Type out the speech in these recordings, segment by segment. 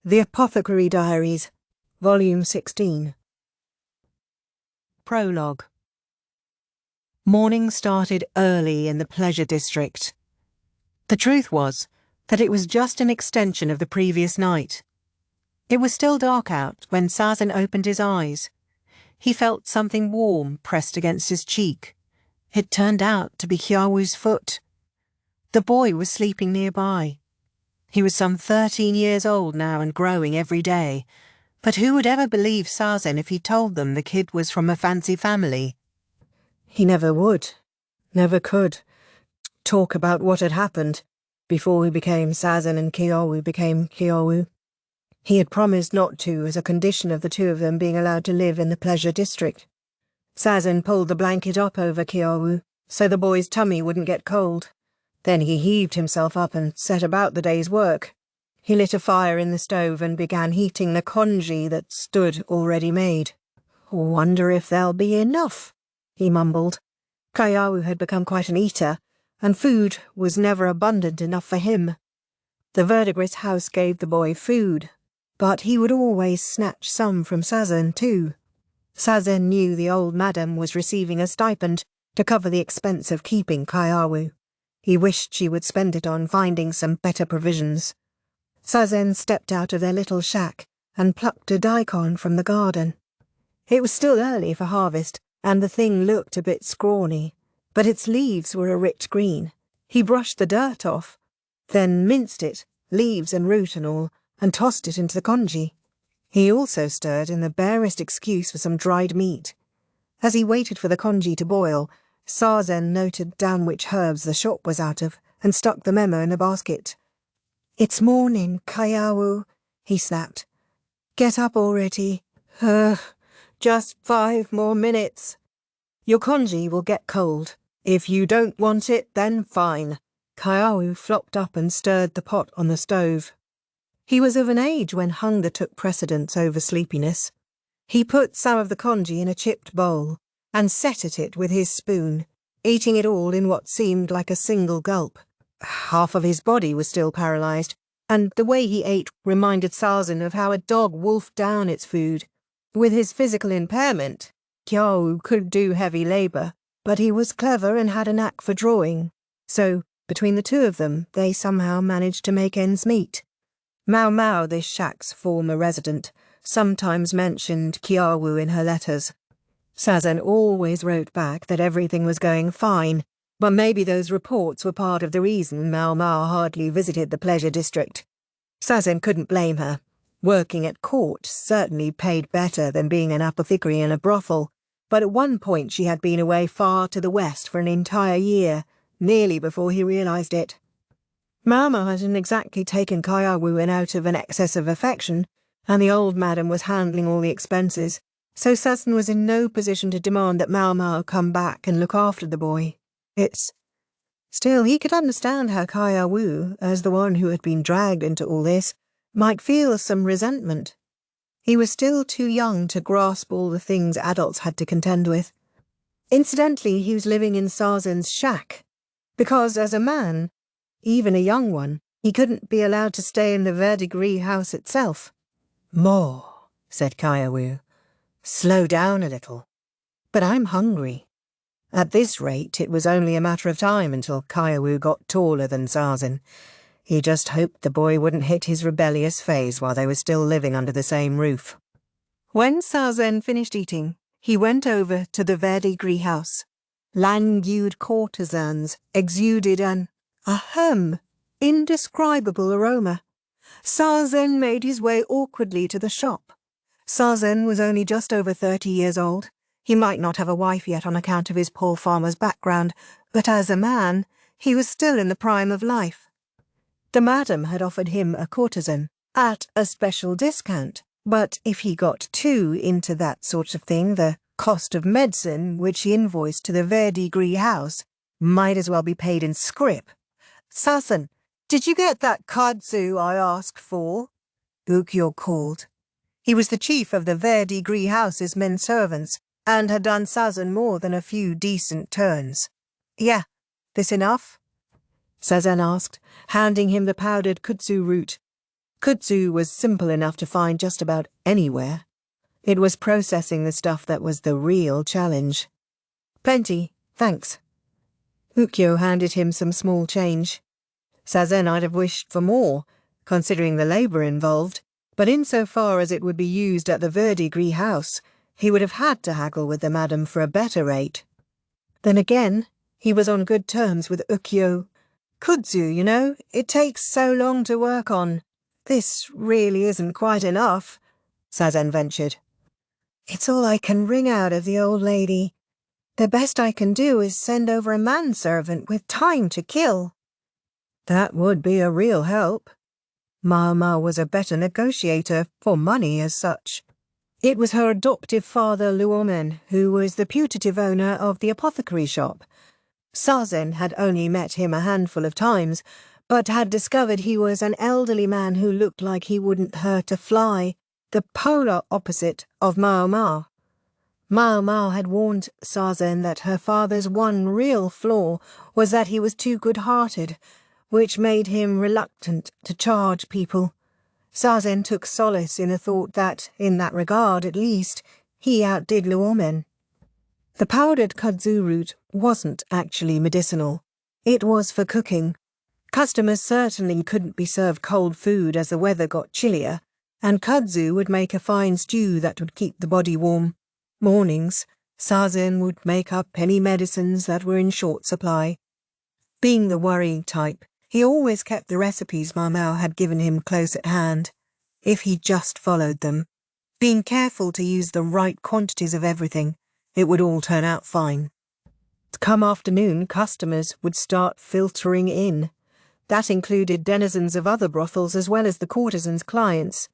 The Apothecary Diaries, Volume 16. Prologue. Morning started early in the pleasure district. The truth was that it was just an extension of the previous night. It was still dark out when Sazen opened his eyes. He felt something warm pressed against his cheek. It turned out to be Kiawu's foot. The boy was sleeping nearby. He was some 13 years old now and growing every day. But who would ever believe Sazen if he told them the kid was from a fancy family? He never would, never could, talk about what had happened before he became Sazen and Kiawu became Kiawu. He had promised not to as a condition of the two of them being allowed to live in the pleasure district. Sazen pulled the blanket up over Kiawu so the boy's tummy wouldn't get cold. Then he heaved himself up and set about the day's work. He lit a fire in the stove and began heating the congee that stood already made. "Wonder if there'll be enough," he mumbled. Kiawu had become quite an eater, and food was never abundant enough for him. The verdigris house gave the boy food, but he would always snatch some from Sazen too. Sazen knew the old madam was receiving a stipend to cover the expense of keeping Kiawu. He wished she would spend it on finding some better provisions. Sazen stepped out of their little shack and plucked a daikon from the garden. It was still early for harvest, and the thing looked a bit scrawny, but its leaves were a rich green. He brushed the dirt off, then minced it, leaves and root and all, and tossed it into the congee. He also stirred in the barest excuse for some dried meat. As he waited for the congee to boil, Sazen noted down which herbs the shop was out of and stuck the memo in a basket. "It's morning, Kiawu," he snapped. "Get up already. Just 5 more minutes. Your congee will get cold. If you don't want it, then fine." Kiawu flopped up and stirred the pot on the stove. He was of an age when hunger took precedence over sleepiness. He put some of the congee in a chipped bowl and set at it with his spoon, eating it all in what seemed like a single gulp. Half of his body was still paralysed, and the way he ate reminded Sazen of how a dog wolfed down its food. With his physical impairment, Kiawu could do heavy labour, but he was clever and had a knack for drawing, so between the two of them they somehow managed to make ends meet. Maomao, this shack's former resident, sometimes mentioned Kiawu in her letters. Sazen always wrote back that everything was going fine, but maybe those reports were part of the reason Maomao hardly visited the pleasure district. Sazen couldn't blame her. Working at court certainly paid better than being an apothecary in a brothel, but at one point she had been away far to the west for an entire year, nearly before he realised it. Maomao hadn't exactly taken Kiawu in out of an excess of affection, and the old madam was handling all the expenses, so Sazen was in no position to demand that Maomao come back and look after the boy. Still, he could understand how Kiawu, as the one who had been dragged into all this, might feel some resentment. He was still too young to grasp all the things adults had to contend with. Incidentally, he was living in Sazen's shack, because as a man, even a young one, he couldn't be allowed to stay in the verdigris house itself. "More," said Kiawu. "Slow down a little. But I'm hungry." At this rate, it was only a matter of time until Kiawu got taller than Sazen. He just hoped the boy wouldn't hit his rebellious phase while they were still living under the same roof. When Sazen finished eating, he went over to the verdigris house. Languid courtesans exuded an ahem, indescribable aroma. Sazen made his way awkwardly to the shop. Sazen was only just over 30 years old. He might not have a wife yet on account of his poor farmer's background, but as a man, he was still in the prime of life. The madam had offered him a courtesan, at a special discount, but if he got too into that sort of thing, the cost of medicine, which he invoiced to the verdigris house, might as well be paid in scrip. "Sazen, did you get that kudzu I asked for?" Ukyo called. He was the chief of the verdigris house's men servants, and had done Sazen more than a few decent turns. "Yeah, this enough?" Sazen asked, handing him the powdered kudzu root. Kudzu was simple enough to find just about anywhere. It was processing the stuff that was the real challenge. "Plenty, thanks." Ukyo handed him some small change. Sazen I'd have wished for more, considering the labour involved, but insofar as it would be used at the verdigris house, he would have had to haggle with the madam for a better rate. Then again, he was on good terms with Ukyo. "Kudzu, you know, it takes so long to work on. This really isn't quite enough," Sazen ventured. "It's all I can wring out of the old lady. The best I can do is send over a manservant with time to kill." That would be a real help. Maomao was a better negotiator, for money as such. It was her adoptive father Luomen, who was the putative owner of the apothecary shop. Sazen had only met him a handful of times, but had discovered he was an elderly man who looked like he wouldn't hurt a fly, the polar opposite of Maomao. Maomao had warned Sazen that her father's one real flaw was that he was too good-hearted, which made him reluctant to charge people. Sazen took solace in the thought that, in that regard at least, he outdid Luomen. The powdered kudzu root wasn't actually medicinal. It was for cooking. Customers certainly couldn't be served cold food as the weather got chillier, and kudzu would make a fine stew that would keep the body warm. Mornings, Sazen would make up any medicines that were in short supply. Being the worrying type, he always kept the recipes Maomao had given him close at hand, if he just followed them. Being careful to use the right quantities of everything, it would all turn out fine. Come afternoon, customers would start filtering in. That included denizens of other brothels as well as the courtesans' clients.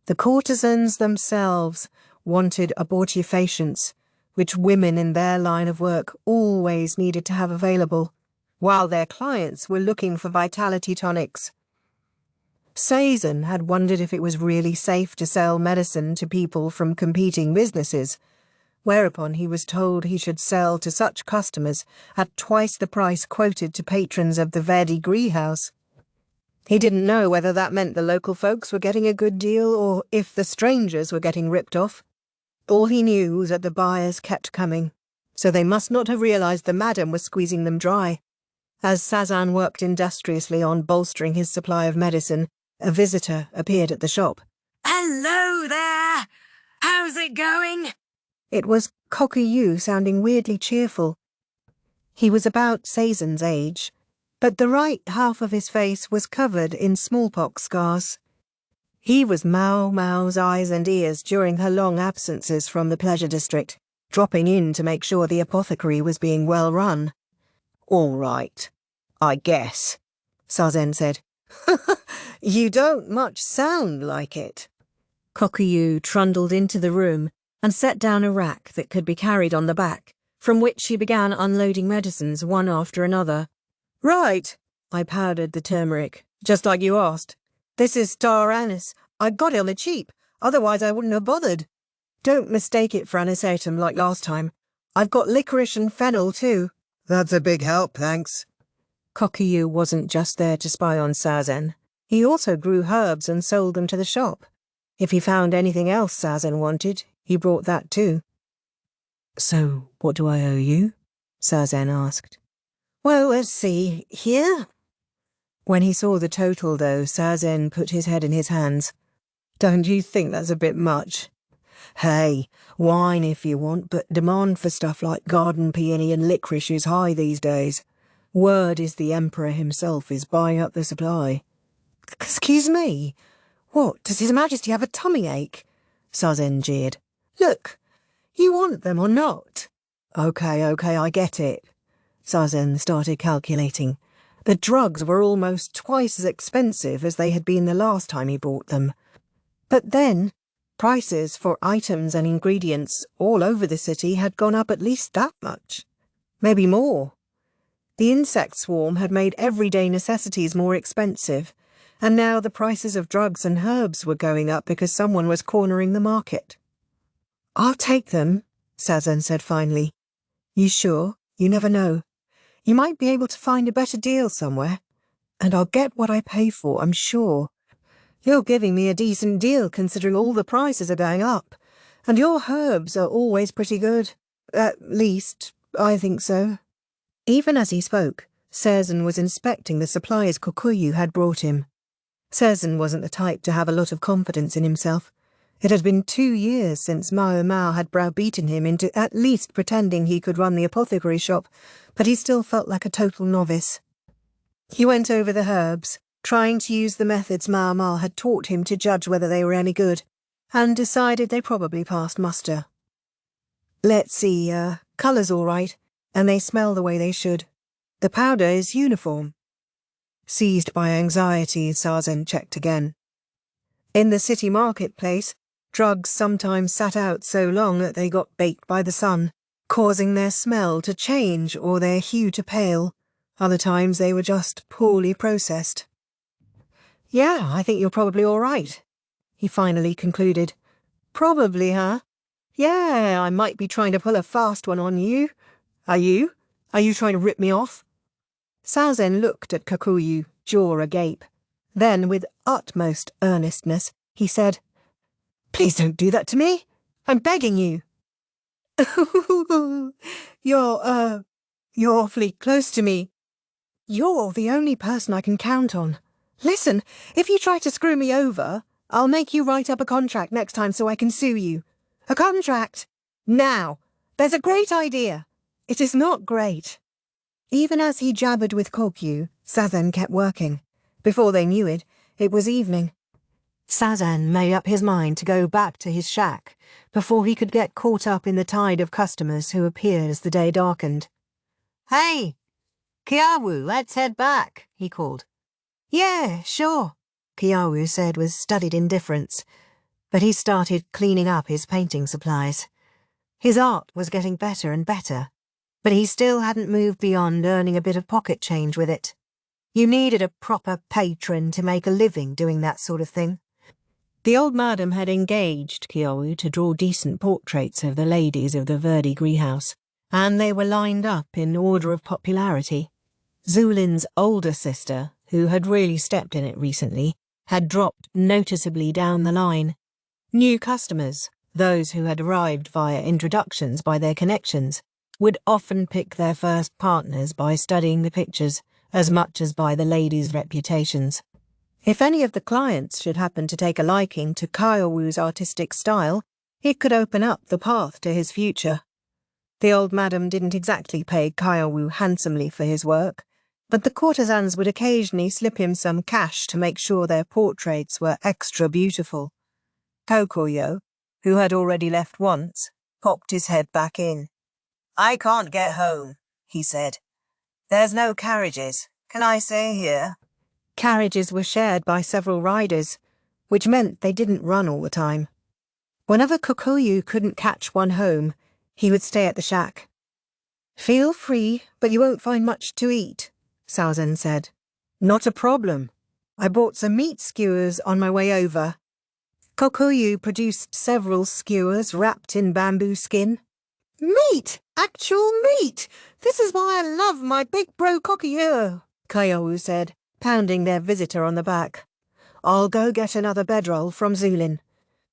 The courtesans themselves wanted abortifacients, which women in their line of work always needed to have available, while their clients were looking for vitality tonics. Sazen had wondered if it was really safe to sell medicine to people from competing businesses, whereupon he was told he should sell to such customers at twice the price quoted to patrons of the verdigris house. He didn't know whether that meant the local folks were getting a good deal or if the strangers were getting ripped off. All he knew was that the buyers kept coming, so they must not have realised the madam was squeezing them dry. As Sazen worked industriously on bolstering his supply of medicine, a visitor appeared at the shop. "Hello there! How's it going?" It was Kokuyu, sounding weirdly cheerful. He was about Sazen's age, but the right half of his face was covered in smallpox scars. He was Maomao's eyes and ears during her long absences from the pleasure district, dropping in to make sure the apothecary was being well run. "All right, I guess," Sazen said. "You don't much sound like it." Kokuyu trundled into the room and set down a rack that could be carried on the back, from which she began unloading medicines one after another. "Right," I powdered the turmeric, just like you asked. "This is star anise. I got it on the cheap, otherwise I wouldn't have bothered. Don't mistake it for anisetum like last time. I've got licorice and fennel too." "That's a big help, thanks." Kokuyu wasn't just there to spy on Sazen. He also grew herbs and sold them to the shop. If he found anything else Sazen wanted, he brought that too. "So, what do I owe you?" Sazen asked. "Well, let's see. Here?" When he saw the total, though, Sazen put his head in his hands. "Don't you think that's a bit much? Hey, wine if you want, but demand for stuff like garden peony and licorice is high these days. Word is the Emperor himself is buying up the supply." "Excuse me? What, does His Majesty have a tummy ache?" Sazen jeered. "Look, you want them or not?" Okay, I get it." Sazen started calculating. The drugs were almost twice as expensive as they had been the last time he bought them. But then, prices for items and ingredients all over the city had gone up at least that much. Maybe more. The insect swarm had made everyday necessities more expensive, and now the prices of drugs and herbs were going up because someone was cornering the market. "I'll take them," Sazen said finally. "You sure? You never know. You might be able to find a better deal somewhere. And I'll get what I pay for, I'm sure." You're giving me a decent deal considering all the prices are going up. And your herbs are always pretty good. At least, I think so. Even as he spoke, Sezin was inspecting the supplies Kokuyu had brought him. Sezin wasn't the type to have a lot of confidence in himself. It had been 2 years since Maomao had browbeaten him into at least pretending he could run the apothecary shop, but he still felt like a total novice. He went over the herbs, trying to use the methods Maomao had taught him to judge whether they were any good, and decided they probably passed muster. Let's see, colour's all right, and they smell the way they should. The powder is uniform. Seized by anxiety, Sezin checked again. In the city marketplace, drugs sometimes sat out so long that they got baked by the sun, causing their smell to change or their hue to pale. Other times they were just poorly processed. Yeah, I think you're probably all right, he finally concluded. Probably, huh? Yeah, I might be trying to pull a fast one on you. Are you? Are you trying to rip me off? Sezin looked at Kokuyu, jaw agape. Then, with utmost earnestness, he said, Please don't do that to me. I'm begging you. You're awfully close to me. You're the only person I can count on. Listen, if you try to screw me over, I'll make you write up a contract next time so I can sue you. A contract! Now! There's a great idea. It is not great. Even as he jabbered with Kokuyu, Sezin kept working. Before they knew it, it was evening. Sezin made up his mind to go back to his shack before he could get caught up in the tide of customers who appeared as the day darkened. Hey! Kiawu, let's head back, he called. Yeah, sure, Kiawu said with studied indifference, but he started cleaning up his painting supplies. His art was getting better and better, but he still hadn't moved beyond earning a bit of pocket change with it. You needed a proper patron to make a living doing that sort of thing. The old madam had engaged Kiawu to draw decent portraits of the ladies of the Verdi greenhouse, and they were lined up in order of popularity. Zulin's older sister, who had really stepped in it recently, had dropped noticeably down the line. New customers, those who had arrived via introductions by their connections, would often pick their first partners by studying the pictures as much as by the ladies' reputations. If any of the clients should happen to take a liking to Kiawu's artistic style, it could open up the path to his future. The old madam didn't exactly pay Kiawu handsomely for his work, but the courtesans would occasionally slip him some cash to make sure their portraits were extra beautiful. Kokuyu, who had already left once, popped his head back in. I can't get home, he said. There's no carriages. Can I stay here? Carriages were shared by several riders, which meant they didn't run all the time. Whenever Kokuyu couldn't catch one home, he would stay at the shack. Feel free, but you won't find much to eat, Sezin said. Not a problem. I bought some meat skewers on my way over. Kokuyu produced several skewers wrapped in bamboo skin. Meat! Actual meat! This is why I love my big bro Kokuyu, Kiawu said, pounding their visitor on the back. I'll go get another bedroll from Zulin.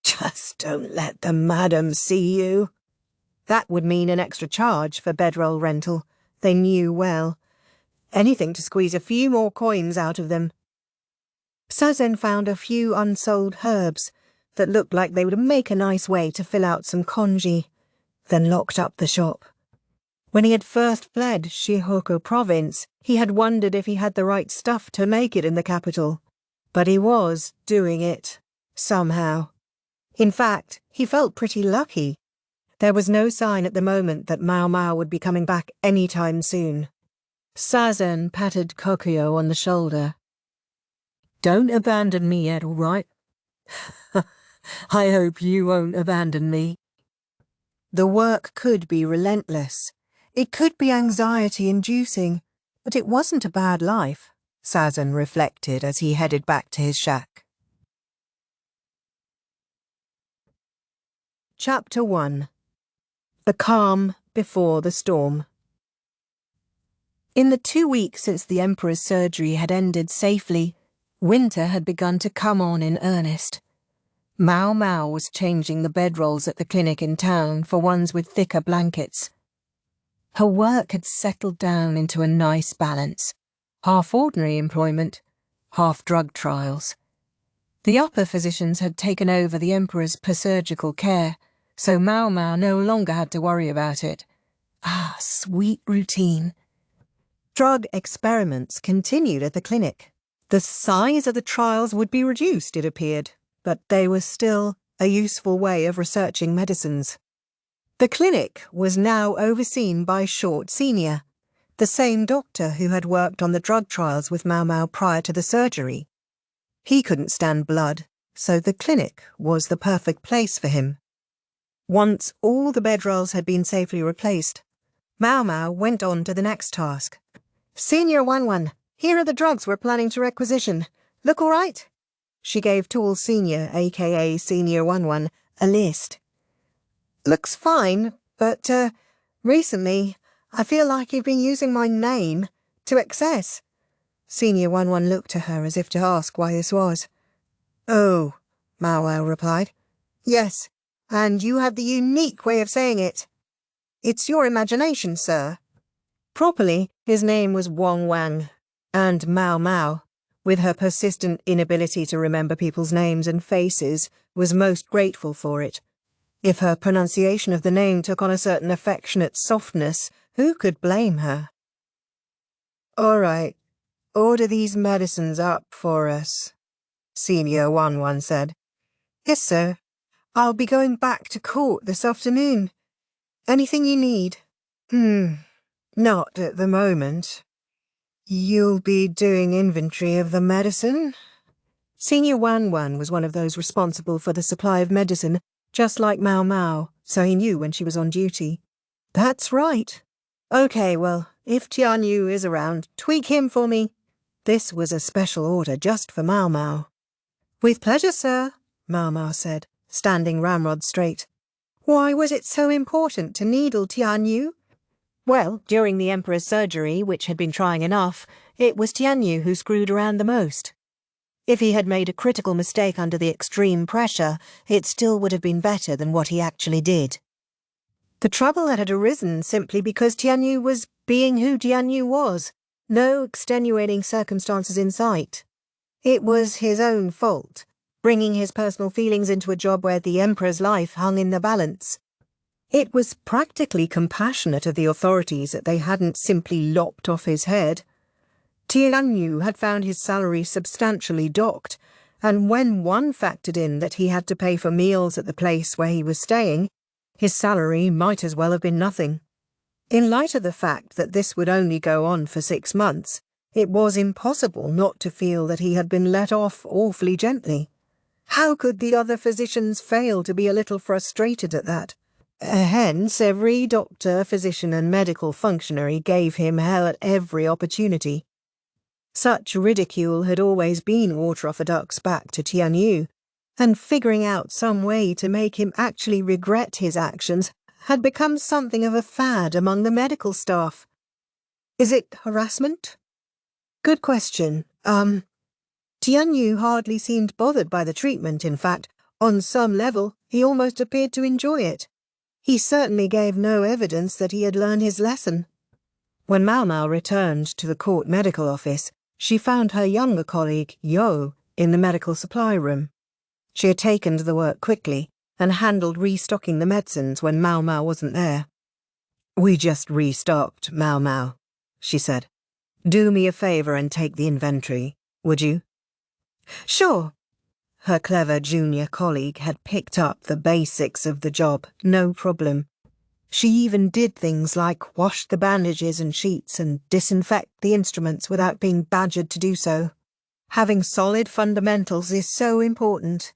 Just don't let the madam see you. That would mean an extra charge for bedroll rental, they knew well. Anything to squeeze a few more coins out of them. Sezin found a few unsold herbs that looked like they would make a nice way to fill out some congee, then locked up the shop. When he had first fled Shihoku province, he had wondered if he had the right stuff to make it in the capital. But he was doing it, somehow. In fact, he felt pretty lucky. There was no sign at the moment that Maomao would be coming back any time soon. Sezin patted Kokuyu on the shoulder. Don't abandon me yet, all right? I hope you won't abandon me. The work could be relentless. It could be anxiety-inducing, but it wasn't a bad life, Sezin reflected as he headed back to his shack. Chapter 1. The Calm Before the Storm. In the 2 weeks since the Emperor's surgery had ended safely, Winter had begun to come on in earnest. Maomao was changing the bedrolls at the clinic in town for ones with thicker blankets. Her work had settled down into a nice balance, half ordinary employment, half drug trials. The upper physicians had taken over the Emperor's per-surgical care, so Maomao no longer had to worry about it. Ah, sweet routine. Drug experiments continued at the clinic. The size of the trials would be reduced, it appeared, but they were still a useful way of researching medicines. The clinic was now overseen by Short Senior, the same doctor who had worked on the drug trials with Maomao prior to the surgery. He couldn't stand blood, so the clinic was the perfect place for him. Once all the bedrolls had been safely replaced, Maomao went on to the next task. "Senior 1-1, here are the drugs we're planning to requisition. Look all right?" She gave Tall Senior, a.k.a. Senior 1-1, a list. "Looks fine, but, recently, I feel like you've been using my name to excess." Senior 1-1 looked at her as if to ask why this was. "Oh," Maomao replied. "Yes, and you have the unique way of saying it. It's your imagination, sir." Properly, his name was Wong Wang, and Maomao, with her persistent inability to remember people's names and faces, was most grateful for it. If her pronunciation of the name took on a certain affectionate softness, who could blame her? "All right, order these medicines up for us," Senior 1-1 said. "Yes, sir. I'll be going back to court this afternoon. Anything you need?" Not at the moment. You'll be doing inventory of the medicine?" Senior 1-1 was one of those responsible for the supply of medicine, just like Maomao, so he knew when she was on duty. "That's right. Okay, well, if Tianyu is around, tweak him for me." This was a special order just for Maomao. "With pleasure, sir," Maomao said, standing ramrod straight. "Why was it so important to needle Tianyu?" Well, during the Emperor's surgery, which had been trying enough, it was Tianyu who screwed around the most. If he had made a critical mistake under the extreme pressure, it still would have been better than what he actually did. The trouble had arisen simply because Tianyu was being who Tianyu was, no extenuating circumstances in sight. It was his own fault, bringing his personal feelings into a job where the Emperor's life hung in the balance. It was practically compassionate of the authorities that they hadn't simply lopped off his head. Tianyu had found his salary substantially docked, and when one factored in that he had to pay for meals at the place where he was staying, his salary might as well have been nothing. In light of the fact that this would only go on for 6 months, it was impossible not to feel that he had been let off awfully gently. How could the other physicians fail to be a little frustrated at that? Hence, every doctor, physician and medical functionary gave him hell at every opportunity. Such ridicule had always been water off a duck's back to Tianyu, and figuring out some way to make him actually regret his actions had become something of a fad among the medical staff. Is it harassment? Good question. Tianyu hardly seemed bothered by the treatment. In fact, on some level, he almost appeared to enjoy it. He certainly gave no evidence that he had learned his lesson. When Maomao returned to the court medical office, she found her younger colleague, Yo, in the medical supply room. She had taken to the work quickly and handled restocking the medicines when Maomao wasn't there. "We just restocked, Maomao," she said. "Do me a favour and take the inventory, would you?" "Sure." Her clever junior colleague had picked up the basics of the job, no problem. She even did things like wash the bandages and sheets and disinfect the instruments without being badgered to do so. Having solid fundamentals is so important.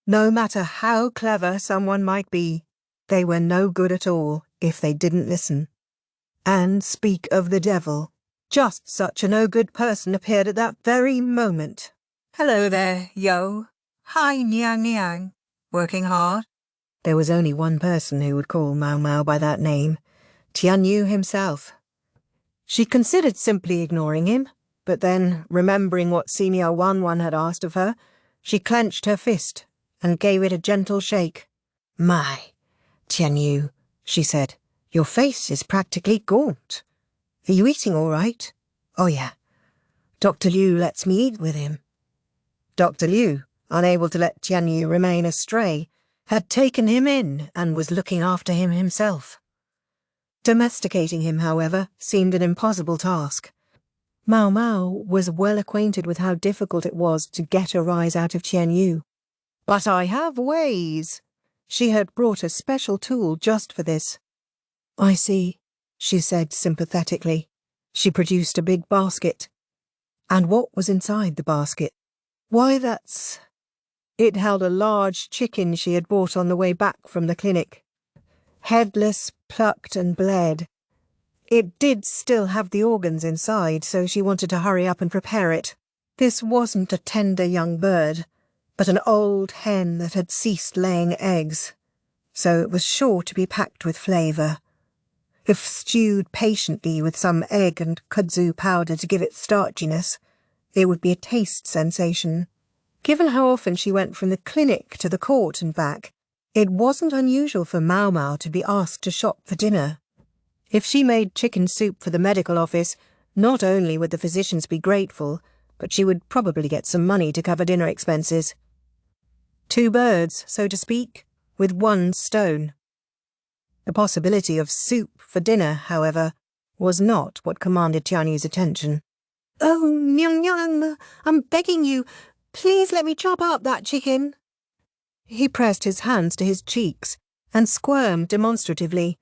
No matter how clever someone might be, they were no good at all if they didn't listen. And speak of the devil, just such a no-good person appeared at that very moment. Hello there, Yo. Hi, Niang Niang. Working hard? There was only one person who would call Maomao by that name, Tianyu himself. She considered simply ignoring him, but then, remembering what Senior Wanwan had asked of her, she clenched her fist and gave it a gentle shake. "My, Tianyu," she said, "your face is practically gaunt. Are you eating all right?" "Oh, yeah. Dr. Liu lets me eat with him." Dr. Liu, unable to let Tianyu remain astray, had taken him in and was looking after him himself. Domesticating him, however, seemed an impossible task. Maomao was well acquainted with how difficult it was to get a rise out of Tianyu. "But I have ways." She had brought a special tool just for this. "I see," she said sympathetically. She produced a big basket. And what was inside the basket? Why, It held a large chicken she had bought on the way back from the clinic. Headless, plucked and bled. It did still have the organs inside, so she wanted to hurry up and prepare it. This wasn't a tender young bird, but an old hen that had ceased laying eggs, so it was sure to be packed with flavour. If stewed patiently with some egg and kudzu powder to give it starchiness, it would be a taste sensation. Given how often she went from the clinic to the court and back, it wasn't unusual for Maomao to be asked to shop for dinner. If she made chicken soup for the medical office, not only would the physicians be grateful, but she would probably get some money to cover dinner expenses. 2 birds, so to speak, with 1 stone. The possibility of soup for dinner, however, was not what commanded Tianyu's attention. "Oh, Nyang Nyang, I'm begging you, please let me chop up that chicken." He pressed his hands to his cheeks and squirmed demonstratively.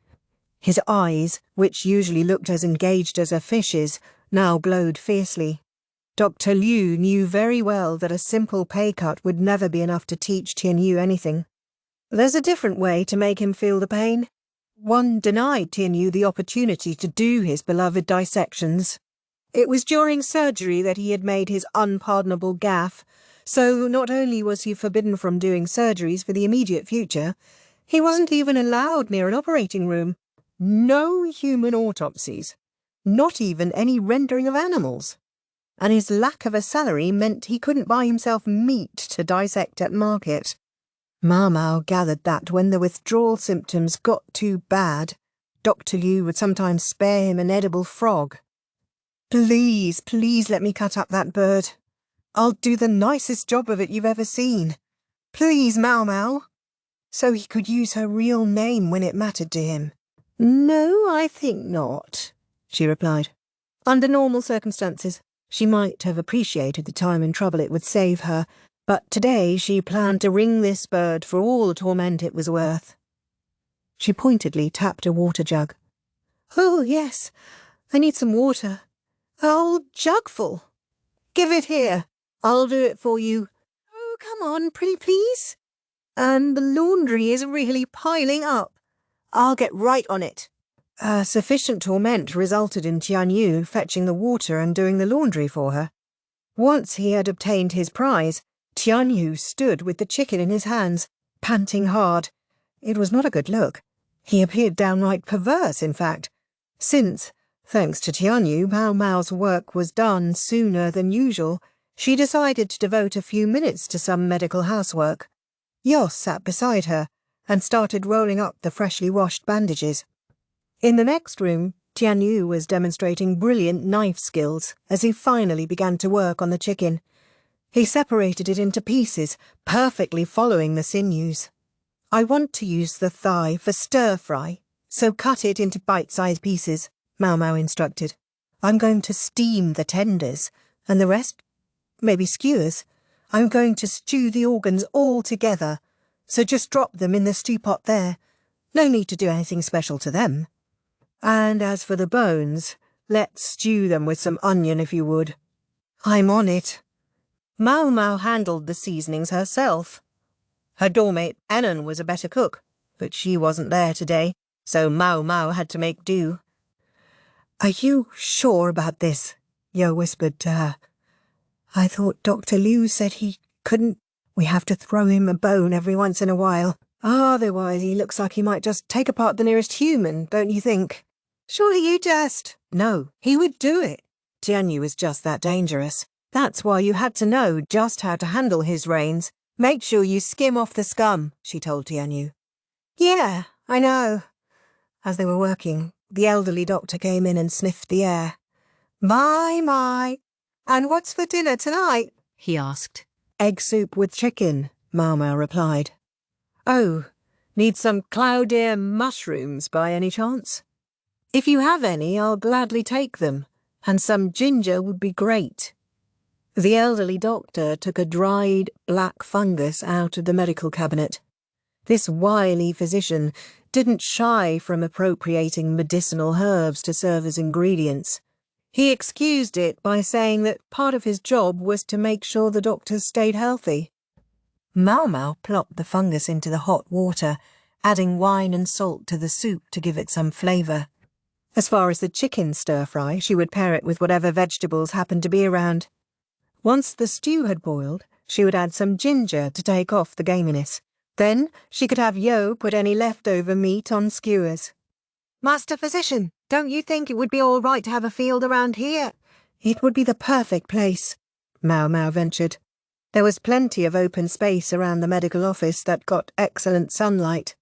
His eyes, which usually looked as engaged as a fish's, now glowed fiercely. Dr. Liu knew very well that a simple pay cut would never be enough to teach Tianyu anything. There's a different way to make him feel the pain. One denied Tianyu the opportunity to do his beloved dissections. It was during surgery that he had made his unpardonable gaffe, so not only was he forbidden from doing surgeries for the immediate future, he wasn't even allowed near an operating room. No human autopsies, not even any rendering of animals. And his lack of a salary meant he couldn't buy himself meat to dissect at market. Maomao gathered that when the withdrawal symptoms got too bad, Dr. Liu would sometimes spare him an edible frog. "Please, please let me cut up that bird. I'll do the nicest job of it you've ever seen. Please, Maomao." So he could use her real name when it mattered to him. "No, I think not," she replied. Under normal circumstances, she might have appreciated the time and trouble it would save her, but today she planned to wring this bird for all the torment it was worth. She pointedly tapped a water jug. "Oh, yes, I need some water. A whole jugful. Give it here. I'll do it for you. Oh, come on, pretty please. And the laundry is really piling up. I'll get right on it." Sufficient torment resulted in Tianyu fetching the water and doing the laundry for her. Once he had obtained his prize, Tianyu stood with the chicken in his hands, panting hard. It was not a good look. He appeared downright perverse, in fact, since, thanks to Tianyu, Maomao's work was done sooner than usual. She decided to devote a few minutes to some medical housework. Yos sat beside her and started rolling up the freshly washed bandages. In the next room, Tianyu was demonstrating brilliant knife skills as he finally began to work on the chicken. He separated it into pieces, perfectly following the sinews. "I want to use the thigh for stir-fry, so cut it into bite-sized pieces," Maomao instructed. "I'm going to steam the tenders, and the rest, maybe skewers. I'm going to stew the organs all together, so just drop them in the stew pot there. No need to do anything special to them. And as for the bones, let's stew them with some onion if you would." "I'm on it." Maomao handled the seasonings herself. Her doormate Annan was a better cook, but she wasn't there today, so Maomao had to make do. "Are you sure about this?" Yo whispered to her. "I thought Dr. Liu said he couldn't. We have to throw him a bone every once in a while. Otherwise he looks like he might just take apart the nearest human, don't you think?" "Surely you jest." "No, he would do it. Tianyu is just that dangerous. That's why you had to know just how to handle his reins. Make sure you skim off the scum, she told Tianyu. Yeah, I know. As they were working, the elderly doctor came in and sniffed the air. My. And what's for dinner tonight? He asked. Egg soup with chicken, Maomao replied. Oh, need some cloud-ear mushrooms by any chance? If you have any, I'll gladly take them, and some ginger would be great. The elderly doctor took a dried black fungus out of the medical cabinet. This wily physician didn't shy from appropriating medicinal herbs to serve as ingredients. He excused it by saying that part of his job was to make sure the doctors stayed healthy. Maomao plopped the fungus into the hot water, adding wine and salt to the soup to give it some flavour. As far as the chicken stir-fry, she would pair it with whatever vegetables happened to be around. Once the stew had boiled, she would add some ginger to take off the gaminess. Then she could have Yo put any leftover meat on skewers. Master Physician, don't you think it would be all right to have a field around here? It would be the perfect place, Maomao ventured. There was plenty of open space around the medical office that got excellent sunlight.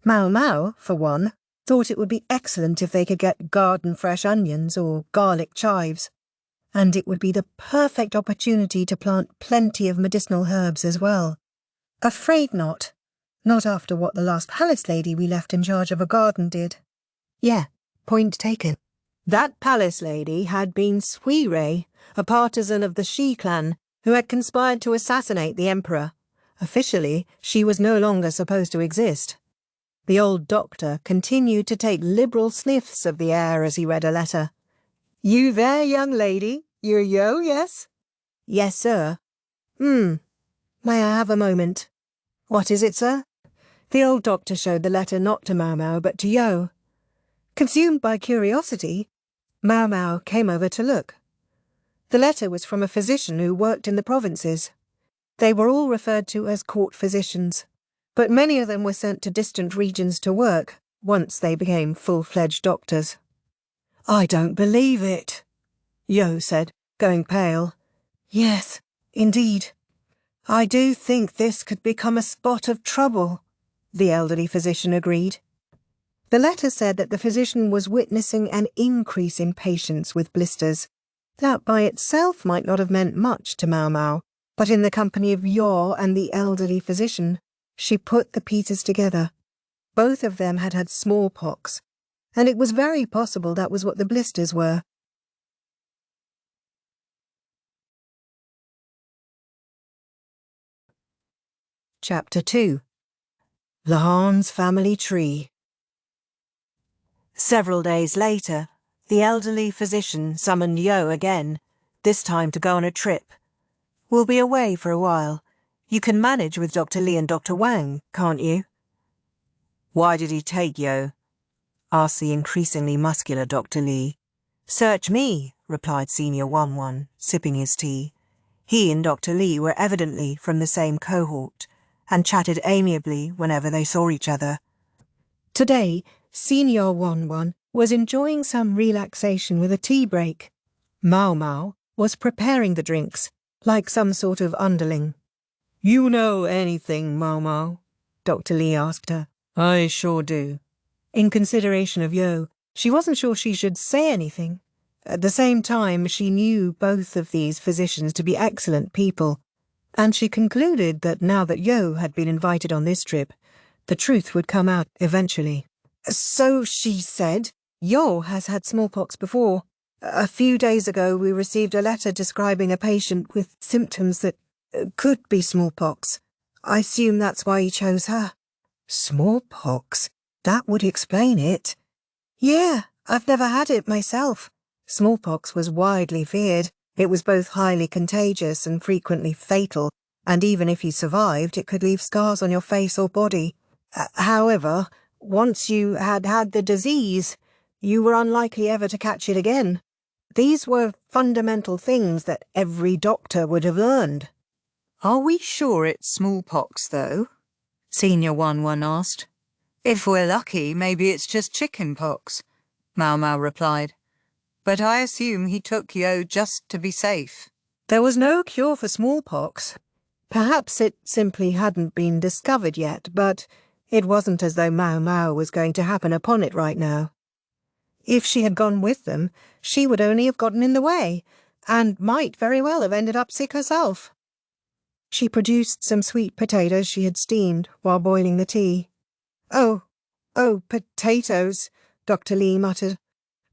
Maomao, for one, thought it would be excellent if they could get garden-fresh onions or garlic chives. And it would be the perfect opportunity to plant plenty of medicinal herbs as well. Afraid not. Not after what the last palace lady we left in charge of a garden did. Yeah, point taken. That palace lady had been Suirei, a partisan of the Shi clan, who had conspired to assassinate the emperor. Officially, she was no longer supposed to exist. The old doctor continued to take liberal sniffs of the air as he read a letter. You there, young lady? You're Yo, yes? Yes, sir. May I have a moment? What is it, sir? The old doctor showed the letter not to Maomao but to Yo. Consumed by curiosity, Maomao came over to look. The letter was from a physician who worked in the provinces. They were all referred to as court physicians, but many of them were sent to distant regions to work once they became full-fledged doctors. I don't believe it, Yo said, going pale. Yes, indeed. I do think this could become a spot of trouble, the elderly physician agreed. The letter said that the physician was witnessing an increase in patients with blisters. That by itself might not have meant much to Maomao, but in the company of Yo and the elderly physician, she put the pieces together. Both of them had had smallpox, and it was very possible that was what the blisters were. Chapter 2. Lahan's Family Tree. Several days later, the elderly physician summoned Yo again, this time to go on a trip. We'll be away for a while. You can manage with Dr. Li and Dr. Wang, can't you? Why did he take Yo? Asked the increasingly muscular Dr. Li. Search me, replied Senior Wanwan, sipping his tea. He and Dr. Li were evidently from the same cohort, and chatted amiably whenever they saw each other. Today, Senior Wanwan was enjoying some relaxation with a tea break. Maomao was preparing the drinks, like some sort of underling. You know anything, Maomao? Dr. Li asked her. I sure do. In consideration of Yo, she wasn't sure she should say anything. At the same time, she knew both of these physicians to be excellent people, and she concluded that now that Yo had been invited on this trip, the truth would come out eventually. So she said, Yo has had smallpox before. A few days ago we received a letter describing a patient with symptoms that could be smallpox. I assume that's why he chose her. Smallpox? That would explain it. Yeah, I've never had it myself. Smallpox was widely feared. It was both highly contagious and frequently fatal, and even if you survived, it could leave scars on your face or body. However, once you had had the disease, you were unlikely ever to catch it again. These were fundamental things that every doctor would have learned. Are we sure it's smallpox, though? Senior Wanwan asked. If we're lucky, maybe it's just chicken pox, Maomao replied. but I assume he took Yo just to be safe. There was no cure for smallpox. Perhaps it simply hadn't been discovered yet, but it wasn't as though Maomao was going to happen upon it right now. If she had gone with them, she would only have gotten in the way, and might very well have ended up sick herself. She produced some sweet potatoes she had steamed while boiling the tea. Oh, potatoes," Dr. Lee muttered.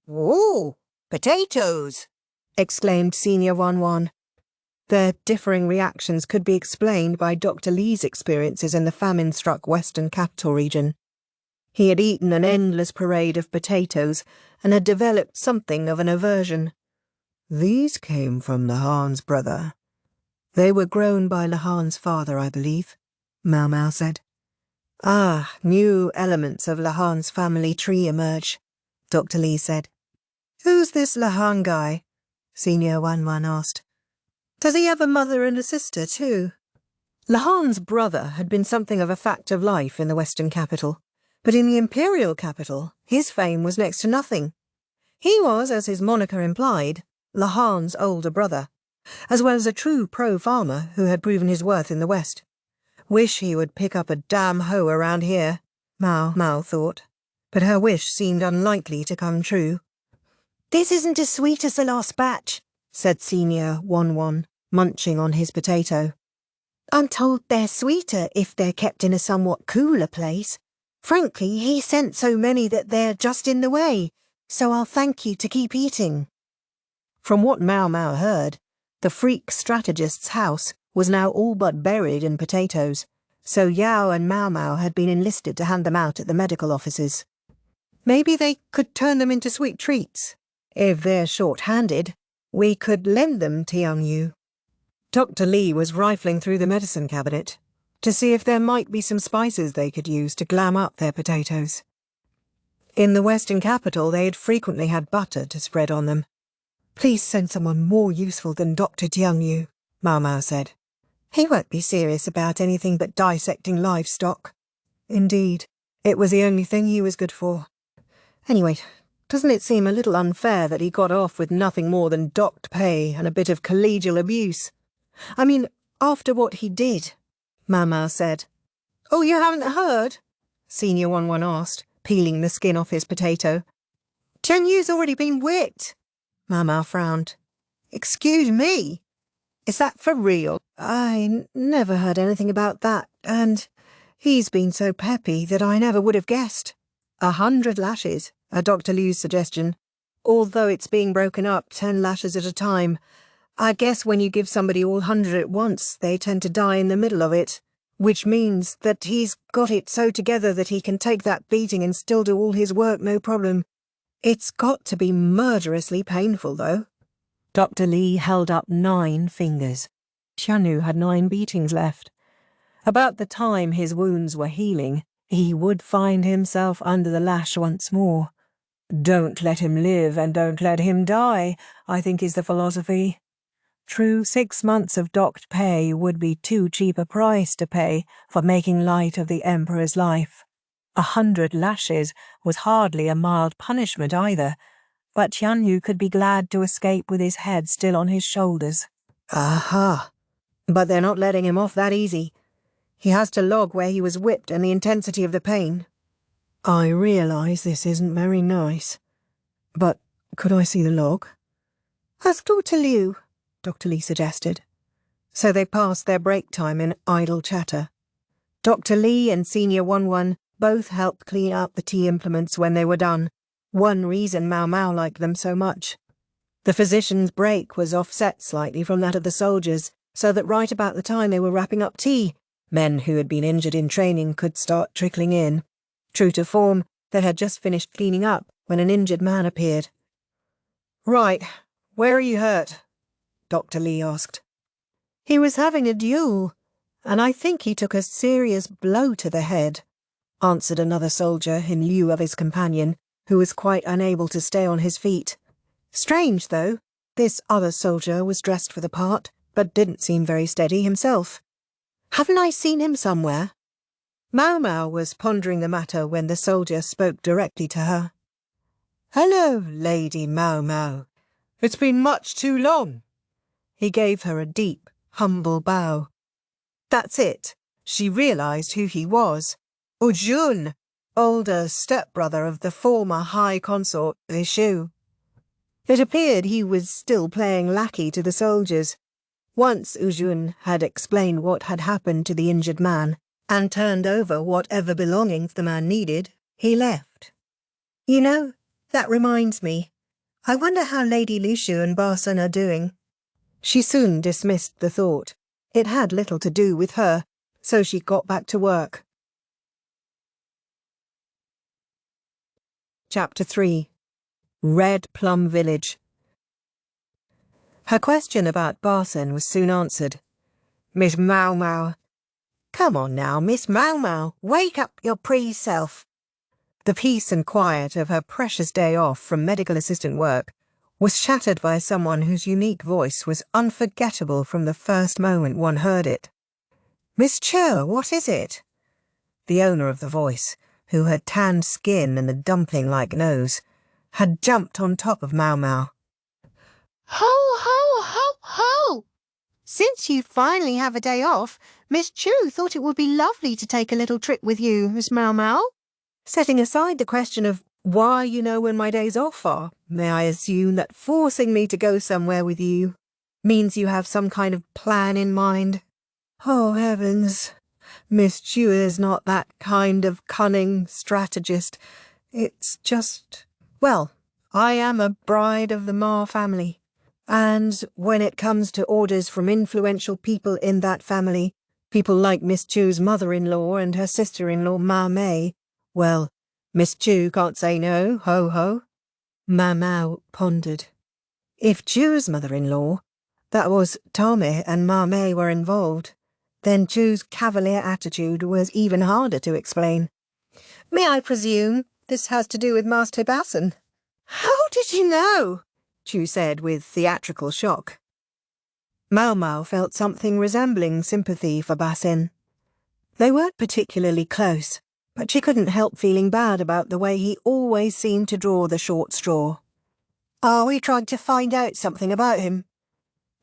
"Oh, potatoes!" exclaimed Senior 1-1. Their differing reactions could be explained by Dr. Lee's experiences in the famine-struck Western Capital region. He had eaten an endless parade of potatoes and had developed something of an aversion. "These came from Lahan's brother. They were grown by Lahan's father, I believe," Maomao said. "Ah, new elements of Lahan's family tree emerge," Dr. Lee said. "Who's this Lahan guy?" Senior 1-1 asked. "Does he have a mother and a sister, too?" Lahan's brother had been something of a fact of life in the Western capital, but in the Imperial capital, his fame was next to nothing. He was, as his moniker implied, Lahan's older brother, as well as a true pro-farmer who had proven his worth in the West. Wish he would pick up a damn hoe around here, Maomao thought, but her wish seemed unlikely to come true. "This isn't as sweet as the last batch," said Senior 1-1, munching on his potato. "I'm told they're sweeter if they're kept in a somewhat cooler place. Frankly, he sent so many that they're just in the way, so I'll thank you to keep eating." From what Maomao heard, the freak strategist's house was now all but buried in potatoes, so Yao and Maomao had been enlisted to hand them out at the medical offices. Maybe they could turn them into sweet treats. If they're short-handed, we could lend them to young Yu. Dr. Lee was rifling through the medicine cabinet to see if there might be some spices they could use to glam up their potatoes. In the Western capital, they had frequently had butter to spread on them. "Please send someone more useful than Dr. Jiangyu," Maomao said. "He won't be serious about anything but dissecting livestock." Indeed, it was the only thing he was good for. Anyway, doesn't it seem a little unfair that he got off with nothing more than docked pay and a bit of collegial abuse? I mean, after what he did, Maomao said. "Oh, you haven't heard?" Senior 1-1 asked, peeling the skin off his potato. "Jiangyu's already been whipped." Maomao frowned. "Excuse me? Is that for real?" "I never heard anything about that, and he's been so peppy that I never would have guessed. 100 lashes, Dr. Liu's suggestion. Although it's being broken up 10 lashes at a time. I guess when you give somebody all 100 at once, they tend to die in the middle of it, which means that he's got it so together that he can take that beating and still do all his work no problem. It's got to be murderously painful, though." Dr. Lee held up 9 fingers. Qianyu had 9 beatings left. About the time his wounds were healing, he would find himself under the lash once more. "Don't let him live and don't let him die," I think is the philosophy. True, 6 months of docked pay would be too cheap a price to pay for making light of the Emperor's life. 100 lashes was hardly a mild punishment either, but Qianyu could be glad to escape with his head still on his shoulders. Aha! But they're not letting him off that easy. He has to log where he was whipped and the intensity of the pain. "I realise this isn't very nice, but could I see the log?" "Ask Dr. Liu," Dr. Lee suggested. So they passed their break time in idle chatter. Dr. Lee and Senior 1-1 both helped clean up the tea implements when they were done, one reason Maomao liked them so much. The physician's break was offset slightly from that of the soldiers, so that right about the time they were wrapping up tea, men who had been injured in training could start trickling in. True to form, they had just finished cleaning up when an injured man appeared. "Right, where are you hurt?" Dr. Lee asked. "He was having a duel, and I think he took a serious blow to the head," answered another soldier in lieu of his companion, who was quite unable to stay on his feet. Strange, though, this other soldier was dressed for the part, but didn't seem very steady himself. "Haven't I seen him somewhere?" Maomao was pondering the matter when the soldier spoke directly to her. Hello, Lady Maomao. It's been much too long. He gave her a deep, humble bow. That's it. She realised who he was. Ujun, older stepbrother of the former High Consort Lishu. It appeared he was still playing lackey to the soldiers. Once Ujun had explained what had happened to the injured man and turned over whatever belongings the man needed, he left. You know, that reminds me. I wonder how Lady Lishu and Barson are doing. She soon dismissed the thought. It had little to do with her, so she got back to work. Chapter 3. Red Plum Village. Her question about Barson was soon answered. Miss Maomao. Come on now, Miss Maomao, wake up your pre-self. The peace and quiet of her precious day off from medical assistant work was shattered by someone whose unique voice was unforgettable from the first moment one heard it. Miss Cho, what is it? The owner of the voice, who had tanned skin and a dumpling-like nose, had jumped on top of Maomao. Ho, ho, ho, ho! Since you finally have a day off, Miss Chu thought it would be lovely to take a little trip with you, Miss Maomao. Setting aside the question of why you know when my days off are, may I assume that forcing me to go somewhere with you means you have some kind of plan in mind? Oh, heavens. Miss Chu is not that kind of cunning strategist. It's just... Well, I am a bride of the Ma family, and when it comes to orders from influential people in that family, people like Miss Chu's mother-in-law and her sister-in-law Ma Mei, well, Miss Chu can't say no, ho-ho. Maomao pondered. If Chu's mother-in-law, that was Tome and Ma Mei, were involved, then Chu's cavalier attitude was even harder to explain. May I presume this has to do with Master Basson? How did you know? Chu said with theatrical shock. Maomao felt something resembling sympathy for Bassin. They weren't particularly close, but she couldn't help feeling bad about the way he always seemed to draw the short straw. Are we trying to find out something about him?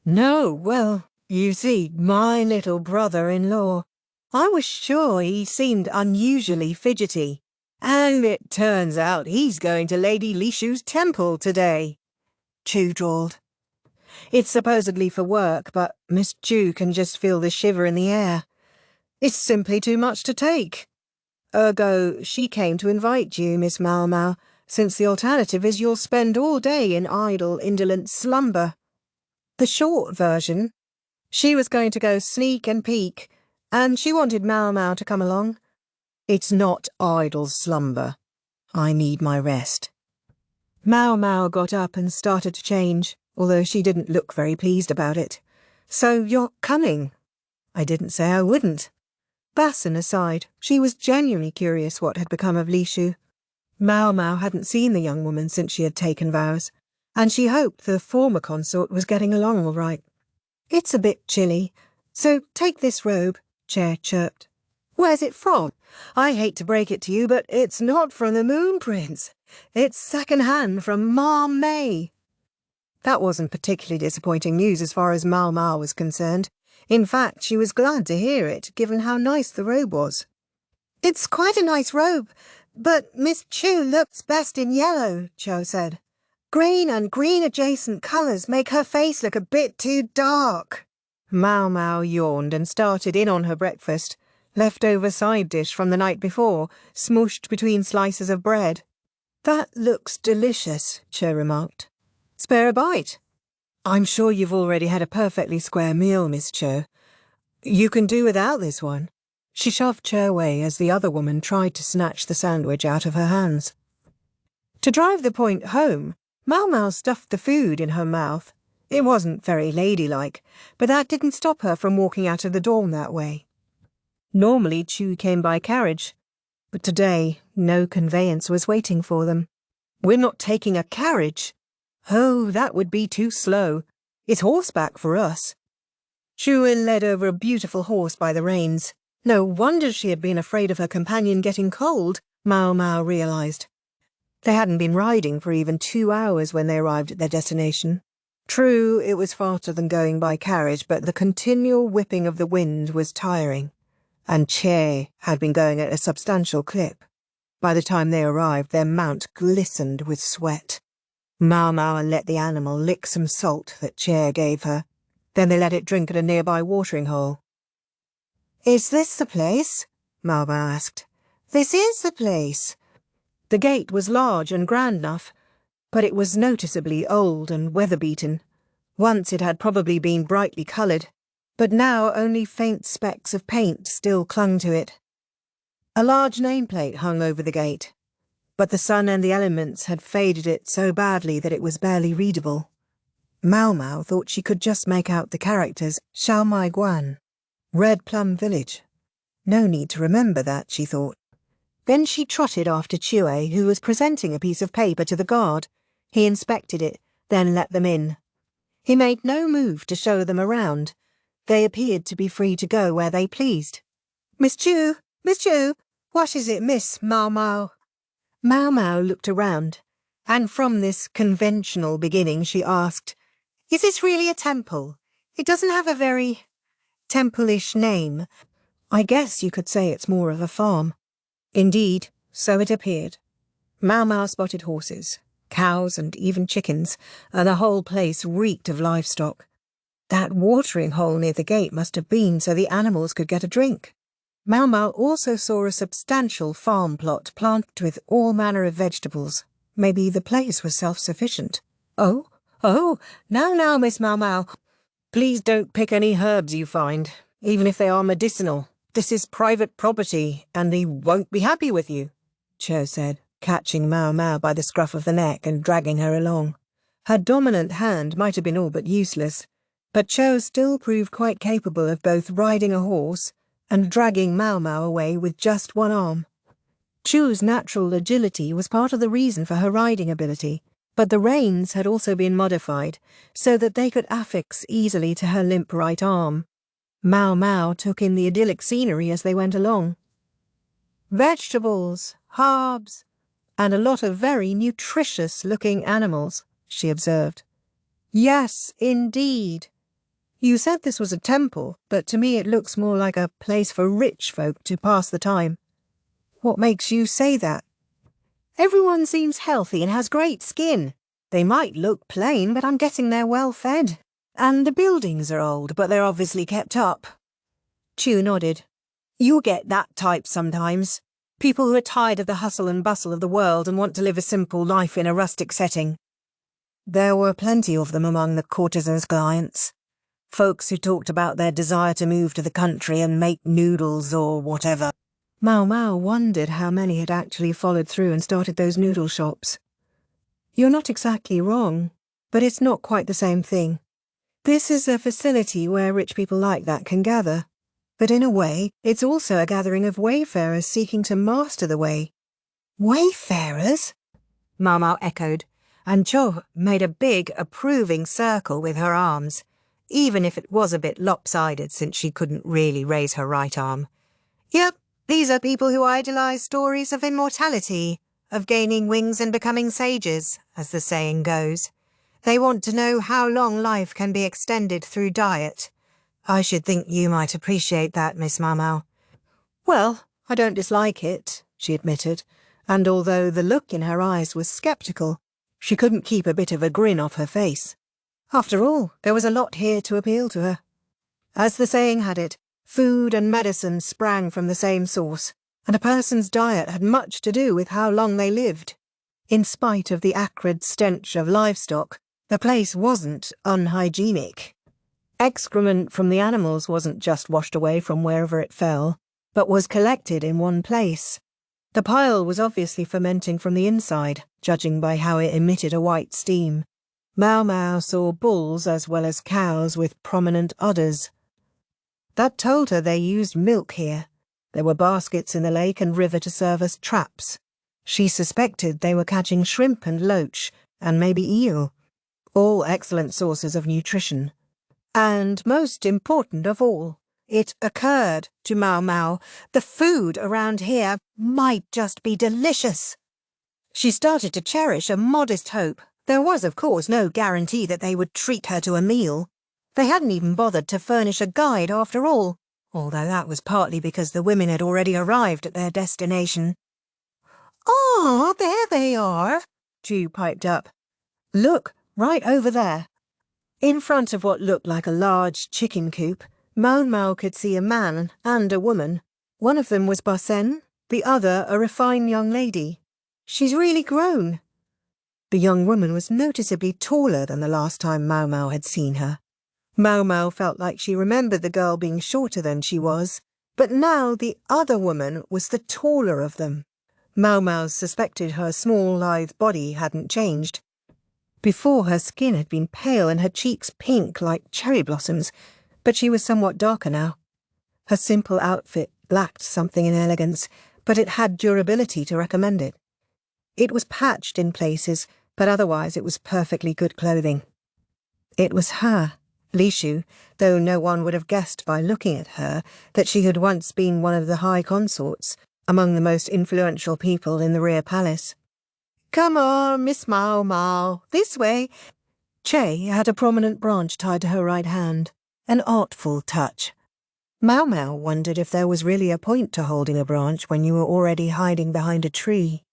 No, well, you see, my little brother-in-law. I was sure he seemed unusually fidgety, and it turns out he's going to Lady Lishu's temple today. Chu drawled. It's supposedly for work, but Miss Chu can just feel the shiver in the air. It's simply too much to take. Ergo, she came to invite you, Miss Maomao, since the alternative is you'll spend all day in idle, indolent slumber. The short version, she was going to go sneak and peek, and she wanted Maomao to come along. It's not idle slumber. I need my rest. Maomao got up and started to change, although she didn't look very pleased about it. So you're coming? I didn't say I wouldn't. Basson aside, she was genuinely curious what had become of Lishu. Maomao hadn't seen the young woman since she had taken vows, and she hoped the former consort was getting along all right. It's a bit chilly, so take this robe, Chair chirped. Where's it from? I hate to break it to you, but it's not from the Moon Prince. It's second-hand from Ma Mei. That wasn't particularly disappointing news as far as Maomao was concerned. In fact, she was glad to hear it, given how nice the robe was. It's quite a nice robe, but Miss Chu looks best in yellow, Cho said. Green and green-adjacent colours make her face look a bit too dark. Maomao yawned and started in on her breakfast, leftover side dish from the night before, smooshed between slices of bread. That looks delicious, Cho remarked. Spare a bite? I'm sure you've already had a perfectly square meal, Miss Cho. You can do without this one. She shoved Cho away as the other woman tried to snatch the sandwich out of her hands. To drive the point home, Maomao stuffed the food in her mouth. It wasn't very ladylike, but that didn't stop her from walking out of the dorm that way. Normally Chu came by carriage, but today no conveyance was waiting for them. We're not taking a carriage. Oh, that would be too slow. It's horseback for us. Chu led over a beautiful horse by the reins. No wonder she had been afraid of her companion getting cold, Maomao realised. They hadn't been riding for even 2 hours when they arrived at their destination. True, it was faster than going by carriage, but the continual whipping of the wind was tiring, and Che had been going at a substantial clip. By the time they arrived, their mount glistened with sweat. Maomao let the animal lick some salt that Che gave her. Then they let it drink at a nearby watering hole. "Is this the place?" Maomao asked. "This is the place." The gate was large and grand enough, but it was noticeably old and weather-beaten. Once it had probably been brightly coloured, but now only faint specks of paint still clung to it. A large nameplate hung over the gate, but the sun and the elements had faded it so badly that it was barely readable. Maomao thought she could just make out the characters Xiao Mai Guan, Red Plum Village. No need to remember that, she thought. Then she trotted after Chue, who was presenting a piece of paper to the guard. He inspected it, then let them in. He made no move to show them around. They appeared to be free to go where they pleased. Miss Chu, what is it, Miss Maomao?" Maomao looked around, and from this conventional beginning she asked, "Is this really a temple? It doesn't have a very temple-ish name. I guess you could say it's more of a farm." Indeed, so it appeared. Maomao spotted horses, cows, and even chickens, and the whole place reeked of livestock. That watering hole near the gate must have been so the animals could get a drink. Maomao also saw a substantial farm plot planted with all manner of vegetables. Maybe the place was self-sufficient. Oh, now, Miss Maomao. Please don't pick any herbs you find, even if they are medicinal. This is private property, and they won't be happy with you," Cho said, catching Maomao by the scruff of the neck and dragging her along. Her dominant hand might have been all but useless, but Cho still proved quite capable of both riding a horse and dragging Maomao away with just one arm. Chu's natural agility was part of the reason for her riding ability, but the reins had also been modified so that they could affix easily to her limp right arm. Maomao took in the idyllic scenery as they went along. "Vegetables, herbs, and a lot of very nutritious-looking animals," she observed. "Yes, indeed. You said this was a temple, but to me it looks more like a place for rich folk to pass the time." "What makes you say that?" "Everyone seems healthy and has great skin. They might look plain, but I'm guessing they're well fed. And the buildings are old, but they're obviously kept up." Chu nodded. "You get that type sometimes. People who are tired of the hustle and bustle of the world and want to live a simple life in a rustic setting." There were plenty of them among the courtesans' clients. Folks who talked about their desire to move to the country and make noodles or whatever. Maomao wondered how many had actually followed through and started those noodle shops. "You're not exactly wrong, but it's not quite the same thing. This is a facility where rich people like that can gather. But in a way, it's also a gathering of wayfarers seeking to master the way." "Wayfarers?" Maomao echoed, and Cho made a big, approving circle with her arms, even if it was a bit lopsided since she couldn't really raise her right arm. "Yep, these are people who idolize stories of immortality, of gaining wings and becoming sages, as the saying goes. They want to know how long life can be extended through diet. I should think you might appreciate that, Miss Maomao." "Well, I don't dislike it," she admitted, and although the look in her eyes was sceptical, she couldn't keep a bit of a grin off her face. After all, there was a lot here to appeal to her. As the saying had it, food and medicine sprang from the same source, and a person's diet had much to do with how long they lived. In spite of the acrid stench of livestock, the place wasn't unhygienic. Excrement from the animals wasn't just washed away from wherever it fell, but was collected in one place. The pile was obviously fermenting from the inside, judging by how it emitted a white steam. Maomao saw bulls as well as cows with prominent udders. That told her they used milk here. There were baskets in the lake and river to serve as traps. She suspected they were catching shrimp and loach, and maybe eel. All excellent sources of nutrition. And most important of all, it occurred to Maomao, the food around here might just be delicious. She started to cherish a modest hope. There was, of course, no guarantee that they would treat her to a meal. They hadn't even bothered to furnish a guide after all, although that was partly because the women had already arrived at their destination. "Ah, there they are," Chu piped up. "Look, right over there." In front of what looked like a large chicken coop, Maomao could see a man and a woman. One of them was Barsen, the other a refined young lady. "She's really grown." The young woman was noticeably taller than the last time Maomao had seen her. Maomao felt like she remembered the girl being shorter than she was, but now the other woman was the taller of them. Maomao suspected her small, lithe body hadn't changed. Before, her skin had been pale and her cheeks pink like cherry blossoms, but she was somewhat darker now. Her simple outfit lacked something in elegance, but it had durability to recommend it. It was patched in places, but otherwise it was perfectly good clothing. It was her, Lishu, though no one would have guessed by looking at her that she had once been one of the high consorts, among the most influential people in the rear palace. "Come on, Miss Maomao, this way." Che had a prominent branch tied to her right hand, an artful touch. Maomao wondered if there was really a point to holding a branch when you were already hiding behind a tree.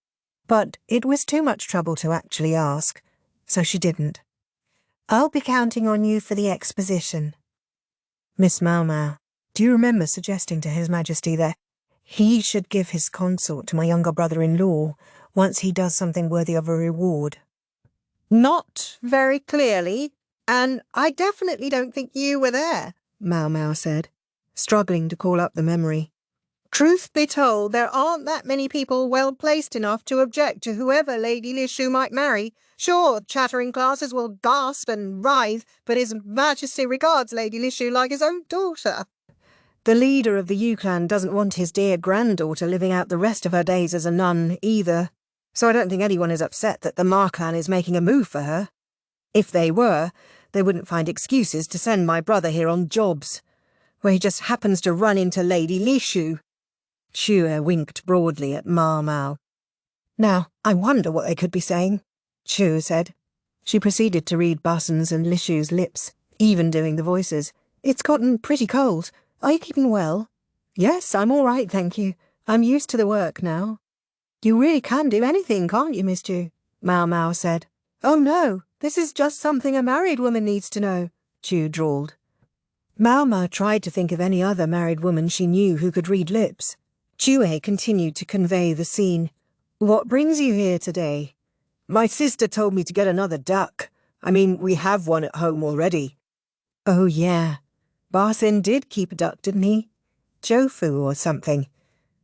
But it was too much trouble to actually ask, so she didn't. "I'll be counting on you for the exposition." "Miss Maomao, do you remember suggesting to His Majesty that he should give his consort to my younger brother-in-law once he does something worthy of a reward?" "Not very clearly, and I definitely don't think you were there," Maomao said, struggling to call up the memory. "Truth be told, there aren't that many people well-placed enough to object to whoever Lady Lishu might marry. Sure, chattering classes will gasp and writhe, but His Majesty regards Lady Lishu like his own daughter." "The leader of the Yu clan doesn't want his dear granddaughter living out the rest of her days as a nun, either. So I don't think anyone is upset that the Ma clan is making a move for her. If they were, they wouldn't find excuses to send my brother here on jobs, where he just happens to run into Lady Lishu." Chua winked broadly at Maomao. "Now, I wonder what they could be saying," Chu said. She proceeded to read Basen's and Lishu's lips, even doing the voices. "It's gotten pretty cold. Are you keeping well?" "Yes, I'm all right, thank you. I'm used to the work now." "You really can do anything, can't you, Miss Chu?" Maomao said. "Oh no, this is just something a married woman needs to know," Chu drawled. Maomao tried to think of any other married woman she knew who could read lips. Chue continued to convey the scene. "What brings you here today?" "My sister told me to get another duck. I mean, we have one at home already." "Oh yeah, Barsen did keep a duck, didn't he? Jofu or something."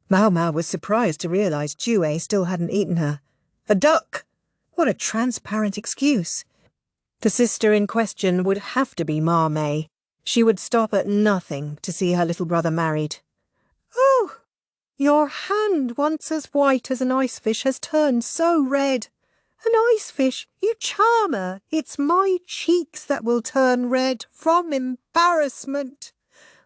Maomao was surprised to realise Chue still hadn't eaten her. "A duck? What a transparent excuse." The sister in question would have to be Ma Mei. She would stop at nothing to see her little brother married. "Oh, your hand, once as white as an ice fish, has turned so red. An ice fish, you charmer! It's my cheeks that will turn red from embarrassment.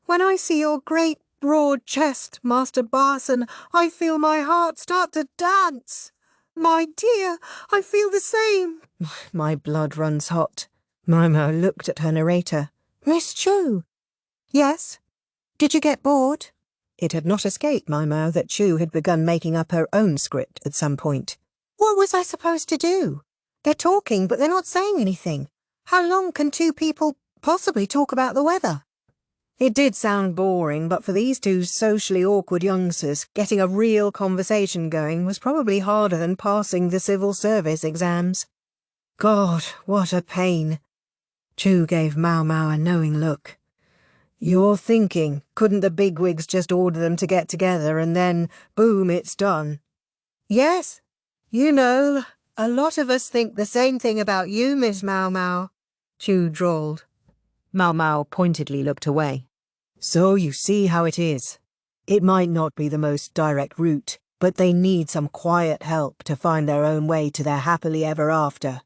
When I see your great broad chest, Master Barsen, I feel my heart start to dance. My dear, I feel the same." My blood runs hot. Maomao looked at her narrator. "Miss Chu." "Yes? Did you get bored?" It had not escaped Maomao that Chu had begun making up her own script at some point. "What was I supposed to do? They're talking, but they're not saying anything. How long can two people possibly talk about the weather?" It did sound boring, but for these two socially awkward youngsters, getting a real conversation going was probably harder than passing the civil service exams. God, what a pain. Chu gave Maomao a knowing look. "You're thinking, couldn't the bigwigs just order them to get together and then, boom, it's done?" "Yes. You know, a lot of us think the same thing about you, Miss Maomao," Chu drawled. Maomao pointedly looked away. "So you see how it is. It might not be the most direct route, but they need some quiet help to find their own way to their happily ever after.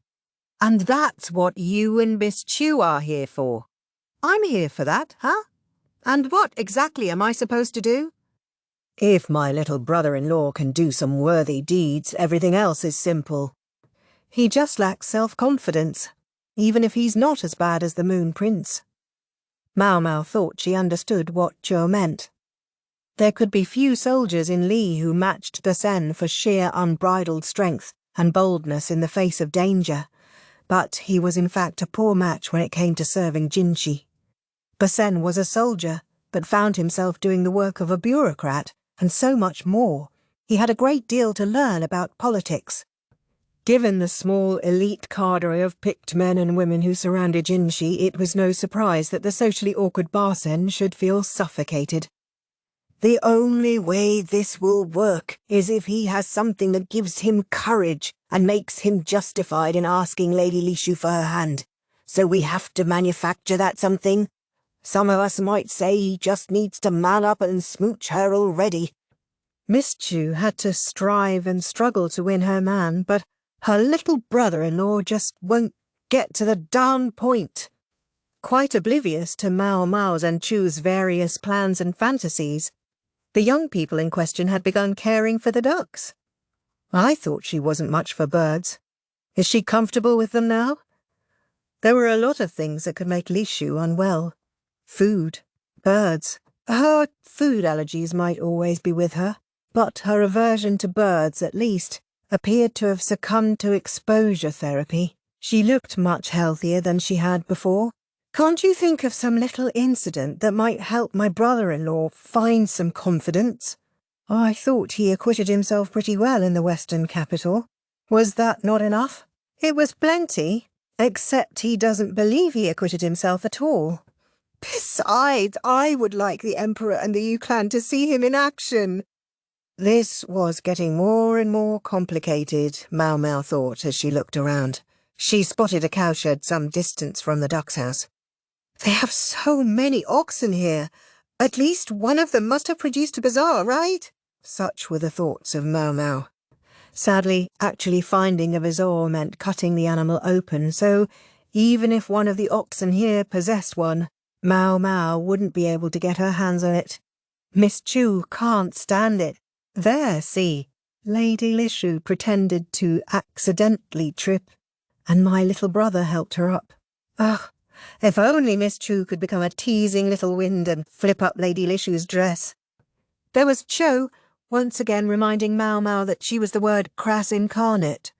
And that's what you and Miss Chu are here for." "I'm here for that, huh? And what exactly am I supposed to do?" If my little brother-in-law can do some worthy deeds, everything else is simple. He just lacks self-confidence, even if he's not as bad as the Moon Prince. Maomao thought she understood what Zhou meant. There could be few soldiers in Li who matched Besen for sheer unbridled strength and boldness in the face of danger, but he was in fact a poor match when it came to serving Jinshi. Besen was a soldier, but found himself doing the work of a bureaucrat, and so much more. He had a great deal to learn about politics. Given the small elite cadre of picked men and women who surrounded Jinshi, it was no surprise that the socially awkward Barsen should feel suffocated. The only way this will work is if he has something that gives him courage and makes him justified in asking Lady Lishu for her hand. So we have to manufacture that something. Some of us might say he just needs to man up and smooch her already. Miss Chu had to strive and struggle to win her man, but her little brother-in-law just won't get to the darn point. Quite oblivious to Maomao's and Chu's various plans and fantasies, the young people in question had begun caring for the ducks. I thought she wasn't much for birds. Is she comfortable with them now? There were a lot of things that could make Lishu unwell. Food, birds. Her food allergies might always be with her, but her aversion to birds, at least, appeared to have succumbed to exposure therapy. She looked much healthier than she had before. Can't you think of some little incident that might help my brother-in-law find some confidence? I thought he acquitted himself pretty well in the Western capital. Was that not enough? It was plenty, except he doesn't believe he acquitted himself at all. Besides, I would like the Emperor and the Yu clan to see him in action. This was getting more and more complicated, Maomao thought as she looked around. She spotted a cowshed some distance from the duck's house. They have so many oxen here. At least one of them must have produced a bazaar, right? Such were the thoughts of Maomao. Sadly, actually finding a bazaar meant cutting the animal open, so even if one of the oxen here possessed one, Maomao wouldn't be able to get her hands on it. Miss Chu can't stand it. There, see, Lady Lishu pretended to accidentally trip, and my little brother helped her up. Ugh, if only Miss Chu could become a teasing little wind and flip up Lady Lishu's dress. There was Cho, once again reminding Maomao that she was the word crass incarnate.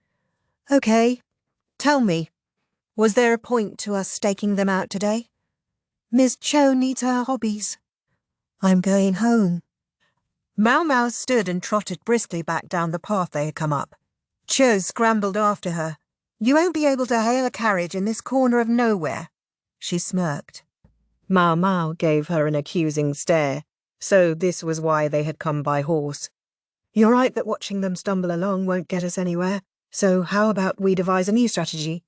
Okay, tell me, was there a point to us staking them out today? Miss Cho needs her hobbies. I'm going home. Maomao stood and trotted briskly back down the path they had come up. Cho scrambled after her. You won't be able to hail a carriage in this corner of nowhere. She smirked. Maomao gave her an accusing stare, so this was why they had come by horse. You're right that watching them stumble along won't get us anywhere, so how about we devise a new strategy?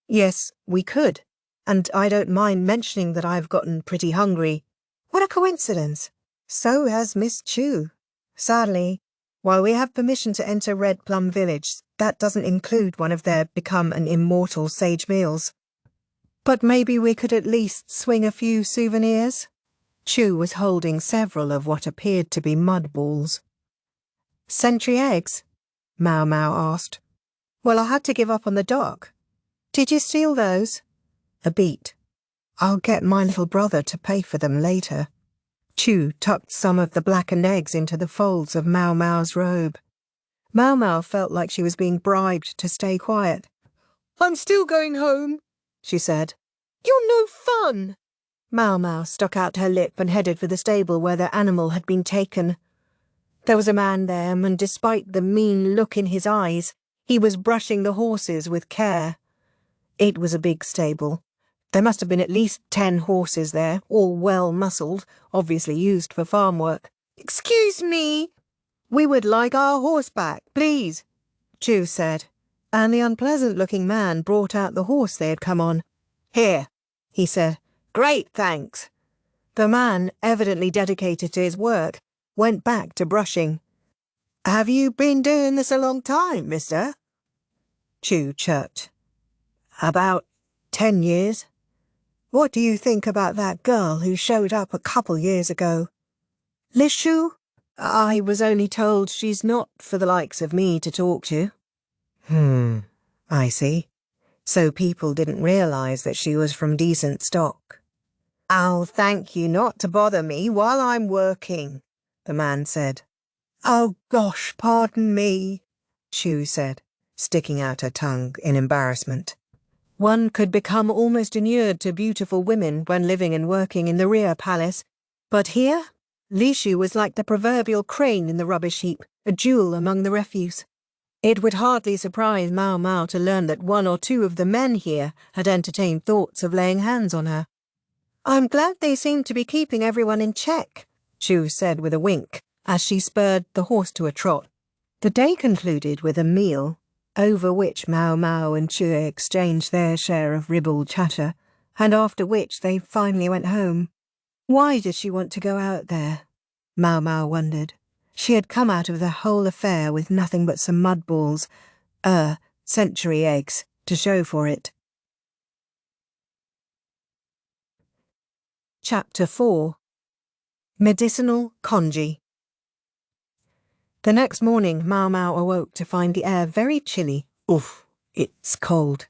Yes, we could, and I don't mind mentioning that I've gotten pretty hungry. What a coincidence! So has Miss Chu. Sadly, while we have permission to enter Red Plum Village, that doesn't include one of their become an immortal sage meals. But maybe we could at least swing a few souvenirs? Chu was holding several of what appeared to be mud balls. Sentry eggs? Maomao asked. Well, I had to give up on the dock. Did you steal those? A beat. I'll get my little brother to pay for them later. Chu tucked some of the blackened eggs into the folds of Maomao's robe. Maomao felt like she was being bribed to stay quiet. I'm still going home, she said. You're no fun. Maomao stuck out her lip and headed for the stable where their animal had been taken. There was a man there, and despite the mean look in his eyes, he was brushing the horses with care. It was a big stable. There must have been at least 10 horses there, all well-muscled, obviously used for farm work. Excuse me. We would like our horse back, please, Chu said, and the unpleasant-looking man brought out the horse they had come on. Here, he said. Great, thanks. The man, evidently dedicated to his work, went back to brushing. Have you been doing this a long time, mister? Chu chirped. About 10 years. What do you think about that girl who showed up a couple years ago? Lishu? I was only told she's not for the likes of me to talk to. I see. So people didn't realise that she was from decent stock. I'll thank you not to bother me while I'm working, the man said. Oh gosh, pardon me, Chu said, sticking out her tongue in embarrassment. One could become almost inured to beautiful women when living and working in the rear palace, but here, Lishu was like the proverbial crane in the rubbish heap, a jewel among the refuse. It would hardly surprise Maomao to learn that one or two of the men here had entertained thoughts of laying hands on her. I'm glad they seem to be keeping everyone in check, Chu said with a wink, as she spurred the horse to a trot. The day concluded with a meal, over which Maomao and Chu exchanged their share of ribald chatter, and after which they finally went home. Why did she want to go out there? Maomao wondered. She had come out of the whole affair with nothing but some mud balls, century eggs, to show for it. Chapter 4. Medicinal Congee. The next morning, Maomao awoke to find the air very chilly. Oof, it's cold.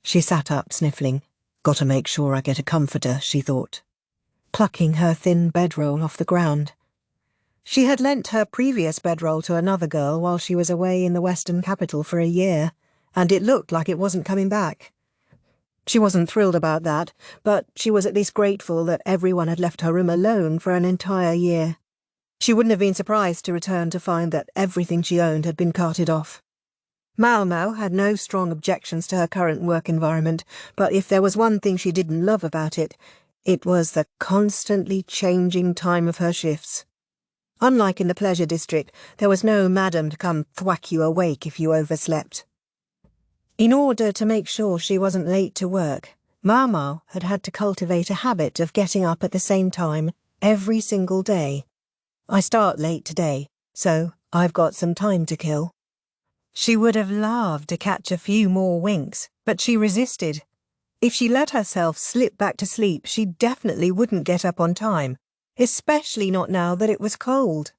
She sat up, sniffling. Gotta make sure I get a comforter, she thought, plucking her thin bedroll off the ground. She had lent her previous bedroll to another girl while she was away in the Western capital for a year, and it looked like it wasn't coming back. She wasn't thrilled about that, but she was at least grateful that everyone had left her room alone for an entire year. She wouldn't have been surprised to return to find that everything she owned had been carted off. Maomao had no strong objections to her current work environment, but if there was one thing she didn't love about it, it was the constantly changing time of her shifts. Unlike in the pleasure district, there was no madam to come thwack you awake if you overslept. In order to make sure she wasn't late to work, Maomao had had to cultivate a habit of getting up at the same time every single day. I start late today, so I've got some time to kill. She would have loved to catch a few more winks, but she resisted. If she let herself slip back to sleep, she definitely wouldn't get up on time, especially not now that it was cold.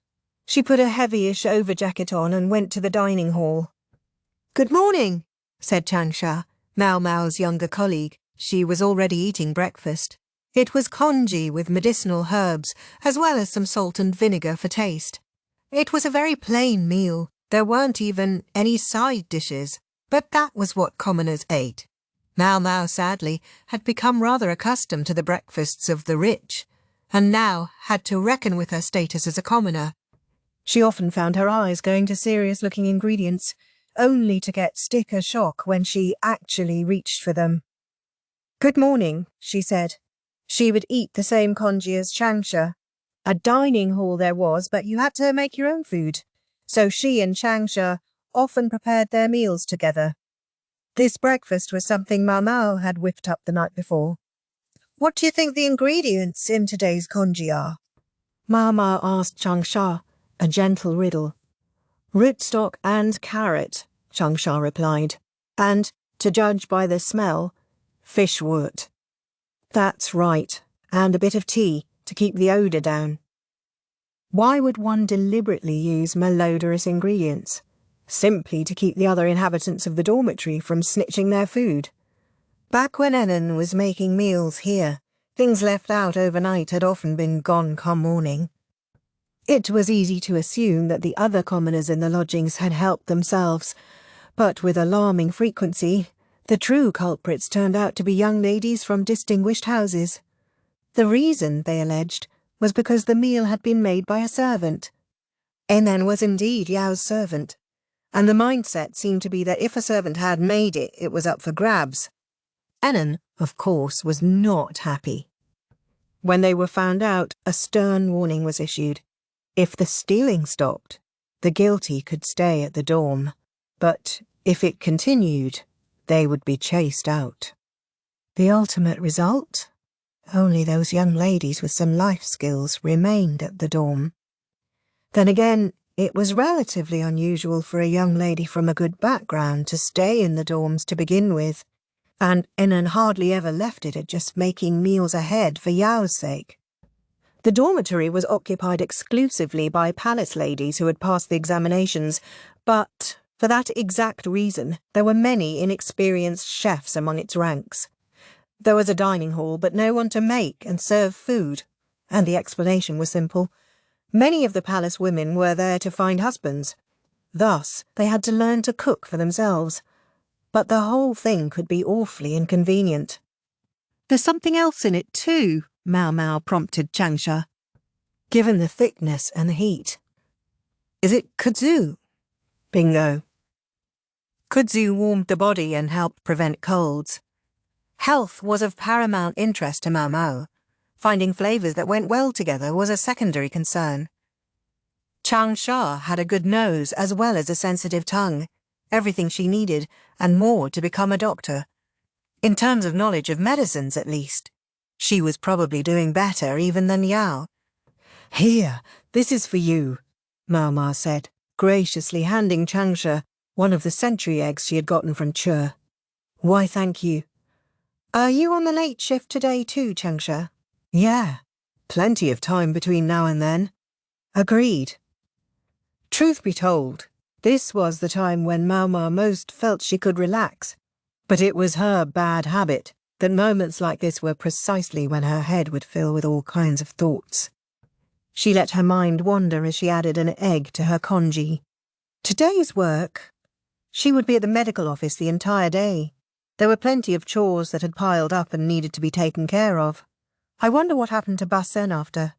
She put a heavyish overjacket on and went to the dining hall. Good morning, said Changsha, Maomao's younger colleague. She was already eating breakfast. It was congee with medicinal herbs, as well as some salt and vinegar for taste. It was a very plain meal. There weren't even any side dishes, but that was what commoners ate. Maomao, sadly, had become rather accustomed to the breakfasts of the rich, and now had to reckon with her status as a commoner. She often found her eyes going to serious-looking ingredients, only to get sticker shock when she actually reached for them. Good morning, she said. She would eat the same congee as Changsha. A dining hall there was, but you had to make your own food. So she and Changsha often prepared their meals together. This breakfast was something Maomao had whipped up the night before. What do you think the ingredients in today's congee are? Maomao asked Changsha, a gentle riddle. Rootstock and carrot, Changsha replied, and, to judge by the smell, fishwort. That's right, and a bit of tea to keep the odour down. Why would one deliberately use malodorous ingredients? Simply to keep the other inhabitants of the dormitory from snitching their food. Back when Enon was making meals here, things left out overnight had often been gone come morning. It was easy to assume that the other commoners in the lodgings had helped themselves, but with alarming frequency, the true culprits turned out to be young ladies from distinguished houses. The reason, they alleged, was because the meal had been made by a servant. Enon was indeed Yao's servant, and the mindset seemed to be that if a servant had made it, it was up for grabs. Enon, of course, was not happy. When they were found out, a stern warning was issued. If the stealing stopped, the guilty could stay at the dorm, but if it continued, they would be chased out. The ultimate result? Only those young ladies with some life skills remained at the dorm. Then again, it was relatively unusual for a young lady from a good background to stay in the dorms to begin with, and Enon hardly ever left it at just making meals ahead for Yao's sake. The dormitory was occupied exclusively by palace ladies who had passed the examinations, but for that exact reason, there were many inexperienced chefs among its ranks. There was a dining hall, but no one to make and serve food, and the explanation was simple. Many of the palace women were there to find husbands. Thus, they had to learn to cook for themselves. But the whole thing could be awfully inconvenient. "There's something else in it too," Maomao prompted Changsha, "given the thickness and the heat." "Is it kudzu?" "Bingo." Kudzu warmed the body and helped prevent colds. Health was of paramount interest to Maomao. Finding flavours that went well together was a secondary concern. Changsha had a good nose as well as a sensitive tongue, everything she needed and more to become a doctor. In terms of knowledge of medicines, at least, she was probably doing better even than Yao. "Here, this is for you," Maomao said, graciously handing Changsha one of the sentry eggs she had gotten from Chur. "Why, thank you." "Are you on the late shift today too, Changsha?" "Yeah, plenty of time between now and then." "Agreed." Truth be told, this was the time when Maomao most felt she could relax. But it was her bad habit that moments like this were precisely when her head would fill with all kinds of thoughts. She let her mind wander as she added an egg to her congee. Today's work. She would be at the medical office the entire day. There were plenty of chores that had piled up and needed to be taken care of. I wonder what happened to Basen after.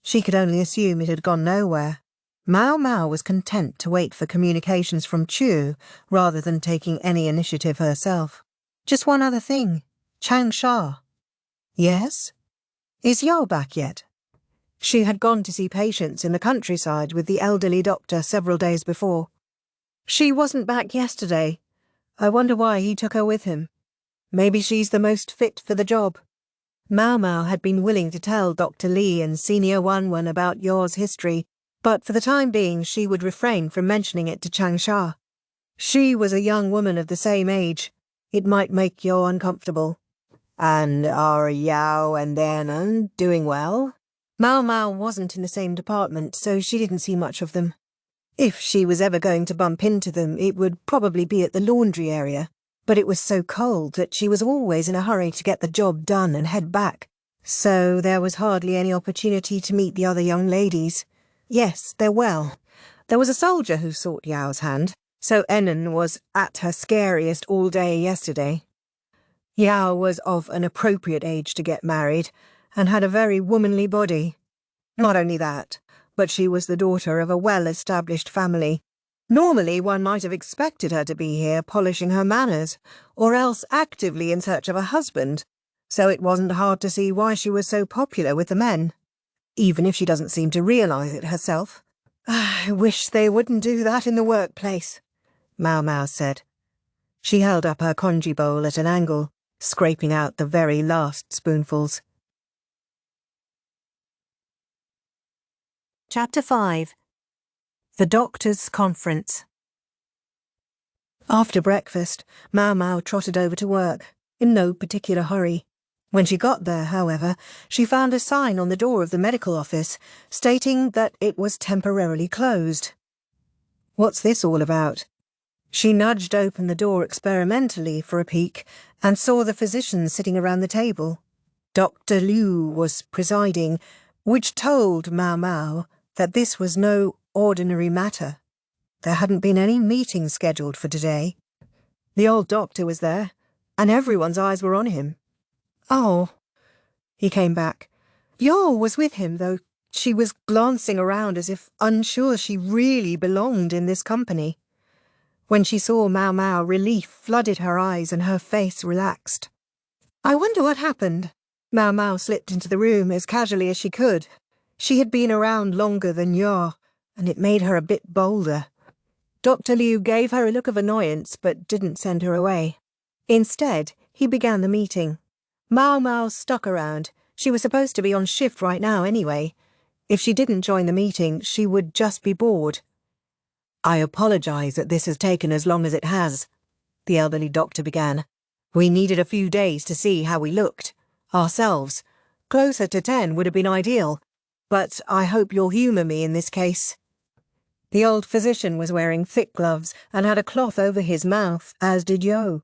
She could only assume it had gone nowhere. Maomao was content to wait for communications from Chu rather than taking any initiative herself. Just one other thing. Changsha. Yes? Is Yao back yet? She had gone to see patients in the countryside with the elderly doctor several days before. She wasn't back yesterday. I wonder why he took her with him. Maybe she's the most fit for the job. Maomao had been willing to tell Dr. Li and Senior Wanwan about Yao's history, but for the time being she would refrain from mentioning it to Changsha. She was a young woman of the same age. It might make Yao uncomfortable. "And are Yao and Then doing well?" Maomao wasn't in the same department, so she didn't see much of them. If she was ever going to bump into them, it would probably be at the laundry area. But it was so cold that she was always in a hurry to get the job done and head back. So there was hardly any opportunity to meet the other young ladies. Yes, they're well. There was a soldier who sought Yao's hand, so Enon was at her scariest all day yesterday. Yao was of an appropriate age to get married, and had a very womanly body. Not only that, but she was the daughter of a well-established family. Normally one might have expected her to be here polishing her manners, or else actively in search of a husband, so it wasn't hard to see why she was so popular with the men. Even if she doesn't seem to realise it herself. "I wish they wouldn't do that in the workplace," Maomao said. She held up her congee bowl at an angle, scraping out the very last spoonfuls. Chapter 5. The Doctors' Conference. After breakfast, Maomao trotted over to work, in no particular hurry. When she got there, however, she found a sign on the door of the medical office stating that it was temporarily closed. What's this all about? She nudged open the door experimentally for a peek and saw the physicians sitting around the table. Dr. Liu was presiding, which told Maomao that this was no ordinary matter. There hadn't been any meeting scheduled for today. The old doctor was there, and everyone's eyes were on him. "Oh," he came back. Yao was with him, though she was glancing around as if unsure she really belonged in this company. When she saw Maomao, relief flooded her eyes and her face relaxed. "I wonder what happened." Maomao slipped into the room as casually as she could. She had been around longer than Yao, and it made her a bit bolder. Dr. Liu gave her a look of annoyance but didn't send her away. Instead, he began the meeting. Maomao stuck around. She was supposed to be on shift right now anyway. If she didn't join the meeting, she would just be bored. "I apologise that this has taken as long as it has," the elderly doctor began. "We needed a few days to see how we looked. Ourselves. Closer to 10 would have been ideal, but I hope you'll humour me in this case." The old physician was wearing thick gloves and had a cloth over his mouth, as did Yo.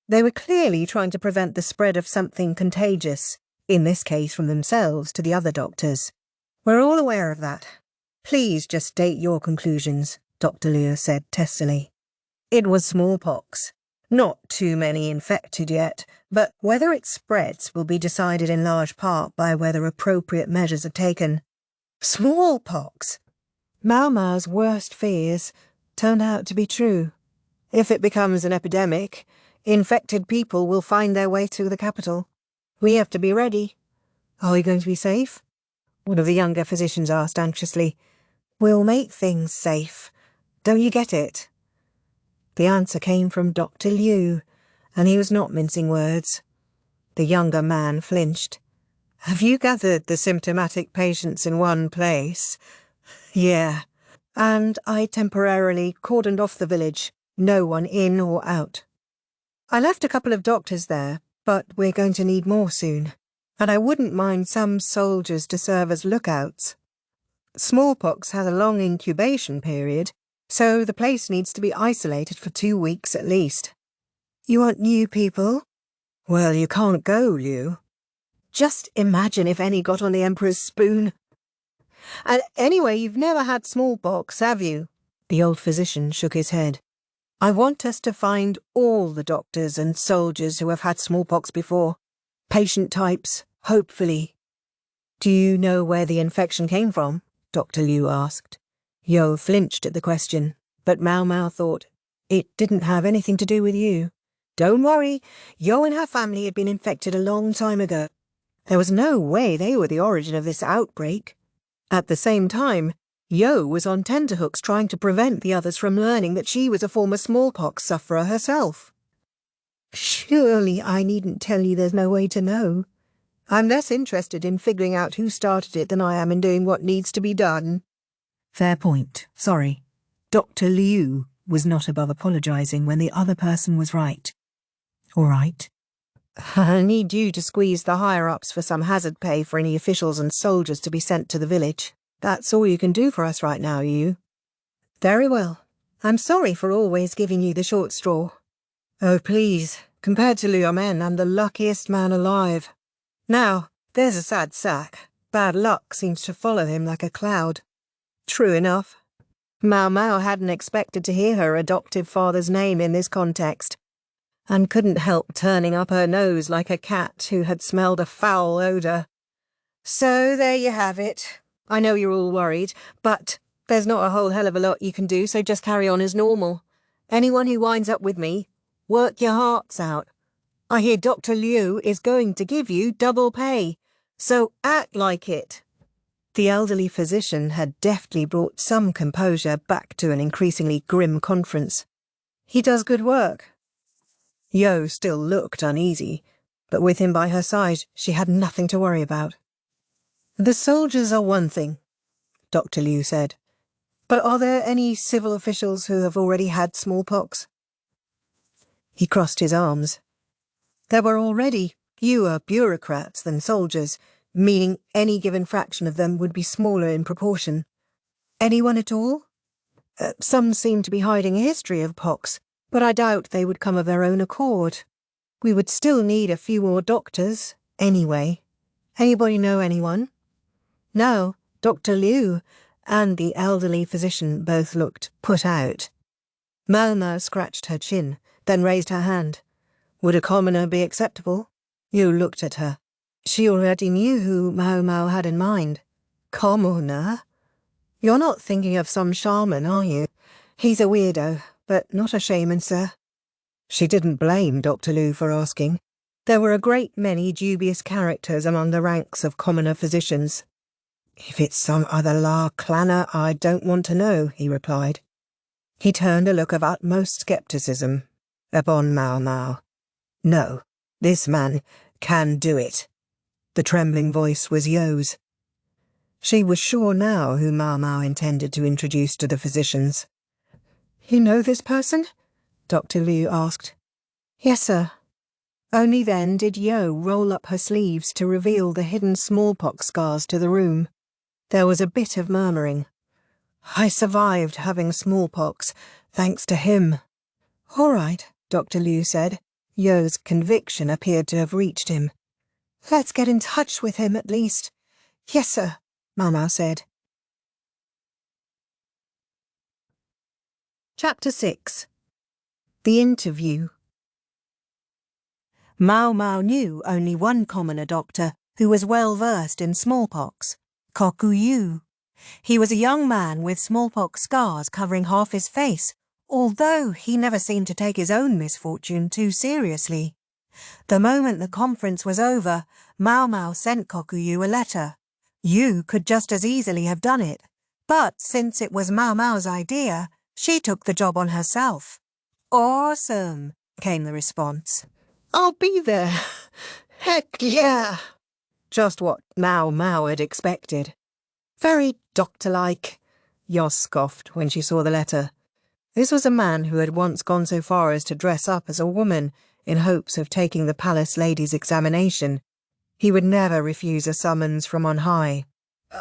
They were clearly trying to prevent the spread of something contagious, in this case from themselves to the other doctors. "We're all aware of that. Please just state your conclusions," Dr. Liu said testily. "It was smallpox. Not too many infected yet, but whether it spreads will be decided in large part by whether appropriate measures are taken." Smallpox! Maomao's worst fears turned out to be true. If it becomes an epidemic, infected people will find their way to the capital. We have to be ready. "Are we going to be safe?" one of the younger physicians asked anxiously. "We'll make things safe. Don't you get it?" The answer came from Dr. Liu, and he was not mincing words. The younger man flinched. "Have you gathered the symptomatic patients in one place?" "Yeah. And I temporarily cordoned off the village. No one in or out. I left a couple of doctors there, but we're going to need more soon. And I wouldn't mind some soldiers to serve as lookouts. Smallpox has a long incubation period, so the place needs to be isolated for 2 weeks at least." "You want new people?" "Well, you can't go, Liu. Just imagine if any got on the Emperor's spoon." "And anyway, you've never had smallpox, have you?" The old physician shook his head. "I want us to find all the doctors and soldiers who have had smallpox before. Patient types, hopefully." "Do you know where the infection came from?" Dr. Liu asked. Yo flinched at the question, but Maomao thought, "It didn't have anything to do with you." "Don't worry, Yo and her family had been infected a long time ago. There was no way they were the origin of this outbreak. At the same time, Yo was on tenterhooks trying to prevent the others from learning that she was a former smallpox sufferer herself." "Surely I needn't tell you there's no way to know. I'm less interested in figuring out who started it than I am in doing what needs to be done." Fair point. Sorry. Dr. Liu was not above apologising when the other person was right. All right. "I need you to squeeze the higher-ups for some hazard pay for any officials and soldiers to be sent to the village. That's all you can do for us right now, you." "Very well. I'm sorry for always giving you the short straw." "Oh, please. Compared to Liu Men, I'm the luckiest man alive. Now, there's a sad sack. Bad luck seems to follow him like a cloud." True enough. Maomao hadn't expected to hear her adoptive father's name in this context, and couldn't help turning up her nose like a cat who had smelled a foul odour. "So there you have it. I know you're all worried, but there's not a whole hell of a lot you can do, so just carry on as normal. Anyone who winds up with me, work your hearts out. I hear Dr. Liu is going to give you double pay, so act like it." The elderly physician had deftly brought some composure back to an increasingly grim conference. "He does good work." Yo still looked uneasy, but with him by her side, she had nothing to worry about. "The soldiers are one thing," Dr. Liu said. "But are there any civil officials who have already had smallpox?" He crossed his arms. "There were already fewer bureaucrats than soldiers, meaning any given fraction of them would be smaller in proportion. Anyone at all? Some seem to be hiding a history of pox, but I doubt they would come of their own accord. We would still need a few more doctors, anyway. Anybody know anyone?" No, Dr. Liu and the elderly physician both looked put out. Maomao scratched her chin, then raised her hand. Would a commoner be acceptable? Yu looked at her. She already knew who Maomao had in mind. "Commoner? You're not thinking of some shaman, are you? He's a weirdo, but not a shaman, sir." She didn't blame Dr. Liu for asking. There were a great many dubious characters among the ranks of commoner physicians. "If it's some other La Clanner, I don't want to know," he replied. He turned a look of utmost scepticism upon Maomao. "No, this man can do it." The trembling voice was Yo's. She was sure now who Maomao intended to introduce to the physicians. "You know this person?" Dr. Liu asked. "Yes, sir." Only then did Yo roll up her sleeves to reveal the hidden smallpox scars to the room. There was a bit of murmuring. I survived having smallpox, thanks to him. All right, Dr. Liu said. Yo's conviction appeared to have reached him. Let's get in touch with him at least. Yes, sir, Maomao said. Chapter 6. The Interview. Maomao knew only one commoner doctor who was well versed in smallpox, Kokuyu. He was a young man with smallpox scars covering half his face, although he never seemed to take his own misfortune too seriously. The moment the conference was over, Maomao sent Kokuyu a letter. Yu could just as easily have done it, but since it was Maomao's idea, she took the job on herself. Awesome, came the response. I'll be there. Heck yeah. Just what Maomao had expected. Very doctor-like, Yo scoffed when she saw the letter. This was a man who had once gone so far as to dress up as a woman in hopes of taking the palace lady's examination. He would never refuse a summons from on high.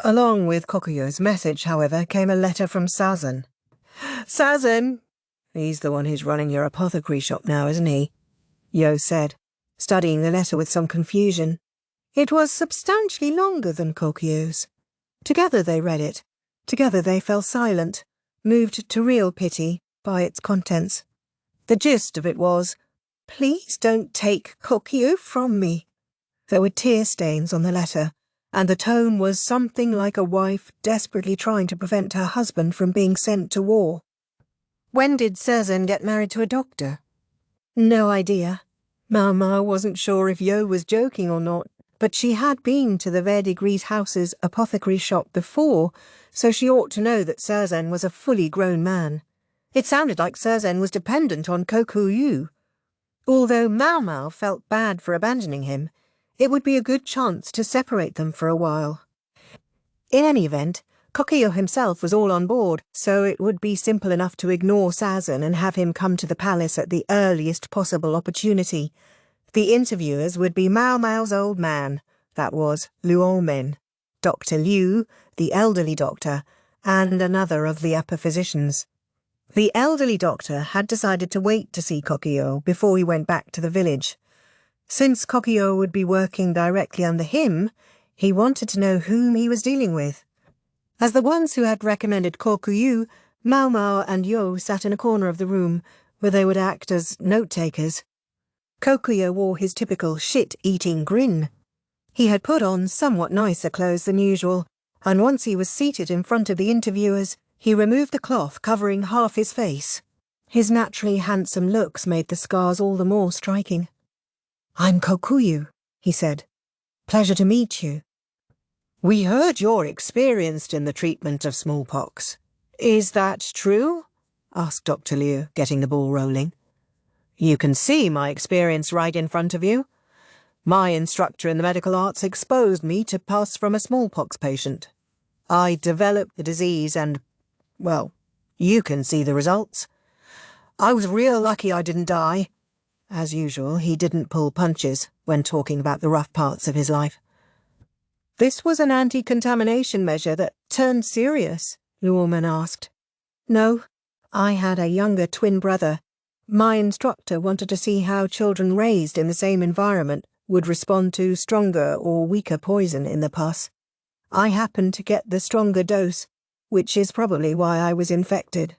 Along with Kokuyu's message, however, came a letter from Sazen. Sazen! He's the one who's running your apothecary shop now, isn't he? Yo said, studying the letter with some confusion. It was substantially longer than Kokuyu's. Together they read it. Together they fell silent, moved to real pity by its contents. The gist of it was, please don't take Kokuyu from me. There were tear stains on the letter, and the tone was something like a wife desperately trying to prevent her husband from being sent to war. When did Sazen get married to a doctor? No idea. Maomao wasn't sure if Yo was joking or not, but she had been to the Verdigris house's apothecary shop before, so she ought to know that Sazen was a fully grown man. It sounded like Sazen was dependent on Kokuyu. Although Maomao felt bad for abandoning him, it would be a good chance to separate them for a while. In any event, Kokuyu himself was all on board, so it would be simple enough to ignore Sazen and have him come to the palace at the earliest possible opportunity. The interviewers would be Maomao's old man, that was Luomen, Dr. Liu, the elderly doctor, and another of the upper physicians. The elderly doctor had decided to wait to see Kokuyu before he went back to the village. Since Kokuyu would be working directly under him, he wanted to know whom he was dealing with. As the ones who had recommended Kokuyu, Maomao and Yo sat in a corner of the room, where they would act as note-takers. Kokuyu wore his typical shit-eating grin. He had put on somewhat nicer clothes than usual, and once he was seated in front of the interviewers, he removed the cloth covering half his face. His naturally handsome looks made the scars all the more striking. I'm Kokuyu, he said. Pleasure to meet you. We heard you're experienced in the treatment of smallpox. Is that true? Asked Dr. Liu, getting the ball rolling. You can see my experience right in front of you. My instructor in the medical arts exposed me to pus from a smallpox patient. I developed the disease and, well, you can see the results. I was real lucky I didn't die. As usual, he didn't pull punches when talking about the rough parts of his life. This was an anti-contamination measure that turned serious, Luomen asked. No, I had a younger twin brother. My instructor wanted to see how children raised in the same environment would respond to stronger or weaker poison in the pus. I happened to get the stronger dose, which is probably why I was infected.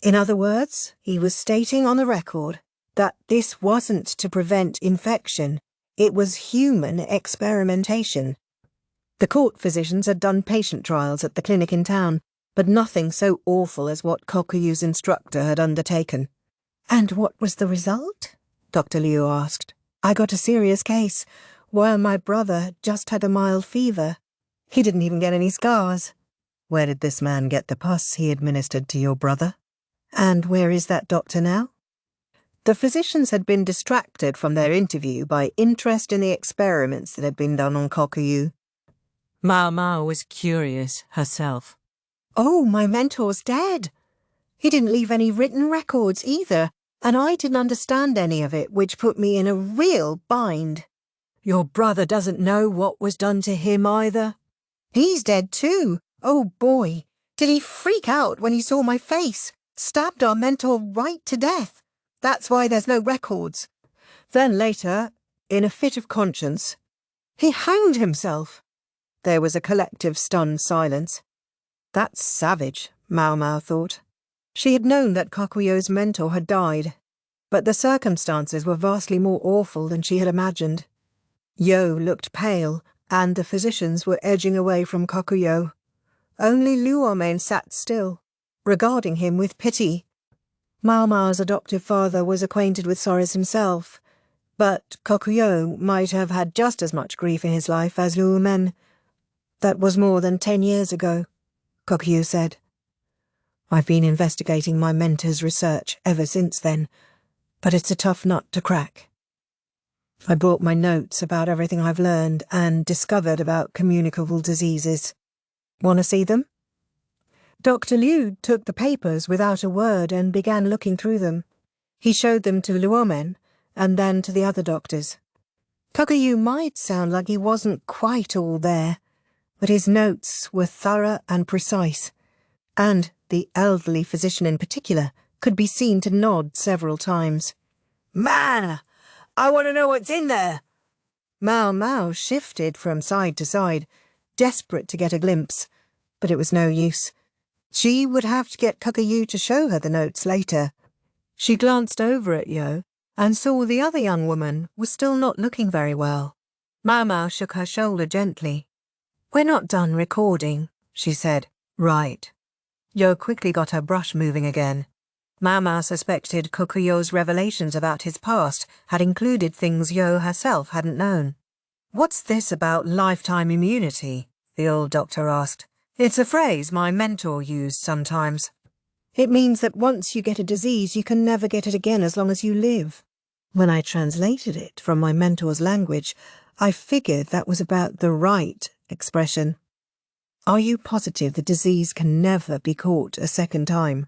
In other words, he was stating on the record that this wasn't to prevent infection, it was human experimentation. The court physicians had done patient trials at the clinic in town, but nothing so awful as what Kokuyu's instructor had undertaken. And what was the result? Dr. Liu asked. I got a serious case, while my brother just had a mild fever. He didn't even get any scars. Where did this man get the pus he administered to your brother? And where is that doctor now? The physicians had been distracted from their interview by interest in the experiments that had been done on Kokuyu. Maomao was curious herself. Oh, my mentor's dead. He didn't leave any written records either, and I didn't understand any of it, which put me in a real bind. Your brother doesn't know what was done to him either. He's dead too, Oh boy, did he freak out when he saw my face? Stabbed our mentor right to death. That's why there's no records. Then later, in a fit of conscience, he hanged himself. There was a collective stunned silence. That's savage, Maomao thought. She had known that Kokuyo's mentor had died, but the circumstances were vastly more awful than she had imagined. Yo looked pale, and the physicians were edging away from Kokuyo. Only Luomen sat still, regarding him with pity. Maomao's adoptive father was acquainted with sorrows himself, but Kokuyo might have had just as much grief in his life as Luomen. That was more than 10 years ago, Kokuyo said. I've been investigating my mentor's research ever since then, but it's a tough nut to crack. I brought my notes about everything I've learned and discovered about communicable diseases. Want to see them? Dr. Liu took the papers without a word and began looking through them. He showed them to Luomen and then to the other doctors. Kokuyo might sound like he wasn't quite all there, but his notes were thorough and precise, and the elderly physician in particular could be seen to nod several times. Man, I want to know what's in there. Maomao shifted from side to side, desperate to get a glimpse, but it was no use. She would have to get Kokuyo to show her the notes later. She glanced over at Yo and saw the other young woman was still not looking very well. Maomao shook her shoulder gently. We're not done recording, she said. Right. Yo quickly got her brush moving again. Maomao suspected Kokuyo's revelations about his past had included things Yo herself hadn't known. What's this about lifetime immunity? The old doctor asked. It's a phrase my mentor used sometimes. It means that once you get a disease, you can never get it again as long as you live. When I translated it from my mentor's language, I figured that was about the right expression. Are you positive the disease can never be caught a second time?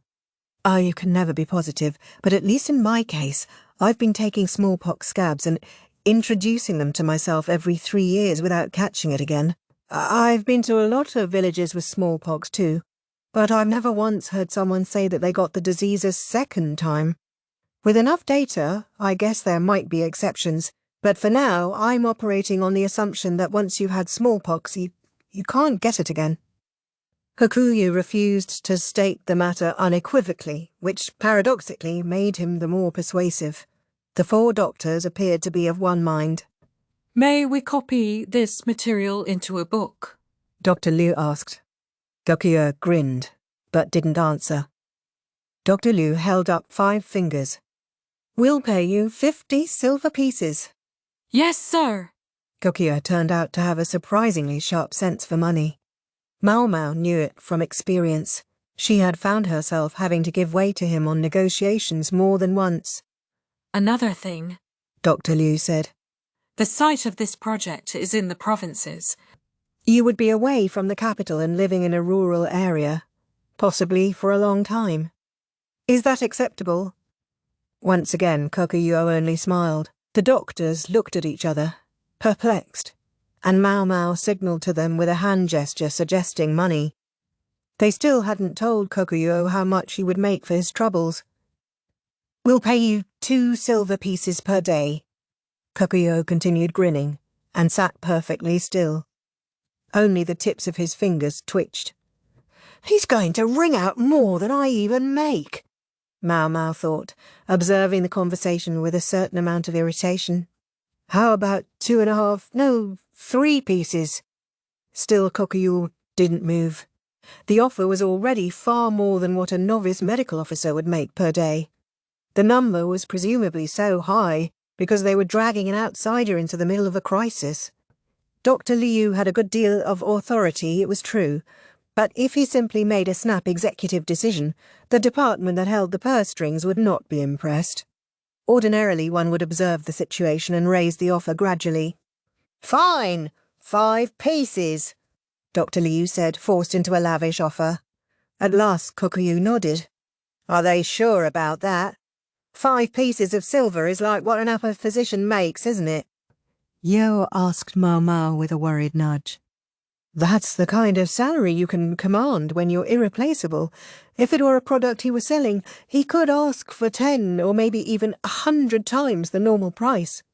Oh, you can never be positive, but at least in my case, I've been taking smallpox scabs and introducing them to myself every 3 years without catching it again. I've been to a lot of villages with smallpox too, but I've never once heard someone say that they got the disease a second time. With enough data, I guess there might be exceptions, but for now, I'm operating on the assumption that once you've had smallpox, you can't get it again. Kokuyo refused to state the matter unequivocally, which paradoxically made him the more persuasive. The 4 doctors appeared to be of one mind. May we copy this material into a book? Dr. Liu asked. Kokuyo grinned, but didn't answer. Dr. Liu held up 5 fingers. We'll pay you 50 silver pieces. Yes, sir. Kokuyo turned out to have a surprisingly sharp sense for money. Maomao knew it from experience. She had found herself having to give way to him on negotiations more than once. Another thing, Dr. Liu said. The site of this project is in the provinces. You would be away from the capital and living in a rural area, possibly for a long time. Is that acceptable? Once again, Kokuyo only smiled. The doctors looked at each other, perplexed, and Maomao signalled to them with a hand gesture suggesting money. They still hadn't told Kokuyo how much he would make for his troubles. We'll pay you 2 silver pieces per day. Kokuyo continued grinning and sat perfectly still. Only the tips of his fingers twitched. He's going to wring out more than I even make, Maomao thought, observing the conversation with a certain amount of irritation. How about 3 pieces? Still Kokuyo didn't move. The offer was already far more than what a novice medical officer would make per day. The number was presumably so high because they were dragging an outsider into the middle of a crisis. Dr. Liu had a good deal of authority, it was true, but if he simply made a snap executive decision, the department that held the purse strings would not be impressed. Ordinarily, one would observe the situation and raise the offer gradually. Fine, 5 pieces, Dr. Liu said, forced into a lavish offer. At last Kokuyo nodded. Are they sure about that? 5 pieces of silver is like what an upper physician makes, isn't it? Yo asked Maomao with a worried nudge. That's the kind of salary you can command when you're irreplaceable. If it were a product he was selling, he could ask for 10 or maybe even 100 times the normal price.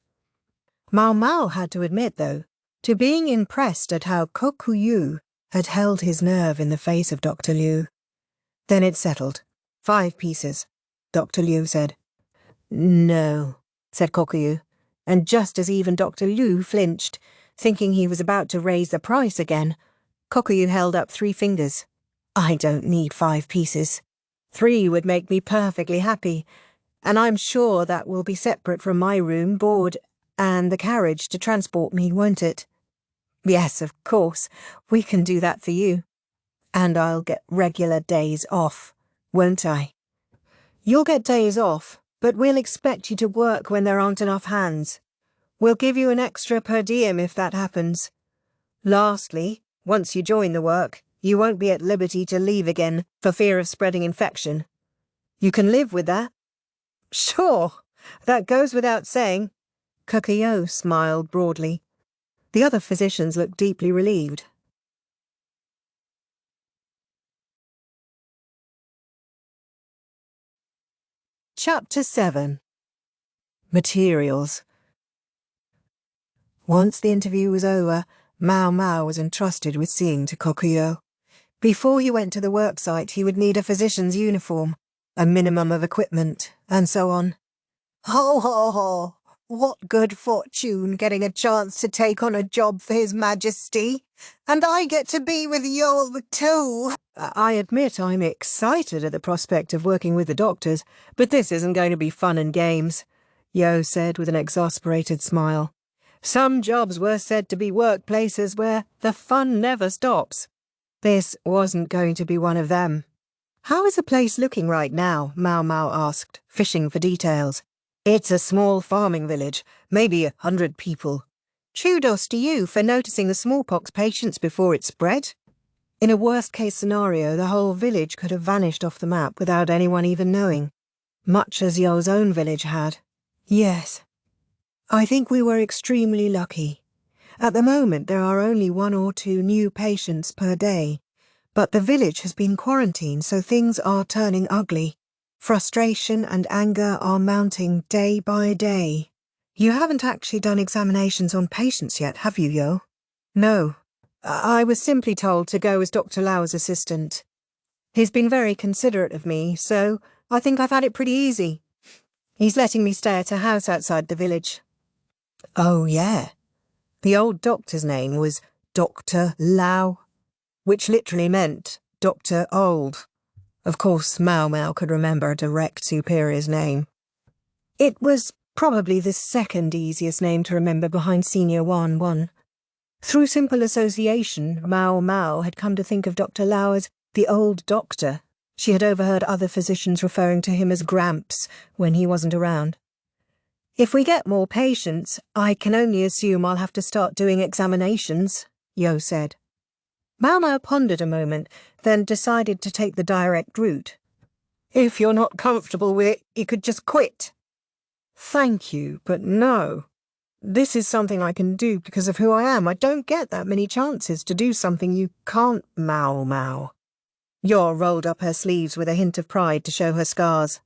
Maomao had to admit, though, to being impressed at how Kokuyu had held his nerve in the face of Dr. Liu. Then it settled. 5 pieces, Dr. Liu said. No, said Kokuyu, and just as even Dr. Liu flinched, thinking he was about to raise the price again, Kokuyu held up 3 fingers. I don't need 5 pieces. 3 would make me perfectly happy, and I'm sure that will be separate from my room, board, and the carriage to transport me, won't it? Yes, of course, we can do that for you. And I'll get regular days off, won't I? You'll get days off, but we'll expect you to work when there aren't enough hands. We'll give you an extra per diem if that happens. Lastly, once you join the work, you won't be at liberty to leave again for fear of spreading infection. You can live with that? Sure, that goes without saying. Kokuyu smiled broadly. The other physicians looked deeply relieved. Chapter 7. Materials. Once the interview was over, Maomao was entrusted with seeing to Kokuyu. Before he went to the worksite, he would need a physician's uniform, a minimum of equipment, and so on. Ho ho ho! What good fortune getting a chance to take on a job for His Majesty. And I get to be with you too. I admit I'm excited at the prospect of working with the doctors, but this isn't going to be fun and games, Yo said with an exasperated smile. Some jobs were said to be workplaces where the fun never stops. This wasn't going to be one of them. How is the place looking right now? Maomao asked, fishing for details. It's a small farming village, maybe 100 people. Kudos to you for noticing the smallpox patients before it spread. In a worst-case scenario, the whole village could have vanished off the map without anyone even knowing, much as Yo's own village had. Yes. I think we were extremely lucky. At the moment, there are only 1 or 2 new patients per day, but the village has been quarantined, so things are turning ugly. Frustration and anger are mounting day by day. You haven't actually done examinations on patients yet, have you, Yo? No. I was simply told to go as Dr. Lau's assistant. He's been very considerate of me, so I think I've had it pretty easy. He's letting me stay at a house outside the village. Oh, yeah. The old doctor's name was Dr. Lau, which literally meant Dr. Old. Of course, Maomao could remember a direct superior's name. It was probably the second easiest name to remember behind Senior 1-1. Through simple association, Maomao had come to think of Dr. Lau as the old doctor. She had overheard other physicians referring to him as Gramps when he wasn't around. If we get more patients, I can only assume I'll have to start doing examinations, Yo said. Maomao pondered a moment, then decided to take the direct route. If you're not comfortable with it, you could just quit. Thank you, but no. This is something I can do because of who I am. I don't get that many chances to do something you can't, Maomao. Yo rolled up her sleeves with a hint of pride to show her scars.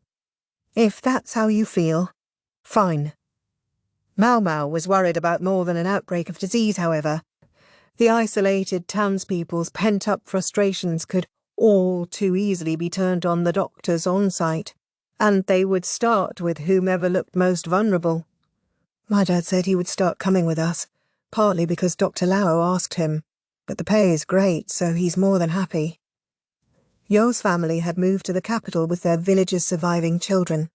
If that's how you feel, fine. Maomao was worried about more than an outbreak of disease, however. The isolated townspeople's pent-up frustrations could all too easily be turned on the doctors on site, and they would start with whomever looked most vulnerable. My dad said he would start coming with us, partly because Dr. Lau asked him, but the pay is great, so he's more than happy. Yo's family had moved to the capital with their village's surviving children.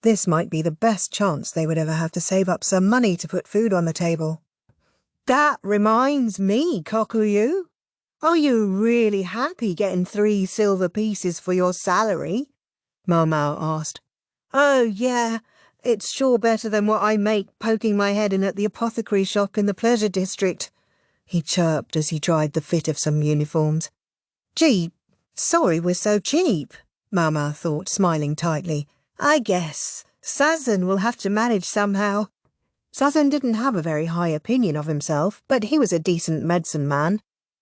This might be the best chance they would ever have to save up some money to put food on the table. That reminds me, Kokuyu. Are you really happy getting 3 silver pieces for your salary? Maomao asked. Oh, yeah. It's sure better than what I make poking my head in at the apothecary shop in the pleasure district, he chirped as he tried the fit of some uniforms. Gee, sorry we're so cheap, Maomao thought, smiling tightly. I guess Sazan will have to manage somehow. Sazan didn't have a very high opinion of himself, but he was a decent medicine man.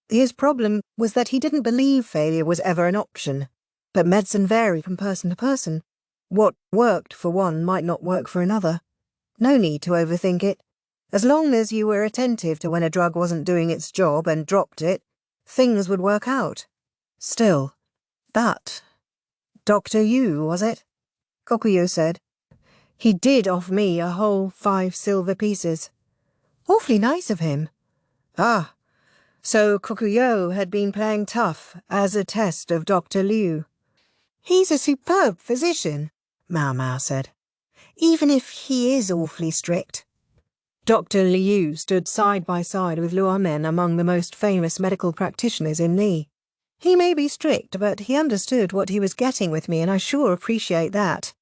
His problem was that he didn't believe failure was ever an option. But medicine varied from person to person. What worked for one might not work for another. No need to overthink it. As long as you were attentive to when a drug wasn't doing its job and dropped it, things would work out. Still, that... Dr. Yu, was it? Kokuyo said. He did offer me a whole 5 silver pieces. Awfully nice of him. Ah, so Kokuyo had been playing tough as a test of Dr. Liu. He's a superb physician, Maomao said, even if he is awfully strict. Dr. Liu stood side by side with Luomen among the most famous medical practitioners in Li. He may be strict, but he understood what he was getting with me, and I sure appreciate that.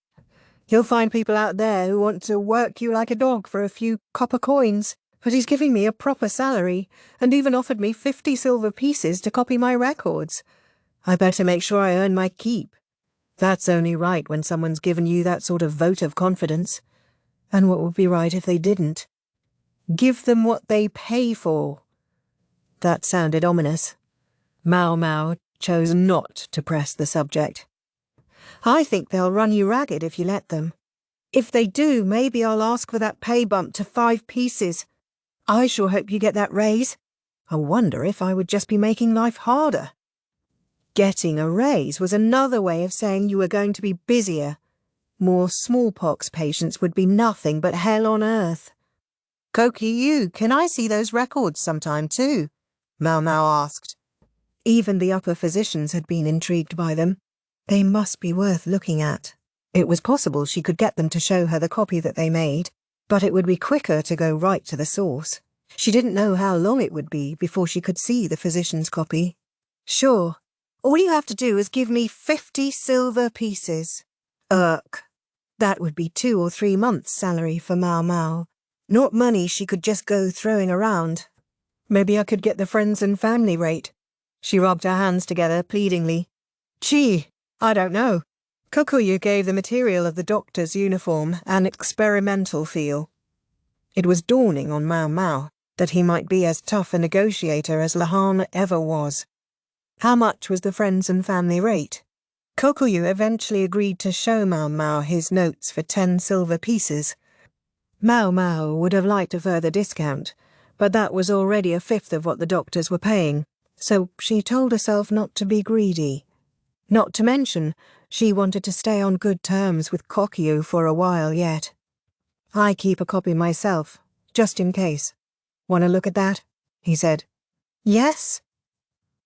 You'll find people out there who want to work you like a dog for a few copper coins, but he's giving me a proper salary, and even offered me 50 silver pieces to copy my records. I better make sure I earn my keep. That's only right when someone's given you that sort of vote of confidence. And what would be right if they didn't? Give them what they pay for. That sounded ominous. Maomao chose not to press the subject. I think they'll run you ragged if you let them. If they do, maybe I'll ask for that pay bump to 5 pieces. I sure hope you get that raise. I wonder if I would just be making life harder. Getting a raise was another way of saying you were going to be busier. More smallpox patients would be nothing but hell on earth. Kokuyo, can I see those records sometime too? Maomao asked. Even the upper physicians had been intrigued by them. They must be worth looking at. It was possible she could get them to show her the copy that they made, but it would be quicker to go right to the source. She didn't know how long it would be before she could see the physician's copy. Sure. All you have to do is give me 50 silver pieces. That would be 2 or 3 months' salary for Maomao. Not money she could just go throwing around. Maybe I could get the friends and family rate. She rubbed her hands together pleadingly. Gee, I don't know. Kokuyo gave the material of the doctor's uniform an experimental feel. It was dawning on Maomao that he might be as tough a negotiator as Lahan ever was. How much was the friends and family rate? Kokuyo eventually agreed to show Maomao his notes for 10 silver pieces. Maomao would have liked a further discount, but that was already 1/5 of what the doctors were paying, so she told herself not to be greedy. Not to mention, she wanted to stay on good terms with Kokuyo for a while yet. I keep a copy myself, just in case. Want to look at that? He said. Yes?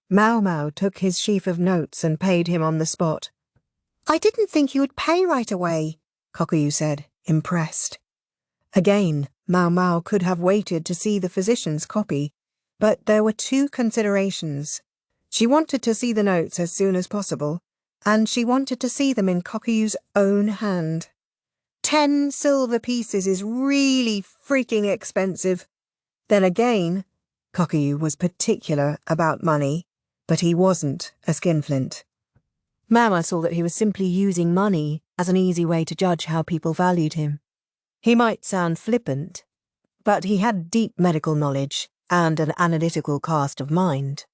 Maomao took his sheaf of notes and paid him on the spot. I didn't think you would pay right away, Kokuyo said, impressed. Again, Maomao could have waited to see the physician's copy, but there were 2 considerations. She wanted to see the notes as soon as possible, and she wanted to see them in Kokuyo's own hand. 10 silver pieces is really freaking expensive. Then again, Kokuyo was particular about money, but he wasn't a skinflint. Mama saw that he was simply using money as an easy way to judge how people valued him. He might sound flippant, but he had deep medical knowledge and an analytical cast of mind.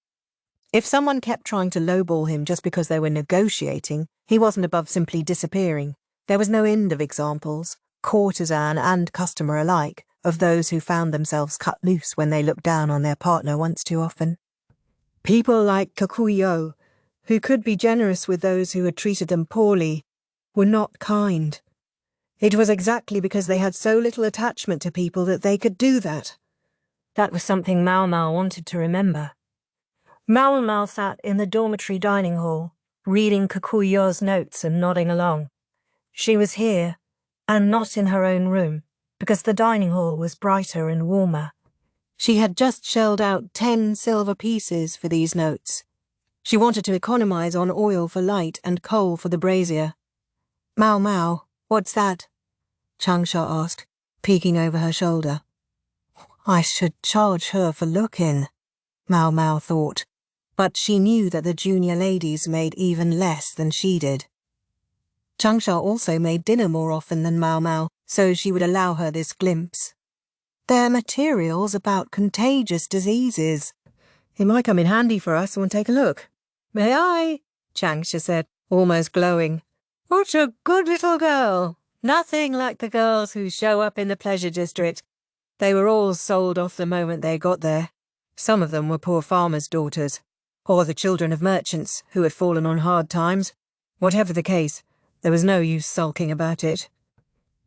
If someone kept trying to lowball him just because they were negotiating, he wasn't above simply disappearing. There was no end of examples, courtesan and customer alike, of those who found themselves cut loose when they looked down on their partner once too often. People like Kokuyo, who could be generous with those who had treated them poorly, were not kind. It was exactly because they had so little attachment to people that they could do that. That was something Maomao wanted to remember. Maomao sat in the dormitory dining hall, reading Kokuyo's notes and nodding along. She was here, and not in her own room, because the dining hall was brighter and warmer. She had just shelled out 10 silver pieces for these notes. She wanted to economize on oil for light and coal for the brazier. Maomao, what's that? Changsha asked, peeking over her shoulder. I should charge her for looking, Maomao thought, but she knew that the junior ladies made even less than she did. Changsha also made dinner more often than Maomao, so she would allow her this glimpse. Their material's about contagious diseases. It might come in handy for us and take a look. May I? Changsha said, almost glowing. What a good little girl. Nothing like the girls who show up in the pleasure district. They were all sold off the moment they got there. Some of them were poor farmers' daughters, or the children of merchants who had fallen on hard times. Whatever the case, there was no use sulking about it.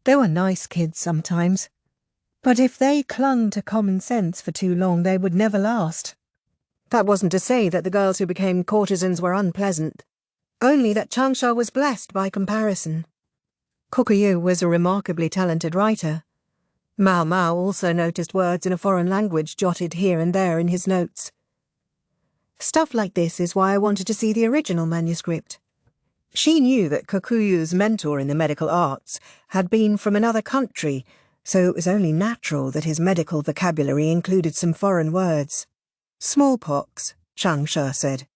They were nice kids sometimes, but if they clung to common sense for too long, they would never last. That wasn't to say that the girls who became courtesans were unpleasant, only that Changsha was blessed by comparison. Kokuyu was a remarkably talented writer. Maomao also noticed words in a foreign language jotted here and there in his notes. Stuff like this is why I wanted to see the original manuscript. She knew that Kokuyu's mentor in the medical arts had been from another country, so it was only natural that his medical vocabulary included some foreign words. Smallpox, Changsha said.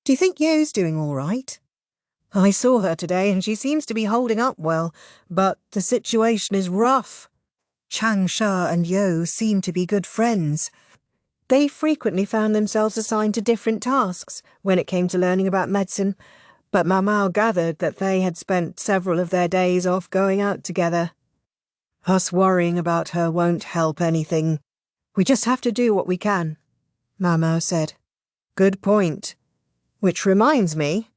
Do you think Yo's doing all right? I saw her today and she seems to be holding up well, but the situation is rough. Changsha and Yo seem to be good friends. They frequently found themselves assigned to different tasks when it came to learning about medicine, but Maomao gathered that they had spent several of their days off going out together. Us worrying about her won't help anything. We just have to do what we can, Maomao said. Good point. Which reminds me,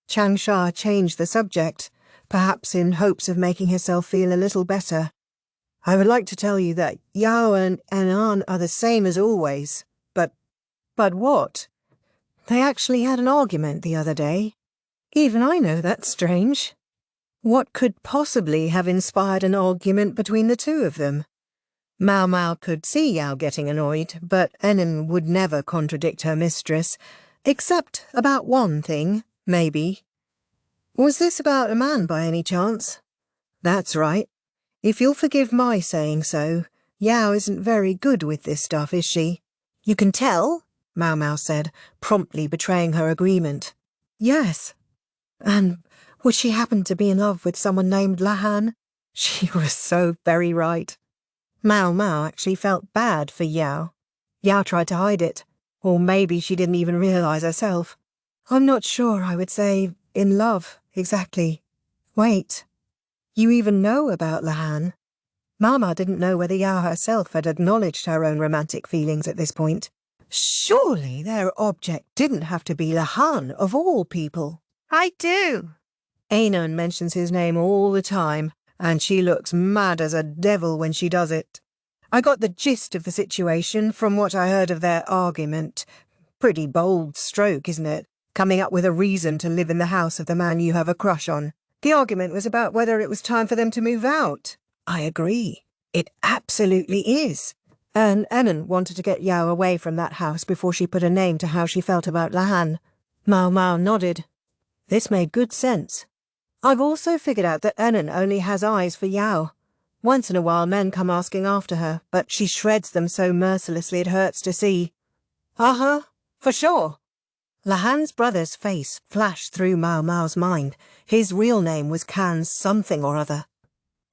Changsha changed the subject, perhaps in hopes of making herself feel a little better. I would like to tell you that Yao and An are the same as always, but what? They actually had an argument the other day. Even I know that's strange. What could possibly have inspired an argument between the two of them? Maomao could see Yao getting annoyed, but Enin would never contradict her mistress, except about one thing, maybe. Was this about a man by any chance? That's right. If you'll forgive my saying so, Yao isn't very good with this stuff, is she? You can tell, Maomao said, promptly betraying her agreement. Yes. And would she happen to be in love with someone named Lahan? She was so very right. Maomao actually felt bad for Yao. Yao tried to hide it, or maybe she didn't even realize herself. I'm not sure I would say in love, exactly. Wait. You even know about Lahan. Mama didn't know whether Yao herself had acknowledged her own romantic feelings at this point. Surely their object didn't have to be Lahan, of all people. I do. Anon mentions his name all the time, and she looks mad as a devil when she does it. I got the gist of the situation from what I heard of their argument. Pretty bold stroke, isn't it? Coming up with a reason to live in the house of the man you have a crush on. The argument was about whether it was time for them to move out. I agree. It absolutely is. And Enon wanted to get Yao away from that house before she put a name to how she felt about Lahan. Maomao nodded. This made good sense. I've also figured out that Enon only has eyes for Yao. Once in a while men come asking after her, but she shreds them so mercilessly it hurts to see. Uh-huh, for sure. Lahan's brother's face flashed through Maomao's mind. His real name was Khan's something or other.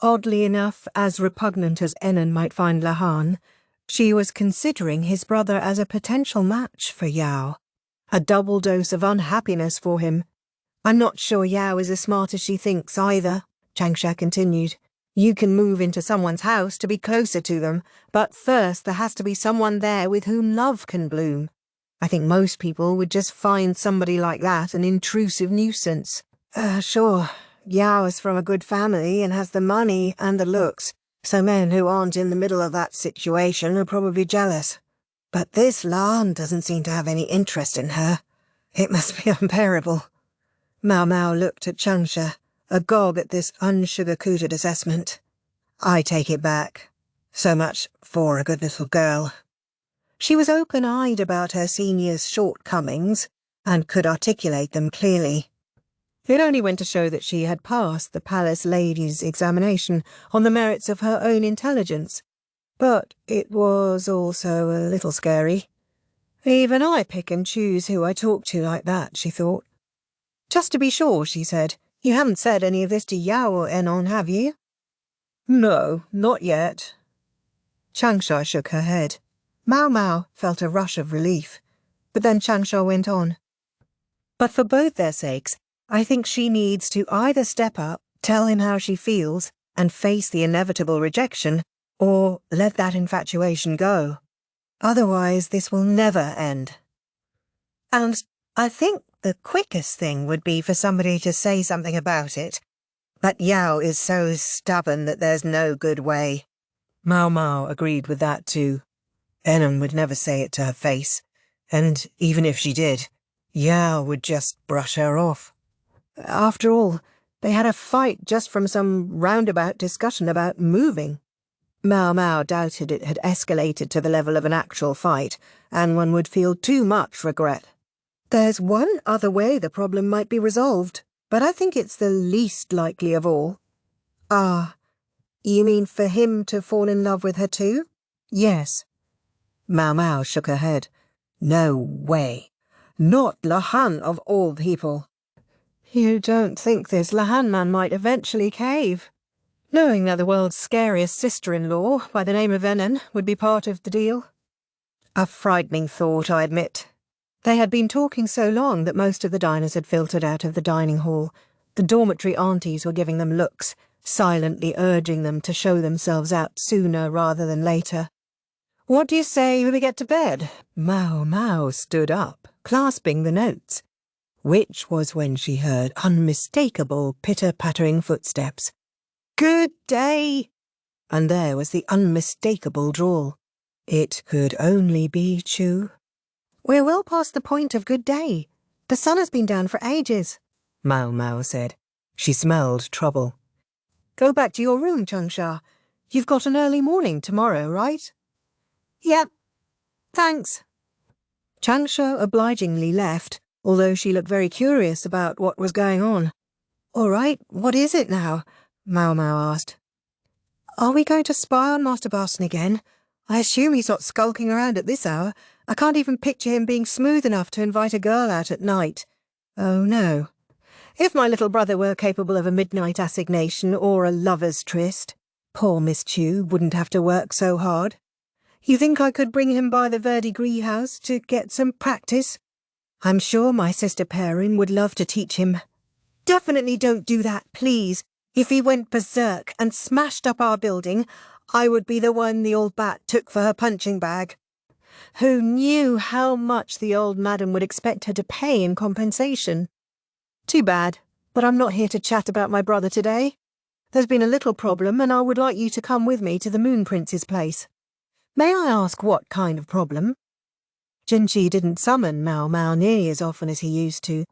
Oddly enough, as repugnant as Enon might find Lahan, she was considering his brother as a potential match for Yao. A double dose of unhappiness for him. I'm not sure Yao is as smart as she thinks either, Changsha continued. You can move into someone's house to be closer to them, but first there has to be someone there with whom love can bloom. I think most people would just find somebody like that an intrusive nuisance. Sure, Yao is from a good family and has the money and the looks, so men who aren't in the middle of that situation are probably jealous. But this Lahan doesn't seem to have any interest in her. It must be unbearable. Maomao looked at Changsha, agog at this unsugar-coated assessment. I take it back. So much for a good little girl. She was open-eyed about her senior's shortcomings, and could articulate them clearly. It only went to show that she had passed the palace lady's examination on the merits of her own intelligence. But it was also a little scary. Even I pick and choose who I talk to like that, she thought. Just to be sure, she said, you haven't said any of this to Yao or Enon, have you? No, not yet. Changsha shook her head. Maomao felt a rush of relief. But then Changsha went on. But for both their sakes, I think she needs to either step up, tell him how she feels, and face the inevitable rejection, or let that infatuation go. Otherwise, this will never end. And I think the quickest thing would be for somebody to say something about it. But Yao is so stubborn that there's no good way. Maomao agreed with that too. Enon would never say it to her face, and even if she did, Yao would just brush her off. After all, they had a fight just from some roundabout discussion about moving. Maomao doubted it had escalated to the level of an actual fight, and one would feel too much regret. There's one other way the problem might be resolved, but I think it's the least likely of all. Ah, you mean for him to fall in love with her too? Yes. Maomao shook her head. No way. Not Lahan of all people. You don't think this Lahan man might eventually cave? Knowing that the world's scariest sister-in-law, by the name of Enon, would be part of the deal? A frightening thought, I admit. They had been talking so long that most of the diners had filtered out of the dining hall. The dormitory aunties were giving them looks, silently urging them to show themselves out sooner rather than later. What do you say we get to bed? Maomao stood up, clasping the notes, which was when she heard unmistakable pitter-pattering footsteps. Good day! And there was the unmistakable drawl. It could only be Chu. We're well past the point of good day. The sun has been down for ages, Maomao said. She smelled trouble. Go back to your room, Changsha. You've got an early morning tomorrow, right? Yep. Thanks. Changsha obligingly left, although she looked very curious about what was going on. All right, what is it now? Maomao asked. Are we going to spy on Master Barson again? I assume he's not skulking around at this hour. I can't even picture him being smooth enough to invite a girl out at night. Oh, no. If my little brother were capable of a midnight assignation or a lover's tryst, poor Miss Chu wouldn't have to work so hard. You think I could bring him by the Verdigris house to get some practice? I'm sure my sister Perrin would love to teach him. Definitely don't do that, please. If he went berserk and smashed up our building, I would be the one the old bat took for her punching bag. Who knew how much the old madam would expect her to pay in compensation? Too bad, but I'm not here to chat about my brother today. There's been a little problem, and I would like you to come with me to the Moon Prince's place. May I ask what kind of problem? Jinchi didn't summon Maomao nearly as often as he used to.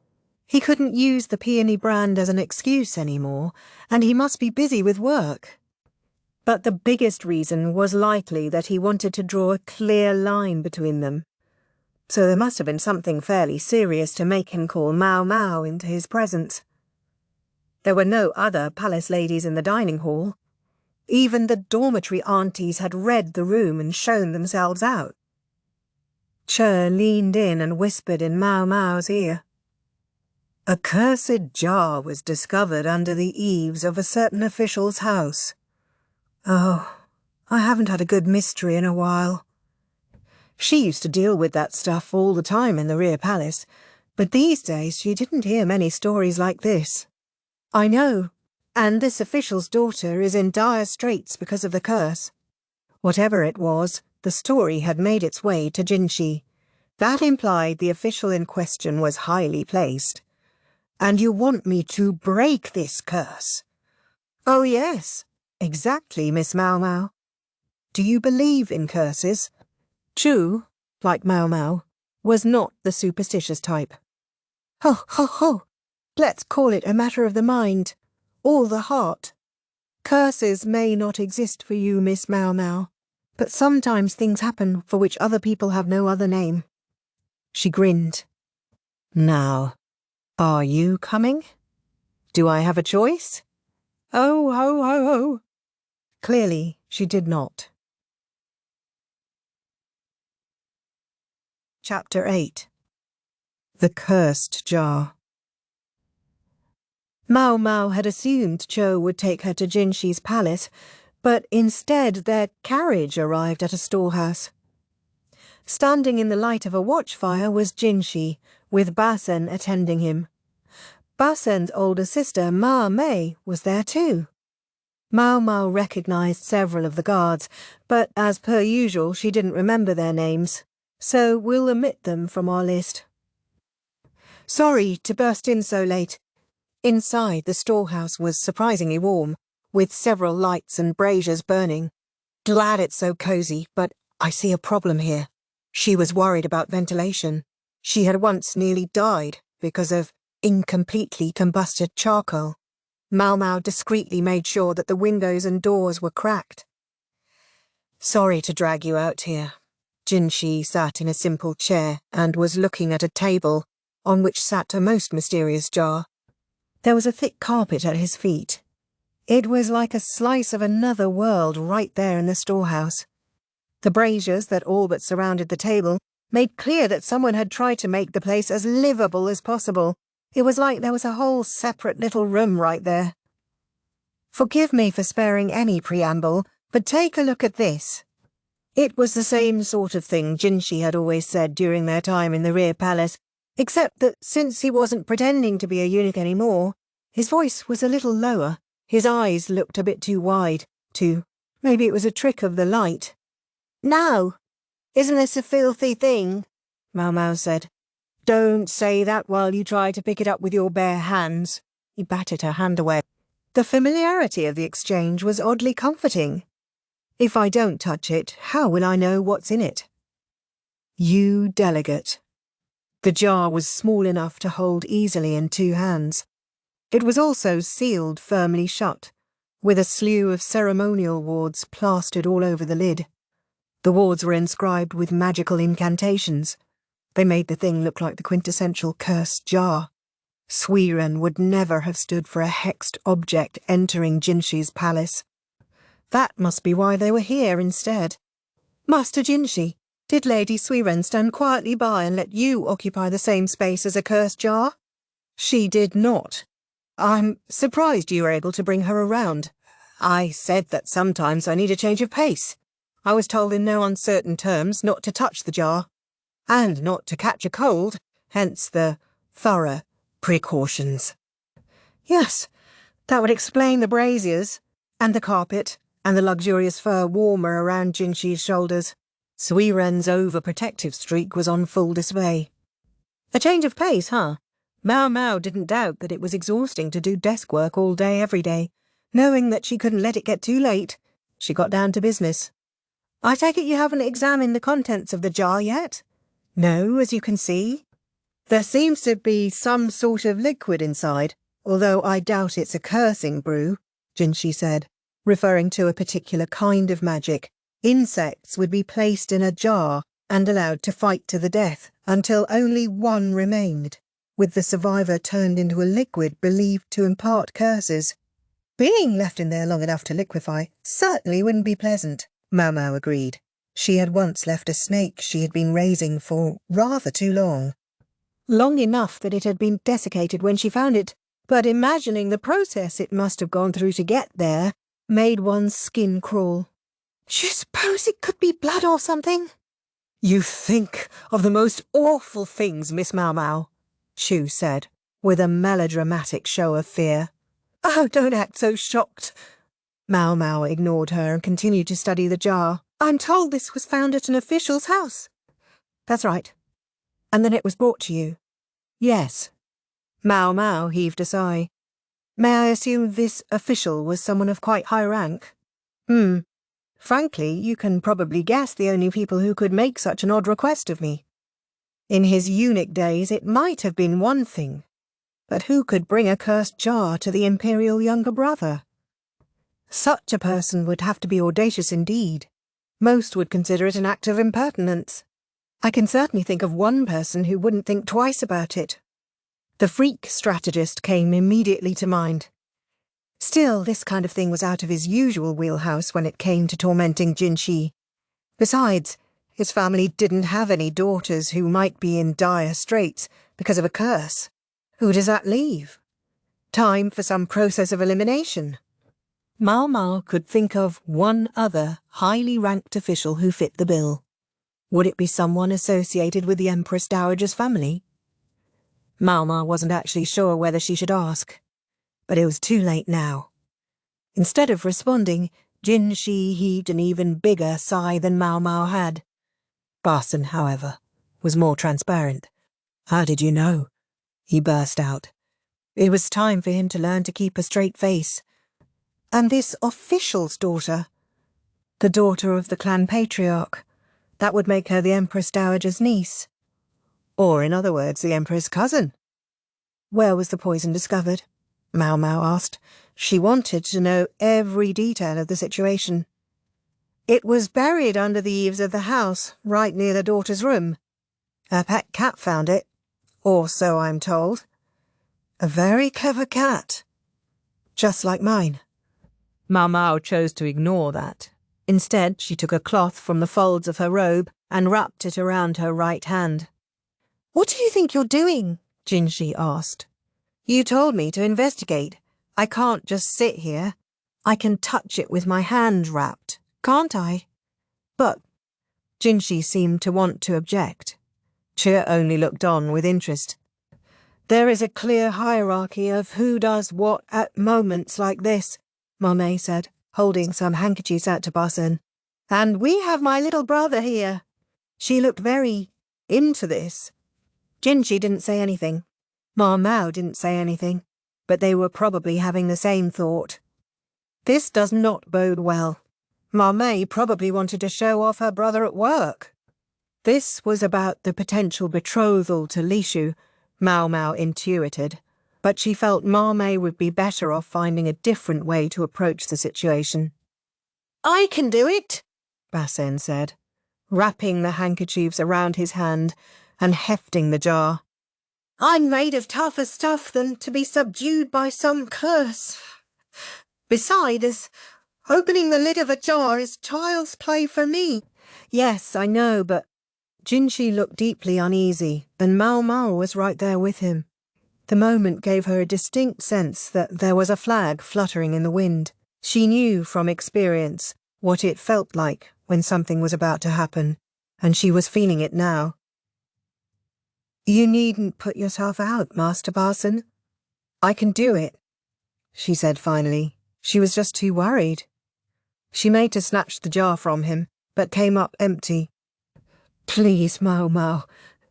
He couldn't use the peony brand as an excuse anymore, and he must be busy with work. But the biggest reason was likely that he wanted to draw a clear line between them. So there must have been something fairly serious to make him call Maomao into his presence. There were no other palace ladies in the dining hall. Even the dormitory aunties had read the room and shown themselves out. Che leaned in and whispered in Maomao's ear. A cursed jar was discovered under the eaves of a certain official's house. Oh, I haven't had a good mystery in a while. She used to deal with that stuff all the time in the rear palace, but these days she didn't hear many stories like this. I know, and this official's daughter is in dire straits because of the curse. Whatever it was, the story had made its way to Jinchi. That implied the official in question was highly placed. And you want me to break this curse? Oh yes, exactly, Miss Maomao. Do you believe in curses? Chu, like Maomao, was not the superstitious type. Ho, ho, ho! Let's call it a matter of the mind, or the heart. Curses may not exist for you, Miss Maomao, but sometimes things happen for which other people have no other name. She grinned. Now, are you coming? Do I have a choice? Oh, ho, ho, ho. Clearly, she did not. Chapter 8. The Cursed Jar. Maomao had assumed Cho would take her to Jinchi's palace, but instead their carriage arrived at a storehouse. Standing in the light of a watchfire was Jinshi, with Basen attending him. Basen's older sister, Maomao, was there too. Maomao recognised several of the guards, but as per usual she didn't remember their names, so we'll omit them from our list. Sorry to burst in so late. Inside, the storehouse was surprisingly warm, with several lights and braziers burning. Glad it's so cosy, but I see a problem here. She was worried about ventilation. She had once nearly died because of incompletely combusted charcoal. Maomao discreetly made sure that the windows and doors were cracked. Sorry to drag you out here. Jinshi sat in a simple chair and was looking at a table on which sat a most mysterious jar. There was a thick carpet at his feet. It was like a slice of another world right there in the storehouse. The braziers that all but surrounded the table made clear that someone had tried to make the place as livable as possible. It was like there was a whole separate little room right there. Forgive me for sparing any preamble, but take a look at this. It was the same sort of thing Jinshi had always said during their time in the rear palace, except that since he wasn't pretending to be a eunuch anymore, his voice was a little lower. His eyes looked a bit too wide, too. Maybe it was a trick of the light. No, isn't this a filthy thing? Maomao said. Don't say that while you try to pick it up with your bare hands. He batted her hand away. The familiarity of the exchange was oddly comforting. If I don't touch it, how will I know what's in it? You delegate. The jar was small enough to hold easily in 2 hands. It was also sealed firmly shut, with a slew of ceremonial wards plastered all over the lid. The wards were inscribed with magical incantations. They made the thing look like the quintessential cursed jar. Suiren would never have stood for a hexed object entering Jinshi's palace. That must be why they were here instead. Master Jinshi, did Lady Suiren stand quietly by and let you occupy the same space as a cursed jar? She did not. I'm surprised you were able to bring her around. I said that sometimes I need a change of pace. I was told in no uncertain terms not to touch the jar, and not to catch a cold, hence the thorough precautions. Yes, that would explain the braziers, and the carpet, and the luxurious fur warmer around Jinshi's shoulders. Suiren's overprotective streak was on full display. A change of pace, huh? Maomao didn't doubt that it was exhausting to do desk work all day every day. Knowing that she couldn't let it get too late, she got down to business. I take it you haven't examined the contents of the jar yet? No, as you can see. There seems to be some sort of liquid inside, although I doubt it's a cursing brew, Jinshi said, referring to a particular kind of magic. Insects would be placed in a jar and allowed to fight to the death until only one remained, with the survivor turned into a liquid believed to impart curses. Being left in there long enough to liquefy certainly wouldn't be pleasant, Maomao agreed. She had once left a snake she had been raising for rather too long. Long enough that it had been desiccated when she found it, but imagining the process it must have gone through to get there made one's skin crawl. Do you suppose it could be blood or something? You think of the most awful things, Miss Maomao, Chu said, with a melodramatic show of fear. Oh, don't act so shocked. Maomao ignored her and continued to study the jar. I'm told this was found at an official's house. That's right. And then it was brought to you. Yes. Maomao heaved a sigh. May I assume this official was someone of quite high rank? Frankly, you can probably guess the only people who could make such an odd request of me. In his eunuch days, it might have been one thing. But who could bring a cursed jar to the imperial younger brother? Such a person would have to be audacious indeed. Most would consider it an act of impertinence. I can certainly think of one person who wouldn't think twice about it. The freak strategist came immediately to mind. Still, this kind of thing was out of his usual wheelhouse when it came to tormenting Jinshi. Besides, his family didn't have any daughters who might be in dire straits because of a curse. Who does that leave? Time for some process of elimination. Maomao could think of one other highly ranked official who fit the bill. Would it be someone associated with the Empress Dowager's family? Maomao wasn't actually sure whether she should ask, but it was too late now. Instead of responding, Jinshi heaved an even bigger sigh than Maomao had. Barson, however, was more transparent. "How did you know?" he burst out. It was time for him to learn to keep a straight face. "And this official's daughter?" "The daughter of the clan Patriarch. That would make her the Empress Dowager's niece. Or, in other words, the Emperor's cousin." "Where was the poison discovered?" Maomao asked. She wanted to know every detail of the situation. "It was buried under the eaves of the house, right near the daughter's room. Her pet cat found it, or so I'm told. A very clever cat. Just like mine." Maomao chose to ignore that. Instead, she took a cloth from the folds of her robe and wrapped it around her right hand. "What do you think you're doing?" Jinshi asked. "You told me to investigate. I can't just sit here. I can touch it with my hand wrapped, can't I?" "But—" Jinshi seemed to want to object. Chia only looked on with interest. "There is a clear hierarchy of who does what at moments like this," Maomao said, holding some handkerchiefs out to Barson. "And we have my little brother here. She looked very into this." Jinshi didn't say anything. Maomao didn't say anything, but they were probably having the same thought. This does not bode well. Maomao probably wanted to show off her brother at work. This was about the potential betrothal to Lishu, Maomao intuited, but she felt Maomao would be better off finding a different way to approach the situation. "I can do it," Basen said, wrapping the handkerchiefs around his hand and hefting the jar. "I'm made of tougher stuff than to be subdued by some curse. Besides, opening the lid of a jar is child's play for me." "Yes, I know, but—" Jinshi looked deeply uneasy, and Maomao was right there with him. The moment gave her a distinct sense that there was a flag fluttering in the wind. She knew from experience what it felt like when something was about to happen, and she was feeling it now. "You needn't put yourself out, Master Barson. I can do it," she said finally. She was just too worried. She made to snatch the jar from him, but came up empty. "Please, Maomao.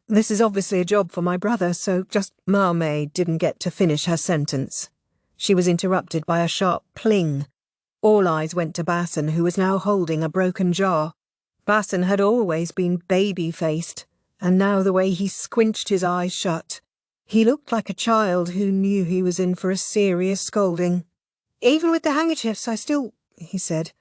This is obviously a job for my brother, so just—" Maomao didn't get to finish her sentence. She was interrupted by a sharp pling. All eyes went to Barson, who was now holding a broken jar. Barson had always been baby-faced, and now the way he squinched his eyes shut. He looked like a child who knew he was in for a serious scolding. "Even with the handkerchiefs, I still—" he said.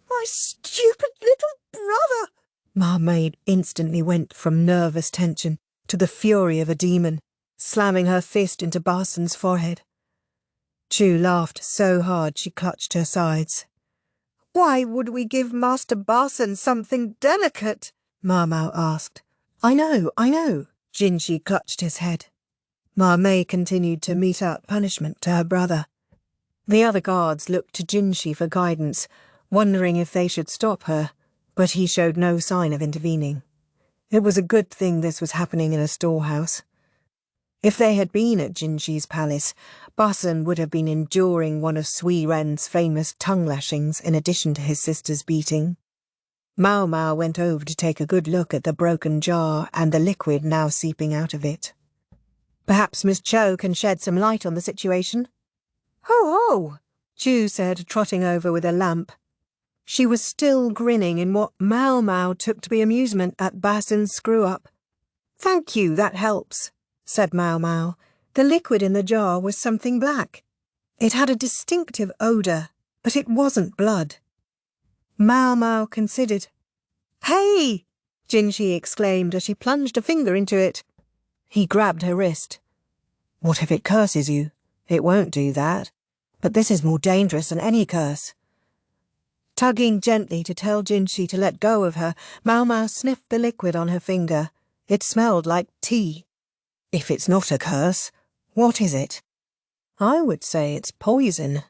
"My stupid little brother!" Maomao instantly went from nervous tension to the fury of a demon, slamming her fist into Barson's forehead. Chu laughed so hard she clutched her sides. "Why would we give Master Barson something delicate?" Maomao asked. I know, Jinshi clutched his head. Maomao continued to mete out punishment to her brother. The other guards looked to Jinshi for guidance, wondering if they should stop her, but he showed no sign of intervening. It was a good thing this was happening in a storehouse. If they had been at Jinshi's palace, Barson would have been enduring one of Sui Ren's famous tongue-lashings in addition to his sister's beating. Maomao went over to take a good look at the broken jar and the liquid now seeping out of it. "Perhaps Miss Cho can shed some light on the situation." "Ho-ho!" Chu said, trotting over with a lamp. She was still grinning in what Maomao took to be amusement at Barson's screw-up. "Thank you, that helps," said Maomao. The liquid in the jar was something black. It had a distinctive odour, but it wasn't blood. Maomao considered. "Hey!" Jinshi exclaimed as she plunged a finger into it. He grabbed her wrist. "What if it curses you? It won't do that. But this is more dangerous than any curse." Tugging gently to tell Jinshi to let go of her, Maomao sniffed the liquid on her finger. It smelled like tea. "If it's not a curse, what is it?" "I would say it's poison."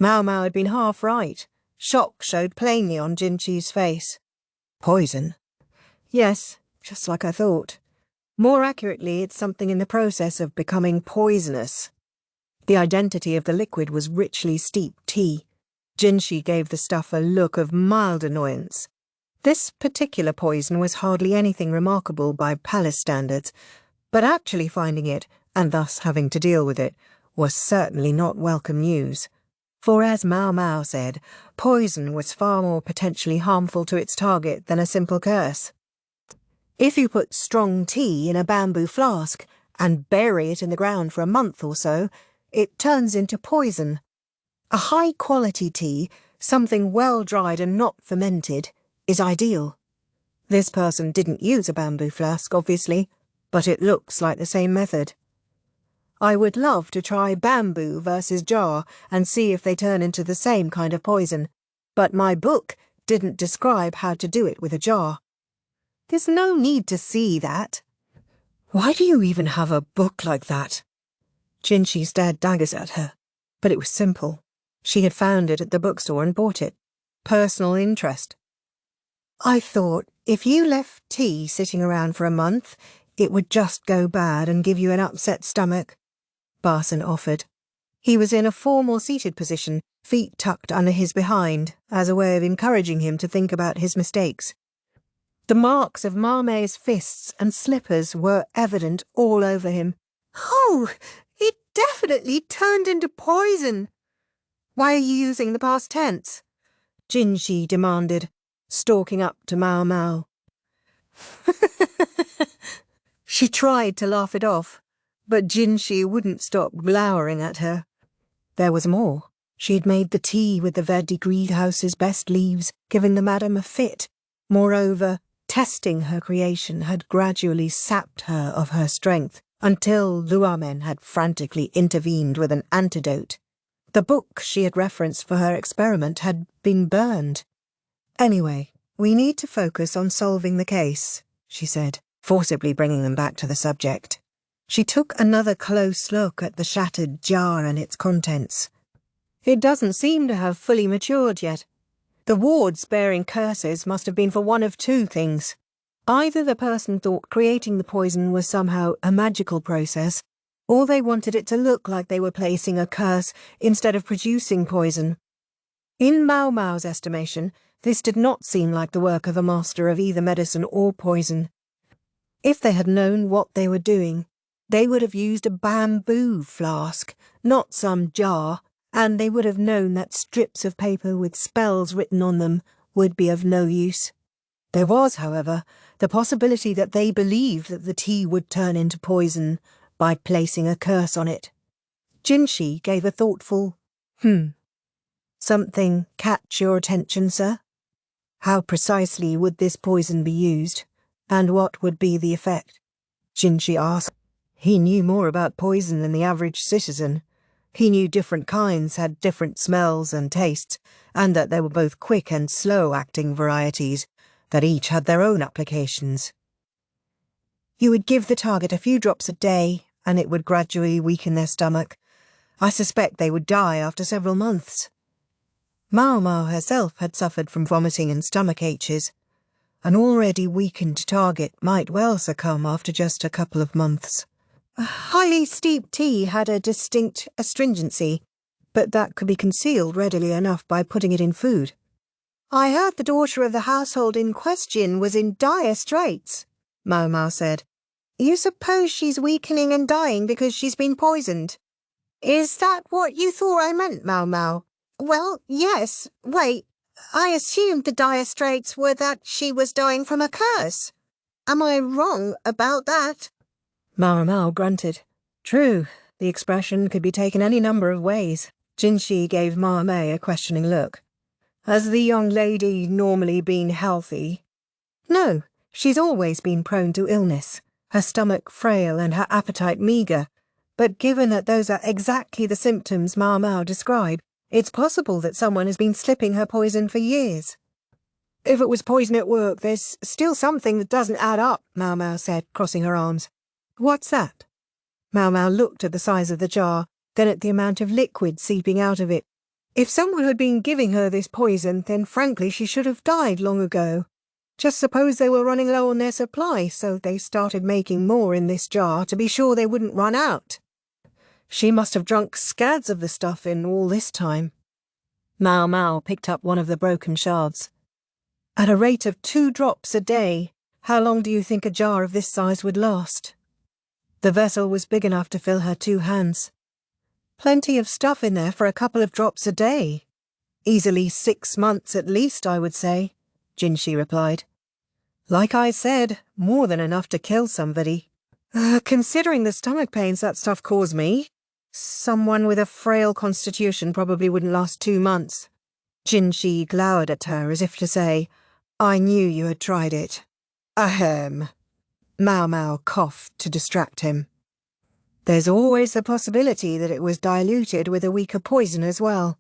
Maomao had been half right. Shock showed plainly on Jinshi's face. "Poison? Yes, just like I thought. More accurately, it's something in the process of becoming poisonous. The identity of the liquid was richly steeped tea. Jinshi gave the stuff a look of mild annoyance. This particular poison was hardly anything remarkable by palace standards, but actually finding it, and thus having to deal with it, was certainly not welcome news. For as Maomao said, poison was far more potentially harmful to its target than a simple curse. If you put strong tea in a bamboo flask and bury it in the ground for a month or so, it turns into poison. A high-quality tea, something well-dried and not fermented, is ideal. This person didn't use a bamboo flask, obviously, but it looks like the same method. I would love to try bamboo versus jar and see if they turn into the same kind of poison, but my book didn't describe how to do it with a jar. There's no need to see that. Why do you even have a book like that? Jinshi stared daggers at her, but it was simple. She had found it at the bookstore and bought it. Personal interest. I thought if you left tea sitting around for a month, it would just go bad and give you an upset stomach, Barson offered. He was in a formal seated position, feet tucked under his behind, as a way of encouraging him to think about his mistakes. The marks of Mame's fists and slippers were evident all over him. Oh, it definitely turned into poison. Why are you using the past tense? Jinshi demanded, stalking up to Maomao. She tried to laugh it off, but Jinshi wouldn't stop glowering at her. There was more. She had made the tea with the verdigris house's best leaves, giving the madam a fit. Moreover, testing her creation had gradually sapped her of her strength, until Luamen had frantically intervened with an antidote. The book she had referenced for her experiment had been burned. Anyway, we need to focus on solving the case, she said, forcibly bringing them back to the subject. She took another close look at the shattered jar and its contents. It doesn't seem to have fully matured yet. The wards bearing curses must have been for one of two things. Either the person thought creating the poison was somehow a magical process, or they wanted it to look like they were placing a curse instead of producing poison. In Maomao's estimation, this did not seem like the work of a master of either medicine or poison. If they had known what they were doing, they would have used a bamboo flask, not some jar, and they would have known that strips of paper with spells written on them would be of no use. There was, however, the possibility that they believed that the tea would turn into poison by placing a curse on it. Jinshi gave a thoughtful, Something catch your attention, sir? How precisely would this poison be used, and what would be the effect? Jinshi asked. He knew more about poison than the average citizen. He knew different kinds had different smells and tastes, and that there were both quick and slow-acting varieties, that each had their own applications. You would give the target a few drops a day, and it would gradually weaken their stomach. I suspect they would die after several months. Maomao herself had suffered from vomiting and stomach aches. An already weakened target might well succumb after just a couple of months. A highly steeped tea had a distinct astringency, but that could be concealed readily enough by putting it in food. I heard the daughter of the household in question was in dire straits, Maomao said. You suppose she's weakening and dying because she's been poisoned? Is that what you thought I meant, Maomao? Well, yes. Wait, I assumed the dire straits were that she was dying from a curse. Am I wrong about that? Maomao grunted. True, the expression could be taken any number of ways. Jinshi gave Maomao a questioning look. Has the young lady normally been healthy? No, she's always been prone to illness, her stomach frail and her appetite meagre. But given that those are exactly the symptoms Maomao described, it's possible that someone has been slipping her poison for years. If it was poison at work, there's still something that doesn't add up, Maomao said, crossing her arms. What's that? Maomao looked at the size of the jar, then at the amount of liquid seeping out of it. If someone had been giving her this poison, then frankly she should have died long ago. Just suppose they were running low on their supply, so they started making more in this jar to be sure they wouldn't run out. She must have drunk scads of the stuff in all this time. Maomao picked up one of the broken shards. At a rate of 2 drops a day, how long do you think a jar of this size would last? The vessel was big enough to fill her 2 hands. Plenty of stuff in there for a couple of drops a day. Easily 6 months at least, I would say, Jinshi replied. Like I said, more than enough to kill somebody. Considering the stomach pains that stuff caused me, someone with a frail constitution probably wouldn't last 2 months. Jinshi glowered at her as if to say, I knew you had tried it. Ahem. Maomao coughed to distract him. There's always the possibility that it was diluted with a weaker poison as well.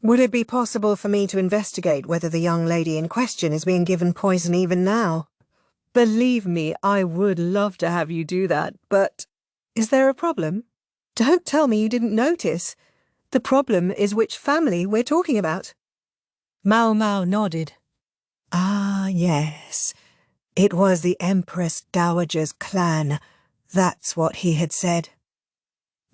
Would it be possible for me to investigate whether the young lady in question is being given poison even now? Believe me, I would love to have you do that, but is there a problem? Don't tell me you didn't notice. The problem is which family we're talking about. Maomao nodded. Ah, yes. It was the Empress Dowager's clan. That's what he had said.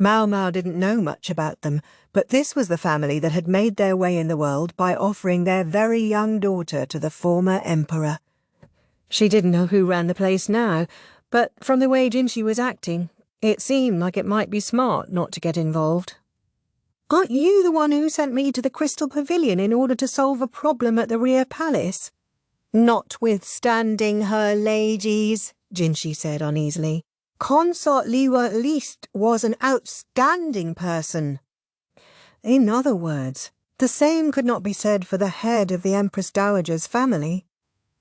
Maomao didn't know much about them, but this was the family that had made their way in the world by offering their very young daughter to the former emperor. She didn't know who ran the place now, but from the way Jinshi was acting, it seemed like it might be smart not to get involved. Aren't you the one who sent me to the Crystal Pavilion in order to solve a problem at the rear palace? Notwithstanding her ladies, Jinshi said uneasily. Consort Liwa at least was an outstanding person. In other words, the same could not be said for the head of the Empress Dowager's family.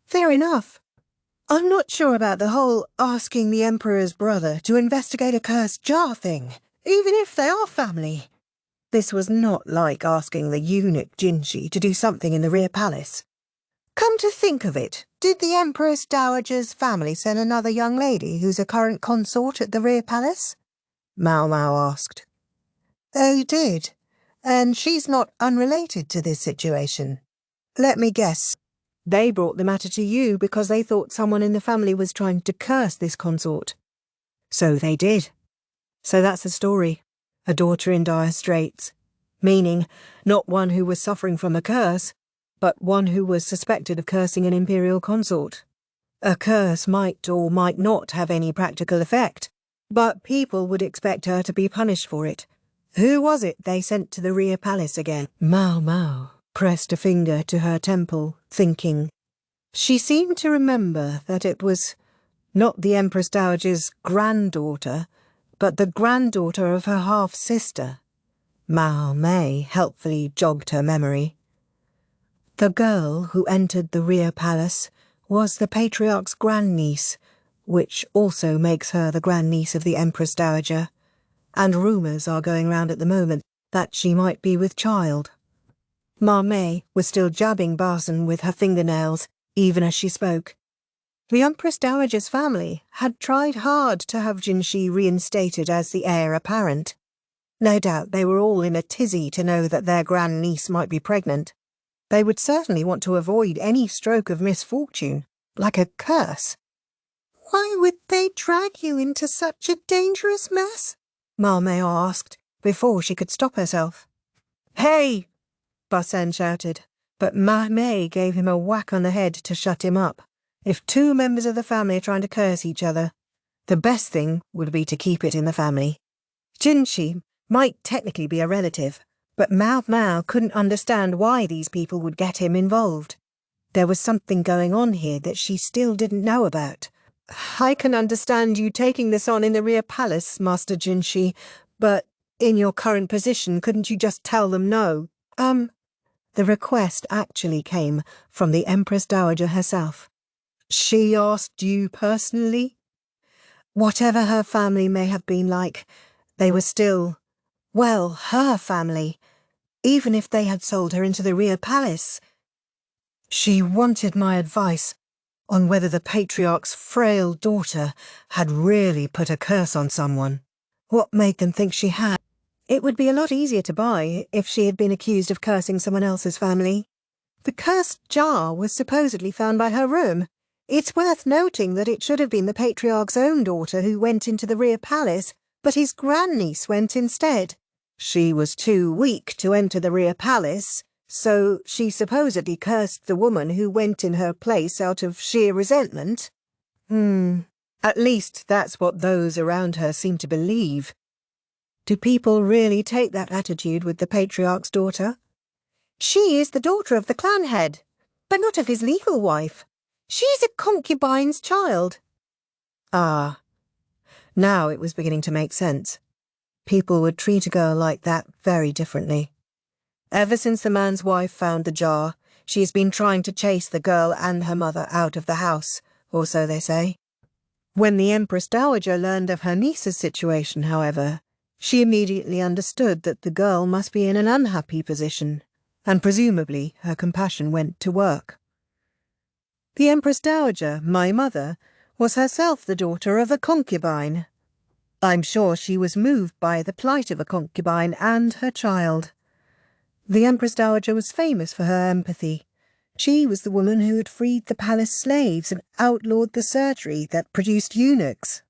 Fair enough. I'm not sure about the whole asking the Emperor's brother to investigate a cursed jar thing, even if they are family. This was not like asking the eunuch Jinshi to do something in the rear palace. Come to think of it, did the Empress Dowager's family send another young lady who's a current consort at the rear palace? Maomao asked. Oh, did? And she's not unrelated to this situation? Let me guess. They brought the matter to you because they thought someone in the family was trying to curse this consort. So they did. So that's the story. A daughter in dire straits. Meaning, not one who was suffering from a curse, but one who was suspected of cursing an imperial consort. A curse might or might not have any practical effect, but people would expect her to be punished for it. Who was it they sent to the rear palace again? Maomao pressed a finger to her temple, thinking. She seemed to remember that it was not the Empress Dowager's granddaughter, but the granddaughter of her half-sister. Maomao helpfully jogged her memory. The girl who entered the rear palace was the Patriarch's grandniece, which also makes her the grandniece of the Empress Dowager, and rumours are going round at the moment that she might be with child. Maomao was still jabbing Barson with her fingernails, even as she spoke. The Empress Dowager's family had tried hard to have Jinshi reinstated as the heir apparent. No doubt they were all in a tizzy to know that their grandniece might be pregnant. They would certainly want to avoid any stroke of misfortune, like a curse. Why would they drag you into such a dangerous mess? Maomao asked, before she could stop herself. Hey! Barsan shouted, but Maomao gave him a whack on the head to shut him up. If 2 members of the family are trying to curse each other, the best thing would be to keep it in the family. Jinshi might technically be a relative, but Maomao couldn't understand why these people would get him involved. There was something going on here that she still didn't know about. I can understand you taking this on in the rear palace, Master Jinshi, but in your current position, couldn't you just tell them no? The request actually came from the Empress Dowager herself. She asked you personally? Whatever her family may have been like, they were still, well, her family. Even if they had sold her into the rear palace. She wanted my advice on whether the Patriarch's frail daughter had really put a curse on someone. What made them think she had? It would be a lot easier to buy if she had been accused of cursing someone else's family. The cursed jar was supposedly found by her room. It's worth noting that it should have been the Patriarch's own daughter who went into the rear palace, but his grandniece went instead. She was too weak to enter the rear palace, so she supposedly cursed the woman who went in her place out of sheer resentment. At least that's what those around her seem to believe. Do people really take that attitude with the Patriarch's daughter? She is the daughter of the clan head, but not of his legal wife. She's a concubine's child. Ah, now it was beginning to make sense. People would treat a girl like that very differently. Ever since the man's wife found the jar, she has been trying to chase the girl and her mother out of the house, or so they say. When the Empress Dowager learned of her niece's situation, however, she immediately understood that the girl must be in an unhappy position, and presumably her compassion went to work. The Empress Dowager, my mother, was herself the daughter of a concubine. I'm sure she was moved by the plight of a concubine and her child. The Empress Dowager was famous for her empathy. She was the woman who had freed the palace slaves and outlawed the surgery that produced eunuchs.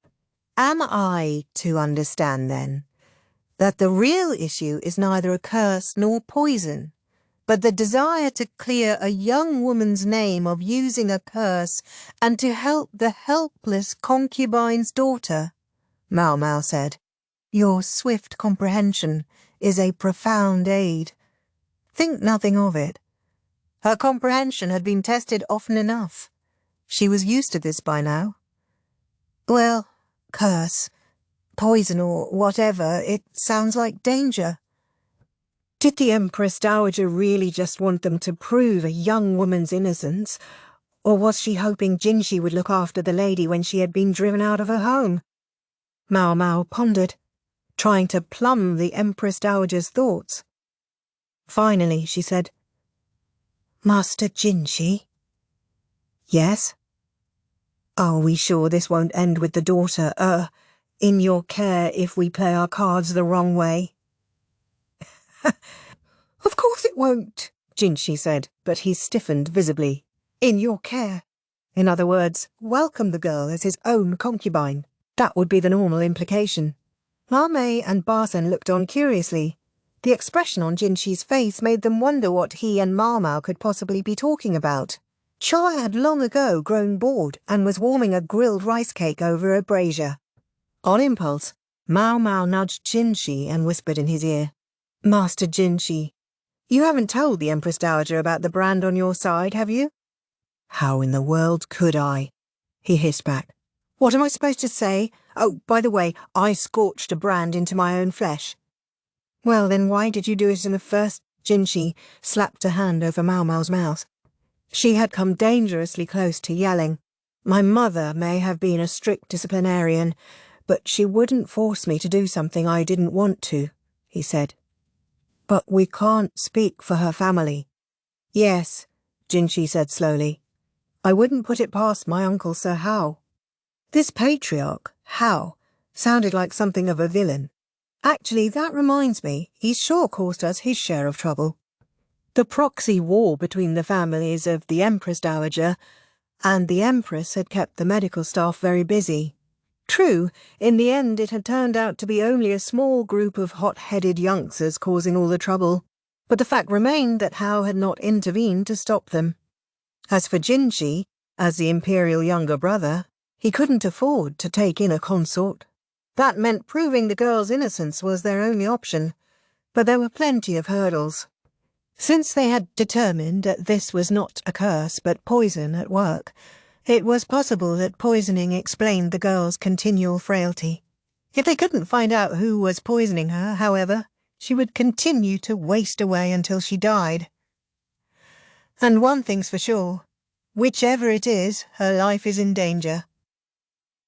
Am I to understand, then, that the real issue is neither a curse nor poison, but the desire to clear a young woman's name of using a curse and to help the helpless concubine's daughter? Maomao said. Your swift comprehension is a profound aid. Think nothing of it. Her comprehension had been tested often enough. She was used to this by now. Well, curse, poison or whatever, it sounds like danger. Did the Empress Dowager really just want them to prove a young woman's innocence, or was she hoping Jinshi would look after the lady when she had been driven out of her home? Maomao pondered, trying to plumb the Empress Dowager's thoughts. Finally, she said, Master Jinshi? Yes? Are we sure this won't end with the daughter, in your care if we play our cards the wrong way? Of course it won't, Jinshi said, but he stiffened visibly. In your care. In other words, welcome the girl as his own concubine. That would be the normal implication. Mame and Barsen looked on curiously. The expression on Jinshi's face made them wonder what he and Maomao could possibly be talking about. Chai had long ago grown bored and was warming a grilled rice cake over a brazier. On impulse, Maomao nudged Jinshi and whispered in his ear, Master Jinshi, you haven't told the Empress Dowager about the brand on your side, have you? How in the world could I? He hissed back. What am I supposed to say? Oh, by the way, I scorched a brand into my own flesh. Well, then why did you do it in the first? Jinshi slapped a hand over Maomao's mouth. She had come dangerously close to yelling. My mother may have been a strict disciplinarian, but she wouldn't force me to do something I didn't want to, he said. But we can't speak for her family. Yes, Jinshi said slowly. I wouldn't put it past my uncle Sir Hao. This Patriarch, Hao, sounded like something of a villain. Actually, that reminds me, he's sure caused us his share of trouble. The proxy war between the families of the Empress Dowager and the Empress had kept the medical staff very busy. True, in the end it had turned out to be only a small group of hot-headed youngsters causing all the trouble, but the fact remained that Hao had not intervened to stop them. As for Jinshi, as the imperial younger brother, he couldn't afford to take in a consort. That meant proving the girl's innocence was their only option, but there were plenty of hurdles. Since they had determined that this was not a curse but poison at work, it was possible that poisoning explained the girl's continual frailty. If they couldn't find out who was poisoning her, however, she would continue to waste away until she died. And one thing's for sure, whichever it is, her life is in danger.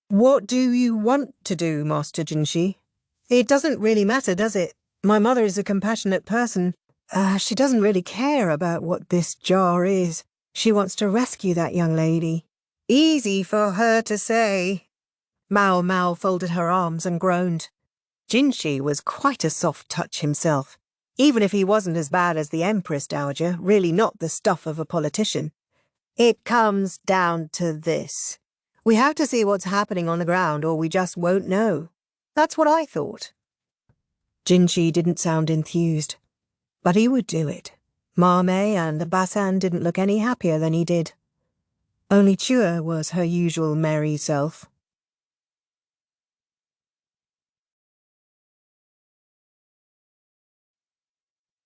What do you want to do, Master Jinshi? It doesn't really matter, does it? My mother is a compassionate person. She doesn't really care about what this jar is. She wants to rescue that young lady. Easy for her to say. Maomao folded her arms and groaned. Jinshi was quite a soft touch himself. Even if he wasn't as bad as the Empress Dowager, really not the stuff of a politician. It comes down to this. We have to see what's happening on the ground or we just won't know. That's what I thought. Jinchi didn't sound enthused, but he would do it. Maomao and the Basan didn't look any happier than he did. Only Chua was her usual merry self.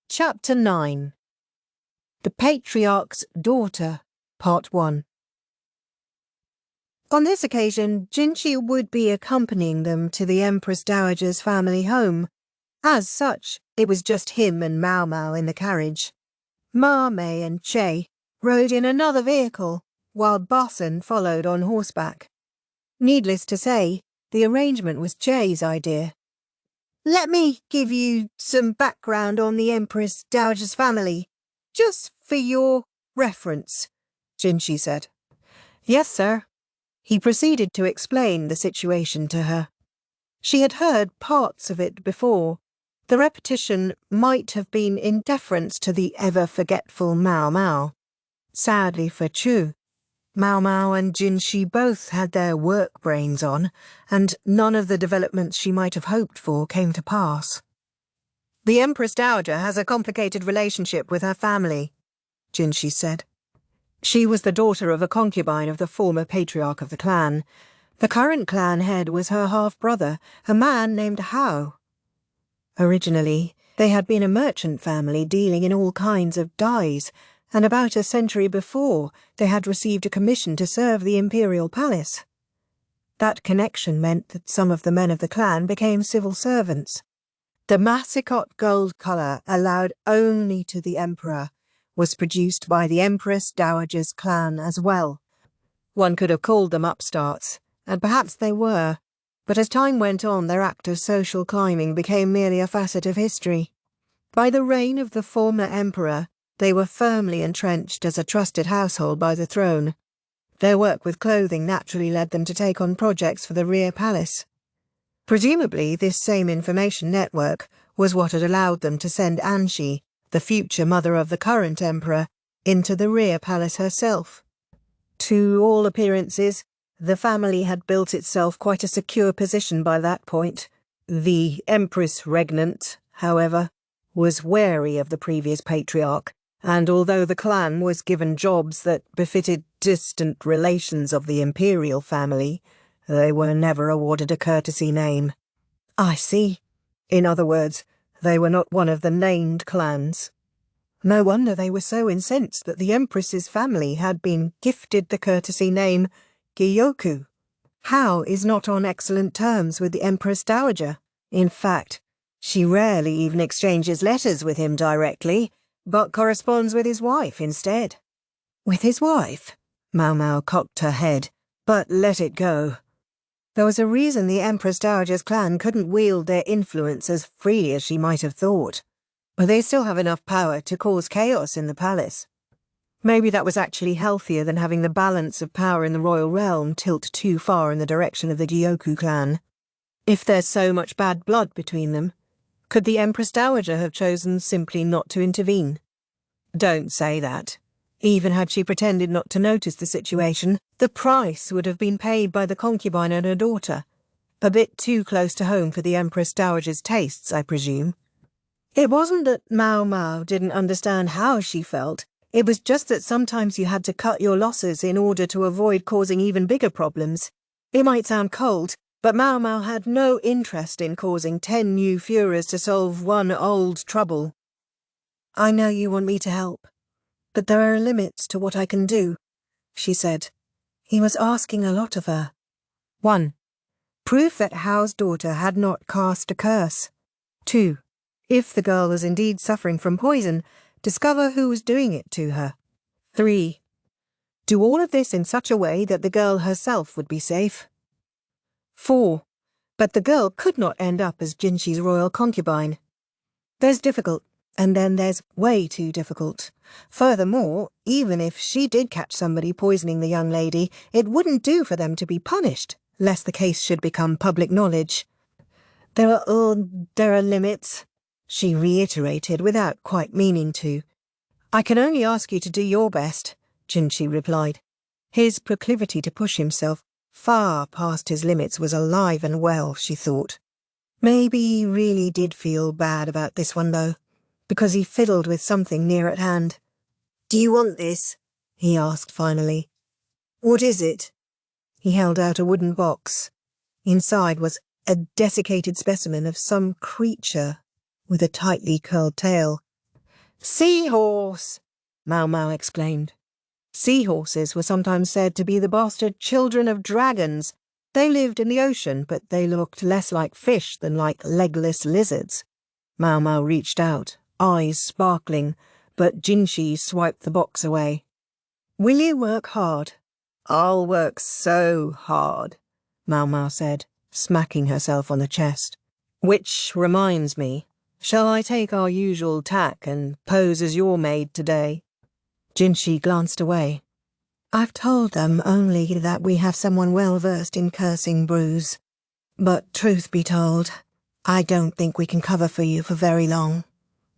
Chapter 9. The Patriarch's Daughter, Part 1. On this occasion, Jinchi would be accompanying them to the Empress Dowager's family home. As such, it was just him and Maomao in the carriage. Maomao and Che rode in another vehicle, while Basan followed on horseback. Needless to say, the arrangement was Che's idea. Let me give you some background on the Empress Dowager's family, just for your reference, Jinchi said. Yes, sir. He proceeded to explain the situation to her. She had heard parts of it before. The repetition might have been in deference to the ever-forgetful Maomao. Sadly for Chu, Maomao and Jinchi both had their work brains on, and none of the developments she might have hoped for came to pass. The Empress Dowager has a complicated relationship with her family, Jinchi said. She was the daughter of a concubine of the former patriarch of the clan. The current clan head was her half-brother, a man named Hao. Originally, they had been a merchant family dealing in all kinds of dyes, and about a century before, they had received a commission to serve the Imperial Palace. That connection meant that some of the men of the clan became civil servants. The massicot gold colour, allowed only to the Emperor, was produced by the Empress Dowager's clan as well. One could have called them upstarts, and perhaps they were, but as time went on their act of social climbing became merely a facet of history. By the reign of the former Emperor, they were firmly entrenched as a trusted household by the throne. Their work with clothing naturally led them to take on projects for the rear palace. Presumably, this same information network was what had allowed them to send Anshi, the future mother of the current emperor, into the rear palace herself. To all appearances, the family had built itself quite a secure position by that point. The Empress Regnant, however, was wary of the previous patriarch, and although the clan was given jobs that befitted distant relations of the imperial family, they were never awarded a courtesy name. I see. In other words, they were not one of the named clans. No wonder they were so incensed that the Empress's family had been gifted the courtesy name Gyoku. Hao is not on excellent terms with the Empress Dowager. In fact, she rarely even exchanges letters with him directly, but corresponds with his wife instead. With his wife? Maomao cocked her head, but let it go. There was a reason the Empress Dowager's clan couldn't wield their influence as freely as she might have thought. But they still have enough power to cause chaos in the palace. Maybe that was actually healthier than having the balance of power in the royal realm tilt too far in the direction of the Gyoku clan. If there's so much bad blood between them, could the Empress Dowager have chosen simply not to intervene? Don't say that. Even had she pretended not to notice the situation, the price would have been paid by the concubine and her daughter. A bit too close to home for the Empress Dowager's tastes, I presume. It wasn't that Maomao didn't understand how she felt. It was just that sometimes you had to cut your losses in order to avoid causing even bigger problems. It might sound cold, but Maomao had no interest in causing 10 new furors to solve one old trouble. I know you want me to help, but there are limits to what I can do, she said. He was asking a lot of her. 1. Proof that Hao's daughter had not cast a curse. 2. If the girl was indeed suffering from poison, discover who was doing it to her. 3. Do all of this in such a way that the girl herself would be safe. 4. But the girl could not end up as Jinchi's royal concubine. There's difficult, and then there's way too difficult. Furthermore, even if she did catch somebody poisoning the young lady, it wouldn't do for them to be punished, lest the case should become public knowledge. There are limits. she reiterated without quite meaning to. "I can only ask you to do your best," Chinchi replied. His proclivity to push himself far past his limits was alive and well, she thought. Maybe he really did feel bad about this one, though, because he fiddled with something near at hand. "Do you want this?" he asked finally. "What is it?" He held out a wooden box. Inside was a desiccated specimen of some creature with a tightly curled tail. "Seahorse!" Maomao exclaimed. Seahorses were sometimes said to be the bastard children of dragons. They lived in the ocean, but they looked less like fish than like legless lizards. Maomao reached out, eyes sparkling, but Jinshi swiped the box away. "Will you work hard?" "I'll work so hard," Maomao said, smacking herself on the chest. "Which reminds me, shall I take our usual tack and pose as your maid today?" Jinshi glanced away. "I've told them only that we have someone well-versed in cursing brews. But truth be told, I don't think we can cover for you for very long.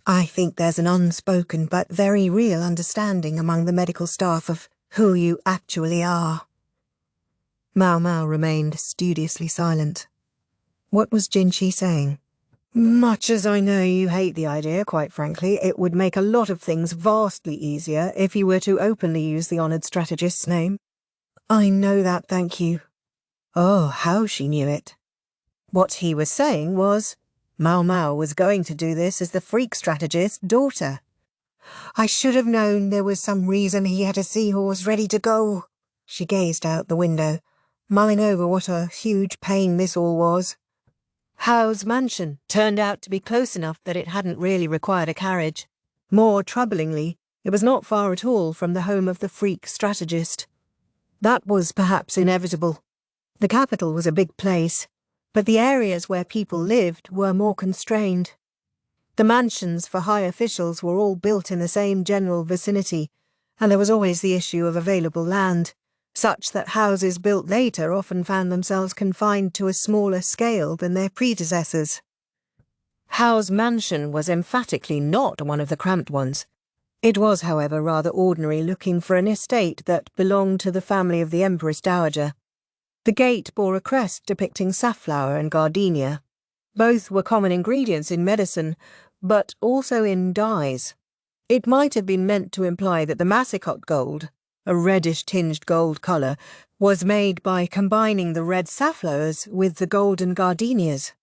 I think there's an unspoken but very real understanding among the medical staff of who you actually are." Maomao remained studiously silent. What was Jinshi saying? "Much as I know you hate the idea, quite frankly, it would make a lot of things vastly easier if you were to openly use the honoured strategist's name." "I know that, thank you." Oh, how she knew it. What he was saying was, Maomao was going to do this as the freak strategist's daughter. "I should have known there was some reason he had a seahorse ready to go." She gazed out the window, mulling over what a huge pain this all was. Howe's mansion turned out to be close enough that it hadn't really required a carriage. More troublingly, it was not far at all from the home of the freak strategist. That was perhaps inevitable. The capital was a big place, but the areas where people lived were more constrained. The mansions for high officials were all built in the same general vicinity, and there was always the issue of available land, such that houses built later often found themselves confined to a smaller scale than their predecessors. Howe's mansion was emphatically not one of the cramped ones. It was, however, rather ordinary, looking for an estate that belonged to the family of the Empress Dowager. The gate bore a crest depicting Safflower and Gardenia. Both were common ingredients in medicine, but also in dyes. It might have been meant to imply that the massicot gold, a reddish-tinged gold colour, was made by combining the red safflowers with the golden gardenias.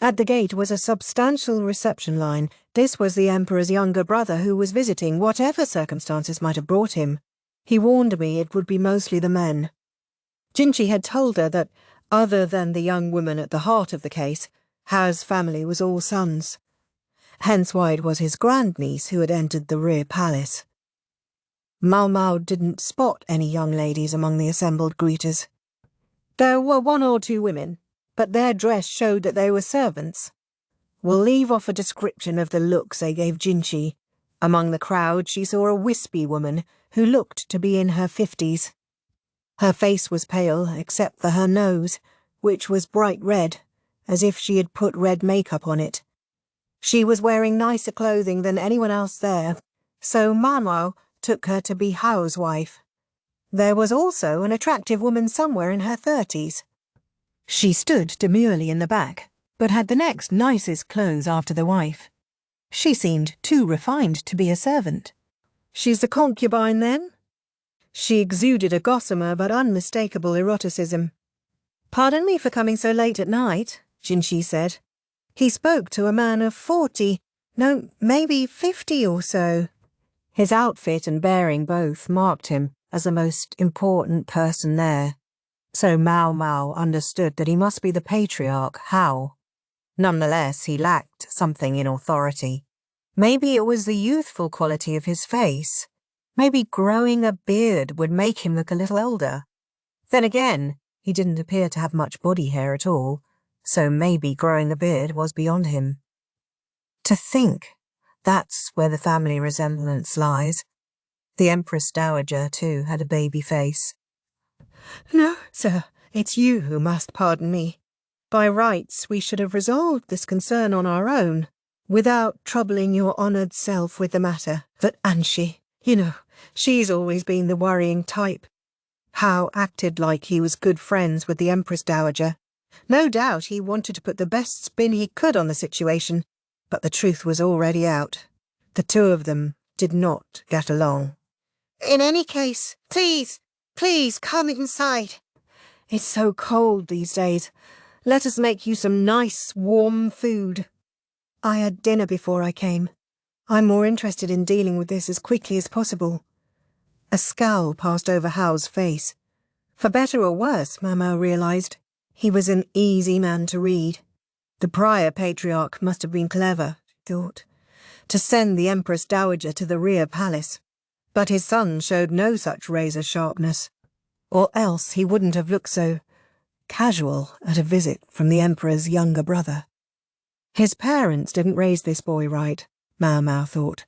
At the gate was a substantial reception line. This was the Emperor's younger brother who was visiting, whatever circumstances might have brought him. He warned me it would be mostly the men. Jinchi had told her that, other than the young woman at the heart of the case, Hao's family was all sons. Hence why it was his grandniece who had entered the rear palace. Maomao didn't spot any young ladies among the assembled greeters. There were one or two women, but their dress showed that they were servants. We'll leave off a description of the looks they gave Jinchi. Among the crowd she saw a wispy woman who looked to be in her 50s. Her face was pale, except for her nose, which was bright red, as if she had put red makeup on it. She was wearing nicer clothing than anyone else there, so Maomao took her to be Hao's wife. There was also an attractive woman somewhere in her 30s. She stood demurely in the back, but had the next nicest clothes after the wife. She seemed too refined to be a servant. "She's a concubine, then?" She exuded a gossamer but unmistakable eroticism. "Pardon me for coming so late at night," Jinshi said. He spoke to a man of 40, no, maybe 50 or so. His outfit and bearing both marked him as the most important person there. So Maomao understood that he must be the Patriarch, Hao. Nonetheless, he lacked something in authority. Maybe it was the youthful quality of his face. Maybe growing a beard would make him look a little older. Then again, he didn't appear to have much body hair at all, so maybe growing a beard was beyond him. To think, that's where the family resemblance lies. The Empress Dowager, too, had a baby face. "No, sir, it's you who must pardon me. By rights, we should have resolved this concern on our own," without troubling your honoured self with the matter. That Anshi, she's always been the worrying type. Hao acted like he was good friends with the Empress Dowager. No doubt he wanted to put the best spin he could on the situation, but the truth was already out. The two of them did not get along. In any case, please come inside. It's so cold these days. Let us make you some nice, warm food. I had dinner before I came. I'm more interested in dealing with this as quickly as possible. A scowl passed over Hao's face. For better or worse, Maomao realised, he was an easy man to read. The prior Patriarch must have been clever, she thought, to send the Empress Dowager to the rear palace. But his son showed no such razor sharpness, or else he wouldn't have looked so casual at a visit from the Emperor's younger brother. His parents didn't raise this boy right, Maomao thought.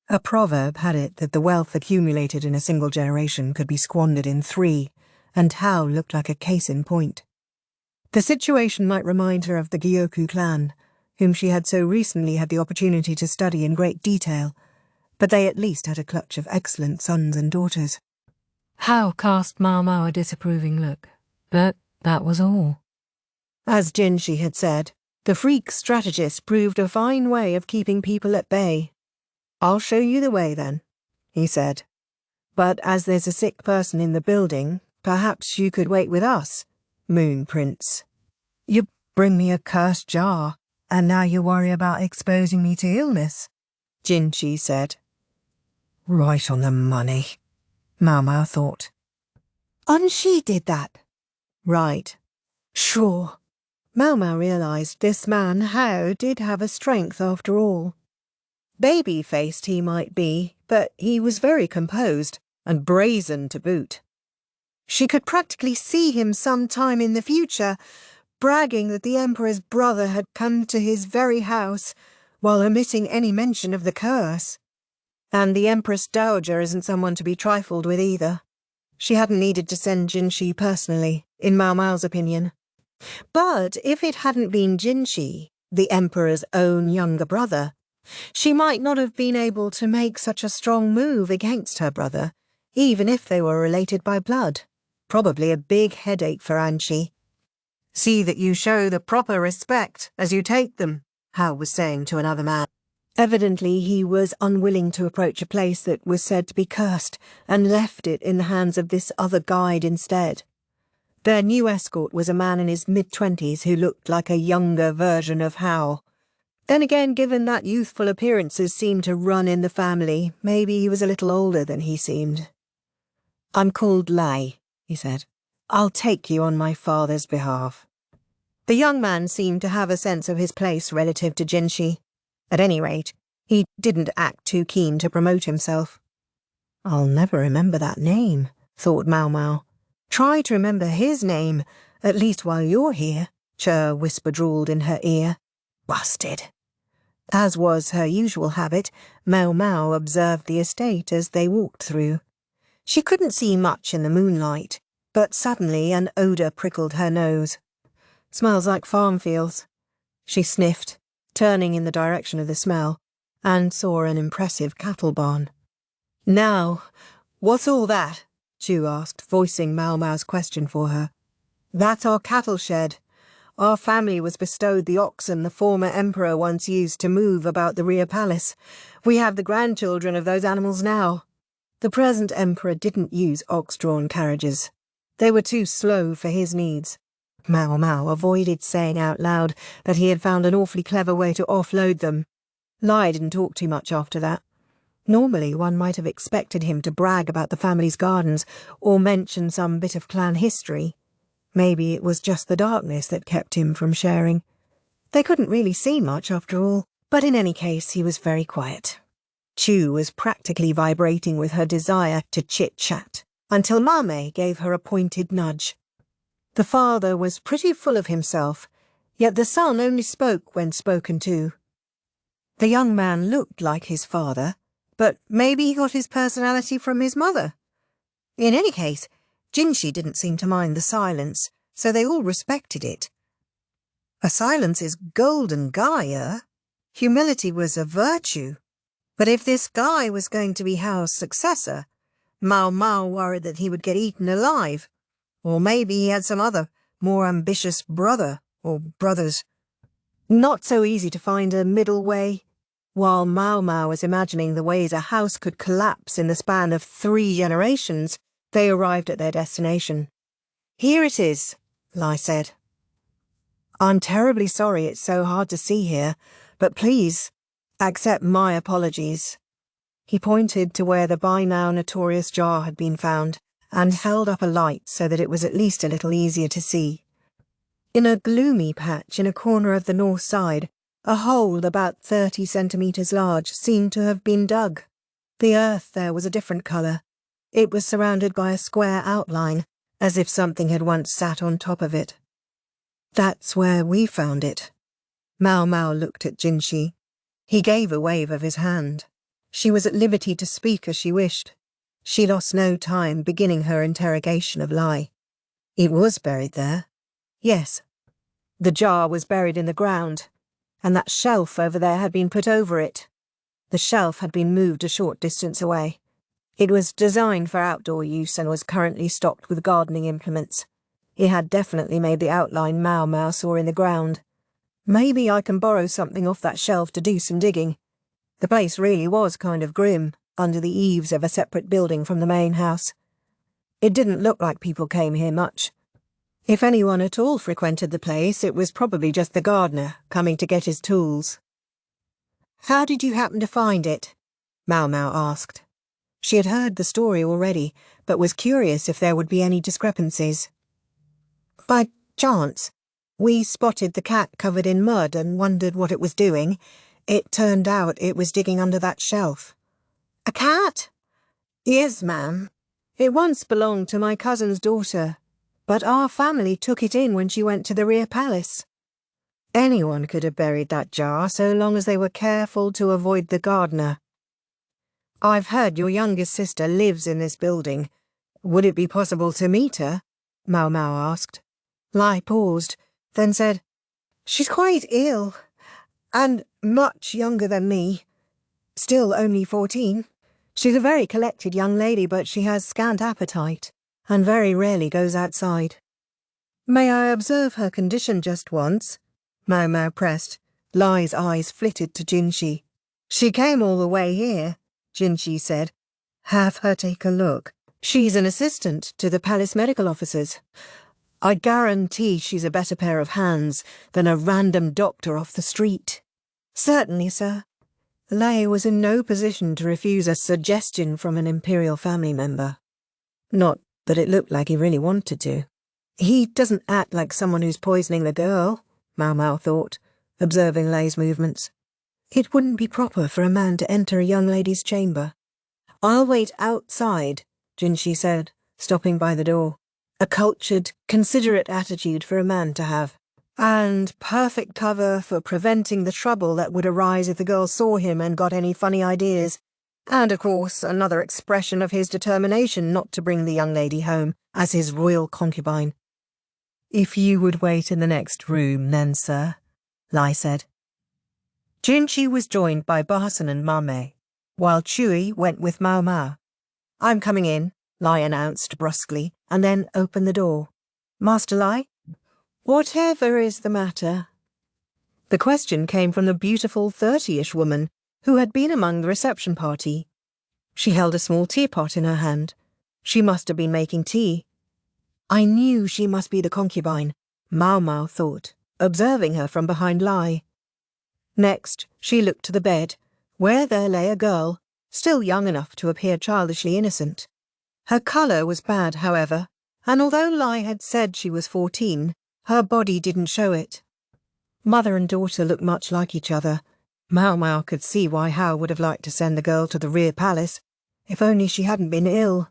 A proverb had it that the wealth accumulated in a single generation could be squandered in 3, and Hao looked like a case in point. The situation might remind her of the Gyoku clan, whom she had so recently had the opportunity to study in great detail, but they at least had a clutch of excellent sons and daughters. Hao cast Maomao a disapproving look, but that was all. As Jinshi had said, the freak strategist proved a fine way of keeping people at bay. "I'll show you the way then," he said. "But as there's a sick person in the building, perhaps you could wait with us, Moon Prince. You bring me a cursed jar, and now you worry about exposing me to illness," Jinshi said. Right on the money, Maomao thought. Anshi did that. Right. Sure. Maomao realised this man Hao did have a strength after all. Baby-faced he might be, but he was very composed, and brazen to boot. She could practically see him some time in the future, bragging that the Emperor's brother had come to his very house, while omitting any mention of the curse. And the Empress Dowager isn't someone to be trifled with either. She hadn't needed to send Jinshi personally, in Maomao's opinion. But if it hadn't been Jinshi, the Emperor's own younger brother, she might not have been able to make such a strong move against her brother, even if they were related by blood. Probably a big headache for Anshi. "See that you show the proper respect as you take them," Hao was saying to another man. Evidently he was unwilling to approach a place that was said to be cursed, and left it in the hands of this other guide instead. Their new escort was a man in his mid-20s who looked like a younger version of Hao. Then again, given that youthful appearances seemed to run in the family, maybe he was a little older than he seemed. "I'm called Lai," he said. "I'll take you on my father's behalf." The young man seemed to have a sense of his place relative to Jinshi. At any rate, he didn't act too keen to promote himself. "I'll never remember that name," thought Maomao. "Try to remember his name, at least while you're here," Cher whisper-drawled in her ear. Busted. As was her usual habit, Maomao observed the estate as they walked through. She couldn't see much in the moonlight, but suddenly an odour prickled her nose. "Smells like farm fields." She sniffed, turning in the direction of the smell, and saw an impressive cattle barn. "Now, what's all that?" Chu asked, voicing Maomao's question for her. "That's our cattle shed. Our family was bestowed the oxen the former emperor once used to move about the rear palace. We have the grandchildren of those animals now. The present emperor didn't use ox-drawn carriages. They were too slow for his needs." Maomao avoided saying out loud that he had found an awfully clever way to offload them. Lai didn't talk too much after that. Normally one might have expected him to brag about the family's gardens or mention some bit of clan history. Maybe it was just the darkness that kept him from sharing. They couldn't really see much after all, but in any case he was very quiet. Chu was practically vibrating with her desire to chit-chat, until Mame gave her a pointed nudge. The father was pretty full of himself, yet the son only spoke when spoken to. The young man looked like his father, but maybe he got his personality from his mother. In any case, Jinshi didn't seem to mind the silence, so they all respected it. "A silence is golden, Gaia," Humility was a virtue, but if this guy was going to be Hao's successor, Maomao worried that he would get eaten alive, or maybe he had some other, more ambitious brother or brothers. Not so easy to find a middle way. While Maomao was imagining the ways a house could collapse in the span of 3 generations, they arrived at their destination. "Here it is," Lai said. "I'm terribly sorry it's so hard to see here, but please, accept my apologies." He pointed to where the by now notorious jar had been found, and held up a light so that it was at least a little easier to see. In a gloomy patch in a corner of the north side, a hole about 30 centimetres large seemed to have been dug. The earth there was a different colour. It was surrounded by a square outline, as if something had once sat on top of it. "That's where we found it." Maomao looked at Jinshi. He gave a wave of his hand. She was at liberty to speak as she wished. She lost no time beginning her interrogation of Lai. "It was buried there?" "Yes. The jar was buried in the ground, and that shelf over there had been put over it. The shelf had been moved a short distance away. It was designed for outdoor use and was currently stocked with gardening implements. It had definitely made the outline Maomao saw in the ground. Maybe I can borrow something off that shelf to do some digging." The place really was kind of grim, under the eaves of a separate building from the main house. It didn't look like people came here much. If anyone at all frequented the place, it was probably just the gardener, coming to get his tools. "How did you happen to find it?" Maomao asked. She had heard the story already, but was curious if there would be any discrepancies. "By chance. We spotted the cat covered in mud and wondered what it was doing. It turned out it was digging under that shelf." "A cat?" "Yes, ma'am. It once belonged to my cousin's daughter, but our family took it in when she went to the rear palace. Anyone could have buried that jar so long as they were careful to avoid the gardener. I've heard your youngest sister lives in this building. Would it be possible to meet her?" Maomao asked. Lai paused, then said, "She's quite ill, and much younger than me. Still only 14. She's a very collected young lady, but she has scant appetite, and very rarely goes outside." "May I observe her condition just once?" Maomao pressed. Lai's eyes flitted to Jinshi. "She came all the way here," Jinshi said. "Have her take a look. She's an assistant to the palace medical officers. I guarantee she's a better pair of hands than a random doctor off the street." "Certainly, sir." Lai was in no position to refuse a suggestion from an Imperial family member. Not that it looked like he really wanted to. He doesn't act like someone who's poisoning the girl, Maomao thought, observing Lai's movements. It wouldn't be proper for a man to enter a young lady's chamber. "I'll wait outside," Jinshi said, stopping by the door. A cultured, considerate attitude for a man to have. And perfect cover for preventing the trouble that would arise if the girl saw him and got any funny ideas. And, of course, another expression of his determination not to bring the young lady home as his royal concubine. "If you would wait in the next room, then, sir," Lai said. Jinshi was joined by Bahasan and Mame, while Chui went with Maomao. "I'm coming in," Lai announced brusquely, and then opened the door. "Master Lai?" "Whatever is the matter?" The question came from the beautiful 30-ish woman who had been among the reception party. She held a small teapot in her hand. She must have been making tea. I knew she must be the concubine, Maomao thought, observing her from behind Lai. Next, she looked to the bed, where there lay a girl, still young enough to appear childishly innocent. Her colour was bad, however, and although Lai had said she was 14, her body didn't show it. Mother and daughter looked much like each other. Maomao could see why Hao would have liked to send the girl to the rear palace, if only she hadn't been ill.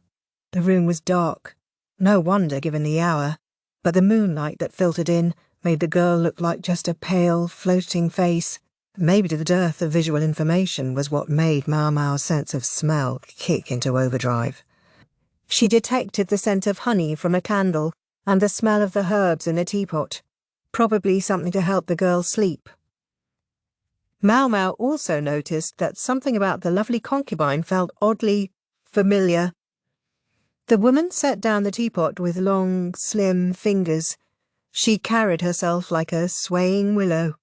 The room was dark. No wonder, given the hour, but the moonlight that filtered in made the girl look like just a pale, floating face. Maybe the dearth of visual information was what made Maomao's sense of smell kick into overdrive. She detected the scent of honey from a candle and the smell of the herbs in the teapot, probably something to help the girl sleep. Maomao also noticed that something about the lovely concubine felt oddly familiar. The woman set down the teapot with long, slim fingers. She carried herself like a swaying willow.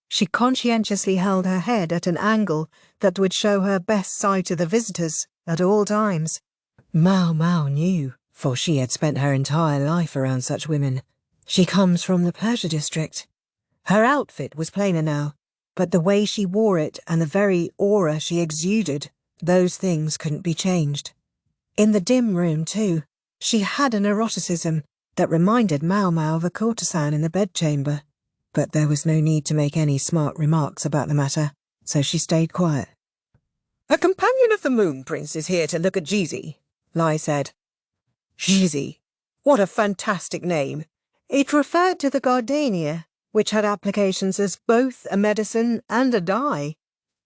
She conscientiously held her head at an angle that would show her best side to the visitors at all times. Maomao knew, for she had spent her entire life around such women. She comes from the pleasure district. Her outfit was plainer now, but the way she wore it and the very aura she exuded, those things couldn't be changed. In the dim room, too, she had an eroticism that reminded Maomao of a courtesan in the bedchamber. But there was no need to make any smart remarks about the matter, so she stayed quiet. "A companion of the Moon Prince is here to look at Jade," Lai said. "Jade? What a fantastic name!" It referred to the Gardenia, which had applications as both a medicine and a dye.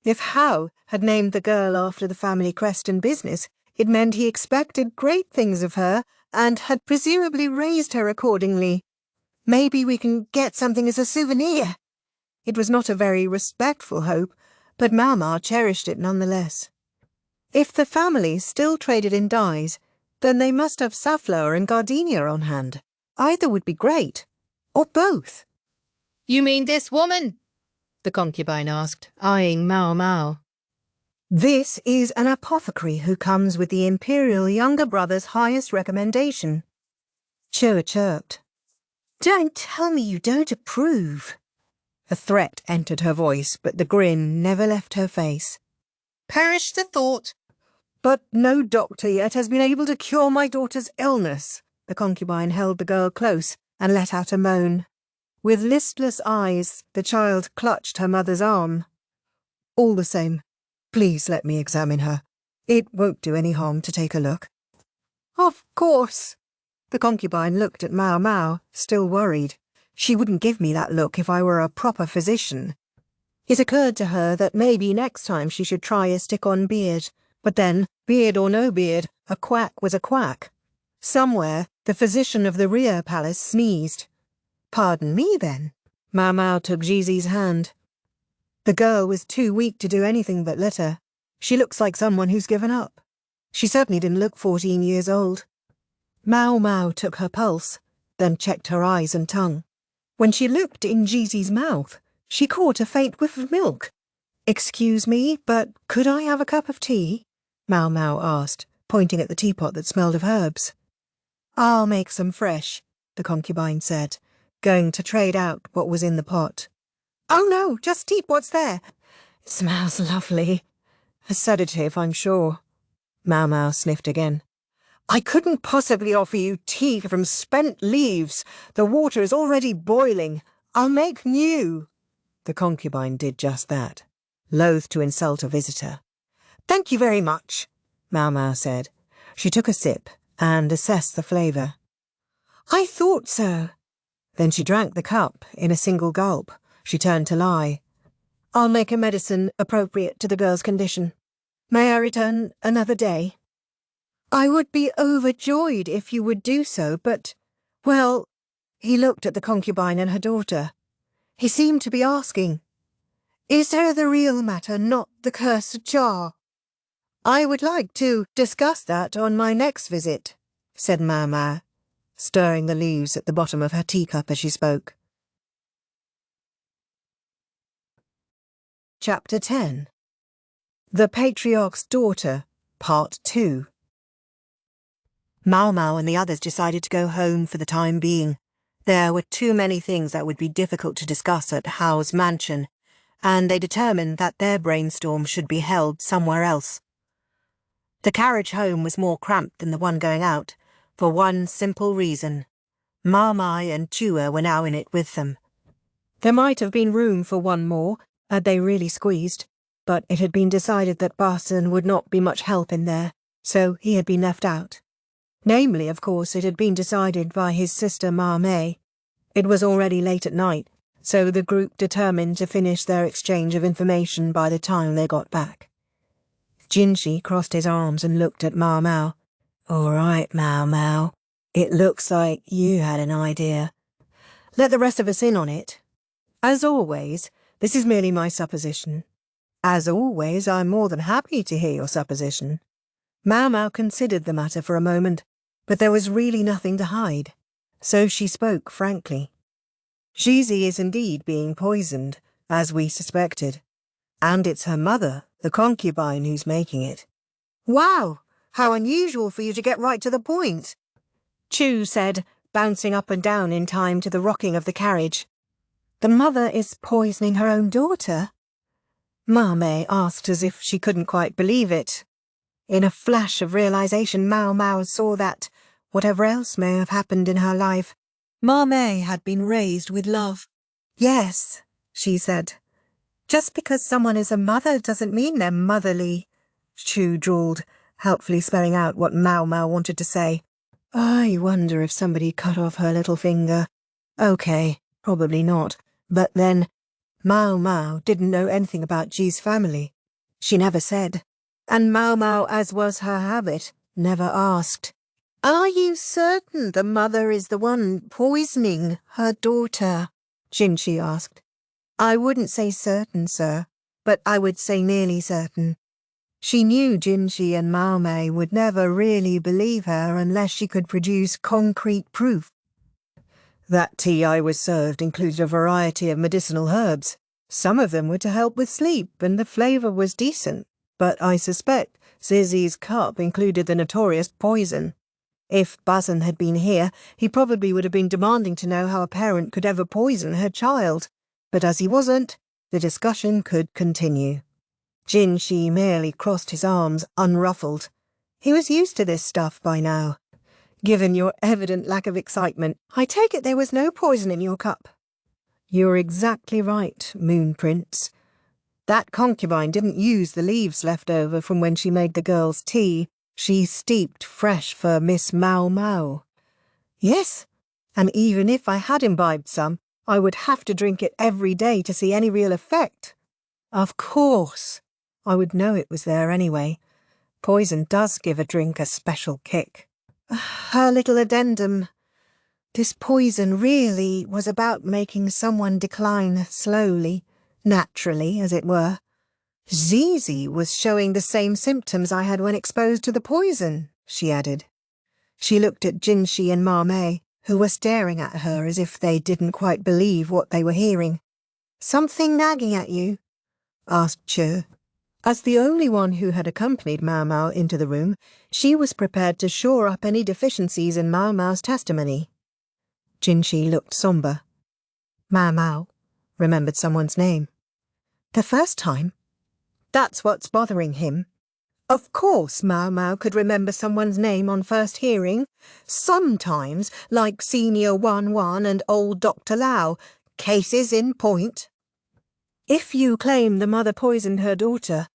If Hao had named the girl after the family crest and business, it meant he expected great things of her and had presumably raised her accordingly. "Maybe we can get something as a souvenir." It was not a very respectful hope, but Maomao cherished it nonetheless. If the family still traded in dyes, then they must have Safflower and Gardenia on hand. Either would be great, or both. You mean this woman? The concubine asked, eyeing Maomao. This is an apothecary who comes with the Imperial younger brother's highest recommendation. Chua chirped. "Don't tell me you don't approve." A threat entered her voice, but the grin never left her face. Perish the thought. "But no doctor yet has been able to cure my daughter's illness." The concubine held the girl close and let out a moan. With listless eyes, the child clutched her mother's arm. "All the same, please let me examine her. It won't do any harm to take a look." "Of course." The concubine looked at Maomao, still worried. She wouldn't give me that look if I were a proper physician. It occurred to her that maybe next time she should try a stick-on beard. But then, beard or no beard, a quack was a quack. Somewhere, the physician of the Imperial Palace sneezed. "Pardon me, then." Maomao took Gizi's hand. The girl was too weak to do anything but litter. She looks like someone who's given up. She certainly didn't look 14 years old. Maomao took her pulse, then checked her eyes and tongue. When she looked in Gizi's mouth, she caught a faint whiff of milk. "Excuse me, but could I have a cup of tea?" Maomao asked, pointing at the teapot that smelled of herbs. "I'll make some fresh," the concubine said, going to trade out what was in the pot. "Oh no, just keep what's there. It smells lovely. A sedative, I'm sure." Maomao sniffed again. "I couldn't possibly offer you tea from spent leaves. The water is already boiling. I'll make new." The concubine did just that, loath to insult a visitor. "Thank you very much," Maomao said. She took a sip and assessed the flavour. "I thought so." Then she drank the cup in a single gulp. She turned to Lai. "I'll make a medicine appropriate to the girl's condition. May I return another day?" "I would be overjoyed if you would do so, but, well," he looked at the concubine and her daughter. He seemed to be asking, "Is there the real matter, not the cursed jar?" "I would like to discuss that on my next visit," said Maomao, stirring the leaves at the bottom of her teacup as she spoke. Chapter 10. The Patriarch's Daughter, Part 2. Maomao and the others decided to go home for the time being. There were too many things that would be difficult to discuss at Hao's mansion, and they determined that their brainstorm should be held somewhere else. The carriage home was more cramped than the one going out, for one simple reason. Maomao and Chua were now in it with them. There might have been room for one more, had they really squeezed, but it had been decided that Barson would not be much help in there, so he had been left out. Namely, of course, it had been decided by his sister Maomao. It was already late at night, so the group determined to finish their exchange of information by the time they got back. Jinshi crossed his arms and looked at Maomao. "All right, Maomao. It looks like you had an idea. Let the rest of us in on it." As always, This is merely my supposition. As always, I'm more than happy to hear your supposition. Maomao considered the matter for a moment, but there was really nothing to hide, so she spoke frankly. Gizhi is indeed being poisoned, as we suspected, and it's her mother, the concubine, who's making it. Wow, how unusual for you to get right to the point, Chu said, bouncing up and down in time to the rocking of the carriage. The mother is poisoning her own daughter? Maomao asked as if she couldn't quite believe it. In a flash of realization, Maomao saw that, whatever else may have happened in her life, Maomao had been raised with love. Yes, she said. Just because someone is a mother doesn't mean they're motherly, Chu drawled, helpfully spelling out what Maomao wanted to say. I wonder if somebody cut off her little finger. Okay, probably not. But then, Maomao didn't know anything about Ji's family. She never said. And Maomao, as was her habit, never asked. Are you certain the mother is the one poisoning her daughter? Jinshi asked. I wouldn't say certain, sir, but I would say nearly certain. She knew Jinshi and Maomao would never really believe her unless she could produce concrete proof. That tea I was served included a variety of medicinal herbs. Some of them were to help with sleep, and the flavour was decent, but I suspect Zizi's cup included the notorious poison. If Bazin had been here, he probably would have been demanding to know how a parent could ever poison her child. But as he wasn't, the discussion could continue. Jinshi merely crossed his arms, unruffled. He was used to this stuff by now. Given your evident lack of excitement, I take it there was no poison in your cup. You're exactly right, Moon Prince. That concubine didn't use the leaves left over from when she made the girls' tea. She steeped fresh for Miss Maomao. Yes, and even if I had imbibed some, I would have to drink it every day to see any real effect. Of course. I would know it was there anyway. Poison does give a drink a special kick. Her little addendum. This poison really was about making someone decline slowly, naturally, as it were. Zizi was showing the same symptoms I had when exposed to the poison, she added. She looked at Jinshi and Maomao, who were staring at her as if they didn't quite believe what they were hearing. Something nagging at you? Asked Chu. As the only one who had accompanied Maomao into the room, she was prepared to shore up any deficiencies in Maomao's testimony. Jinshi looked sombre. Maomao remembered someone's name. The first time? That's what's bothering him. Of course Maomao could remember someone's name on first hearing. Sometimes, like Senior 1-1 and old Dr. Lau. Cases in point. If you claim the mother poisoned her daughter,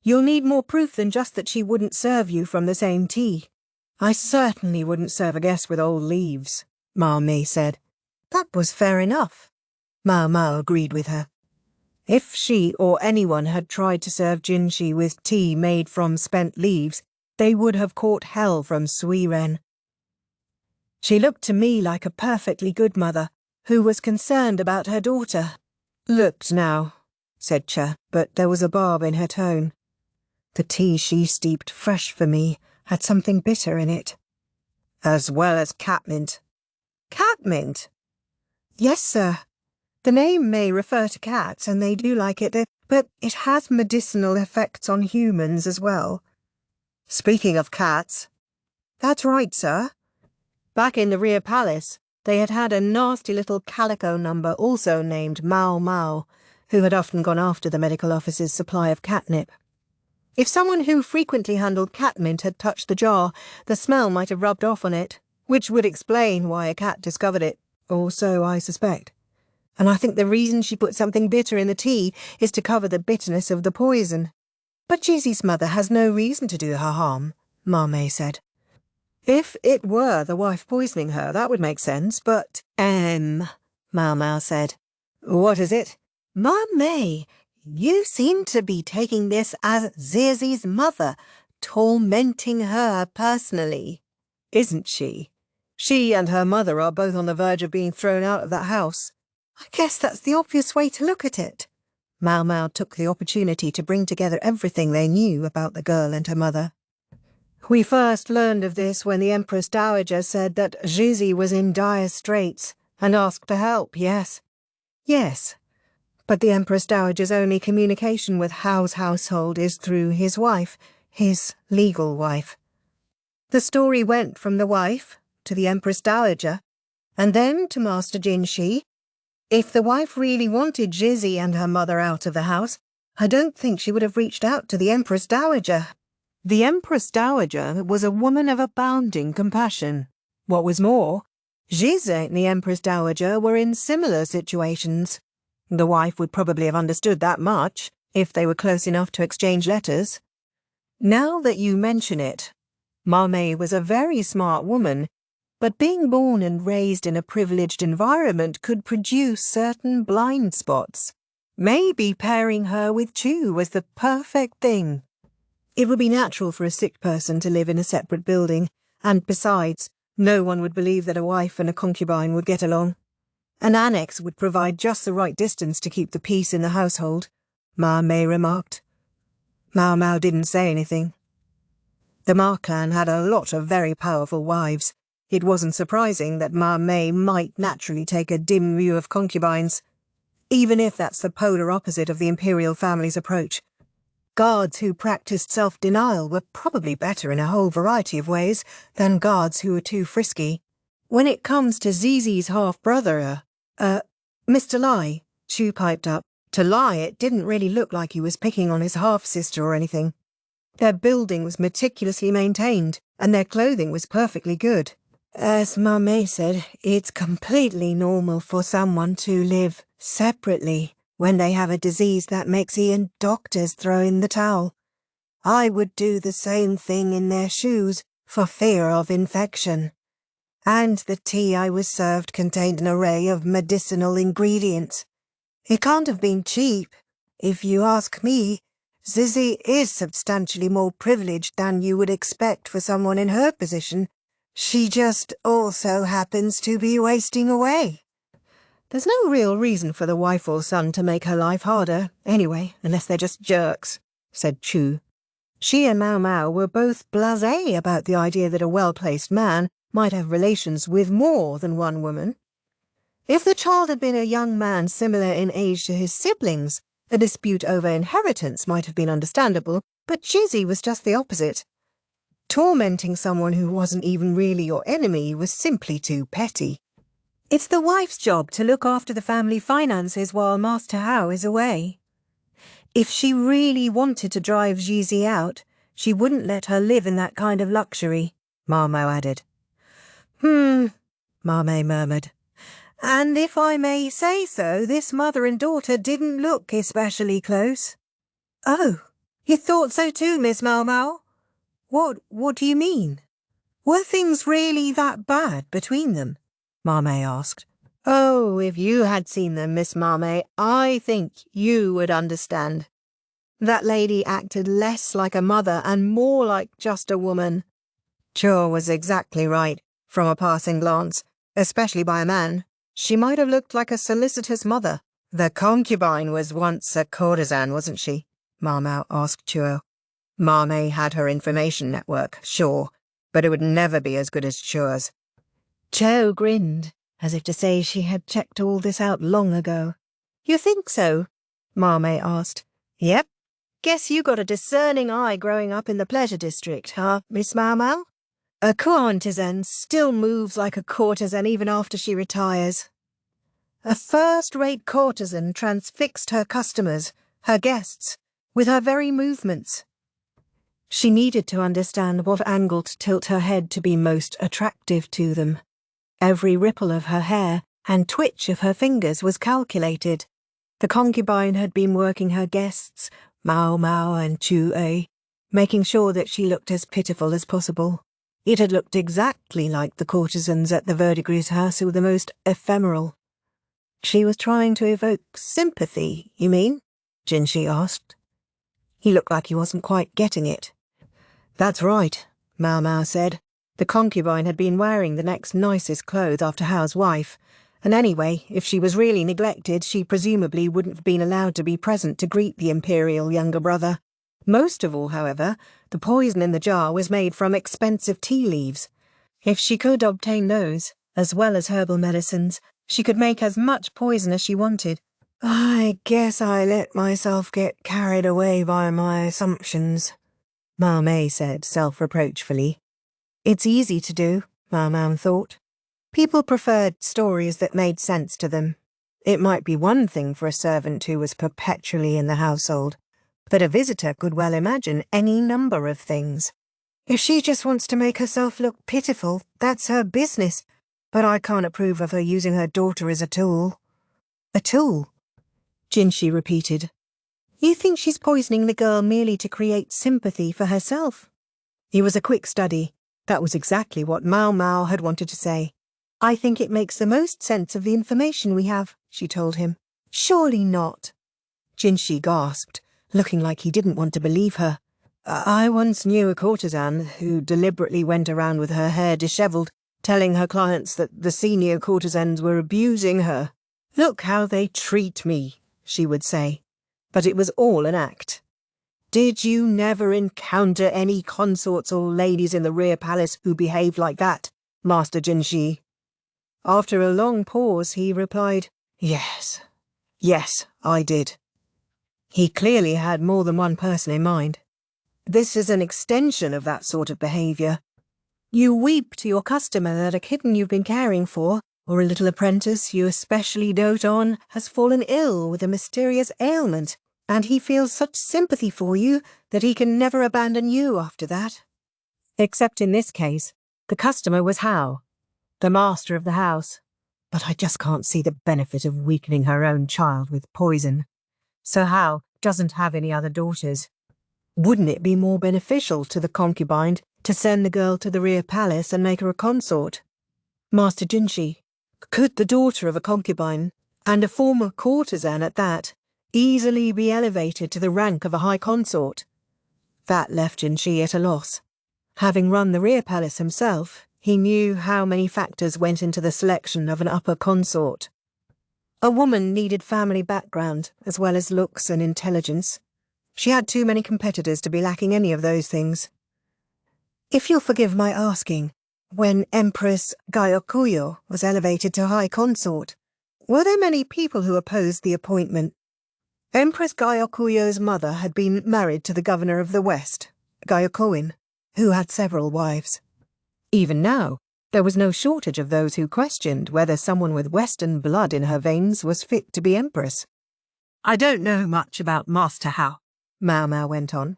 you'll need more proof than just that she wouldn't serve you from the same tea. I certainly wouldn't serve a guest with old leaves, Maomao said. That was fair enough. Maomao agreed with her. If she or anyone had tried to serve Jinshi with tea made from spent leaves, they would have caught hell from Suiren. She looked to me like a perfectly good mother, who was concerned about her daughter. Looked now, said Cha, but there was a barb in her tone. The tea she steeped fresh for me had something bitter in it. As well as catmint. Catmint? Yes, sir. The name may refer to cats, and they do like it, but it has medicinal effects on humans as well. Speaking of cats. That's right, sir. Back in the rear palace, they had had a nasty little calico number also named Maomao, who had often gone after the medical officer's supply of catnip. If someone who frequently handled catmint had touched the jar, the smell might have rubbed off on it, which would explain why a cat discovered it, or so I suspect. And I think the reason she put something bitter in the tea is to cover the bitterness of the poison. But Gizhi's mother has no reason to do her harm, Maomao said. If it were the wife poisoning her, that would make sense, but... Maomao said. What is it? Maomao, you seem to be taking this as Zizi's mother, tormenting her personally. Isn't she? She and her mother are both on the verge of being thrown out of that house. I guess that's the obvious way to look at it, Maomao took the opportunity to bring together everything they knew about the girl and her mother. We first learned of this when the Empress Dowager said that Jizi was in dire straits and asked for help, yes. Yes, but the Empress Dowager's only communication with Hao's household is through his wife, his legal wife. The story went from the wife to the Empress Dowager, and then to Master Jinshi. If the wife really wanted Jizi and her mother out of the house, I don't think she would have reached out to the Empress Dowager. The Empress Dowager was a woman of abounding compassion. What was more, Jizi and the Empress Dowager were in similar situations. The wife would probably have understood that much if they were close enough to exchange letters. Now that you mention it, Maomao was a very smart woman, but being born and raised in a privileged environment could produce certain blind spots. Maybe pairing her with Chu was the perfect thing. It would be natural for a sick person to live in a separate building, and besides, no one would believe that a wife and a concubine would get along. An annex would provide just the right distance to keep the peace in the household, Maomao remarked. Maomao didn't say anything. The Ma clan had a lot of very powerful wives. It wasn't surprising that Maomao might naturally take a dim view of concubines, even if that's the polar opposite of the imperial family's approach. Guards who practiced self-denial were probably better in a whole variety of ways than guards who were too frisky. When it comes to Zizi's half-brother, Mr. Lai, Chu piped up. To Lai, it didn't really look like he was picking on his half-sister or anything. Their building was meticulously maintained, and their clothing was perfectly good. As Maomao said, it's completely normal for someone to live separately when they have a disease that makes even doctors throw in the towel. I would do the same thing in their shoes for fear of infection. And the tea I was served contained an array of medicinal ingredients. It can't have been cheap. If you ask me, Zizi is substantially more privileged than you would expect for someone in her position. She just also happens to be wasting away. There's no real reason for the wife or son to make her life harder, anyway, unless they're just jerks, said Chu. She and Maomao were both blasé about the idea that a well-placed man might have relations with more than one woman. If the child had been a young man similar in age to his siblings, a dispute over inheritance might have been understandable, but Jizi was just the opposite. Tormenting someone who wasn't even really your enemy was simply too petty. It's the wife's job to look after the family finances while Master Hao is away. If she really wanted to drive Jizi out, she wouldn't let her live in that kind of luxury, Maomao added. Maomao murmured. And if I may say so, this mother and daughter didn't look especially close. Oh, you thought so too, Miss Maomao? What do you mean? Were things really that bad between them? Maomao asked. Oh, if you had seen them, Miss Maomao, I think you would understand. That lady acted less like a mother and more like just a woman. Cho was exactly right, from a passing glance, especially by a man. She might have looked like a solicitous mother. The concubine was once a courtesan, wasn't she? Maomao asked Chuo. Maomao had her information network, sure, but it would never be as good as Chuo's. Cho grinned, as if to say she had checked all this out long ago. You think so? Maomao asked. Yep. Guess you got a discerning eye growing up in the pleasure district, huh, Miss Maomao? A courtesan still moves like a courtesan even after she retires. A first-rate courtesan transfixed her customers, her guests, with her very movements. She needed to understand what angle to tilt her head to be most attractive to them. Every ripple of her hair and twitch of her fingers was calculated. The concubine had been working her guests, Maomao and Chu-ei, making sure that she looked as pitiful as possible. It had looked exactly like the courtesans at the Verdigris house who were the most ephemeral. She was trying to evoke sympathy, you mean? Jinshi asked. He looked like he wasn't quite getting it. That's right, Maomao said. The concubine had been wearing the next nicest clothes after Hao's wife, And anyway, if she was really neglected, she presumably wouldn't have been allowed to be present to greet the imperial younger brother. Most of all, however, the poison in the jar was made from expensive tea leaves. If she could obtain those, as well as herbal medicines, she could make as much poison as she wanted. I guess I let myself get carried away by my assumptions, Maomao said self-reproachfully. It's easy to do, Maomao thought. People preferred stories that made sense to them. It might be one thing for a servant who was perpetually in the household, but a visitor could well imagine any number of things. If she just wants to make herself look pitiful, that's her business, but I can't approve of her using her daughter as a tool. A tool? Jinshi repeated. You think she's poisoning the girl merely to create sympathy for herself? He was a quick study. That was exactly what Maomao had wanted to say. I think it makes the most sense of the information we have, she told him. Surely not. Jinshi gasped, looking like he didn't want to believe her. I once knew a courtesan who deliberately went around with her hair dishevelled, telling her clients that the senior courtesans were abusing her. Look how they treat me, she would say. But it was all an act. Did you never encounter any consorts or ladies in the rear palace who behaved like that, Master Jinshi? After a long pause, he replied, Yes, I did. He clearly had more than one person in mind. This is an extension of that sort of behaviour. You weep to your customer that a kitten you've been caring for, or a little apprentice you especially dote on, has fallen ill with a mysterious ailment, and he feels such sympathy for you that he can never abandon you after that. Except in this case, the customer was Hao, the master of the house, but I just can't see the benefit of weakening her own child with poison. So Hao doesn't have any other daughters. Wouldn't it be more beneficial to the concubine to send the girl to the rear palace and make her a consort? Master Jinshi, could the daughter of a concubine, and a former courtesan at that, easily be elevated to the rank of a high consort? That left Jinshi at a loss. Having run the rear palace himself, he knew how many factors went into the selection of an upper consort. A woman needed family background, as well as looks and intelligence. She had too many competitors to be lacking any of those things. If you'll forgive my asking, when Empress Gyakuyo was elevated to high consort, were there many people who opposed the appointment? Empress Gyakuyo's mother had been married to the governor of the West, Gyakuin, who had several wives. Even now, there was no shortage of those who questioned whether someone with Western blood in her veins was fit to be empress. I don't know much about Master Hao, Maomao went on,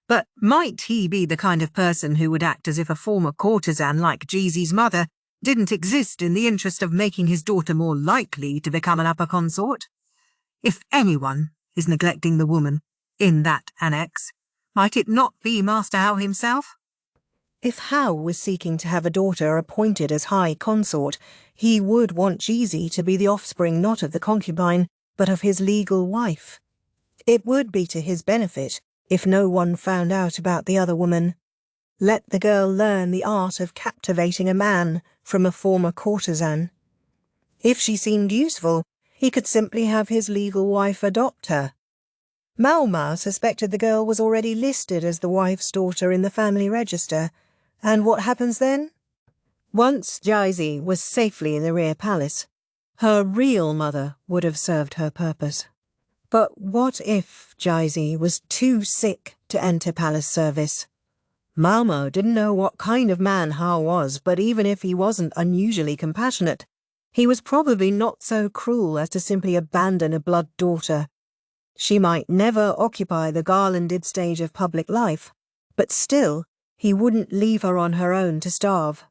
but might he be the kind of person who would act as if a former courtesan like Jeezy's mother didn't exist in the interest of making his daughter more likely to become an upper consort? If anyone is neglecting the woman in that annex, might it not be Master Hao himself? If Hao was seeking to have a daughter appointed as high consort, he would want Jeezy to be the offspring not of the concubine, but of his legal wife. It would be to his benefit if no one found out about the other woman. Let the girl learn the art of captivating a man from a former courtesan. If she seemed useful, he could simply have his legal wife adopt her. Maomao suspected the girl was already listed as the wife's daughter in the family register. And what happens then? Once Jeezy was safely in the rear palace, her real mother would have served her purpose. But what if Jeezy was too sick to enter palace service? Maomao didn't know what kind of man Hao was, but even if he wasn't unusually compassionate, he was probably not so cruel as to simply abandon a blood daughter. She might never occupy the garlanded stage of public life, but still, he wouldn't leave her on her own to starve.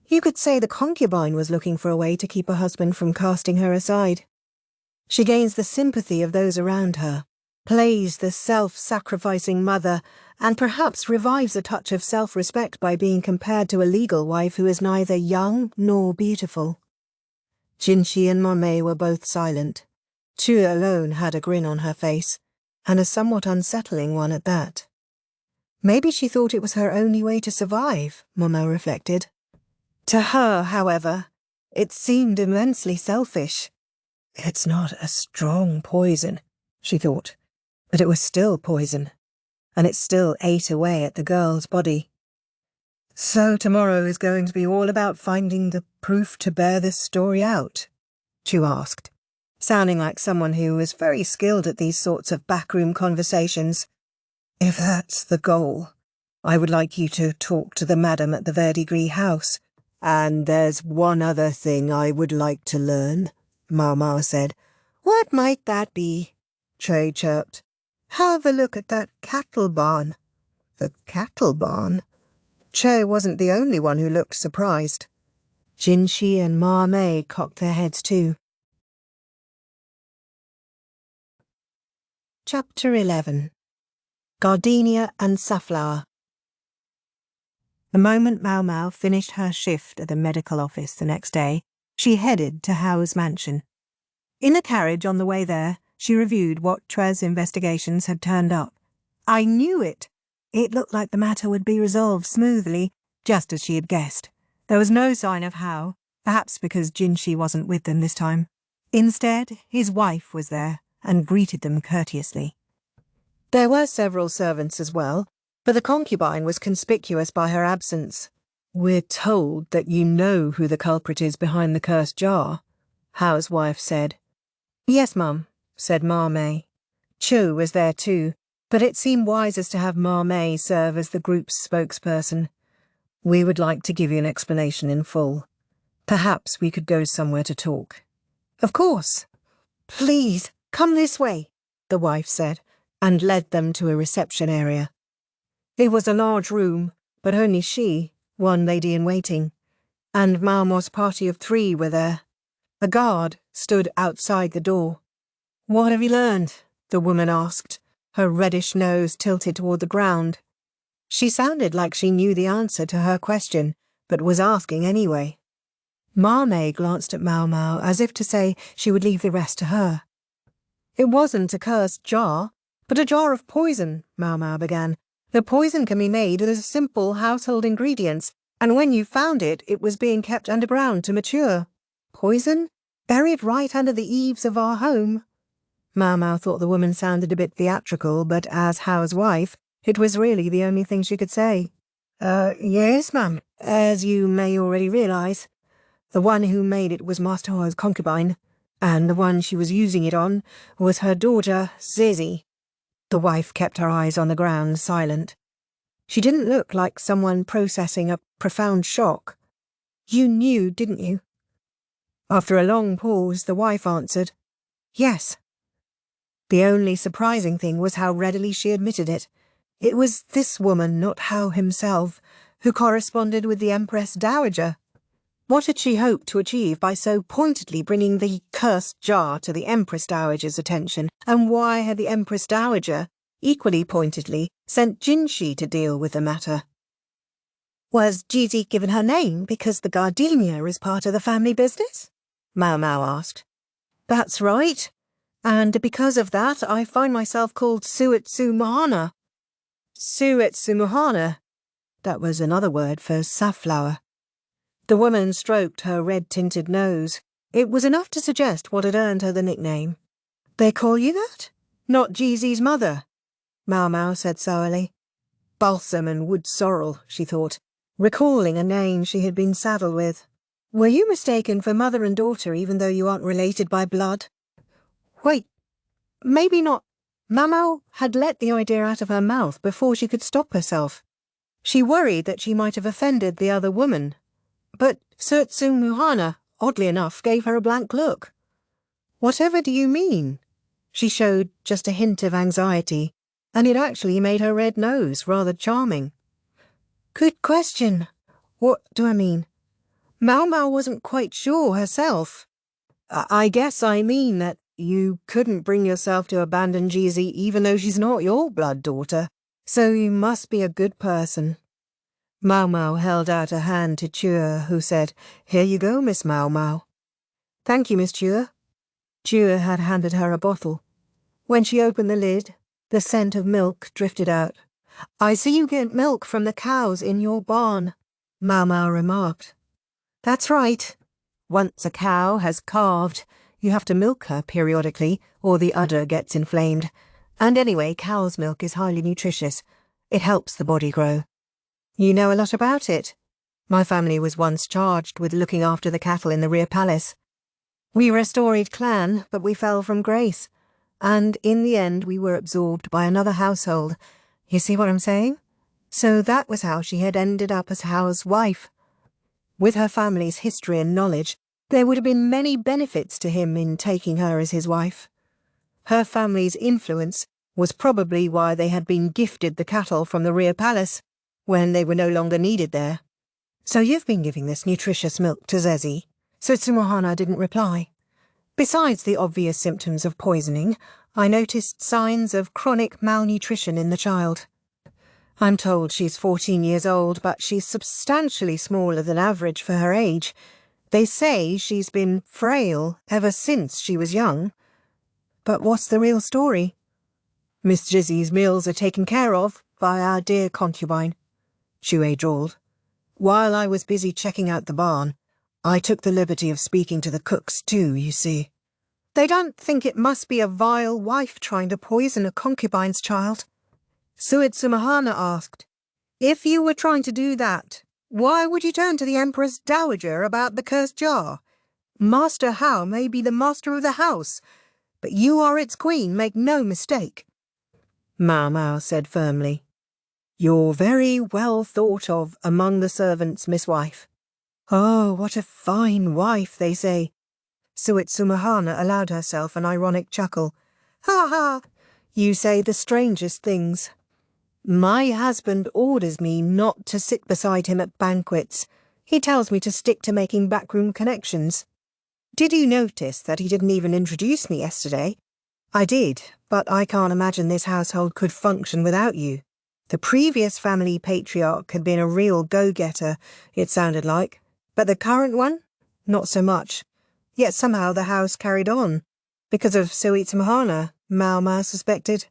You could say the concubine was looking for a way to keep her husband from casting her aside. She gains the sympathy of those around her, plays the self-sacrificing mother, and perhaps revives a touch of self-respect by being compared to a legal wife who is neither young nor beautiful. Jinshi and Maomao were both silent. Chu alone had a grin on her face, and a somewhat unsettling one at that. Maybe she thought it was her only way to survive, Maomao reflected. To her, however, It seemed immensely selfish. It's not a strong poison, she thought, but it was still poison, and it still ate away at the girl's body. So tomorrow is going to be all about finding the proof to bear this story out? Chu asked, sounding like someone who was very skilled at these sorts of backroom conversations. If that's the goal, I would like you to talk to the madam at the Verdigris house. And there's one other thing I would like to learn, Maomao said. What might that be? Jade chirped. Have a look at that cattle barn. The cattle barn? Che wasn't the only one who looked surprised. Jinshi and Ma Mei cocked their heads too. Chapter 11. Gardenia and Safflower. The moment Maomao finished her shift at the medical office the next day, she headed to Hao's mansion. In a carriage on the way there, she reviewed what Tre's investigations had turned up. I knew it! It looked like the matter would be resolved smoothly, just as she had guessed. There was no sign of Hao, perhaps because Jinshi wasn't with them this time. Instead, his wife was there, and greeted them courteously. There were several servants as well, but the concubine was conspicuous by her absence. We're told that you know who the culprit is behind the cursed jar, Hao's wife said. Yes, Mum, said Ma Mei. Chu was there too, but it seemed wisest to have Ma Mei serve as the group's spokesperson. We would like to give you an explanation in full. Perhaps we could go somewhere to talk. Of course. Please, come this way, the wife said, and led them to a reception area. It was a large room, but only she, one lady-in-waiting, and Maomao's party of 3 were there. A guard stood outside the door. What have you learned? The woman asked, her reddish nose tilted toward the ground. She sounded like she knew the answer to her question, but was asking anyway. Ma Mei glanced at Maomao as if to say she would leave the rest to her. It wasn't a cursed jar, but a jar of poison, Maomao began. The poison can be made with simple household ingredients, and when you found it, it was being kept underground to mature. Poison? Buried right under the eaves of our home? Maomao thought the woman sounded a bit theatrical, but as Hao's wife, it was really the only thing she could say. Yes, ma'am. As you may already realize, the one who made it was Master Ho's concubine, and the one she was using it on was her daughter, Zizi. The wife kept her eyes on the ground, silent. She didn't look like someone processing a profound shock. You knew, didn't you? After a long pause, the wife answered, Yes. The only surprising thing was how readily she admitted it. It was this woman, not Hao himself, who corresponded with the Empress Dowager. What had she hoped to achieve by so pointedly bringing the cursed jar to the Empress Dowager's attention, and why had the Empress Dowager, equally pointedly, sent Jinshi to deal with the matter? Was Jizi given her name because the Gardenia is part of the family business? Maomao asked. That's right. And because of that, I find myself called Suetsu Mohana. Suetsu Mohana? That was another word for safflower. The woman stroked her red-tinted nose. It was enough to suggest what had earned her the nickname. They call you that? Not Jizi's mother, Maomao said sourly. Balsam and wood sorrel, she thought, recalling a name she had been saddled with. Were you mistaken for mother and daughter even though you aren't related by blood? Wait, maybe not. Maomao had let the idea out of her mouth before she could stop herself. She worried that she might have offended the other woman. But Suetsu Mohana, oddly enough, gave her a blank look. Whatever do you mean? She showed just a hint of anxiety, and it actually made her red nose rather charming. Good question. What do I mean? Maomao wasn't quite sure herself. I guess I mean that you couldn't bring yourself to abandon Jizi even though she's not your blood daughter, so you must be a good person. Maomao held out a hand to Chua, who said, Here you go, Miss Maomao. Thank you, Miss Chua. Chua had handed her a bottle. When she opened the lid, the scent of milk drifted out. I see you get milk from the cows in your barn, Maomao remarked. That's right. Once a cow has calved, you have to milk her periodically, or the udder gets inflamed. And anyway, cow's milk is highly nutritious. It helps the body grow. You know a lot about it. My family was once charged with looking after the cattle in the rear palace. We were a storied clan, but we fell from grace. And in the end, we were absorbed by another household. You see what I'm saying? So that was how she had ended up as Howe's wife. With her family's history and knowledge, there would have been many benefits to him in taking her as his wife. Her family's influence was probably why they had been gifted the cattle from the rear palace, when they were no longer needed there. So you've been giving this nutritious milk to Zezi? Tsumohana didn't reply. Besides the obvious symptoms of poisoning, I noticed signs of chronic malnutrition in the child. I'm told she's 14 years old, but she's substantially smaller than average for her age. They say she's been frail ever since she was young. But what's the real story? Miss Jizzy's meals are taken care of by our dear concubine, Shuei drawled. While I was busy checking out the barn, I took the liberty of speaking to the cooks too, you see. They don't think it must be a vile wife trying to poison a concubine's child? Suitsumahana asked. If you were trying to do that, why would you turn to the Empress Dowager about the cursed jar? Master Hao may be the master of the house, but you are its queen, make no mistake. Maomao said firmly. You're very well thought of among the servants, Miss Wife. Oh, what a fine wife, they say. Suitsumahana allowed herself an ironic chuckle. Ha ha! You say the strangest things. My husband orders me not to sit beside him at banquets. He tells me to stick to making backroom connections. Did you notice that he didn't even introduce me yesterday? I did, but I can't imagine this household could function without you. The previous family patriarch had been a real go-getter, it sounded like, but the current one, not so much. Yet somehow the house carried on. Because of Suitsumahana, Maomao suspected.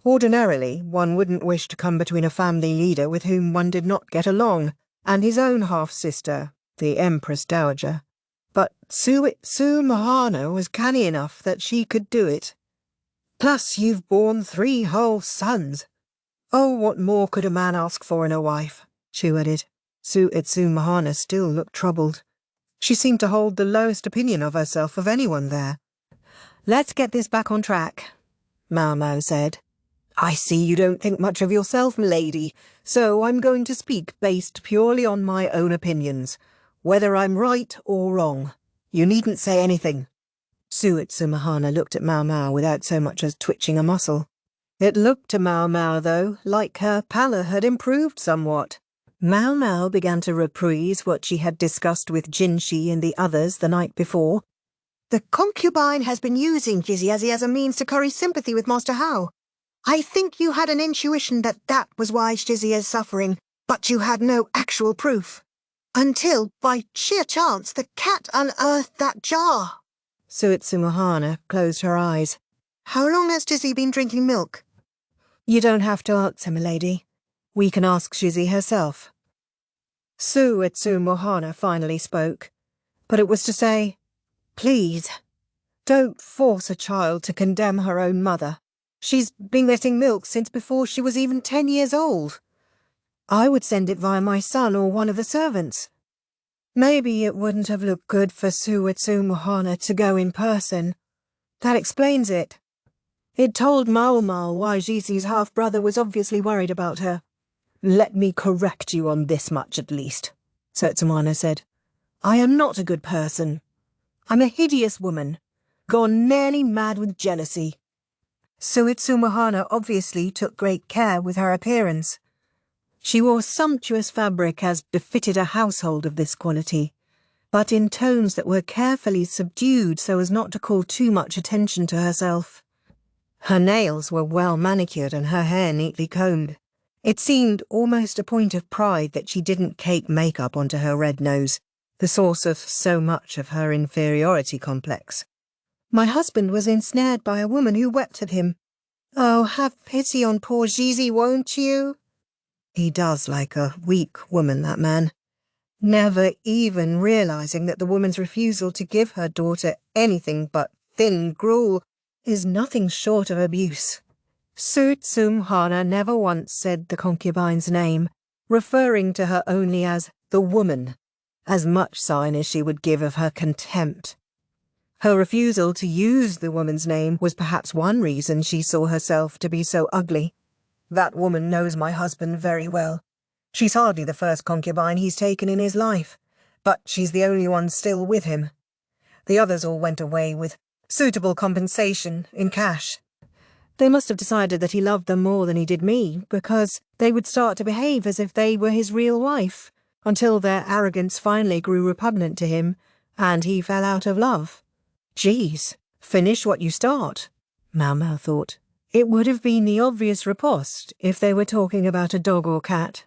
Ordinarily, one wouldn't wish to come between a family leader with whom one did not get along, and his own half-sister, the Empress Dowager. But Suitsumahana was canny enough that she could do it. Plus, you've borne 3 whole sons. Oh, what more could a man ask for in a wife? She added. Suitsumahana still looked troubled. She seemed to hold the lowest opinion of herself of anyone there. Let's get this back on track, Maomao said. I see you don't think much of yourself, milady, so I'm going to speak based purely on my own opinions, whether I'm right or wrong. You needn't say anything. Suitsumahana looked at Maomao without so much as twitching a muscle. It looked to Maomao, though, like her pallor had improved somewhat. Maomao began to reprise what she had discussed with Jinshi and the others the night before. The concubine has been using Jizzy as a means to curry sympathy with Master Hao. I think you had an intuition that that was why Jizzy is suffering, but you had no actual proof. Until, by sheer chance, the cat unearthed that jar. Suitsumahana closed her eyes. How long has Jizzy been drinking milk? You don't have to answer, milady. We can ask Jizzy herself. Suitsumahana finally spoke, but it was to say, please, don't force a child to condemn her own mother. She's been getting milk since before she was even 10 years old. I would send it via my son or one of the servants. Maybe it wouldn't have looked good for Suitsumahana to go in person. That explains it. It told Maomao why Jisi's half-brother was obviously worried about her. Let me correct you on this much at least, Suitsumahana said. I am not a good person. I'm a hideous woman, gone nearly mad with jealousy. Suitsumahana obviously took great care with her appearance. She wore sumptuous fabric as befitted a household of this quality, but in tones that were carefully subdued so as not to call too much attention to herself. Her nails were well manicured and her hair neatly combed. It seemed almost a point of pride that she didn't cake makeup onto her red nose, the source of so much of her inferiority complex. My husband was ensnared by a woman who wept at him. Oh, have pity on poor Jisi, won't you? He does like a weak woman, that man. never even realizing that the woman's refusal to give her daughter anything but thin gruel is nothing short of abuse. Suitsum-hana never once said the concubine's name, referring to her only as the woman, as much sign as she would give of her contempt. Her refusal to use the woman's name was perhaps one reason she saw herself to be so ugly. That woman knows my husband very well. She's hardly the first concubine he's taken in his life, but she's the only one still with him. The others all went away with suitable compensation in cash. They must have decided that he loved them more than he did me, because they would start to behave as if they were his real wife, until their arrogance finally grew repugnant to him, and he fell out of love. Geez, finish what you start, Maomao thought. It would have been the obvious riposte if they were talking about a dog or cat.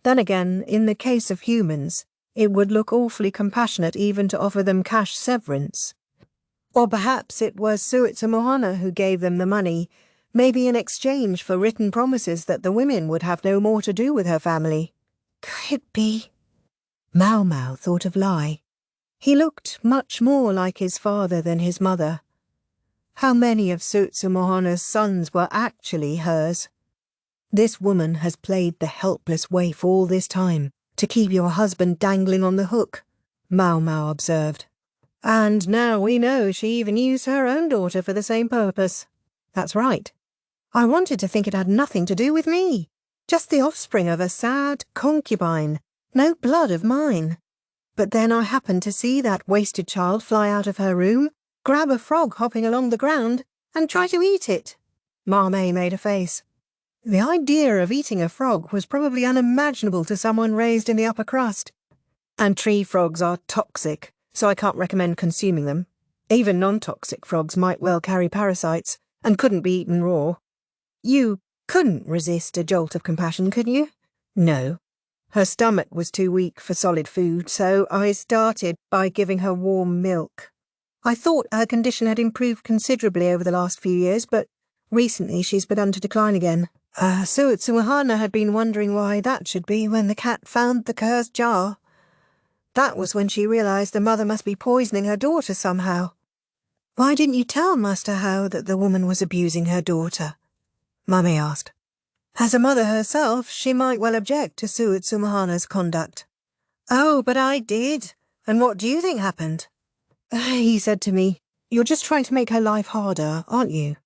Then again, in the case of humans, it would look awfully compassionate even to offer them cash severance. Or perhaps it was Suitsum-hana who gave them the money, maybe in exchange for written promises that the women would have no more to do with her family. Could it be? Maomao thought of Lai. He looked much more like his father than his mother. How many of Suitsum-hana's sons were actually hers? This woman has played the helpless waif all this time, to keep your husband dangling on the hook, Maomao observed. And now we know she even used her own daughter for the same purpose. That's right. I wanted to think it had nothing to do with me. Just the offspring of a sad concubine. No blood of mine. But then I happened to see that wasted child fly out of her room, grab a frog hopping along the ground, and try to eat it. Maomao made a face. The idea of eating a frog was probably unimaginable to someone raised in the upper crust. And tree frogs are toxic, so I can't recommend consuming them. Even non-toxic frogs might well carry parasites, and couldn't be eaten raw. You couldn't resist a jolt of compassion, could you? No. Her stomach was too weak for solid food, so I started by giving her warm milk. I thought her condition had improved considerably over the last few years, but recently she's begun to decline again. Suitsum-hana had been wondering why that should be when the cat found the cursed jar. That was when she realized the mother must be poisoning her daughter somehow. Why didn't you tell Master Hao that the woman was abusing her daughter? Mummy asked. As a mother herself, she might well object to Suitsum-hana's conduct. Oh, but I did. And what do you think happened? He said to me, "You're just trying to make her life harder, aren't you?"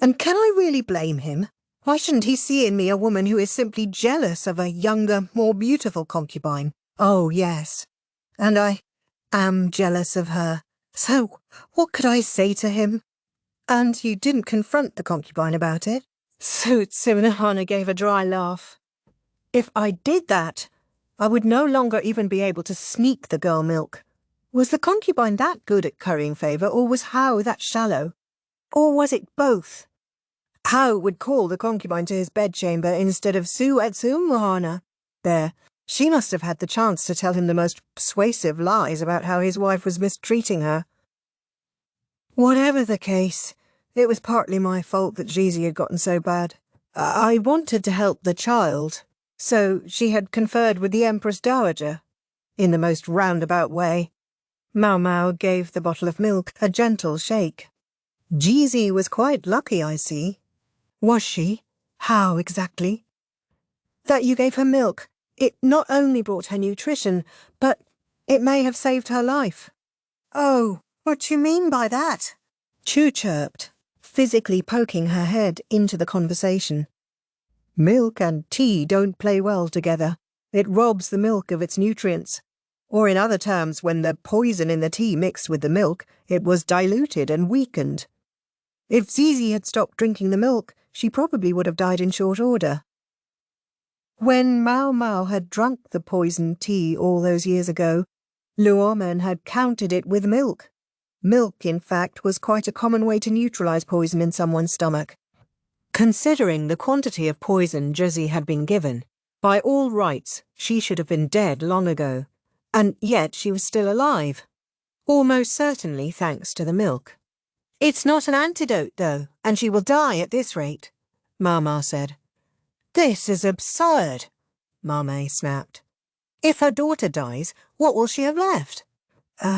And can I really blame him? Why shouldn't he see in me a woman who is simply jealous of a younger, more beautiful concubine? Oh, yes. And I am jealous of her. So what could I say to him? And you didn't confront the concubine about it? Suitsum-hana gave a dry laugh. If I did that, I would no longer even be able to sneak the girl milk. Was the concubine that good at currying favour, or was Hao that shallow? Or was it both? Hao would call the concubine to his bedchamber instead of Suitsum-hana. There, she must have had the chance to tell him the most persuasive lies about how his wife was mistreating her. Whatever the case, it was partly my fault that Jade had gotten so bad. I wanted to help the child, so she had conferred with the Empress Dowager, in the most roundabout way. Maomao gave the bottle of milk a gentle shake. Jade was quite lucky, I see. Was she? How exactly? That you gave her milk. It not only brought her nutrition, but it may have saved her life. Oh, what do you mean by that? Chu chirped, physically poking her head into the conversation. Milk and tea don't play well together. It robs the milk of its nutrients. Or in other terms, when the poison in the tea mixed with the milk, it was diluted and weakened. If Zizi had stopped drinking the milk, she probably would have died in short order. When Maomao had drunk the poisoned tea all those years ago, Luomen had countered it with milk. Milk, in fact, was quite a common way to neutralize poison in someone's stomach. Considering the quantity of poison Jade had been given, by all rights she should have been dead long ago, and yet she was still alive. Almost certainly thanks to the milk. It's not an antidote, though, and she will die at this rate, Maomao said. This is absurd, Maomao snapped. If her daughter dies, what will she have left?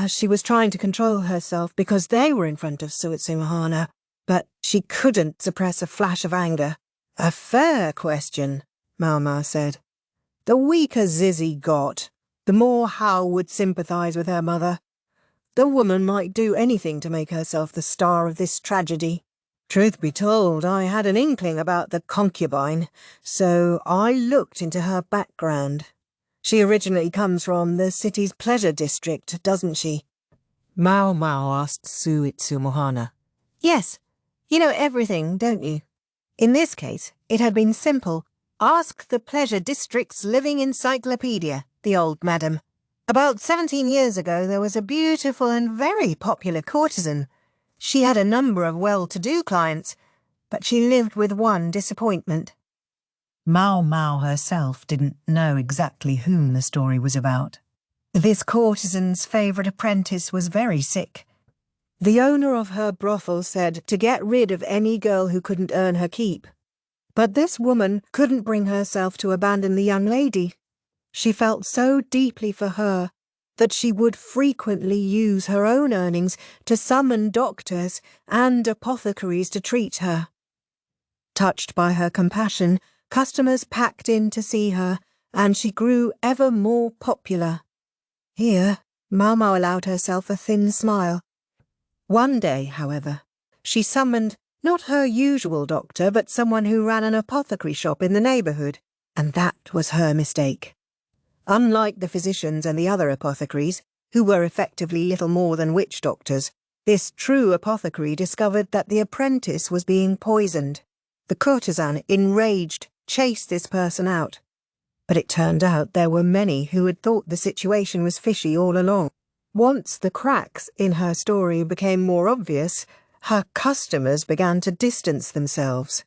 She was trying to control herself because they were in front of Suitsumahana, but she couldn't suppress a flash of anger. A fair question, Maomao said. The weaker Zizzy got, the more Hao would sympathize with her mother. The woman might do anything to make herself the star of this tragedy. Truth be told, I had an inkling about the concubine, so I looked into her background. She originally comes from the city's pleasure district, doesn't she? Maomao asked Suitsumahana. Yes. You know everything, don't you? In this case, it had been simple. Ask the pleasure district's living encyclopedia, the old madam. About 17 years ago, there was a beautiful and very popular courtesan. She had a number of well-to-do clients, but she lived with one disappointment. Maomao herself didn't know exactly whom the story was about. This courtesan's favourite apprentice was very sick. The owner of her brothel said to get rid of any girl who couldn't earn her keep. But this woman couldn't bring herself to abandon the young lady. She felt so deeply for her that she would frequently use her own earnings to summon doctors and apothecaries to treat her. Touched by her compassion, customers packed in to see her, and she grew ever more popular. Here, Maomao allowed herself a thin smile. One day, however, she summoned not her usual doctor, but someone who ran an apothecary shop in the neighbourhood, and that was her mistake. Unlike the physicians and the other apothecaries, who were effectively little more than witch doctors, this true apothecary discovered that the apprentice was being poisoned. The courtesan, enraged, chased this person out. But it turned out there were many who had thought the situation was fishy all along. Once the cracks in her story became more obvious, her customers began to distance themselves.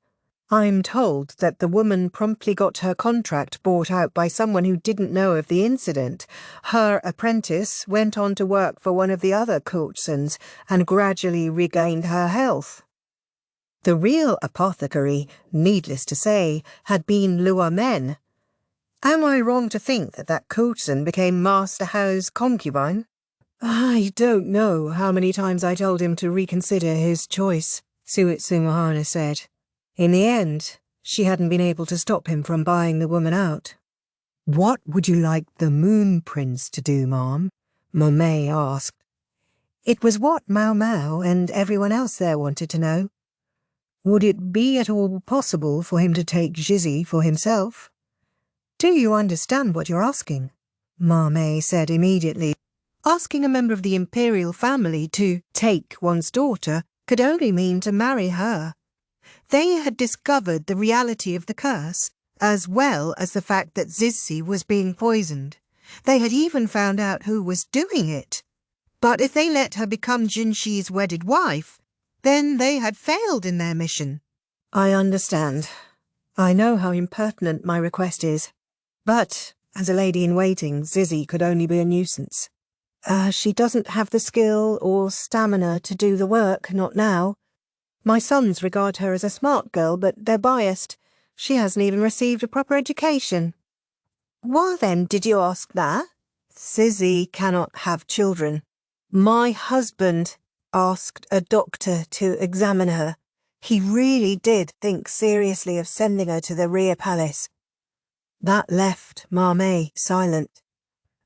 I'm told that the woman promptly got her contract bought out by someone who didn't know of the incident. Her apprentice went on to work for one of the other courtesans and gradually regained her health. The real apothecary, needless to say, had been Lua Men. Am I wrong to think that that courtesan became Master Hao's concubine? I don't know how many times I told him to reconsider his choice, Suitsumahana said. In the end, she hadn't been able to stop him from buying the woman out. What would you like the Moon Prince to do, ma'am? Maomao asked. It was what Maomao and everyone else there wanted to know. Would it be at all possible for him to take Jizzy for himself? Do you understand what you're asking? Maomao said immediately. Asking a member of the Imperial family to take one's daughter could only mean to marry her. They had discovered the reality of the curse, as well as the fact that Zizzy was being poisoned. They had even found out who was doing it. But if they let her become Jinshi's wedded wife, then they had failed in their mission. I understand. I know how impertinent my request is. But, as a lady-in-waiting, Zizzy could only be a nuisance. She doesn't have the skill or stamina to do the work, not now. My sons regard her as a smart girl, but they're biased. She hasn't even received a proper education. Why then did you ask that? Zizzy cannot have children. My husband asked a doctor to examine her. He really did think seriously of sending her to the Rear Palace. That left Maomao silent.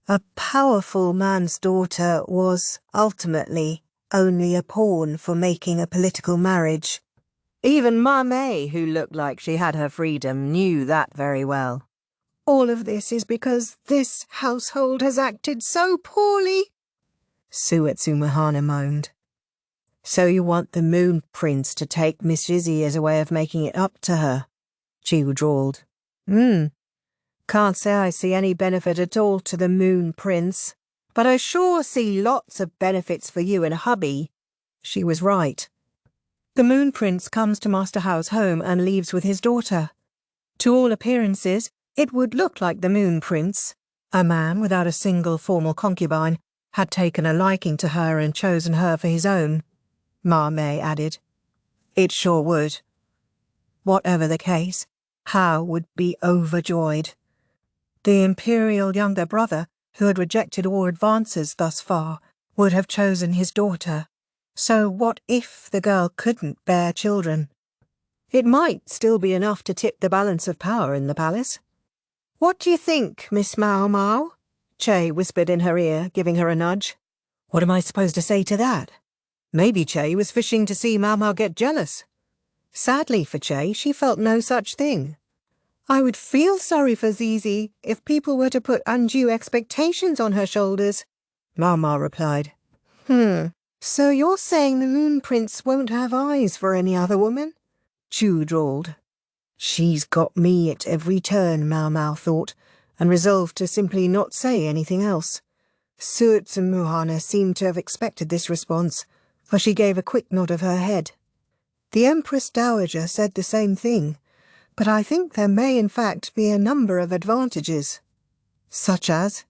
A powerful man's daughter was, ultimately, only a pawn for making a political marriage. Even Maomao, who looked like she had her freedom, knew that very well. All of this is because this household has acted so poorly, Suitsumahana moaned. So you want the Moon Prince to take Miss Jizzy as a way of making it up to her? Chiu drawled. Can't say I see any benefit at all to the Moon Prince, but I sure see lots of benefits for you and hubby. She was right. The Moon Prince comes to Master Hao's home and leaves with his daughter. To all appearances, it would look like the Moon Prince, a man without a single formal concubine, had taken a liking to her and chosen her for his own, Maomao added. It sure would. Whatever the case, Hao would be overjoyed. The Imperial younger brother, who had rejected all advances thus far, would have chosen his daughter. So what if the girl couldn't bear children? It might still be enough to tip the balance of power in the palace. "What do you think, Miss Maomao?" Che whispered in her ear, giving her a nudge. What am I supposed to say to that? Maybe Che was fishing to see Maomao get jealous. Sadly for Che, she felt no such thing. I would feel sorry for Zizi if people were to put undue expectations on her shoulders, Maomao replied. So you're saying the Moon Prince won't have eyes for any other woman? Chu drawled. She's got me at every turn, Maomao thought, and resolved to simply not say anything else. Suits and Muhana seemed to have expected this response, for she gave a quick nod of her head. The Empress Dowager said the same thing, but I think there may in fact be a number of advantages. Such as?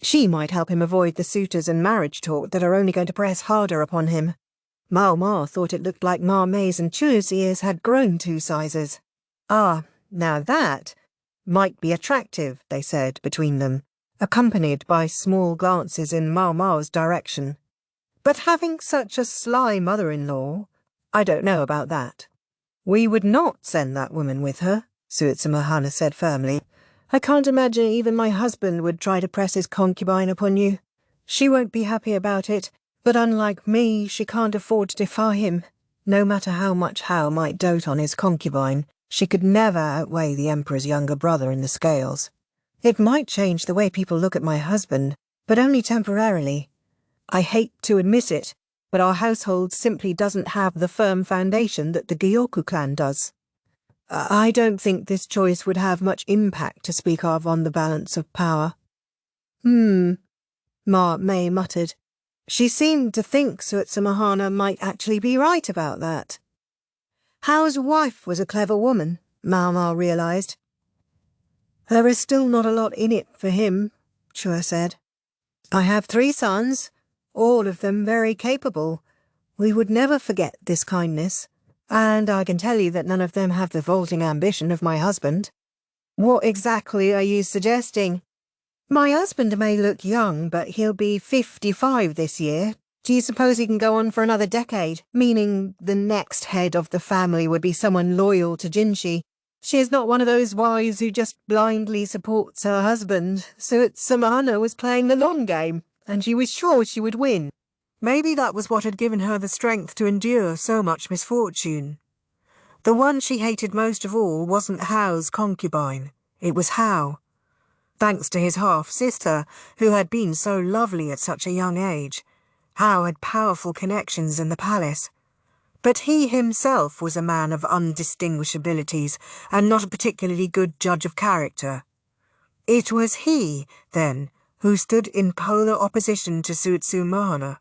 She might help him avoid the suitors and marriage talk that are only going to press harder upon him. Maomao thought it looked like Ma Mei's and Chu's ears had grown 2 sizes. Ah, now that might be attractive, they said between them, accompanied by small glances in Maomao's direction. But having such a sly mother-in-law, I don't know about that. We would not send that woman with her, Suitsumahana said firmly. I can't imagine even my husband would try to press his concubine upon you. She won't be happy about it, but unlike me, she can't afford to defy him. No matter how much Hao might dote on his concubine, she could never outweigh the Emperor's younger brother in the scales. It might change the way people look at my husband, but only temporarily. I hate to admit it, but our household simply doesn't have the firm foundation that the Gyoku clan does. I don't think this choice would have much impact to speak of on the balance of power. Ma Mei muttered. She seemed to think Suitsumahana might actually be right about that. Hao's wife was a clever woman, Maomao realised. There is still not a lot in it for him, Chua said. I have 3 sons, all of them very capable. We would never forget this kindness. And I can tell you that none of them have the vaulting ambition of my husband. What exactly are you suggesting? My husband may look young, but he'll be 55 this year. Do you suppose he can go on for another decade? Meaning the next head of the family would be someone loyal to Jinshi. She is not one of those wives who just blindly supports her husband. Suitsumahana was playing the long game, and she was sure she would win. Maybe that was what had given her the strength to endure so much misfortune. The one she hated most of all wasn't Hao's concubine. It was Hao. Thanks to his half-sister, who had been so lovely at such a young age, Hao had powerful connections in the palace. But he himself was a man of undistinguished abilities and not a particularly good judge of character. It was he, then, who stood in polar opposition to Suitsumahana.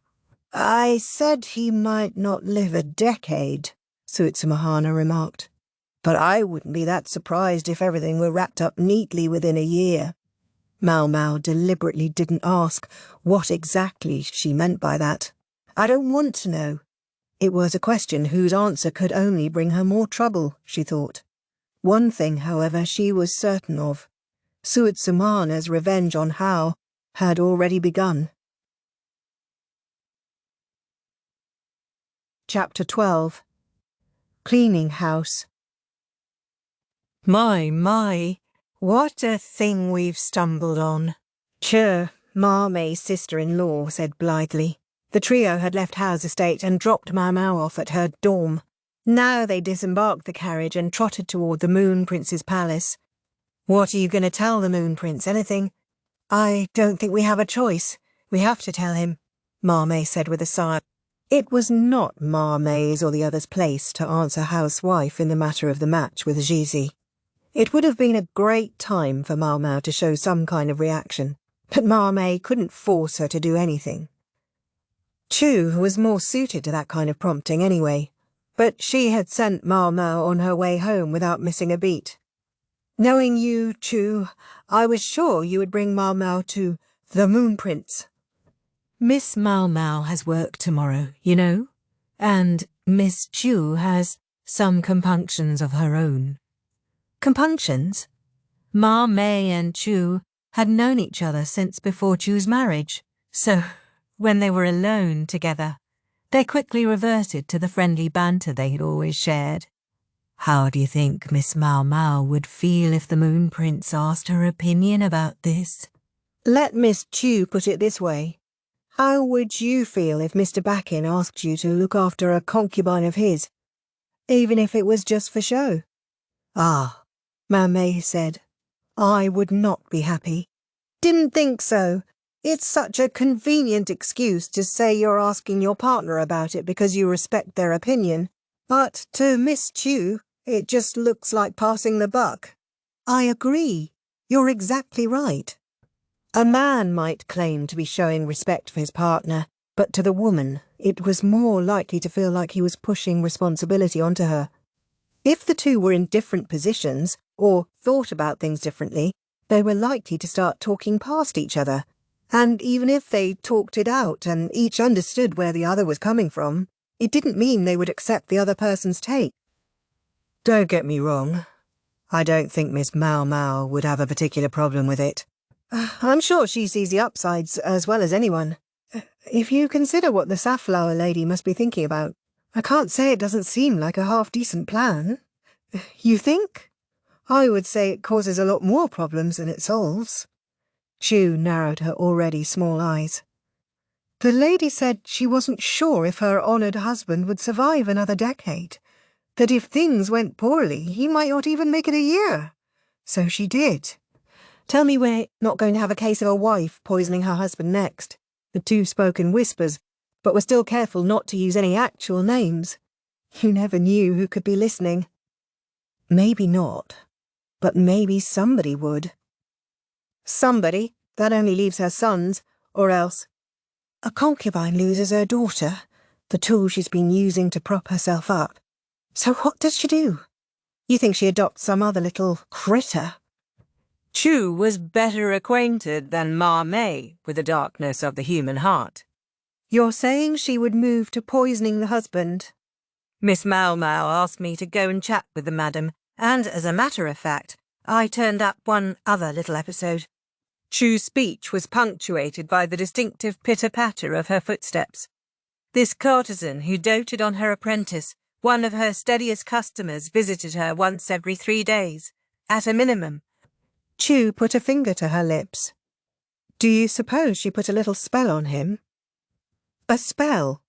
I said he might not live a decade, Suitsumahana remarked. But I wouldn't be that surprised if everything were wrapped up neatly within a year. Maomao deliberately didn't ask what exactly she meant by that. I don't want to know. It was a question whose answer could only bring her more trouble, she thought. One thing, however, she was certain of. Suitsumahana's revenge on Hao had already begun. Chapter 12. Cleaning House. My, what a thing we've stumbled on. Che, Ma Mei's sister-in-law, said blithely. The trio had left Hao's estate and dropped Maomao off at her dorm. Now they disembarked the carriage and trotted toward the Moon Prince's palace. What are you going to tell the Moon Prince, anything? I don't think we have a choice. We have to tell him, Ma Mei said with a sigh. It was not Ma Mei's or the others' place to answer Hao's wife in the matter of the match with Zizi. It would have been a great time for Maomao to show some kind of reaction, but Ma Mei couldn't force her to do anything. Chu was more suited to that kind of prompting anyway, but she had sent Maomao on her way home without missing a beat. Knowing you, Chu, I was sure you would bring Maomao to the Moon Prince. Miss Maomao has work tomorrow, you know, and Miss Chu has some compunctions of her own. Compunctions? Maomao and Chu had known each other since before Chu's marriage, so when they were alone together, they quickly reverted to the friendly banter they had always shared. How do you think Miss Maomao would feel if the Moon Prince asked her opinion about this? Let Miss Chu put it this way. How would you feel if Mr. Bakin asked you to look after a concubine of his, even if it was just for show? Ah, Maomao said, I would not be happy. Didn't think so. It's such a convenient excuse to say you're asking your partner about it because you respect their opinion. But to Miss Chu, it just looks like passing the buck. I agree. You're exactly right. A man might claim to be showing respect for his partner, but to the woman, it was more likely to feel like he was pushing responsibility onto her. If the two were in different positions, or thought about things differently, they were likely to start talking past each other. And even if they talked it out and each understood where the other was coming from, it didn't mean they would accept the other person's take. Don't get me wrong. I don't think Miss Maomao would have a particular problem with it. I'm sure she sees the upsides as well as anyone. If you consider what the Safflower lady must be thinking about, I can't say it doesn't seem like a half-decent plan. You think? I would say it causes a lot more problems than it solves. Chu narrowed her already small eyes. The lady said she wasn't sure if her honoured husband would survive another decade, that if things went poorly, he might not even make it a year. So she did. Tell me we're not going to have a case of a wife poisoning her husband next. The two spoke in whispers, but were still careful not to use any actual names. You never knew who could be listening. Maybe not, but maybe somebody would. Somebody? That only leaves her sons, or else. A concubine loses her daughter, the tool she's been using to prop herself up. So what does she do? You think she adopts some other little critter? Chu was better acquainted than Maomao with the darkness of the human heart. You're saying she would move to poisoning the husband? Miss Maomao asked me to go and chat with the madam, and as a matter of fact, I turned up one other little episode. Chu's speech was punctuated by the distinctive pitter-patter of her footsteps. This courtesan who doted on her apprentice, one of her steadiest customers, visited her once every 3 days, at a minimum. Chu put a finger to her lips. Do you suppose she put a little spell on him? A spell?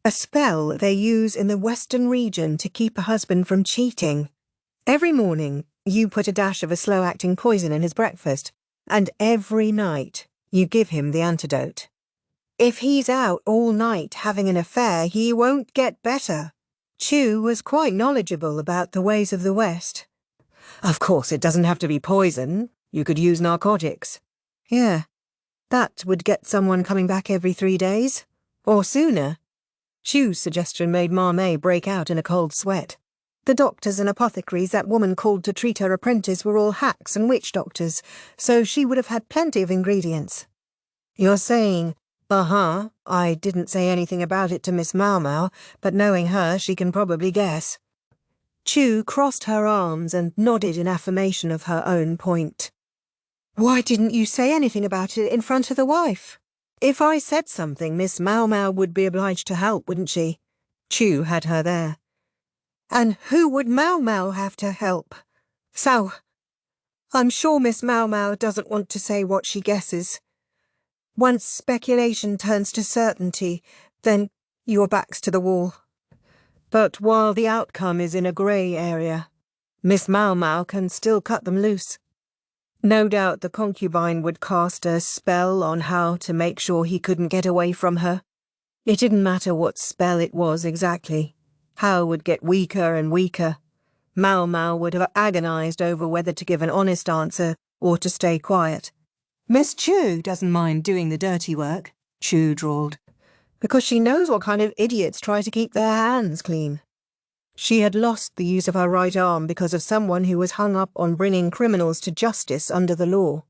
A spell they use in the Western region to keep a husband from cheating. Every morning, you put a dash of a slow-acting poison in his breakfast, and every night you give him the antidote. If he's out all night having an affair, he won't get better. Chu was quite knowledgeable about the ways of the West. Of course, it doesn't have to be poison. You could use narcotics. Yeah, that would get someone coming back every 3 days. Or sooner. Chu's suggestion made Maomao break out in a cold sweat. The doctors and apothecaries that woman called to treat her apprentice were all hacks and witch doctors, so she would have had plenty of ingredients. You're saying, I didn't say anything about it to Miss Maomao, but knowing her, she can probably guess. Chu crossed her arms and nodded in affirmation of her own point. Why didn't you say anything about it in front of the wife? If I said something, Miss Maomao would be obliged to help, wouldn't she? Chu had her there. And who would Maomao have to help? So, I'm sure Miss Maomao doesn't want to say what she guesses. Once speculation turns to certainty, then your back's to the wall. But while the outcome is in a grey area, Miss Maomao can still cut them loose. No doubt the concubine would cast a spell on how to make sure he couldn't get away from her. It didn't matter what spell it was exactly. Hao would get weaker and weaker. Maomao would have agonized over whether to give an honest answer or to stay quiet. Miss Chu doesn't mind doing the dirty work, Chu drawled, because she knows what kind of idiots try to keep their hands clean. She had lost the use of her right arm because of someone who was hung up on bringing criminals to justice under the law.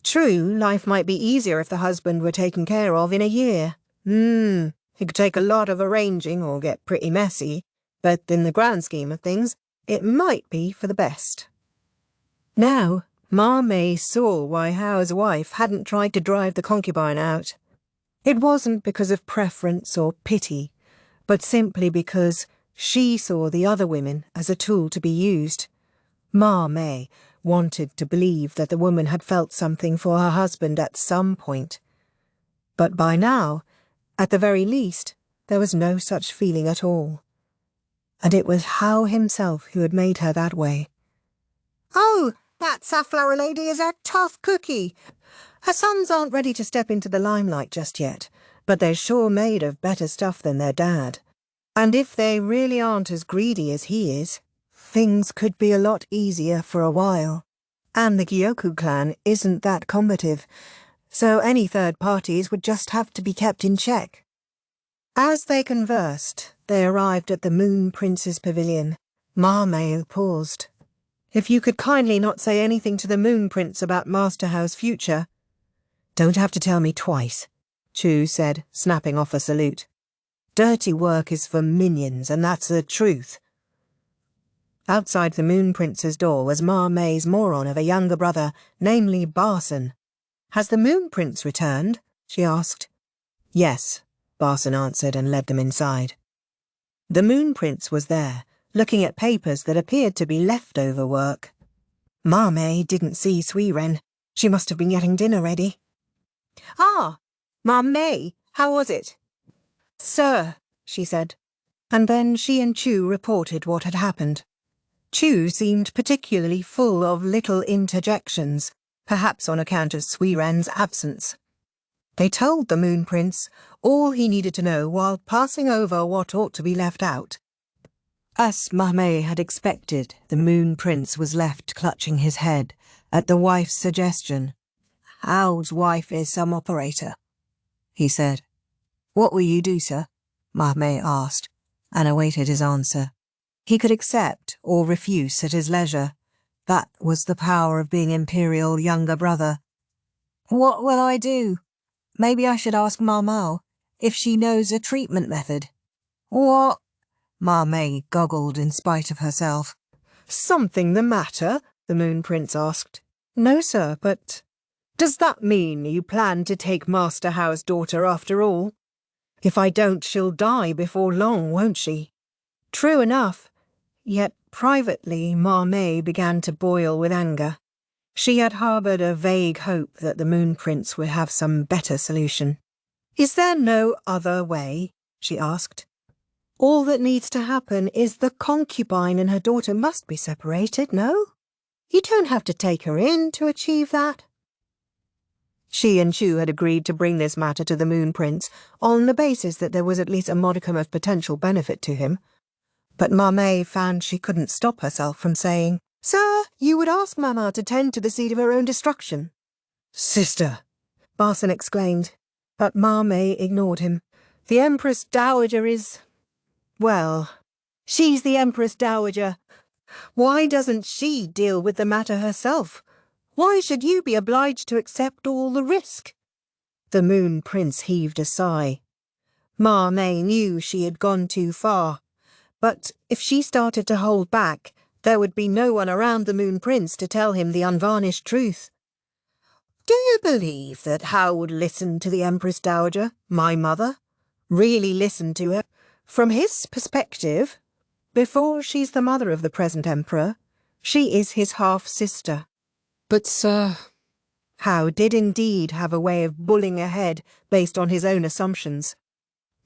True, life might be easier if the husband were taken care of in a year. It could take a lot of arranging or get pretty messy, but in the grand scheme of things, it might be for the best. Now, Maomao saw why Hao's wife hadn't tried to drive the concubine out. It wasn't because of preference or pity, but simply because she saw the other women as a tool to be used. Maomao wanted to believe that the woman had felt something for her husband at some point. But by now, at the very least, there was no such feeling at all. And it was Hao himself who had made her that way. Oh, that Safflower lady is a tough cookie. Her sons aren't ready to step into the limelight just yet, but they're sure made of better stuff than their dad. And if they really aren't as greedy as he is, things could be a lot easier for a while. And the Gyoku clan isn't that combative, so any third parties would just have to be kept in check. As they conversed, they arrived at the Moon Prince's pavilion. Maomao paused. If you could kindly not say anything to the Moon Prince about Master Hao's future. Don't have to tell me twice, Chu said, snapping off a salute. Dirty work is for minions, and that's the truth. Outside the Moon Prince's door was Maomao's moron of a younger brother, namely Barson. Has the Moon Prince returned? She asked. Yes, Barson answered and led them inside. The Moon Prince was there, looking at papers that appeared to be leftover work. Maomao didn't see Suiren. She must have been getting dinner ready. Ah, Maomao, how was it? Sir, she said, and then she and Chu reported what had happened. Chu seemed particularly full of little interjections, perhaps on account of Suiren's absence. They told the Moon Prince all he needed to know while passing over what ought to be left out. As Maomao had expected, the Moon Prince was left clutching his head at the wife's suggestion. Hao's wife is some operator, he said. What will you do, sir? Maomao asked, and awaited his answer. He could accept or refuse at his leisure. That was the power of being Imperial younger brother. What will I do? Maybe I should ask Maomao if she knows a treatment method. What? Maomao goggled in spite of herself. Something the matter? The Moon Prince asked. No, sir, but... Does that mean you plan to take Master Hao's daughter after all? If I don't, she'll die before long, won't she? True enough. Yet privately, Maomao began to boil with anger. She had harboured a vague hope that the Moon Prince would have some better solution. Is there no other way? She asked. All that needs to happen is the concubine and her daughter must be separated, no? You don't have to take her in to achieve that. She and Chu had agreed to bring this matter to the Moon Prince on the basis that there was at least a modicum of potential benefit to him. But Maomao found she couldn't stop herself from saying, Sir, you would ask Mama to tend to the seed of her own destruction. Sister, Barson exclaimed, but Maomao ignored him. The Empress Dowager is... Well, she's the Empress Dowager. Why doesn't she deal with the matter herself? Why should you be obliged to accept all the risk? The Moon Prince heaved a sigh. Maomao knew she had gone too far, but if she started to hold back, there would be no one around the Moon Prince to tell him the unvarnished truth. Do you believe that Hao would listen to the Empress Dowager, my mother? Really listen to her? From his perspective, before she's the mother of the present Emperor, she is his half-sister. But, sir... Hao did indeed have a way of bullying ahead based on his own assumptions.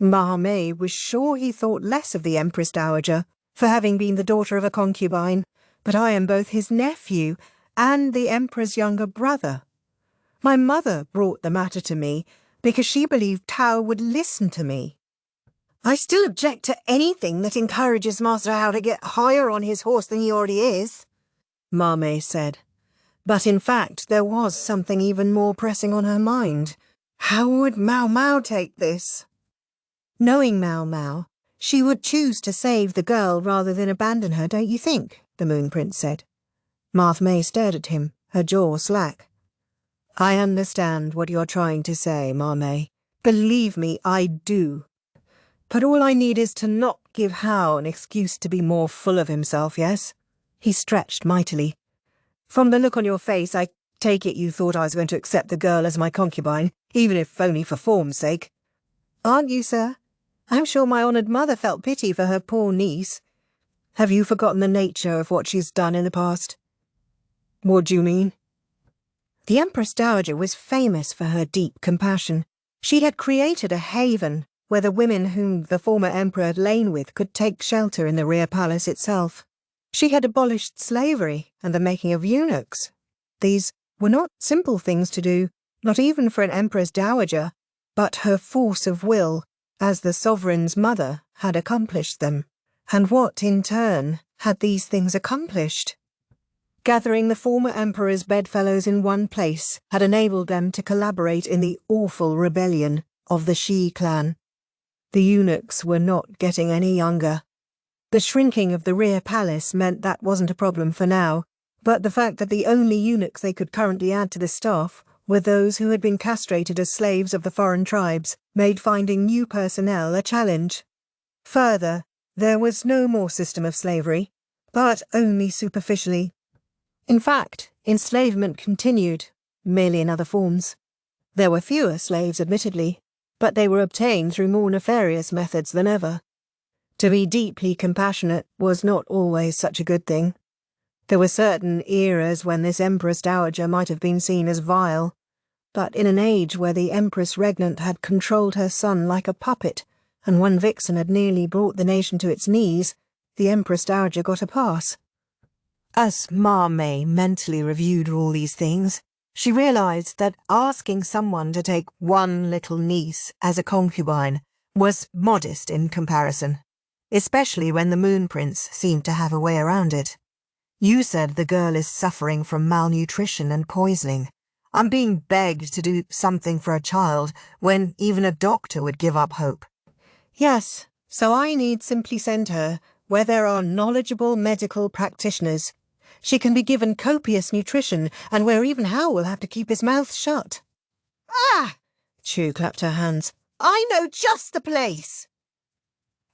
Maomao was sure he thought less of the Empress Dowager for having been the daughter of a concubine, but I am both his nephew and the Emperor's younger brother. My mother brought the matter to me because she believed Hao would listen to me. I still object to anything that encourages Master Hao to get higher on his horse than he already is, Maomao said. But in fact, there was something even more pressing on her mind. How would Maomao take this? Knowing Maomao, she would choose to save the girl rather than abandon her, don't you think? The Moon Prince said. Maomao stared at him, her jaw slack. I understand what you're trying to say, Maomao. Believe me, I do. But all I need is to not give Hao an excuse to be more full of himself, yes? He stretched mightily. From the look on your face, I take it you thought I was going to accept the girl as my concubine, even if only for form's sake. Aren't you, sir? I'm sure my honoured mother felt pity for her poor niece. Have you forgotten the nature of what she's done in the past? What do you mean? The Empress Dowager was famous for her deep compassion. She had created a haven where the women whom the former emperor had lain with could take shelter in the rear palace itself. She had abolished slavery and the making of eunuchs. These were not simple things to do, not even for an Empress Dowager, but her force of will, as the sovereign's mother, had accomplished them. And what, in turn, had these things accomplished? Gathering the former emperor's bedfellows in one place had enabled them to collaborate in the awful rebellion of the Shi clan. The eunuchs were not getting any younger. The shrinking of the rear palace meant that wasn't a problem for now, but the fact that the only eunuchs they could currently add to the staff were those who had been castrated as slaves of the foreign tribes made finding new personnel a challenge. Further, there was no more system of slavery, but only superficially. In fact, enslavement continued, merely in other forms. There were fewer slaves, admittedly, but they were obtained through more nefarious methods than ever. To be deeply compassionate was not always such a good thing. There were certain eras when this Empress Dowager might have been seen as vile, but in an age where the Empress Regnant had controlled her son like a puppet, and one vixen had nearly brought the nation to its knees, the Empress Dowager got a pass. As Maomao mentally reviewed all these things, she realised that asking someone to take one little niece as a concubine was modest in comparison, especially when the Moon Prince seemed to have a way around it. You said the girl is suffering from malnutrition and poisoning. I'm being begged to do something for a child when even a doctor would give up hope. Yes, so I need simply send her where there are knowledgeable medical practitioners. She can be given copious nutrition, and where even Hal will have to keep his mouth shut. Ah! Chu clapped her hands. I know just the place.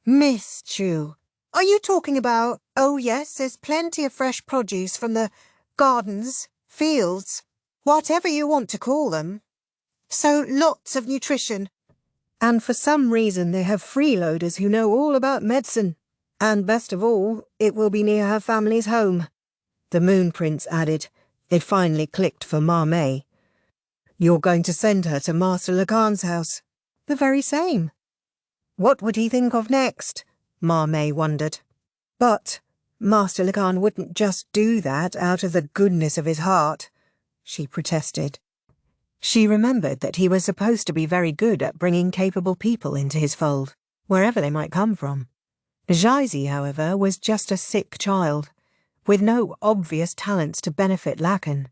Miss Chu, are you talking about... Oh yes, there's plenty of fresh produce from the gardens, fields, whatever you want to call them. So lots of nutrition. And for some reason they have freeloaders who know all about medicine. And best of all, it will be near her family's home. The Moon Prince added. It finally clicked for Maomao. You're going to send her to Master Lahan's house. The very same. What would he think of next? Maomao wondered. But Master Lahan wouldn't just do that out of the goodness of his heart, she protested. She remembered that he was supposed to be very good at bringing capable people into his fold, wherever they might come from. Jade, however, was just a sick child, with no obvious talents to benefit Lahan.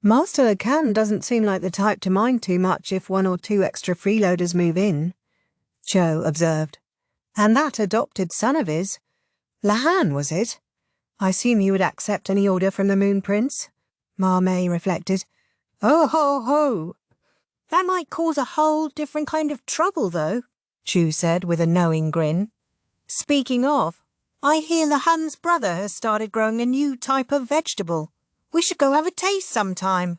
Master Lahan doesn't seem like the type to mind too much if one or two extra freeloaders move in, Cho observed. And that adopted son of his, Lahan, was it? I assume he would accept any order from the Moon Prince, Maomao reflected. Oh ho ho! That might cause a whole different kind of trouble, though, Chu said with a knowing grin. Speaking of, I hear Lahan's brother has started growing a new type of vegetable. We should go have a taste sometime.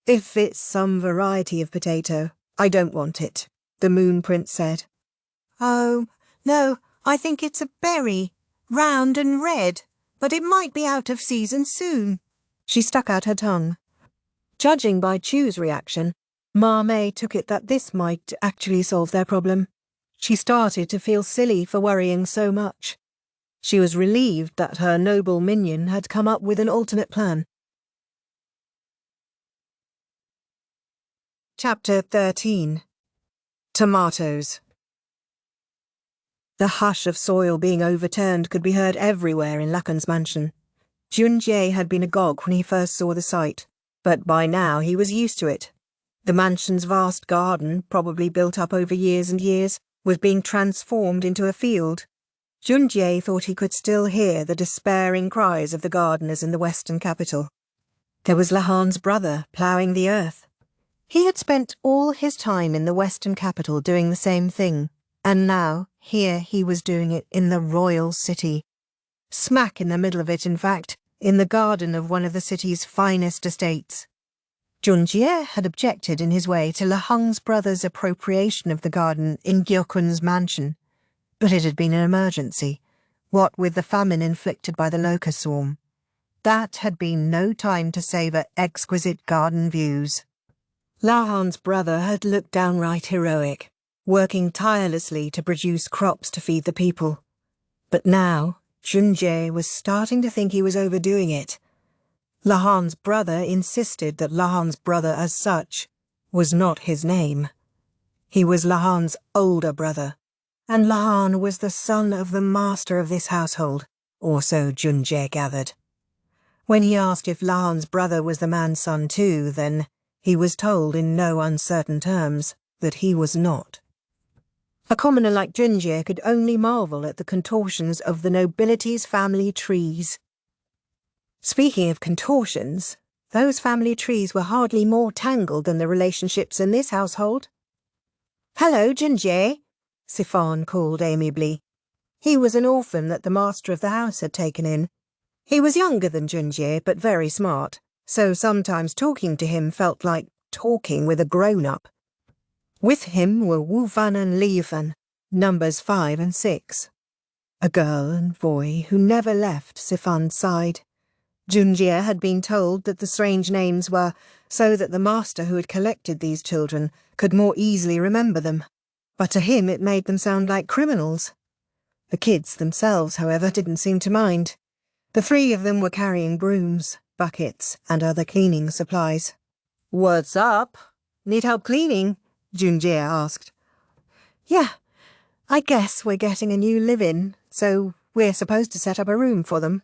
If it's some variety of potato, I don't want it, the Moon Prince said. Oh, no, I think it's a berry, round and red, but it might be out of season soon. She stuck out her tongue. Judging by Chu's reaction, Maomao took it that this might actually solve their problem. She started to feel silly for worrying so much. She was relieved that her noble minion had come up with an alternate plan. Chapter 13. Tomatoes. The hush of soil being overturned could be heard everywhere in Lahan's mansion. Congee had been agog when he first saw the sight, but by now he was used to it. The mansion's vast garden, probably built up over years and years, was being transformed into a field. Congee thought he could still hear the despairing cries of the gardeners in the western capital. There was Lahan's brother ploughing the earth. He had spent all his time in the western capital doing the same thing, and now here he was doing it in the royal city. Smack in the middle of it, in fact, in the garden of one of the city's finest estates. Congee had objected in his way to Lahan's brother's appropriation of the garden in Gyokun's mansion, but it had been an emergency, what with the famine inflicted by the locust swarm. That had been no time to savour exquisite garden views. Lahan's brother had looked downright heroic, working tirelessly to produce crops to feed the people. But now, Congee was starting to think he was overdoing it. Lahan's brother insisted that Lahan's brother as such was not his name. He was Lahan's older brother, and Lahan was the son of the master of this household, or so Congee gathered. When he asked if Lahan's brother was the man's son too, then he was told in no uncertain terms that he was not. A commoner like Congee could only marvel at the contortions of the nobility's family trees. Speaking of contortions, those family trees were hardly more tangled than the relationships in this household. "Hello, Congee," Siphon called amiably. He was an orphan that the master of the house had taken in. He was younger than Congee, but very smart, so sometimes talking to him felt like talking with a grown-up. With him were Wufan and Liyufan, numbers 5 and 6, a girl and boy who never left Siphon's side. Congee had been told that the strange names were so that the master who had collected these children could more easily remember them, but to him it made them sound like criminals. The kids themselves, however, didn't seem to mind. The 3 of them were carrying brooms, buckets, and other cleaning supplies. "What's up? Need help cleaning?" Congee asked. "Yeah, I guess we're getting a new live-in, so we're supposed to set up a room for them."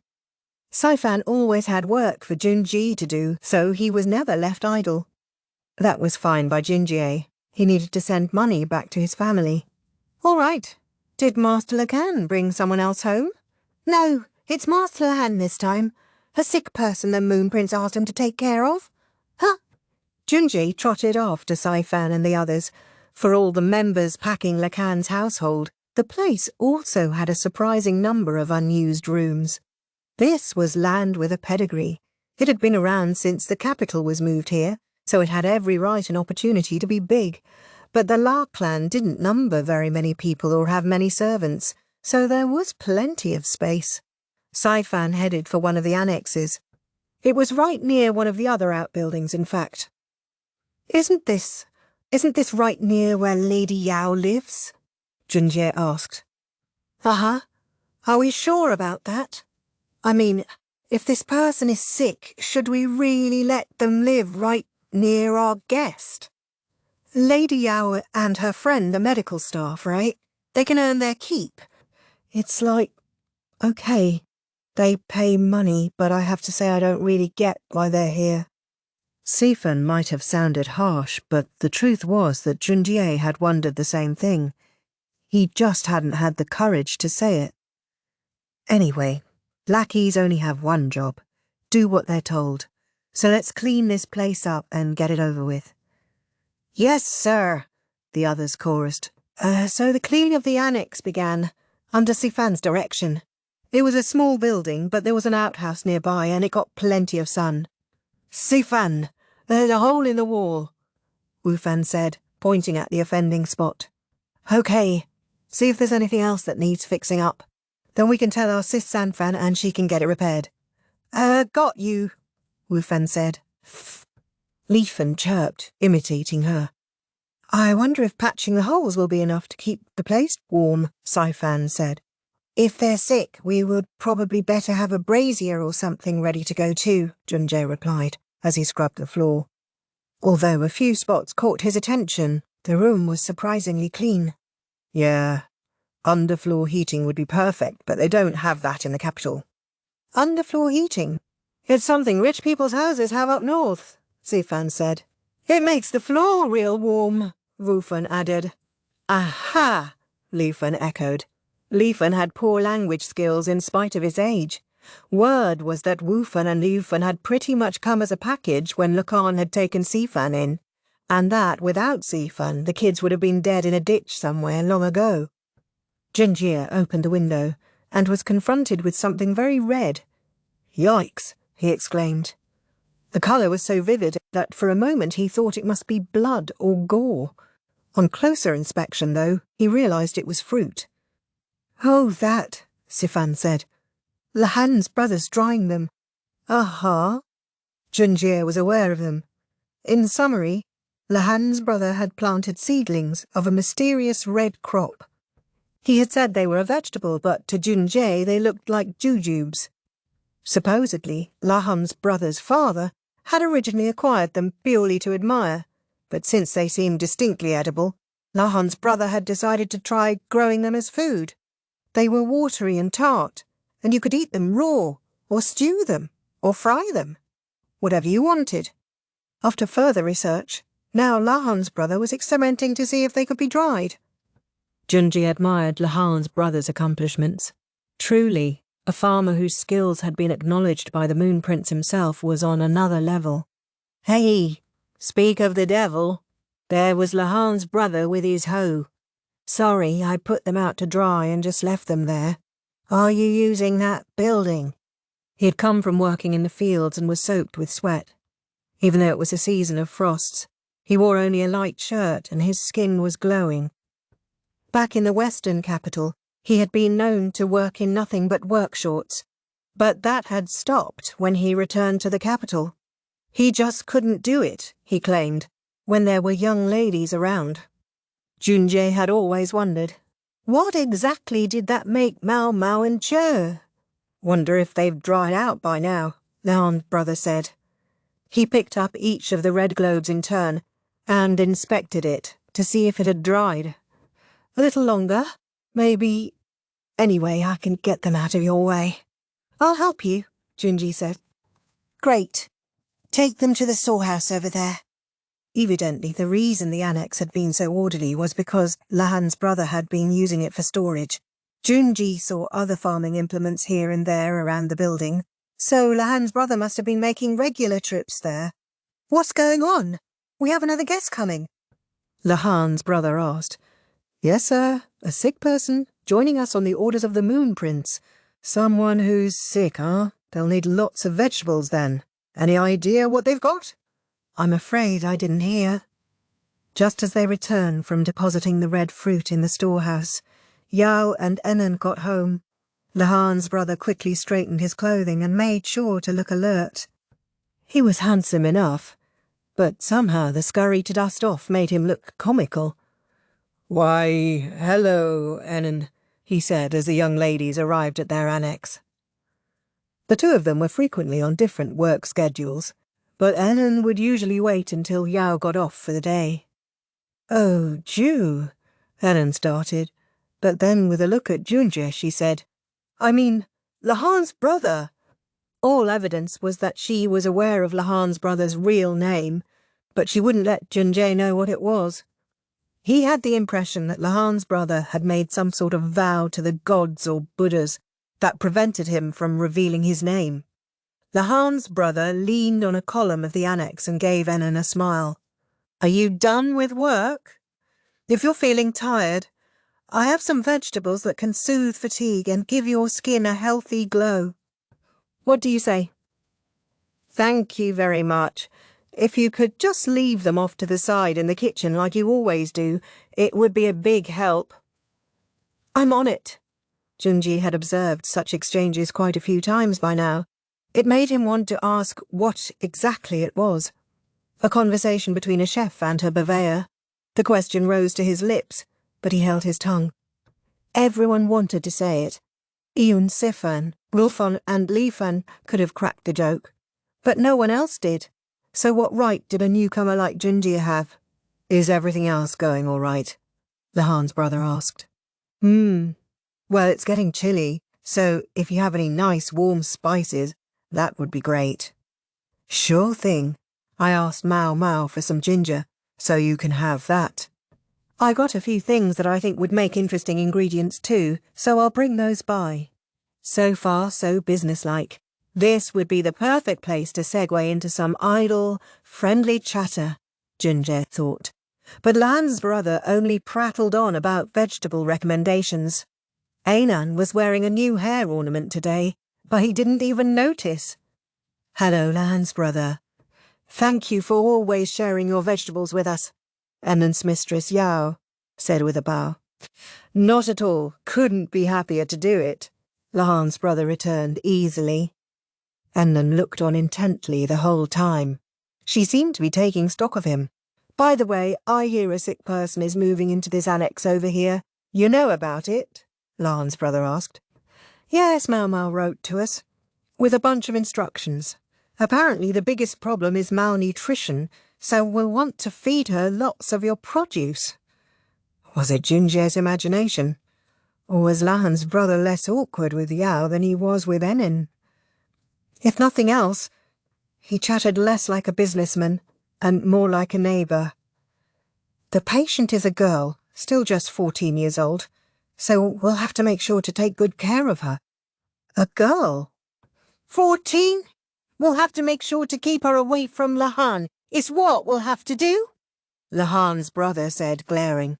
Saifan always had work for Congee to do, so he was never left idle. That was fine by Congee. He needed to send money back to his family. "All right. Did Master Lahan bring someone else home?" No, it's Master Lahan this time. A sick person the Moon Prince asked him to take care of. Huh? Congee trotted off to Saifan and the others. For all the members packing Lahan's household, the place also had a surprising number of unused rooms. This was land with a pedigree. It had been around since the capital was moved here, so it had every right and opportunity to be big. But the La clan didn't number very many people or have many servants, so there was plenty of space. Saifan headed for one of the annexes. It was right near one of the other outbuildings, in fact. Isn't this right near where Lady Yao lives?" Congee asked. Uh-huh. "Are we sure about that? I mean, if this person is sick, should we really let them live right near our guest? Lady Yao and her friend are medical staff, right? They can earn their keep. It's like, okay, they pay money, but I have to say I don't really get why they're here." Siphon might have sounded harsh, but the truth was that Congee had wondered the same thing. He just hadn't had the courage to say it. Anyway, lackeys only have one job: do what they're told. So let's clean this place up and get it over with. "Yes, sir," the others chorused. So the cleaning of the annex began, under Sifan's direction. It was a small building, but there was an outhouse nearby and it got plenty of sun. "Sifan, there's a hole in the wall," Wufan said, pointing at the offending spot. "Okay, see if there's anything else that needs fixing up. Then we can tell our sis Sanfan and she can get it repaired." Got you," Wufan said. Liyufan chirped, imitating her. "I wonder if patching the holes will be enough to keep the place warm," Saifan said. "If they're sick, we would probably better have a brazier or something ready to go too," Congee replied, as he scrubbed the floor. Although a few spots caught his attention, the room was surprisingly clean. "Yeah, underfloor heating would be perfect, but they don't have that in the capital." "Underfloor heating? It's something rich people's houses have up north," Sifan said. "It makes the floor real warm," Wufan added. "Aha," Liyufan echoed. Liyufan had poor language skills in spite of his age. Word was that Wufan and Liyufan had pretty much come as a package when Lahan had taken Sifan in, and that without Sifan the kids would have been dead in a ditch somewhere long ago. Congee opened the window and was confronted with something very red. Yikes, he exclaimed. The colour was so vivid that for a moment he thought it must be blood or gore. On closer inspection, though, he realised it was fruit. Oh, that, Sifan said. Lahan's brothers drying them. Aha. Congee was aware of them. In summary, Lahan's brother had planted seedlings of a mysterious red crop. He had said they were a vegetable, but to Congee they looked like jujubes. Supposedly, Lahan's brother's father had originally acquired them purely to admire, but since they seemed distinctly edible, Lahan's brother had decided to try growing them as food. They were watery and tart, and you could eat them raw, or stew them, or fry them. Whatever you wanted. After further research, now Lahan's brother was experimenting to see if they could be dried. Congee admired Lahan's brother's accomplishments. Truly, a farmer whose skills had been acknowledged by the Moon Prince himself was on another level. Hey, speak of the devil. There was Lahan's brother with his hoe. Sorry, I put them out to dry and just left them there. Are you using that building? He had come from working in the fields and was soaked with sweat. Even though it was a season of frosts, he wore only a light shirt and his skin was glowing. Back in the western capital, he had been known to work in nothing but work shorts, but that had stopped when he returned to the capital. He just couldn't do it, he claimed, when there were young ladies around. Congee had always wondered, what exactly did that make Maomao and Che? Wonder if they've dried out by now, Lahan's brother said. He picked up each of the red globes in turn and inspected it to see if it had dried. A little longer, maybe. Anyway, I can get them out of your way. I'll help you, Congee said. Great. Take them to the storehouse over there. Evidently, the reason the annex had been so orderly was because Lahan's brother had been using it for storage. Congee saw other farming implements here and there around the building, so Lahan's brother must have been making regular trips there. What's going on? We have another guest coming. Lahan's brother asked. Yes, sir, a sick person, joining us on the orders of the Moon Prince. Someone who's sick, huh? They'll need lots of vegetables then. Any idea what they've got? I'm afraid I didn't hear. Just as they returned from depositing the red fruit in the storehouse, Yao and Enan got home. Lahan's brother quickly straightened his clothing and made sure to look alert. He was handsome enough, but somehow the scurry to dust off made him look comical. Why, hello, Enan, he said as the young ladies arrived at their annex. The two of them were frequently on different work schedules, but Enan would usually wait until Yao got off for the day. Oh, Jew, Enan started, but then with a look at Congee she said, I mean, Lahan's brother. All evidence was that she was aware of Lahan's brother's real name, but she wouldn't let Congee know what it was. He had the impression that Lahan's brother had made some sort of vow to the gods or Buddhas that prevented him from revealing his name. Lahan's brother leaned on a column of the annex and gave Enan a smile. Are you done with work? If you're feeling tired, I have some vegetables that can soothe fatigue and give your skin a healthy glow. What do you say? Thank you very much. If you could just leave them off to the side in the kitchen like you always do, it would be a big help. I'm on it. Congee had observed such exchanges quite a few times by now. It made him want to ask what exactly it was. A conversation between a chef and her purveyor. The question rose to his lips, but he held his tongue. Everyone wanted to say it. Iun Sifan, Wilfon and Lifan could have cracked the joke, but no one else did. So what right did a newcomer like Congee have? Is everything else going all right? Lahan's brother asked. Well, it's getting chilly, so if you have any nice warm spices, that would be great. Sure thing. I asked Maomao for some ginger, so you can have that. I got a few things that I think would make interesting ingredients too, so I'll bring those by. So far, so businesslike. This would be the perfect place to segue into some idle, friendly chatter, Congee thought. But Lahan's brother only prattled on about vegetable recommendations. Enan was wearing a new hair ornament today, but he didn't even notice. "Hello, Lahan's brother. Thank you for always sharing your vegetables with us," Ennan's mistress Yao said with a bow. "Not at all. Couldn't be happier to do it," Lahan's brother returned easily. Ennan looked on intently the whole time. She seemed to be taking stock of him. "By the way, I hear a sick person is moving into this annex over here. You know about it?" Lahan's brother asked. "Yes, Maomao wrote to us, with a bunch of instructions. Apparently the biggest problem is malnutrition, so we'll want to feed her lots of your produce." Was it Junjie's imagination? Or was Lahan's brother less awkward with Yao than he was with Ennin? If nothing else, he chattered less like a businessman and more like a neighbour. "The patient is a girl, still just 14 years old, so we'll have to make sure to take good care of her." "A girl? 14? We'll have to make sure to keep her away from Lahan, is what we'll have to do?" Lahan's brother said, glaring.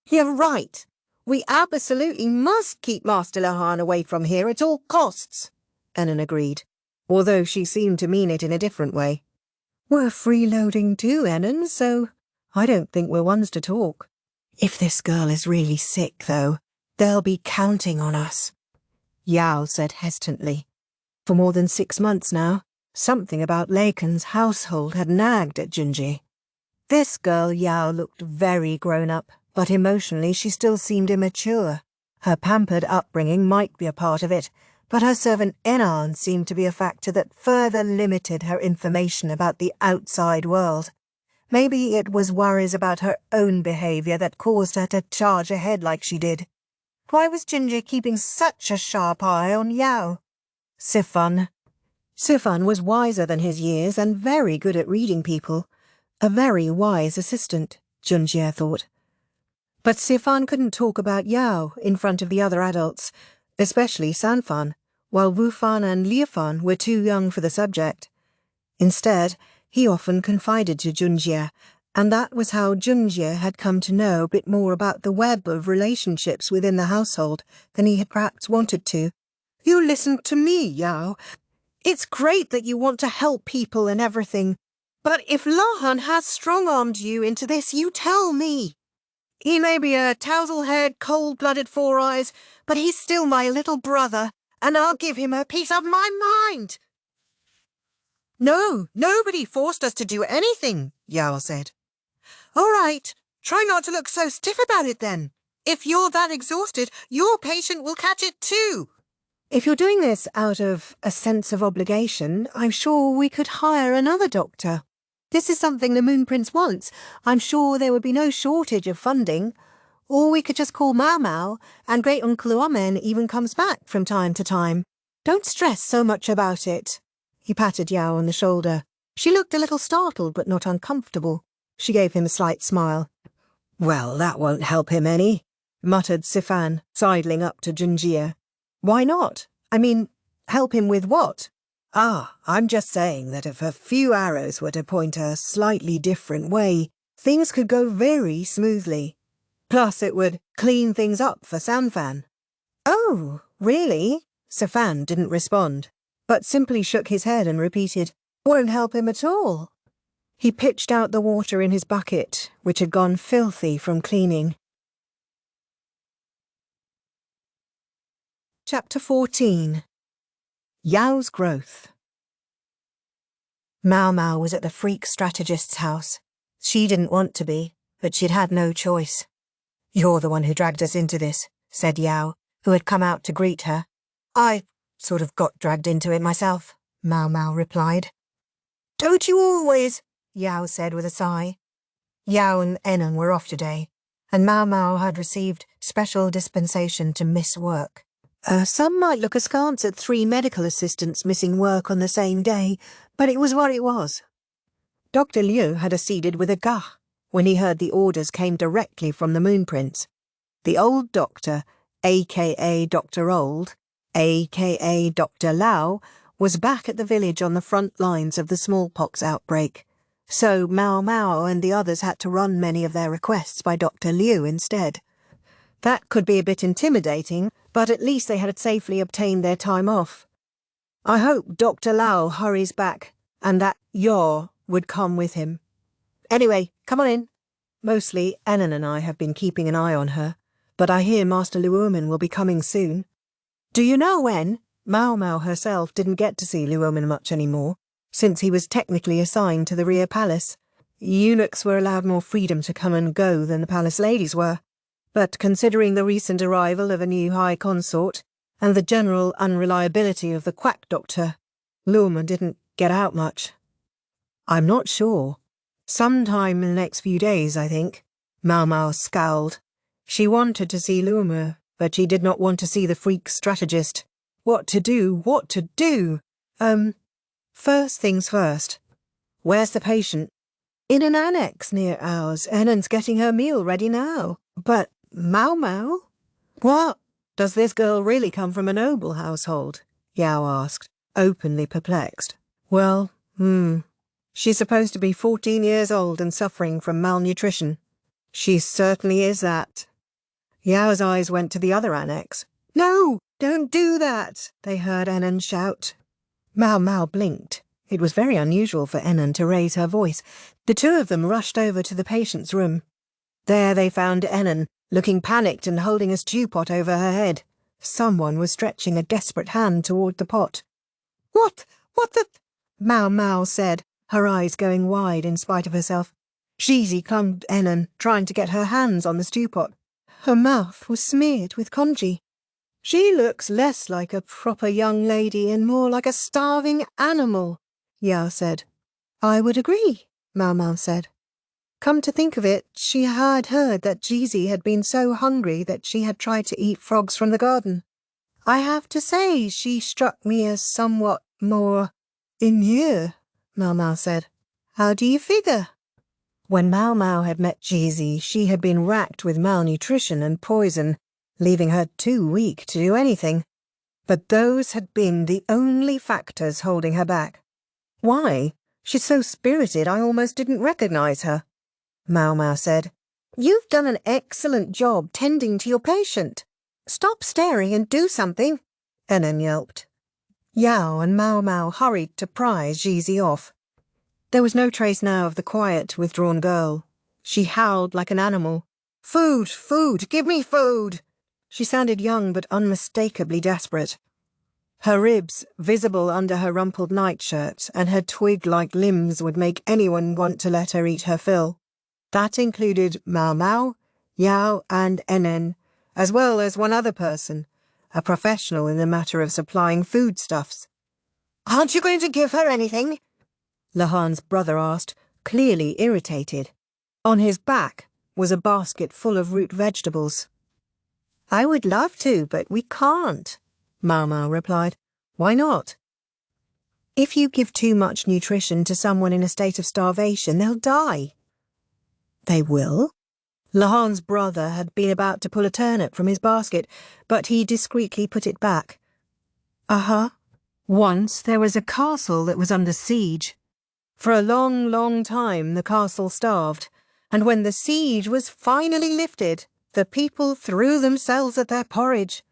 "You're right. We absolutely must keep Master Lahan away from here at all costs," Ennan agreed, although she seemed to mean it in a different way. "We're freeloading too, Ennan, so I don't think we're ones to talk. If this girl is really sick, though, they'll be counting on us," Yao said hesitantly. For more than 6 months now, something about Laken's household had nagged at Junji. This girl Yao looked very grown-up, but emotionally she still seemed immature. Her pampered upbringing might be a part of it, but her servant Ennan seemed to be a factor that further limited her information about the outside world. Maybe it was worries about her own behaviour that caused her to charge ahead like she did. Why was Junji keeping such a sharp eye on Yao? Sifan. Sifan was wiser than his years and very good at reading people. A very wise assistant, Junjie thought. But Sifan couldn't talk about Yao in front of the other adults, especially Sanfan, while Wufan and Liufan were too young for the subject. Instead, he often confided to Junjie, and that was how Junjie had come to know a bit more about the web of relationships within the household than he had perhaps wanted to. "You listen to me, Yao. It's great that you want to help people and everything, but if Lahan has strong-armed you into this, you tell me. He may be a tousle-haired, cold-blooded Four Eyes, but he's still my little brother, and I'll give him a piece of my mind." "No, nobody forced us to do anything," Yao said. "All right, try not to look so stiff about it then. If you're that exhausted, your patient will catch it too." "If you're doing this out of a sense of obligation, I'm sure we could hire another doctor. This is something the Moon Prince wants. I'm sure there would be no shortage of funding. Or we could just call Maomao, and Great Uncle Uamen even comes back from time to time. Don't stress so much about it." He patted Yao on the shoulder. She looked a little startled but not uncomfortable. She gave him a slight smile. "Well, that won't help him any," muttered Sifan, sidling up to Junjie. "Why not? I mean, help him with what?" I'm just saying that if a few arrows were to point a slightly different way, things could go very smoothly. Plus it would clean things up for Sanfan." "Oh, really?" Sifan didn't respond, but simply shook his head and repeated, "Won't help him at all." He pitched out the water in his bucket, which had gone filthy from cleaning. Chapter 14. Yao's Growth. Maomao was at the freak strategist's house. She didn't want to be, but she'd had no choice. "You're the one who dragged us into this," said Yao, who had come out to greet her. "I sort of got dragged into it myself," Maomao replied. "Don't you always?" Yao said with a sigh. Yao and Ennan were off today, and Maomao had received special dispensation to miss work. Some might look askance at 3 medical assistants missing work on the same day, but it was what it was. Dr. Liu had acceded with a gah when he heard the orders came directly from the Moon Prince. The old doctor, a.k.a. Dr. Old, a.k.a. Dr. Lao, was back at the village on the front lines of the smallpox outbreak, so Maomao and the others had to run many of their requests by Dr. Liu instead. That could be a bit intimidating, but at least they had safely obtained their time off. I hope Dr. Lau hurries back, and that Yor would come with him. Anyway, come on in. Mostly, Enon and I have been keeping an eye on her, but I hear Master Luomin will be coming soon. Do you know when? Maomao herself didn't get to see Luomin much anymore, since he was technically assigned to the rear palace. Eunuchs were allowed more freedom to come and go than the palace ladies were, but considering the recent arrival of a new high consort and the general unreliability of the quack doctor, Luomin didn't get out much. I'm not sure. Sometime in the next few days, I think. Maomao scowled. She wanted to see Luomin, but she did not want to see the freak strategist. What to do? What to do? First things first. Where's the patient? In an annex near ours. Enon's getting her meal ready now. But Maomao? What? Does this girl really come from a noble household? Yao asked, openly perplexed. Well, she's supposed to be 14 years old and suffering from malnutrition. She certainly is that. Yao's eyes went to the other annex. No, don't do that, they heard Enon shout. Maomao blinked. It was very unusual for Enon to raise her voice. The two of them rushed over to the patient's room. There they found Enon, looking panicked and holding a stew pot over her head. Someone was stretching a desperate hand toward the pot. What the... Maomao said, her eyes going wide in spite of herself. Jade clung to Enon, trying to get her hands on the stew pot. Her mouth was smeared with congee. She looks less like a proper young lady and more like a starving animal, Yao said. I would agree, Maomao said. Come to think of it, she had heard that Jade had been so hungry that she had tried to eat frogs from the garden. I have to say she struck me as somewhat more immune, Maomao said. How do you figure? When Maomao had met Jade, she had been racked with malnutrition and poison, leaving her too weak to do anything. But those had been the only factors holding her back. Why? She's so spirited I almost didn't recognize her, Maomao said. You've done an excellent job tending to your patient. Stop staring and do something, Enon yelped. Yao and Maomao hurried to pry Jade off. There was no trace now of the quiet, withdrawn girl. She howled like an animal. Food! Food! Give me food! She sounded young but unmistakably desperate. Her ribs, visible under her rumpled nightshirt, and her twig-like limbs would make anyone want to let her eat her fill. That included Maomao, Yao, and Enon, as well as one other person, a professional in the matter of supplying foodstuffs. Aren't you going to give her anything? Lahan's brother asked, clearly irritated. On his back was a basket full of root vegetables. I would love to, but we can't, Maomao replied. Why not? If you give too much nutrition to someone in a state of starvation, they'll die. They will? Lahan's brother had been about to pull a turnip from his basket, but he discreetly put it back. Once there was a castle that was under siege. For a long, long time the castle starved, and when the siege was finally lifted, the people threw themselves at their porridge,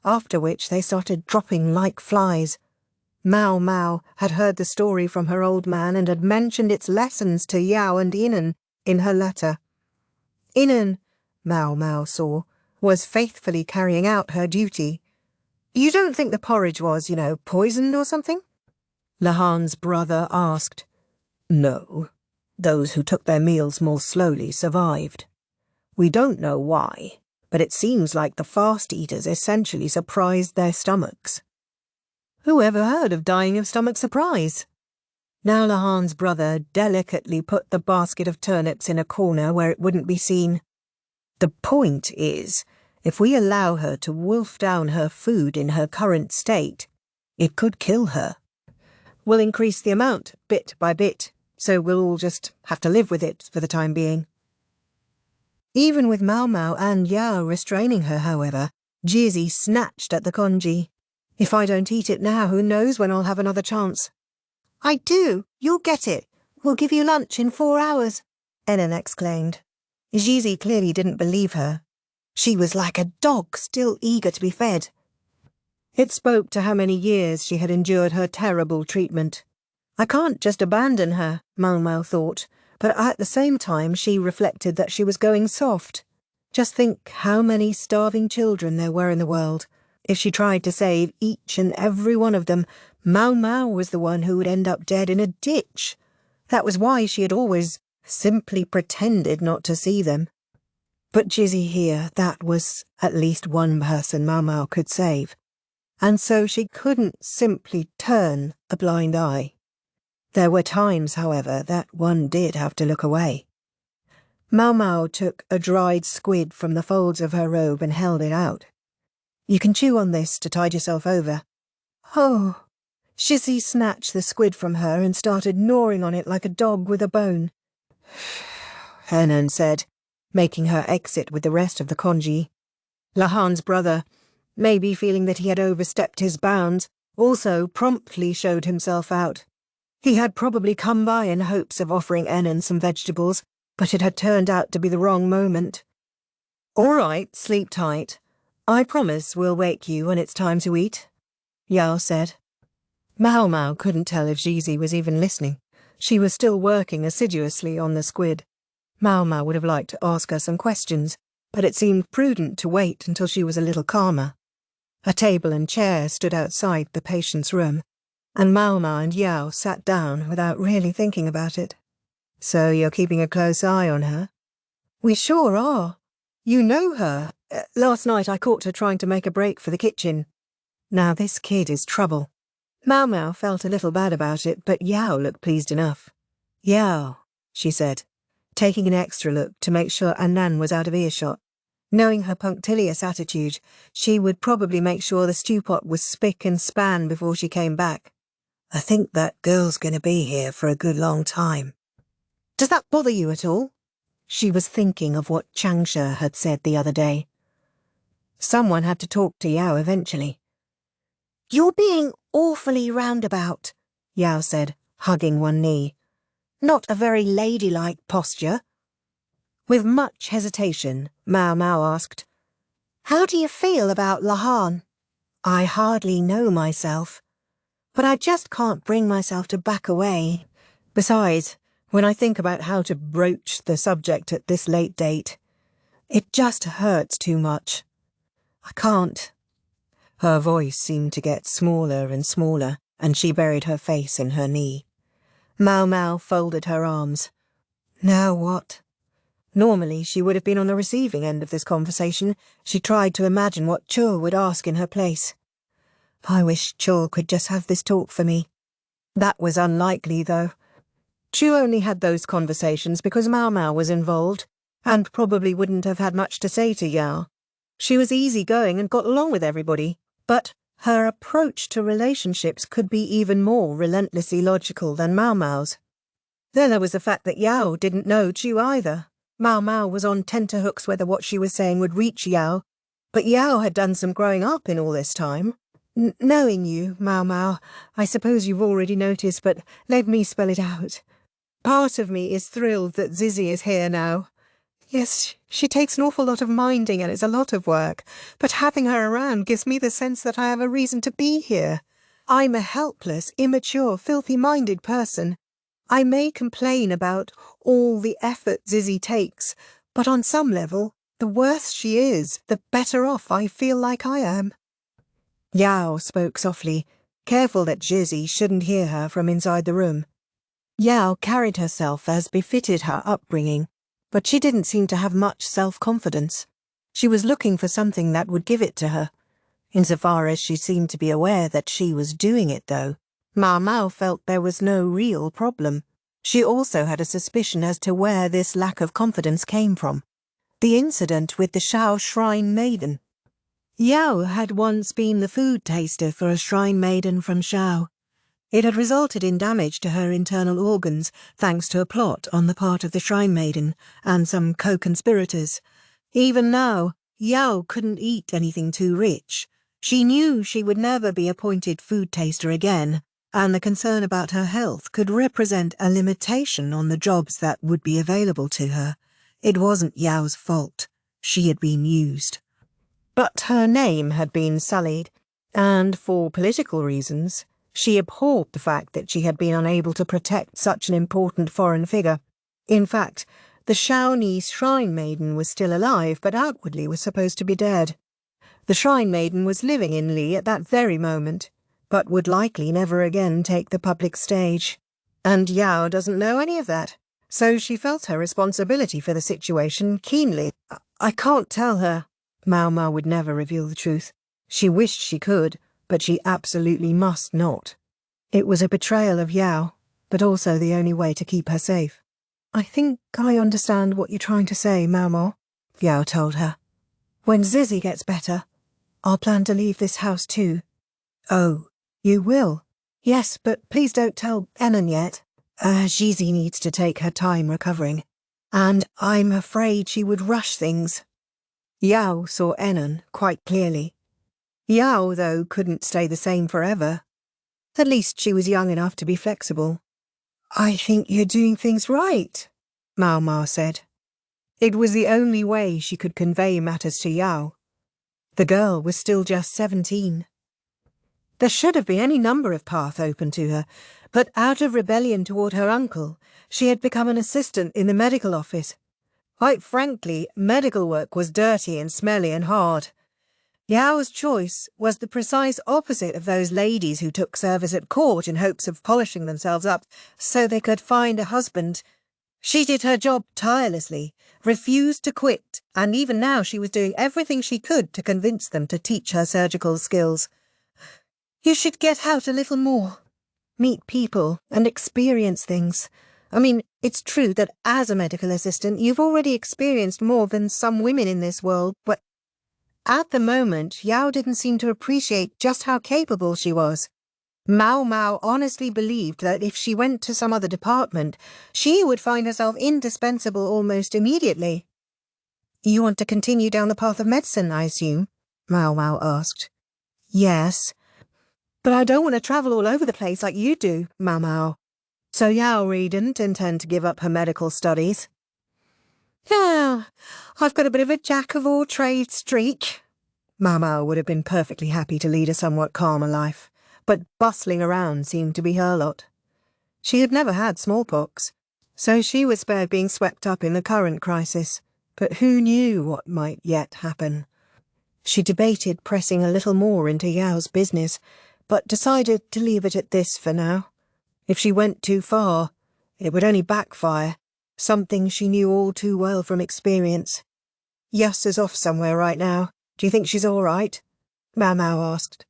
after which they started dropping like flies. Maomao had heard the story from her old man and had mentioned its lessons to Yao and Enon in her letter. Enon, Maomao saw, was faithfully carrying out her duty. You don't think the porridge was, poisoned or something? Lahan's brother asked. No. Those who took their meals more slowly survived. We don't know why, but it seems like the fast eaters essentially surprised their stomachs. Who ever heard of dying of stomach surprise? Now Lahan's brother delicately put the basket of turnips in a corner where it wouldn't be seen. The point is, if we allow her to wolf down her food in her current state, it could kill her. We'll increase the amount bit by bit, so we'll all just have to live with it for the time being. Even with Maomao and Yao restraining her, however, Jade snatched at the congee. If I don't eat it now, who knows when I'll have another chance. I do. You'll get it. We'll give you lunch in 4 hours, Enon exclaimed. Jade clearly didn't believe her. She was like a dog still eager to be fed. It spoke to how many years she had endured her terrible treatment. I can't just abandon her, Maomao thought, but at the same time she reflected that she was going soft. Just think how many starving children there were in the world. If she tried to save each and every one of them, Maomao was the one who would end up dead in a ditch. That was why she had always simply pretended not to see them. But Jizzy here, that was at least one person Maomao could save. And so she couldn't simply turn a blind eye. There were times, however, that one did have to look away. Maomao took a dried squid from the folds of her robe and held it out. "You can chew on this to tide yourself over." "Oh." Jizzy snatched the squid from her and started gnawing on it like a dog with a bone. Henan said, making her exit with the rest of the Congee. Lahan's brother, maybe feeling that he had overstepped his bounds, also promptly showed himself out. He had probably come by in hopes of offering Henan some vegetables, but it had turned out to be the wrong moment. "All right, sleep tight. I promise we'll wake you when it's time to eat," Yao said. Maomao couldn't tell if Jizzy was even listening. She was still working assiduously on the squid. Maomao would have liked to ask her some questions, but it seemed prudent to wait until she was a little calmer. A table and chair stood outside the patient's room, and Maomao and Yao sat down without really thinking about it. "So you're keeping a close eye on her?" "We sure are. You know her. Last night I caught her trying to make a break for the kitchen. Now this kid is trouble." Maomao felt a little bad about it, but Yao looked pleased enough. "Yao," she said, taking an extra look to make sure Anan was out of earshot. Knowing her punctilious attitude, she would probably make sure the stew pot was spick and span before she came back. "I think that girl's going to be here for a good long time." "Does that bother you at all?" She was thinking of what Changsha had said the other day. Someone had to talk to Yao eventually. "You're being awfully roundabout," Yao said, hugging one knee. "Not a very ladylike posture." With much hesitation, Maomao asked, "How do you feel about Lahan?" "I hardly know myself, but I just can't bring myself to back away. Besides, when I think about how to broach the subject at this late date, it just hurts too much. I can't." Her voice seemed to get smaller and smaller, and she buried her face in her knee. Maomao folded her arms. Now what? Normally she would have been on the receiving end of this conversation. She tried to imagine what Cho would ask in her place. I wish Cho could just have this talk for me. That was unlikely, though. Chu only had those conversations because Maomao was involved, and probably wouldn't have had much to say to Yao. She was easygoing and got along with everybody, but her approach to relationships could be even more relentlessly logical than Maomao's. Then there was the fact that Yao didn't know Chu either. Maomao was on tenterhooks whether what she was saying would reach Yao, but Yao had done some growing up in all this time. Knowing you, Maomao, I suppose you've already noticed, but let me spell it out. Part of me is thrilled that Zizzy is here now. Yes, she takes an awful lot of minding and it's a lot of work, but having her around gives me the sense that I have a reason to be here. I'm a helpless, immature, filthy-minded person. I may complain about all the effort Zizzy takes, but on some level, the worse she is, the better off I feel like I am. Yao spoke softly, careful that Zizzy shouldn't hear her from inside the room. Yao carried herself as befitted her upbringing, but she didn't seem to have much self-confidence. She was looking for something that would give it to her. Insofar as she seemed to be aware that she was doing it, though, Maomao felt there was no real problem. She also had a suspicion as to where this lack of confidence came from. The incident with the Shao Shrine Maiden. Yao had once been the food taster for a Shrine Maiden from Shao. It had resulted in damage to her internal organs, thanks to a plot on the part of the Shrine Maiden and some co-conspirators. Even now, Yao couldn't eat anything too rich. She knew she would never be appointed food taster again, and the concern about her health could represent a limitation on the jobs that would be available to her. It wasn't Yao's fault. She had been used. But her name had been sullied, And for political reasons, she abhorred the fact that she had been unable to protect such an important foreign figure. In fact, the Shawnese shrine maiden was still alive, but outwardly was supposed to be dead. The shrine maiden was living in Li at that very moment, but would likely never again take the public stage. And Yao doesn't know any of that, so she felt her responsibility for the situation keenly. I can't tell her. Maomao would never reveal the truth. She wished she could, but she absolutely must not. It was a betrayal of Yao, but also the only way to keep her safe. I think I understand what you're trying to say, Maomao, Yao told her. When Zizi gets better, I'll plan to leave this house too. Oh, you will? Yes, but please don't tell Enon yet. Zizi needs to take her time recovering, and I'm afraid she would rush things. Yao saw Enon quite clearly. Yao, though, couldn't stay the same forever. At least she was young enough to be flexible. I think you're doing things right, Maomao said. It was the only way she could convey matters to Yao. The girl was still just 17. There should have been any number of paths open to her, but out of rebellion toward her uncle, she had become an assistant in the medical office. Quite frankly, medical work was dirty and smelly and hard. Yao's choice was the precise opposite of those ladies who took service at court in hopes of polishing themselves up so they could find a husband. She did her job tirelessly, refused to quit, and even now she was doing everything she could to convince them to teach her surgical skills. You should get out a little more. Meet people and experience things. I mean, it's true that as a medical assistant you've already experienced more than some women in this world, but at the moment, Yao didn't seem to appreciate just how capable she was. Maomao honestly believed that if she went to some other department, she would find herself indispensable almost immediately. You want to continue down the path of medicine, I assume? Maomao asked. Yes, but I don't want to travel all over the place like you do, Maomao. So Yao didn't intend to give up her medical studies. Yeah, I've got a bit of a jack-of-all-trades streak. Maomao would have been perfectly happy to lead a somewhat calmer life, but bustling around seemed to be her lot. She had never had smallpox, so she was spared being swept up in the current crisis, but who knew what might yet happen? She debated pressing a little more into Yao's business, but decided to leave it at this for now. If she went too far, it would only backfire. Something she knew all too well from experience. Yasser's off somewhere right now. Do you think she's all right? Maomao asked.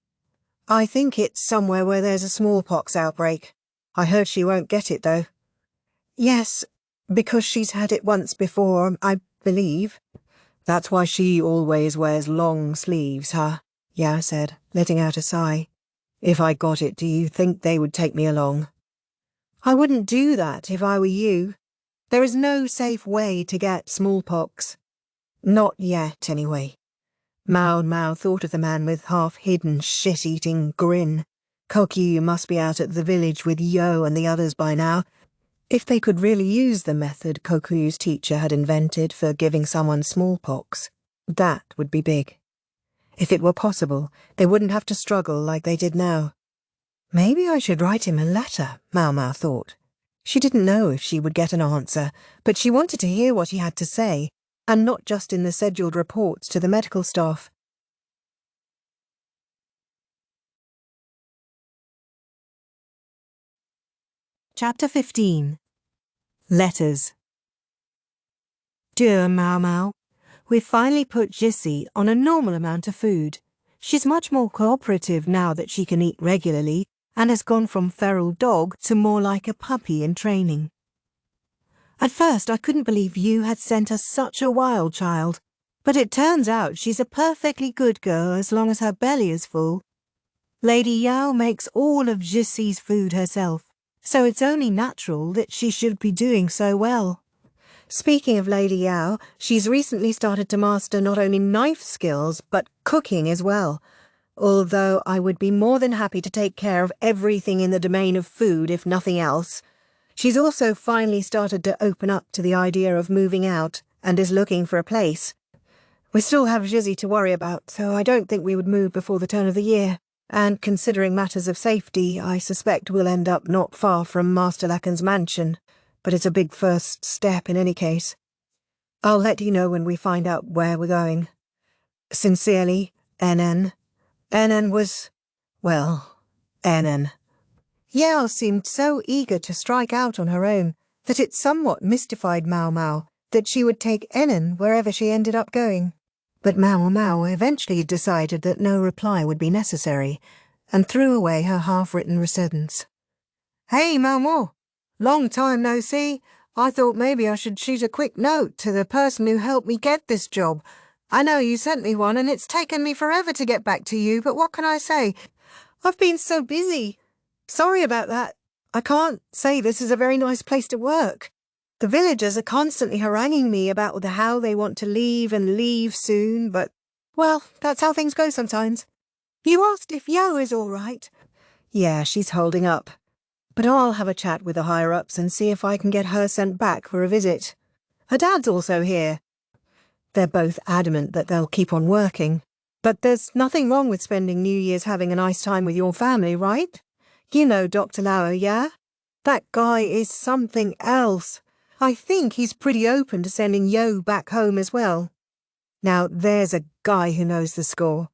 I think it's somewhere where there's a smallpox outbreak. I heard she won't get it, though. Yes, because she's had it once before, I believe. That's why she always wears long sleeves, huh? Yao said, letting out a sigh. If I got it, do you think they would take me along? I wouldn't do that if I were you. There is no safe way to get smallpox. Not yet, anyway. Maomao thought of the man with half-hidden, shit-eating grin. Congee must be out at the village with Yo and the others by now. If they could really use the method Congee's teacher had invented for giving someone smallpox, that would be big. If it were possible, they wouldn't have to struggle like they did now. Maybe I should write him a letter, Maomao thought. She didn't know if she would get an answer, but she wanted to hear what he had to say, and not just in the scheduled reports to the medical staff. Chapter 15. Letters. Dear Maomao, we've finally put Jissy on a normal amount of food. She's much more cooperative now that she can eat regularly, and has gone from feral dog to more like a puppy in training. At first I couldn't believe you had sent us such a wild child, but it turns out she's a perfectly good girl as long as her belly is full. Lady Yao makes all of Jissy's food herself, so it's only natural that she should be doing so well. Speaking of Lady Yao, she's recently started to master not only knife skills, but cooking as well. Although I would be more than happy to take care of everything in the domain of food, if nothing else. She's also finally started to open up to the idea of moving out, and is looking for a place. We still have Jizzy to worry about, so I don't think we would move before the turn of the year. And considering matters of safety, I suspect we'll end up not far from Master Lahan's mansion, but it's a big first step in any case. I'll let you know when we find out where we're going. Sincerely, NN. NN was, well, NN. Yao seemed so eager to strike out on her own that it somewhat mystified Maomao that she would take Enon wherever she ended up going. But Maomao eventually decided that no reply would be necessary, and threw away her half-written resentence. "Hey, Maomao! Long time no see. I thought maybe I should shoot a quick note to the person who helped me get this job. I know you sent me one, and it's taken me forever to get back to you, but what can I say? I've been so busy. Sorry about that. I can't say this is a very nice place to work. The villagers are constantly haranguing me about how they want to leave and leave soon, but, well, that's how things go sometimes. You asked if Yo is all right. Yeah, she's holding up. But I'll have a chat with the higher-ups and see if I can get her sent back for a visit. Her dad's also here. They're both adamant that they'll keep on working. But there's nothing wrong with spending New Year's having a nice time with your family, right? You know Dr. Lauer, yeah? That guy is something else. I think he's pretty open to sending Yo back home as well. Now, there's a guy who knows the score.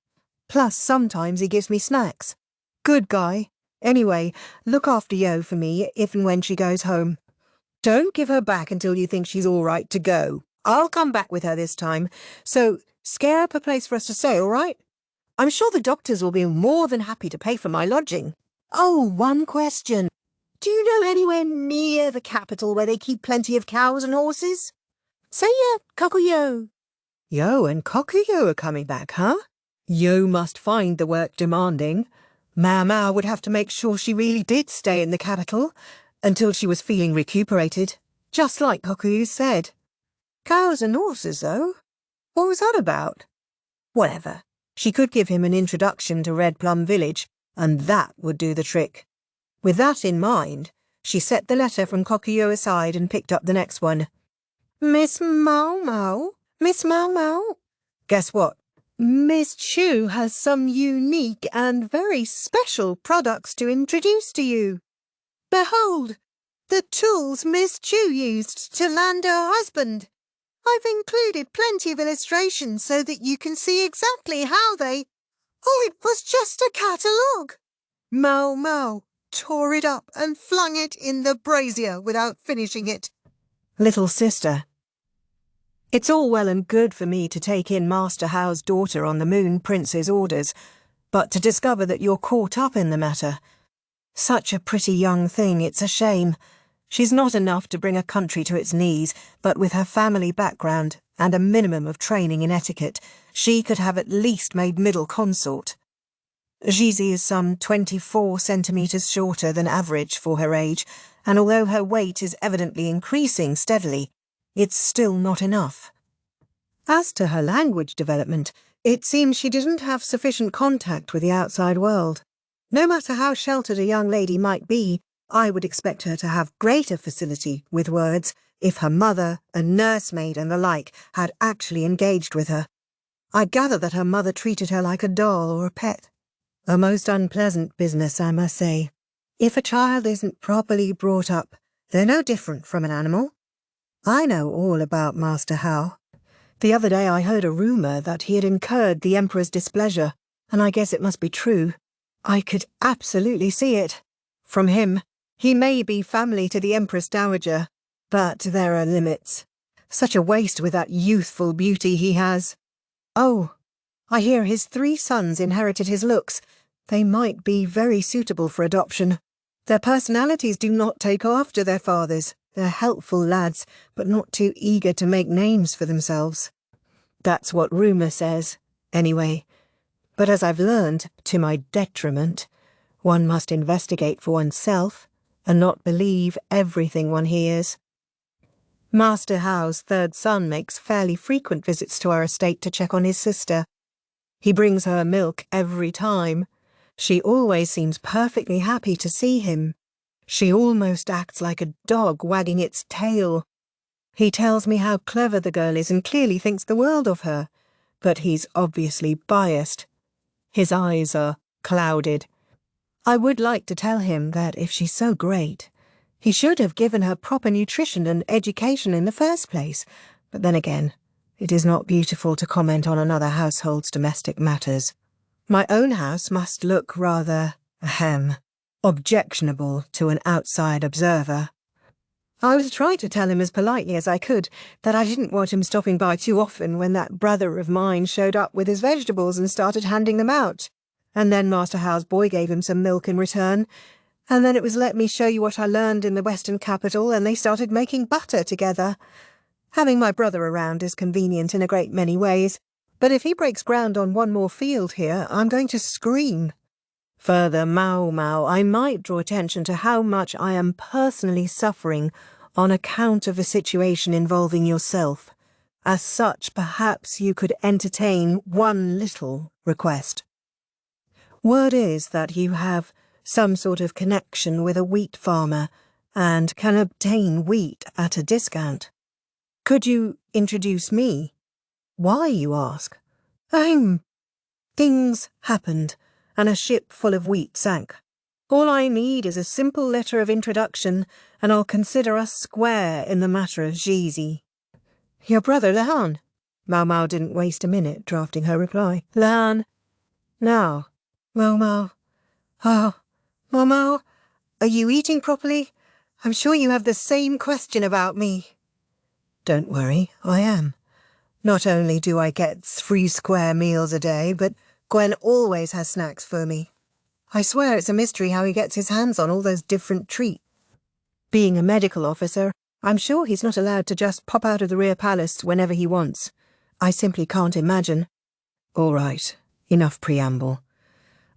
Plus, sometimes he gives me snacks. Good guy. Anyway, look after Yo for me if and when she goes home. Don't give her back until you think she's all right to go. I'll come back with her this time, so scare up a place for us to stay, all right? I'm sure the doctors will be more than happy to pay for my lodging. Oh, one question. Do you know anywhere near the capital where they keep plenty of cows and horses? Say Kokuyo. Yo and Kokuyo are coming back, huh? Yo must find the work demanding. Maomao would have to make sure she really did stay in the capital until she was feeling recuperated, just like Kokuyo said. Cows and horses, though? What was that about? Whatever. She could give him an introduction to Red Plum Village, and that would do the trick. With that in mind, she set the letter from Kokuyo aside and picked up the next one. Miss Maomao? Miss Maomao? Guess what? Miss Chu has some unique and very special products to introduce to you. Behold, the tools Miss Chu used to land her husband. I've included plenty of illustrations so that you can see exactly how they... Oh, it was just a catalogue. Maomao tore it up and flung it in the brazier without finishing it. Little sister. It's all well and good for me to take in Master Hao's daughter on the Moon Prince's orders, but to discover that you're caught up in the matter. Such a pretty young thing, it's a shame. She's not enough to bring a country to its knees, but with her family background and a minimum of training in etiquette, she could have at least made middle consort. Gizi is some 24 centimetres shorter than average for her age, and although her weight is evidently increasing steadily, it's still not enough. As to her language development, it seems she didn't have sufficient contact with the outside world. No matter how sheltered a young lady might be, I would expect her to have greater facility with words if her mother, a nursemaid and the like had actually engaged with her. I gather that her mother treated her like a doll or a pet. A most unpleasant business, I must say. If a child isn't properly brought up, they're no different from an animal. I know all about Master Hao. The other day I heard a rumour that he had incurred the Emperor's displeasure, and I guess it must be true. I could absolutely see it. From him, he may be family to the Empress Dowager, but there are limits. Such a waste with that youthful beauty he has. Oh, I hear his 3 sons inherited his looks. They might be very suitable for adoption. Their personalities do not take after their fathers. They're helpful lads, but not too eager to make names for themselves. That's what rumour says, anyway. But as I've learned, to my detriment, one must investigate for oneself and not believe everything one hears. Master Hao's 3rd son makes fairly frequent visits to our estate to check on his sister. He brings her milk every time. She always seems perfectly happy to see him. She almost acts like a dog wagging its tail. He tells me how clever the girl is and clearly thinks the world of her, but he's obviously biased. His eyes are clouded. I would like to tell him that if she's so great, he should have given her proper nutrition and education in the first place. But then again, it is not beautiful to comment on another household's domestic matters. My own house must look rather, objectionable to an outside observer. I was trying to tell him as politely as I could that I didn't want him stopping by too often when that brother of mine showed up with his vegetables and started handing them out. And then Master Howe's boy gave him some milk in return. And then it was let me show you what I learned in the Western capital, and they started making butter together. Having my brother around is convenient in a great many ways, but if he breaks ground on one more field here, I'm going to scream. Further, Maomao, I might draw attention to how much I am personally suffering on account of a situation involving yourself. As such, perhaps you could entertain one little request. Word is that you have some sort of connection with a wheat farmer and can obtain wheat at a discount. Could you introduce me? Why, you ask? Things happened, and a ship full of wheat sank. All I need is a simple letter of introduction, and I'll consider us square in the matter of Jade. Your brother, Lahan? Maomao didn't waste a minute drafting her reply. Lahan. Now, Maomao. Oh, Maomao, are you eating properly? I'm sure you have the same question about me. Don't worry, I am. Not only do I get 3 square meals a day, but Gwen always has snacks for me. I swear it's a mystery how he gets his hands on all those different treats. Being a medical officer, I'm sure he's not allowed to just pop out of the rear palace whenever he wants. I simply can't imagine. All right, enough preamble.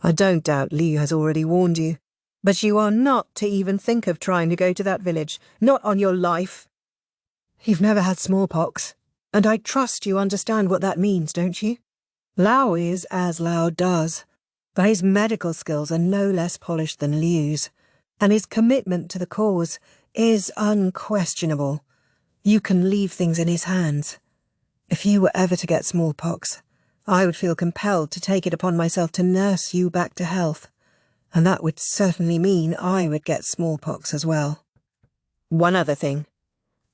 I don't doubt Lee has already warned you, but you are not to even think of trying to go to that village, not on your life. You've never had smallpox, and I trust you understand what that means, don't you? Lao is as Lao does, but his medical skills are no less polished than Liu's, and his commitment to the cause is unquestionable. You can leave things in his hands. If you were ever to get smallpox, I would feel compelled to take it upon myself to nurse you back to health, and that would certainly mean I would get smallpox as well. One other thing.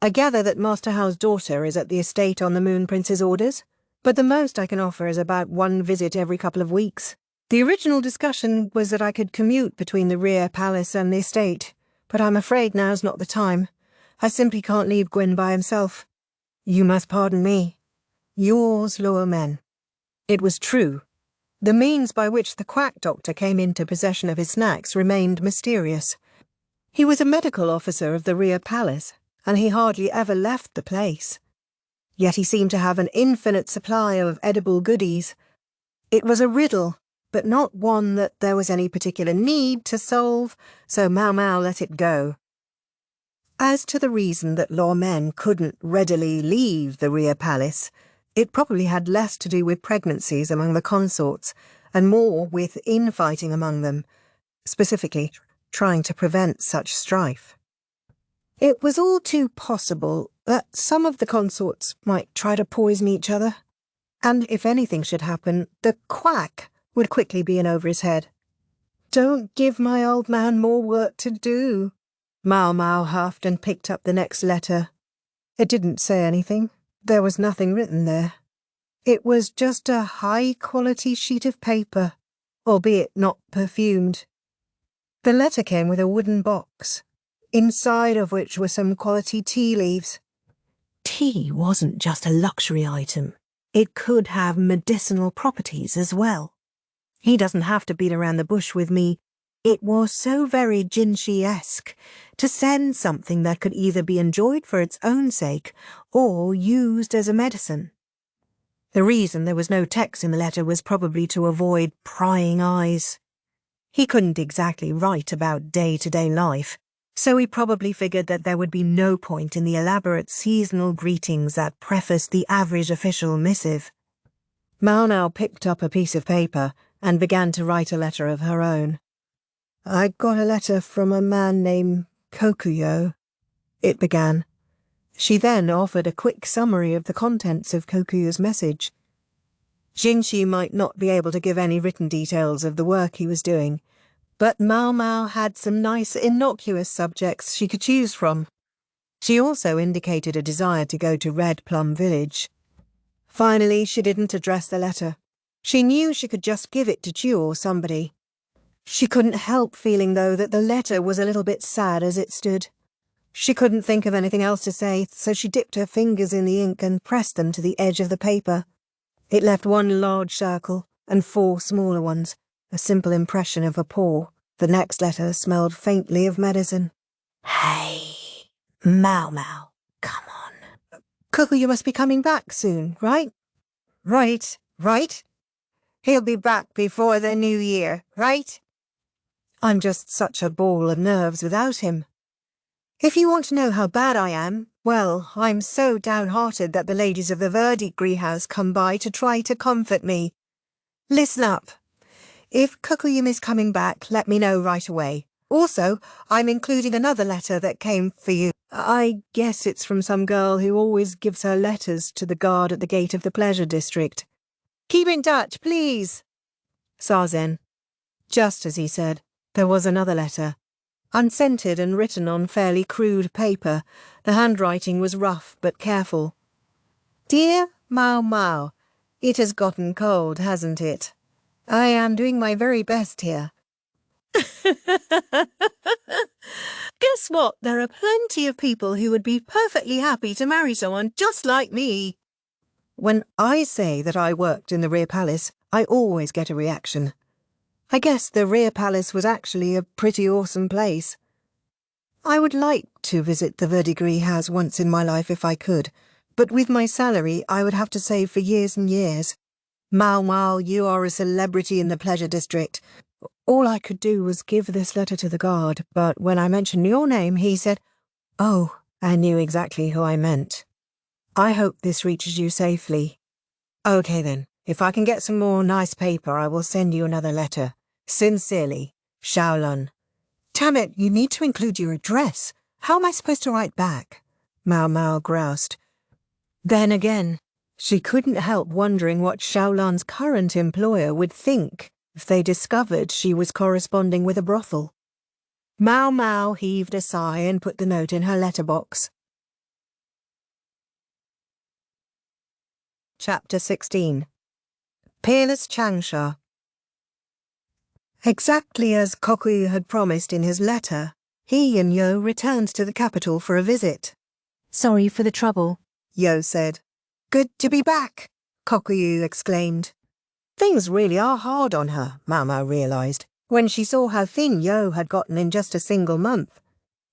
I gather that Master Howe's daughter is at the estate on the Moon Prince's orders, but the most I can offer is about 1 visit every couple of weeks. The original discussion was that I could commute between the rear palace and the estate, but I'm afraid now's not the time. I simply can't leave Gwyn by himself. You must pardon me. Yours, Lower Men. It was true. The means by which the quack doctor came into possession of his snacks remained mysterious. He was a medical officer of the rear palace, and he hardly ever left the place. Yet he seemed to have an infinite supply of edible goodies. It was a riddle, but not one that there was any particular need to solve, so Maomao let it go. As to the reason that law men couldn't readily leave the rear palace, it probably had less to do with pregnancies among the consorts, and more with infighting among them, specifically trying to prevent such strife. It was all too possible that some of the consorts might try to poison each other, and if anything should happen, the quack would quickly be in over his head. Don't give my old man more work to do. Maomao huffed and picked up the next letter. It didn't say anything. There was nothing written there. It was just a high-quality sheet of paper, albeit not perfumed. The letter came with a wooden box, inside of which were some quality tea leaves. Tea wasn't just a luxury item. It could have medicinal properties as well. He doesn't have to beat around the bush with me. It was so very Jinshi-esque to send something that could either be enjoyed for its own sake or used as a medicine. The reason there was no text in the letter was probably to avoid prying eyes. He couldn't exactly write about day-to-day life, so he probably figured that there would be no point in the elaborate seasonal greetings that prefaced the average official missive. Maomao picked up a piece of paper and began to write a letter of her own. I got a letter from a man named Kokuyo, it began. She then offered a quick summary of the contents of Kokuyo's message. Jinxi might not be able to give any written details of the work he was doing, but Maomao had some nice innocuous subjects she could choose from. She also indicated a desire to go to Red Plum Village. Finally, she didn't address the letter. She knew she could just give it to Chu or somebody. She couldn't help feeling, though, that the letter was a little bit sad as it stood. She couldn't think of anything else to say, so she dipped her fingers in the ink and pressed them to the edge of the paper. It left one large circle and 4 smaller ones, a simple impression of a paw. The next letter smelled faintly of medicine. Hey, Maomao, come on. Cuckoo, you must be coming back soon, right? Right. He'll be back before the new year, right? I'm just such a ball of nerves without him. If you want to know how bad I am, well, I'm so downhearted that the ladies of the Verdigris house come by to try to comfort me. Listen up. If Kukuyum is coming back, let me know right away. Also, I'm including another letter that came for you. I guess it's from some girl who always gives her letters to the guard at the gate of the pleasure district. Keep in touch, please. Sazen. Just as he said, there was another letter. Unscented and written on fairly crude paper, the handwriting was rough but careful. Dear Maomao, it has gotten cold, hasn't it? I am doing my very best here. Guess what? There are plenty of people who would be perfectly happy to marry someone just like me. When I say that I worked in the Rear Palace, I always get a reaction. I guess the Rear Palace was actually a pretty awesome place. I would like to visit the Verdigris house once in my life if I could, but with my salary I would have to save for years and years. Maomao, you are a celebrity in the pleasure district. All I could do was give this letter to the guard, but when I mentioned your name, he said, "Oh, I knew exactly who I meant. I hope this reaches you safely. Okay then, if I can get some more nice paper, I will send you another letter. Sincerely, Shaolun." Damn it, you need to include your address. How am I supposed to write back? Maomao groused. Then again, she couldn't help wondering what Shaolun's current employer would think if they discovered she was corresponding with a brothel. Maomao heaved a sigh and put the note in her letterbox. Chapter 16. Peerless Changsha. Exactly as Kokuyu had promised in his letter, he and Yo returned to the capital for a visit. Sorry for the trouble, Yo said. Good to be back, Kokuyu exclaimed. Things really are hard on her, Maomao realised, when she saw how thin Yo had gotten in just a single month.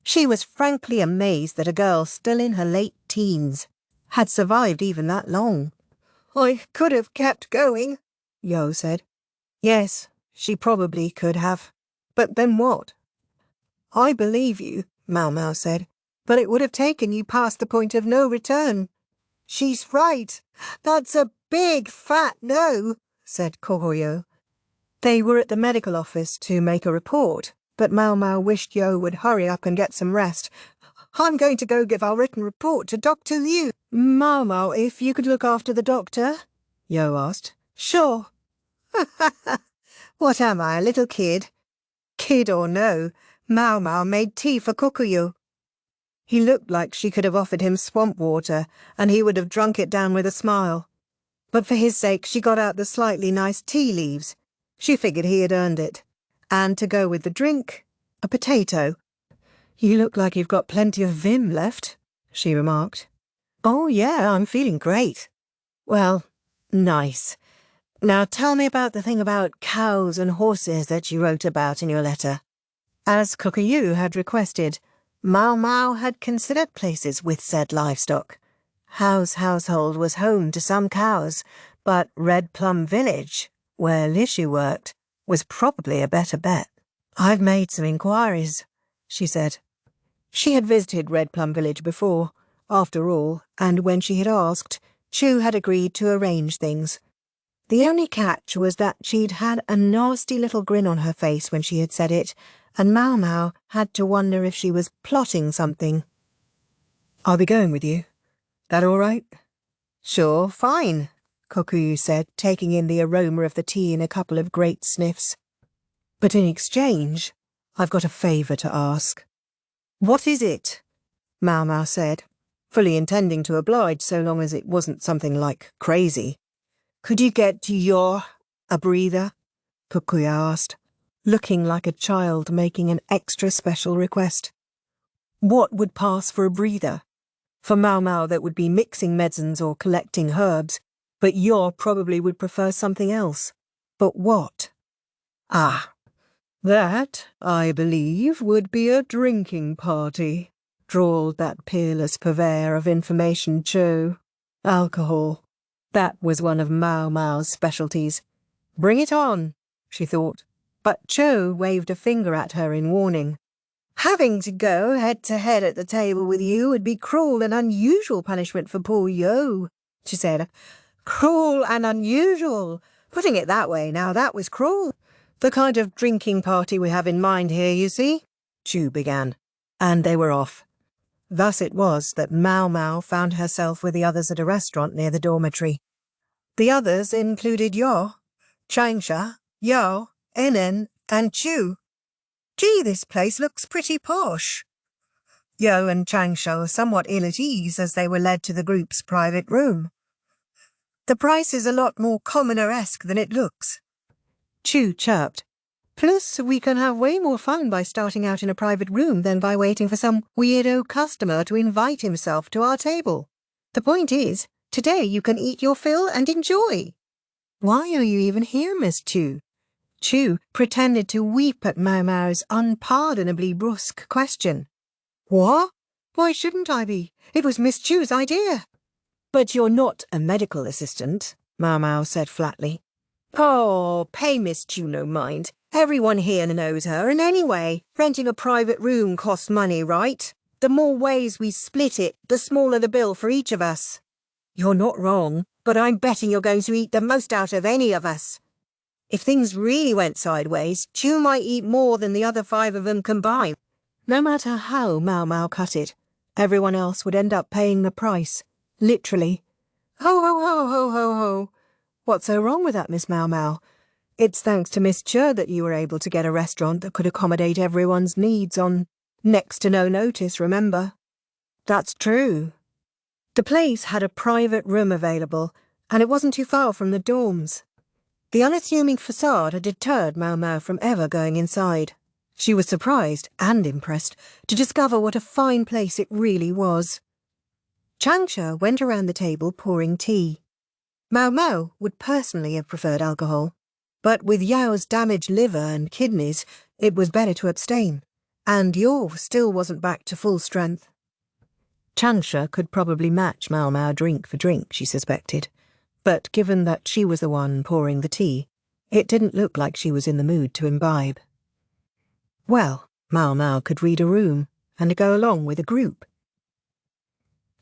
She was frankly amazed that a girl still in her late teens had survived even that long. I could have kept going, Yo said. Yes, she probably could have. But then what? I believe you, Maomao said, but it would have taken you past the point of no return. She's right. That's a big fat no, said Kohoyo. They were at the medical office to make a report, but Maomao wished Yo would hurry up and get some rest. I'm going to go give our written report to Dr. Liu. Maomao, if you could look after the doctor? Yo asked. Sure. What am I, a little kid? Kid or no, Maomao made tea for Kokuyu. He looked like she could have offered him swamp water, and he would have drunk it down with a smile. But for his sake she got out the slightly nice tea leaves. She figured he had earned it. And to go with the drink, a potato. You look like you've got plenty of vim left, she remarked. Oh yeah, I'm feeling great. Well, nice. Now tell me about the thing about cows and horses that you wrote about in your letter. As Kokuyu had requested, Maomao had considered places with said livestock. Howe's household was home to some cows, but Red Plum Village, where Lishu worked, was probably a better bet. I've made some inquiries, she said. She had visited Red Plum Village before, after all, and when she had asked, Chu had agreed to arrange things. The only catch was that she'd had a nasty little grin on her face when she had said it, and Maomao had to wonder if she was plotting something. I'll be going with you. That all right? Sure, fine, Kokuyu said, taking in the aroma of the tea in a couple of great sniffs. But in exchange, I've got a favour to ask. What is it? Maomao said, fully intending to oblige so long as it wasn't something like crazy. Could you get a breather? Kokuyu asked, looking like a child making an extra special request. What would pass for a breather? For Maomao, that would be mixing medicines or collecting herbs, but Yor probably would prefer something else. But what? Ah, that, I believe, would be a drinking party, drawled that peerless purveyor of information Cho. Alcohol. That was one of Maomao's specialties. Bring it on, she thought, but Cho waved a finger at her in warning. Having to go head-to-head at the table with you would be cruel and unusual punishment for poor Yo, she said. Cruel and unusual. Putting it that way, now that was cruel. The kind of drinking party we have in mind here, you see, Chu began. And they were off. Thus it was that Maomao found herself with the others at a restaurant near the dormitory. The others included Yo, Changsha, Yo, Enen, and Chu. Gee, this place looks pretty posh. Yo and Changsha were somewhat ill at ease as they were led to the group's private room. The price is a lot more commoner-esque than it looks. Chu chirped. Plus, we can have way more fun by starting out in a private room than by waiting for some weirdo customer to invite himself to our table. The point is, today you can eat your fill and enjoy. Why are you even here, Miss Chu? Chu pretended to weep at Maomao's unpardonably brusque question. What? Why shouldn't I be? It was Miss Chu's idea. But you're not a medical assistant, Maomao said flatly. Oh, pay Miss Chu no mind. Everyone here knows her, and anyway, renting a private room costs money, right? The more ways we split it, the smaller the bill for each of us. You're not wrong, but I'm betting you're going to eat the most out of any of us. If things really went sideways, Chu might eat more than the other 5 of them combined. No matter how Maomao cut it, everyone else would end up paying the price. Literally. Ho, ho, ho, ho, ho, ho. What's so wrong with that, Miss Maomao? It's thanks to Miss Che that you were able to get a restaurant that could accommodate everyone's needs on next to no notice, remember? That's true. The place had a private room available, and it wasn't too far from the dorms. The unassuming facade had deterred Maomao from ever going inside. She was surprised and impressed to discover what a fine place it really was. Changsha went around the table pouring tea. Maomao would personally have preferred alcohol, but with Yao's damaged liver and kidneys, it was better to abstain, and Yao still wasn't back to full strength. Changsha could probably match Maomao drink for drink, she suspected, but given that she was the one pouring the tea, it didn't look like she was in the mood to imbibe. Well, Maomao could read a room and go along with a group.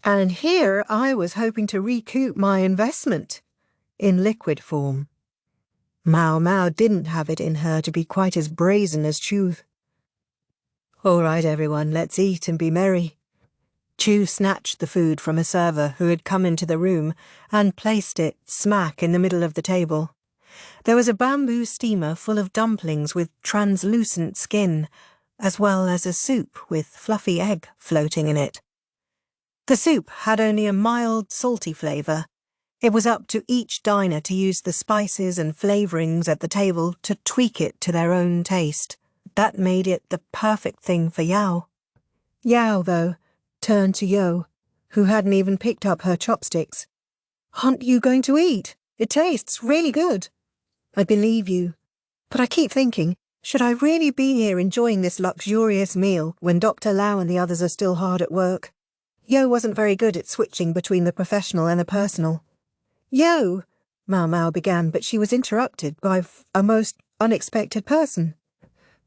And here I was hoping to recoup my investment, in liquid form. Maomao didn't have it in her to be quite as brazen as Chu. All right, everyone, let's eat and be merry. Chu snatched the food from a server who had come into the room and placed it smack in the middle of the table. There was a bamboo steamer full of dumplings with translucent skin, as well as a soup with fluffy egg floating in it. The soup had only a mild, salty flavour. It was up to each diner to use the spices and flavourings at the table to tweak it to their own taste. That made it the perfect thing for Yao. Yao, though, turned to Yo, who hadn't even picked up her chopsticks. Aren't you going to eat? It tastes really good. I believe you. But I keep thinking, should I really be here enjoying this luxurious meal when Dr. Lau and the others are still hard at work? Yo wasn't very good at switching between the professional and the personal. Yo, Maomao began, but she was interrupted by a most unexpected person.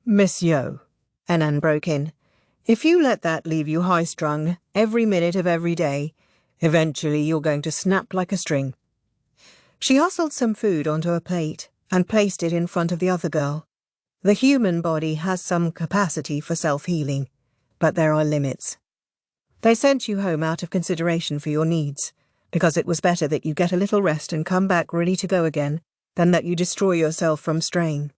Miss Yo, Enan broke in, if you let that leave you high-strung every minute of every day, eventually you're going to snap like a string. She hustled some food onto a plate and placed it in front of the other girl. The human body has some capacity for self-healing, but there are limits. They sent you home out of consideration for your needs, because it was better that you get a little rest and come back ready to go again than that you destroy yourself from strain.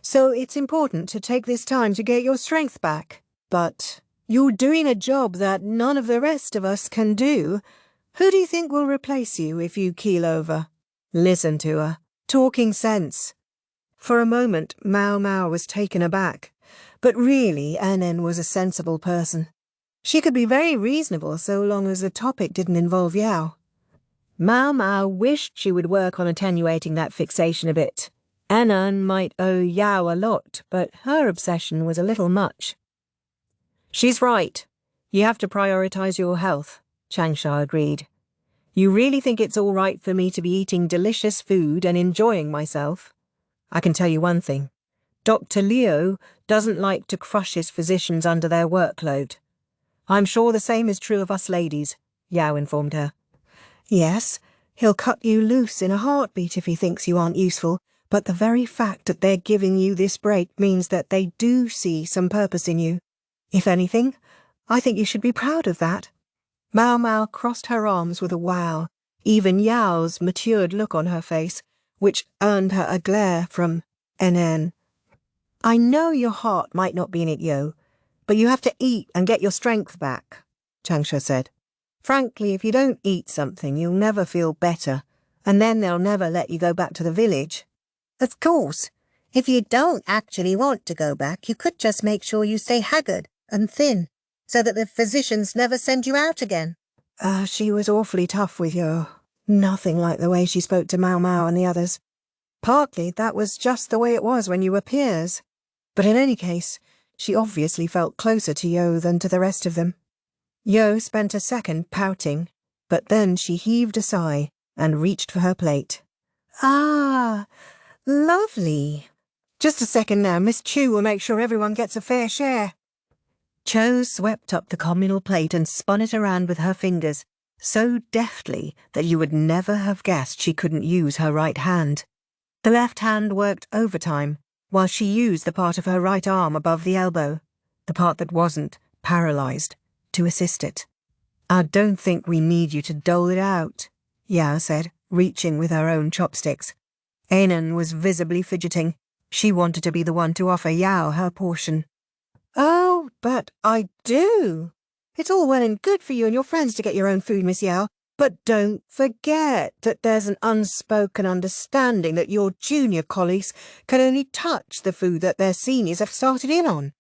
So it's important to take this time to get your strength back. But you're doing a job that none of the rest of us can do. Who do you think will replace you if you keel over? Listen to her. Talking sense. For a moment, Maomao was taken aback. But really, Enen was a sensible person. She could be very reasonable so long as the topic didn't involve Yao. Maomao wished she would work on attenuating that fixation a bit. Enen might owe Yao a lot, but her obsession was a little much. She's right. You have to prioritize your health, Changsha agreed. You really think it's all right for me to be eating delicious food and enjoying myself? I can tell you one thing. Dr. Liu doesn't like to crush his physicians under their workload. I'm sure the same is true of us ladies, Yao informed her. Yes, he'll cut you loose in a heartbeat if he thinks you aren't useful, but the very fact that they're giving you this break means that they do see some purpose in you. If anything, I think you should be proud of that. Maomao crossed her arms with a wow, even Yao's matured look on her face, which earned her a glare from Enen. I know your heart might not be in it, Yo, but you have to eat and get your strength back, Changsha said. Frankly, if you don't eat something, you'll never feel better, and then they'll never let you go back to the village. Of course. If you don't actually want to go back, you could just make sure you stay haggard and thin, so that the physicians never send you out again. She was awfully tough with Yo. Nothing like the way she spoke to Maomao and the others. Partly that was just the way it was when you were peers. But in any case, she obviously felt closer to Yo than to the rest of them. Yo spent a second pouting, but then she heaved a sigh and reached for her plate. Ah, lovely. Just a second now, Miss Chu will make sure everyone gets a fair share. Cho swept up the communal plate and spun it around with her fingers, so deftly that you would never have guessed she couldn't use her right hand. The left hand worked overtime, while she used the part of her right arm above the elbow, the part that wasn't paralyzed, to assist it. I don't think we need you to dole it out, Yao said, reaching with her own chopsticks. Enen was visibly fidgeting. She wanted to be the one to offer Yao her portion. Oh, but I do. It's all well and good for you and your friends to get your own food, Miss Yao, but don't forget that there's an unspoken understanding that your junior colleagues can only touch the food that their seniors have started in on.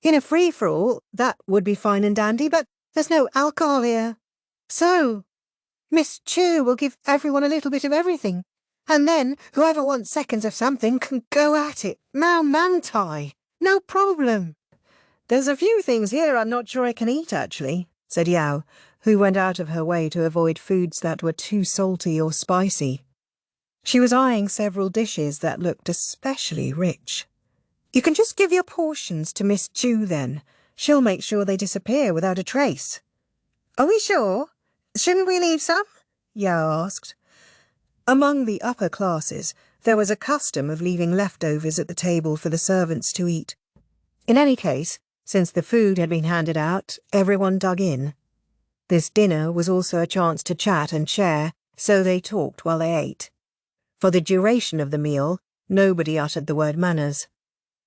In a free-for-all, that would be fine and dandy, but there's no alcohol here. So, Miss Chu will give everyone a little bit of everything, and then whoever wants seconds of something can go at it. Now mantai. No problem. There's a few things here I'm not sure I can eat, actually, said Yao, who went out of her way to avoid foods that were too salty or spicy. She was eyeing several dishes that looked especially rich. You can just give your portions to Miss Chu, then. She'll make sure they disappear without a trace. Are we sure? Shouldn't we leave some? Yao asked. Among the upper classes, there was a custom of leaving leftovers at the table for the servants to eat. In any case, since the food had been handed out, everyone dug in. This dinner was also a chance to chat and share, so they talked while they ate. For the duration of the meal, nobody uttered the word manners.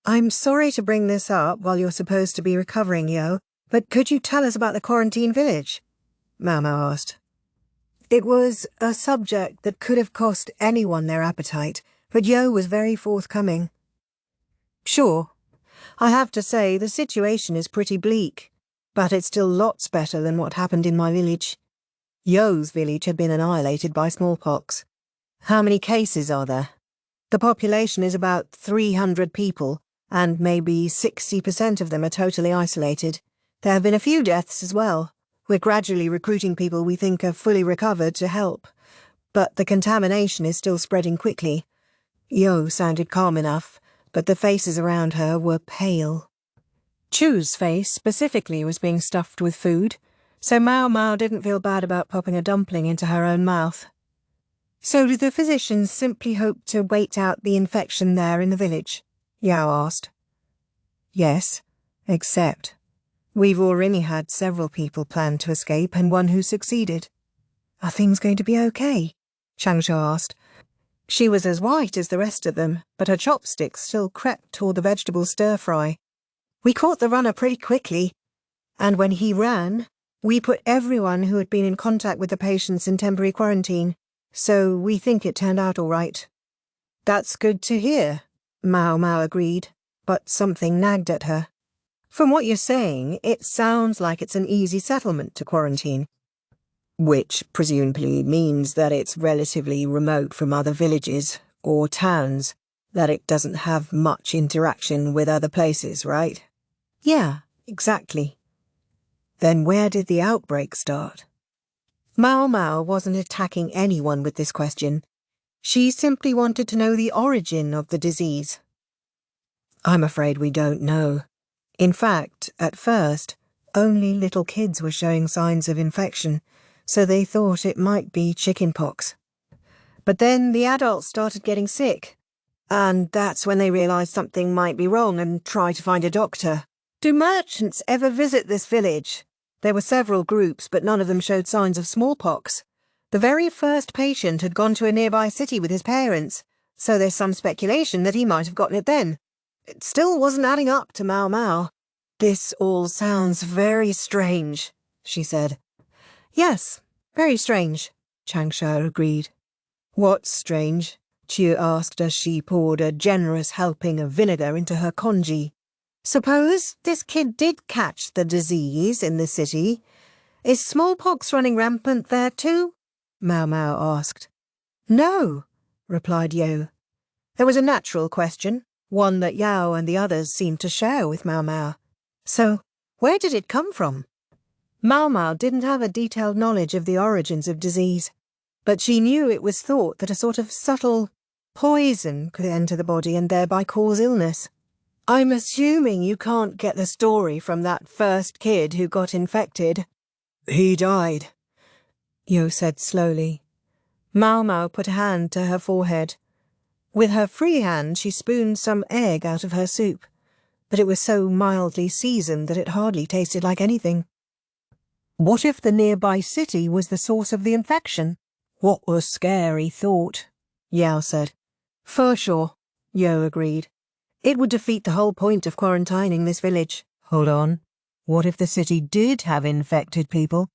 I'm sorry to bring this up while you're supposed to be recovering, Yo, but could you tell us about the quarantine village? Maomao asked. It was a subject that could have cost anyone their appetite, but Yo was very forthcoming. Sure. I have to say, the situation is pretty bleak, but it's still lots better than what happened in my village. Yo's village had been annihilated by smallpox. How many cases are there? The population is about 300 people, and maybe 60% of them are totally isolated. There have been a few deaths as well. We're gradually recruiting people we think are fully recovered to help, but the contamination is still spreading quickly. Yo sounded calm enough, but the faces around her were pale. Chu's face specifically was being stuffed with food, so Maomao didn't feel bad about popping a dumpling into her own mouth. So do the physicians simply hope to wait out the infection there in the village? Yao asked. Yes, except we've already had several people plan to escape and one who succeeded. Are things going to be okay? Changsha asked. She was as white as the rest of them, but her chopsticks still crept toward the vegetable stir-fry. We caught the runner pretty quickly, and when he ran, we put everyone who had been in contact with the patients in temporary quarantine, so we think it turned out all right. That's good to hear, Maomao agreed, but something nagged at her. From what you're saying, it sounds like it's an easy settlement to quarantine. Which presumably means that it's relatively remote from other villages or towns, that it doesn't have much interaction with other places, right? Yeah, exactly. Then where did the outbreak start? Maomao wasn't attacking anyone with this question. She simply wanted to know the origin of the disease. I'm afraid we don't know. In fact, at first, only little kids were showing signs of infection, so they thought it might be chickenpox. But then the adults started getting sick, and that's when they realised something might be wrong and tried to find a doctor. Do merchants ever visit this village? There were several groups, but none of them showed signs of smallpox. The very first patient had gone to a nearby city with his parents, so there's some speculation that he might have gotten it then. It still wasn't adding up to Maomao. This all sounds very strange, she said. Yes, very strange, Changsha agreed. What's strange? Chiu asked as she poured a generous helping of vinegar into her congee. Suppose this kid did catch the disease in the city. Is smallpox running rampant there too? Maomao asked. No, replied Yo. There was a natural question, one that Yao and the others seemed to share with Maomao. So, where did it come from? Maomao didn't have a detailed knowledge of the origins of disease, but she knew it was thought that a sort of subtle poison could enter the body and thereby cause illness. I'm assuming you can't get the story from that first kid who got infected. He died, Yo said slowly. Maomao put a hand to her forehead. With her free hand she spooned some egg out of her soup, but it was so mildly seasoned that it hardly tasted like anything. What if the nearby city was the source of the infection? What a scary thought, Yao said. For sure, Yo agreed. It would defeat the whole point of quarantining this village. Hold on. What if the city did have infected people?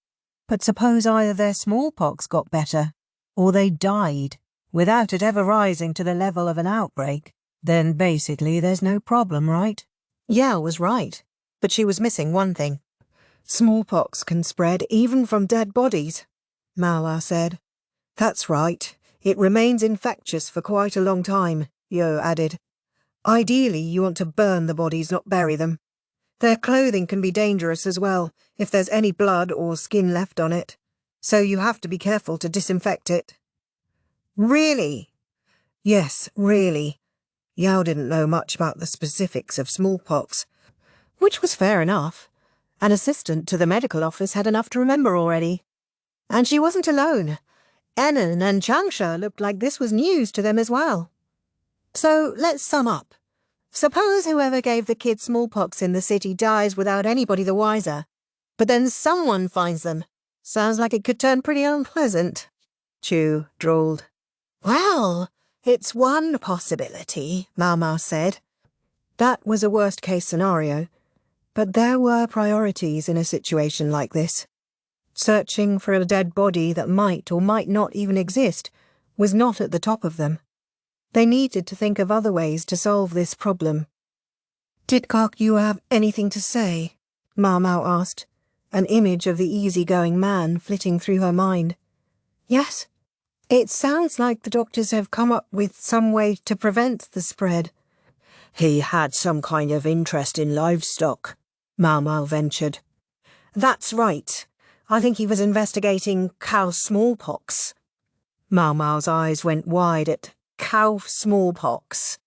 But suppose either their smallpox got better, or they died, without it ever rising to the level of an outbreak. Then basically there's no problem, right? Yao was right, but she was missing one thing. Smallpox can spread even from dead bodies, Maomao said. That's right. It remains infectious for quite a long time, Yo added. Ideally, you want to burn the bodies, not bury them. Their clothing can be dangerous as well, if there's any blood or skin left on it. So you have to be careful to disinfect it. Really? Yes, really. Yao didn't know much about the specifics of smallpox, which was fair enough. An assistant to the medical office had enough to remember already. And she wasn't alone. Enon and Changsha looked like this was news to them as well. So let's sum up. Suppose whoever gave the kid smallpox in the city dies without anybody the wiser, but then someone finds them. Sounds like it could turn pretty unpleasant, Chu drawled. Well, it's one possibility, Maomao said. That was a worst-case scenario, but there were priorities in a situation like this. Searching for a dead body that might or might not even exist was not at the top of them. They needed to think of other ways to solve this problem. Did Yu have anything to say? Maomao asked, an image of the easygoing man flitting through her mind. Yes. It sounds like the doctors have come up with some way to prevent the spread. He had some kind of interest in livestock, Maomao ventured. That's right. I think he was investigating cow smallpox. Maomao's eyes went wide at cow smallpox.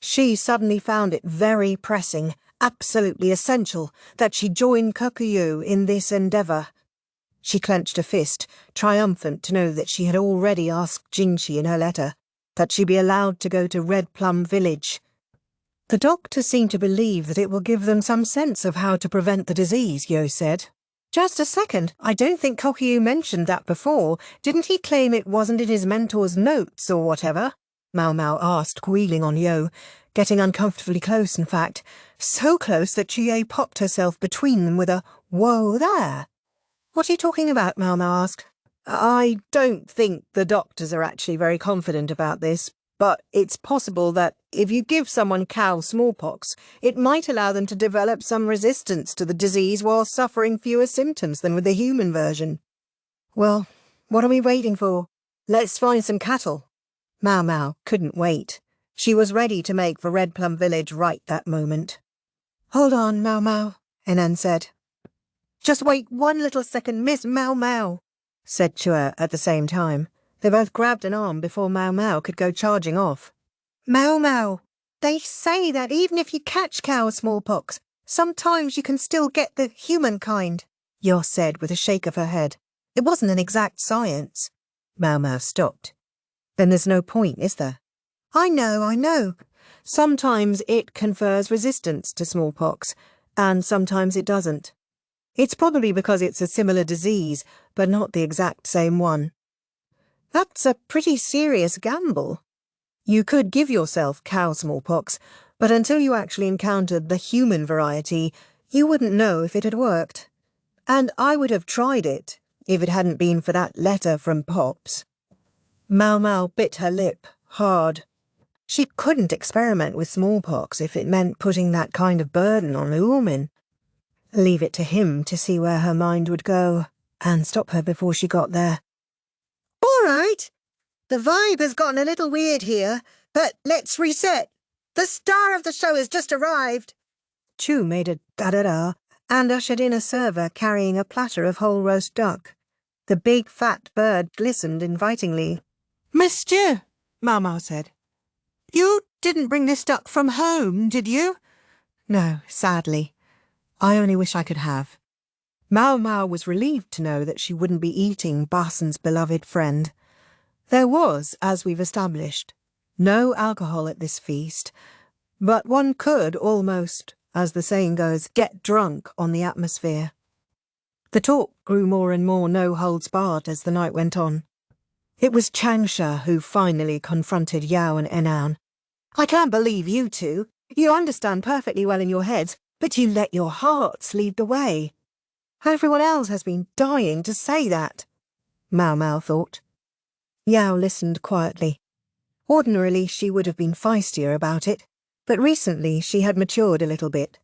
She suddenly found it very pressing, absolutely essential, that she join Kokuyu in this endeavour. She clenched a fist, triumphant to know that she had already asked Jingxi in her letter that she be allowed to go to Red Plum village. The doctors seem to believe that it will give them some sense of how to prevent the disease, Yo said. Just a second. I don't think Congee mentioned that before. Didn't he claim it wasn't in his mentor's notes or whatever? Maomao asked, wheeling on Yo, getting uncomfortably close, in fact. So close that Chie popped herself between them with a "Whoa there!" "What are you talking about?" Maomao asked. "I don't think the doctors are actually very confident about this, but it's possible that if you give someone cow smallpox, it might allow them to develop some resistance to the disease while suffering fewer symptoms than with the human version." "Well, what are we waiting for? Let's find some cattle." Maomao couldn't wait. She was ready to make for Red Plum Village right that moment. "Hold on, Maomao," Enan said. "Just wait one little second, Miss Maomao," said Chua at the same time. They both grabbed an arm before Maomao could go charging off. "Maomao, they say that even if you catch cow smallpox, sometimes you can still get the human kind," Yo said with a shake of her head. "It wasn't an exact science." Maomao stopped. "Then there's no point, is there?" I know. Sometimes it confers resistance to smallpox, and sometimes it doesn't. It's probably because it's a similar disease, but not the exact same one. That's a pretty serious gamble. You could give yourself cow smallpox, but until you actually encountered the human variety, you wouldn't know if it had worked. And I would have tried it, if it hadn't been for that letter from Pops. Maomao bit her lip hard. She couldn't experiment with smallpox if it meant putting that kind of burden on a woman. Leave it to him to see where her mind would go, and stop her before she got there. "All right. The vibe has gotten a little weird here, but let's reset. The star of the show has just arrived." Chu made a da-da-da and ushered in a server carrying a platter of whole roast duck. The big fat bird glistened invitingly. "Monsieur," Maomao said, "you didn't bring this duck from home, did you?" "No, sadly. I only wish I could have." Maomao was relieved to know that she wouldn't be eating Barson's beloved friend. There was, as we've established, no alcohol at this feast, but one could almost, as the saying goes, get drunk on the atmosphere. The talk grew more and more no-holds-barred as the night went on. It was Changsha who finally confronted Yao and Enan. "I can't believe you two. You understand perfectly well in your heads, but you let your hearts lead the way. Everyone else has been dying to say that," Maomao thought. Yao listened quietly. Ordinarily she would have been feistier about it, but recently she had matured a little bit.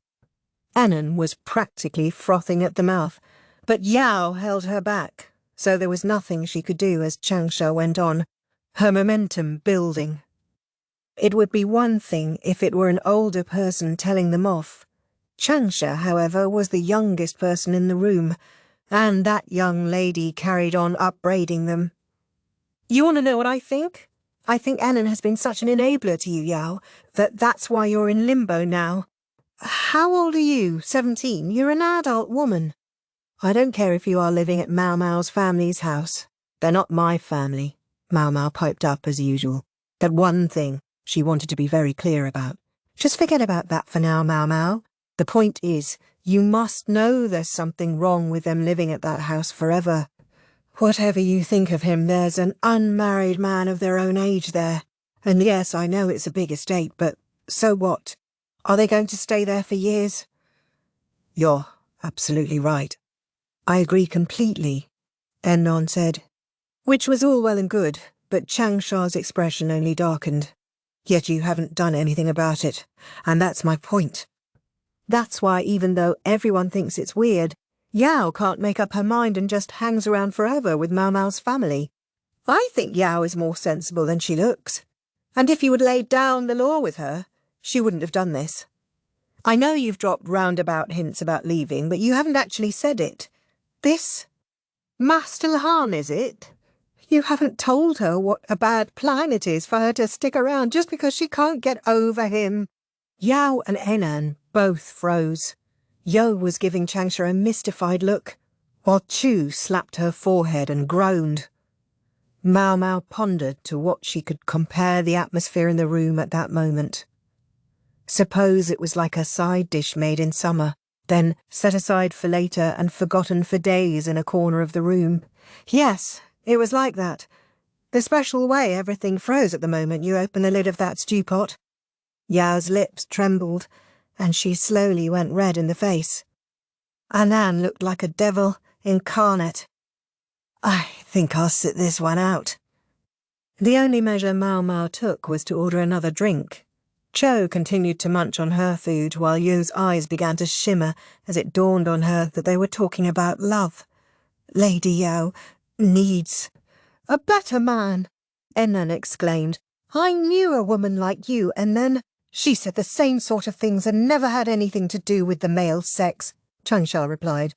Enan was practically frothing at the mouth, but Yao held her back, so there was nothing she could do as Changsha went on, her momentum building. It would be one thing if it were an older person telling them off. Changsha, however, was the youngest person in the room, and that young lady carried on upbraiding them. "You want to know what I think? I think Enan has been such an enabler to you, Yao, that's why you're in limbo now. How old are you? 17? You're an adult woman." "I don't care if you are living at Maomao's family's house. They're not my family," Maomao piped up as usual. That one thing she wanted to be very clear about. "Just forget about that for now, Maomao. The point is, you must know there's something wrong with them living at that house forever. Whatever you think of him, there's an unmarried man of their own age there. And yes, I know it's a big estate, but so what? Are they going to stay there for years?" "You're absolutely right. I agree completely," Enon said. Which was all well and good, but Changsha's expression only darkened. "Yet you haven't done anything about it, and that's my point. That's why even though everyone thinks it's weird, Yao can't make up her mind and just hangs around forever with Maomao's family. I think Yao is more sensible than she looks. And if you had laid down the law with her, she wouldn't have done this. I know you've dropped roundabout hints about leaving, but you haven't actually said it. This? Master Lahan, is it? You haven't told her what a bad plan it is for her to stick around just because she can't get over him." Yao and Enan both froze. Yo was giving Changsha a mystified look, while Chu slapped her forehead and groaned. Maomao pondered to what she could compare the atmosphere in the room at that moment. Suppose it was like a side dish made in summer, then set aside for later and forgotten for days in a corner of the room. Yes, it was like that. The special way everything froze at the moment you opened the lid of that stew pot. Yao's lips trembled, and she slowly went red in the face. Anan looked like a devil incarnate. I think I'll sit this one out. The only measure Maomao took was to order another drink. Cho continued to munch on her food while Yu's eyes began to shimmer as it dawned on her that they were talking about love. Lady Yao needs A better man, Enan exclaimed. I knew a woman like you, and then she said the same sort of things and never had anything to do with the male sex, Changsha replied.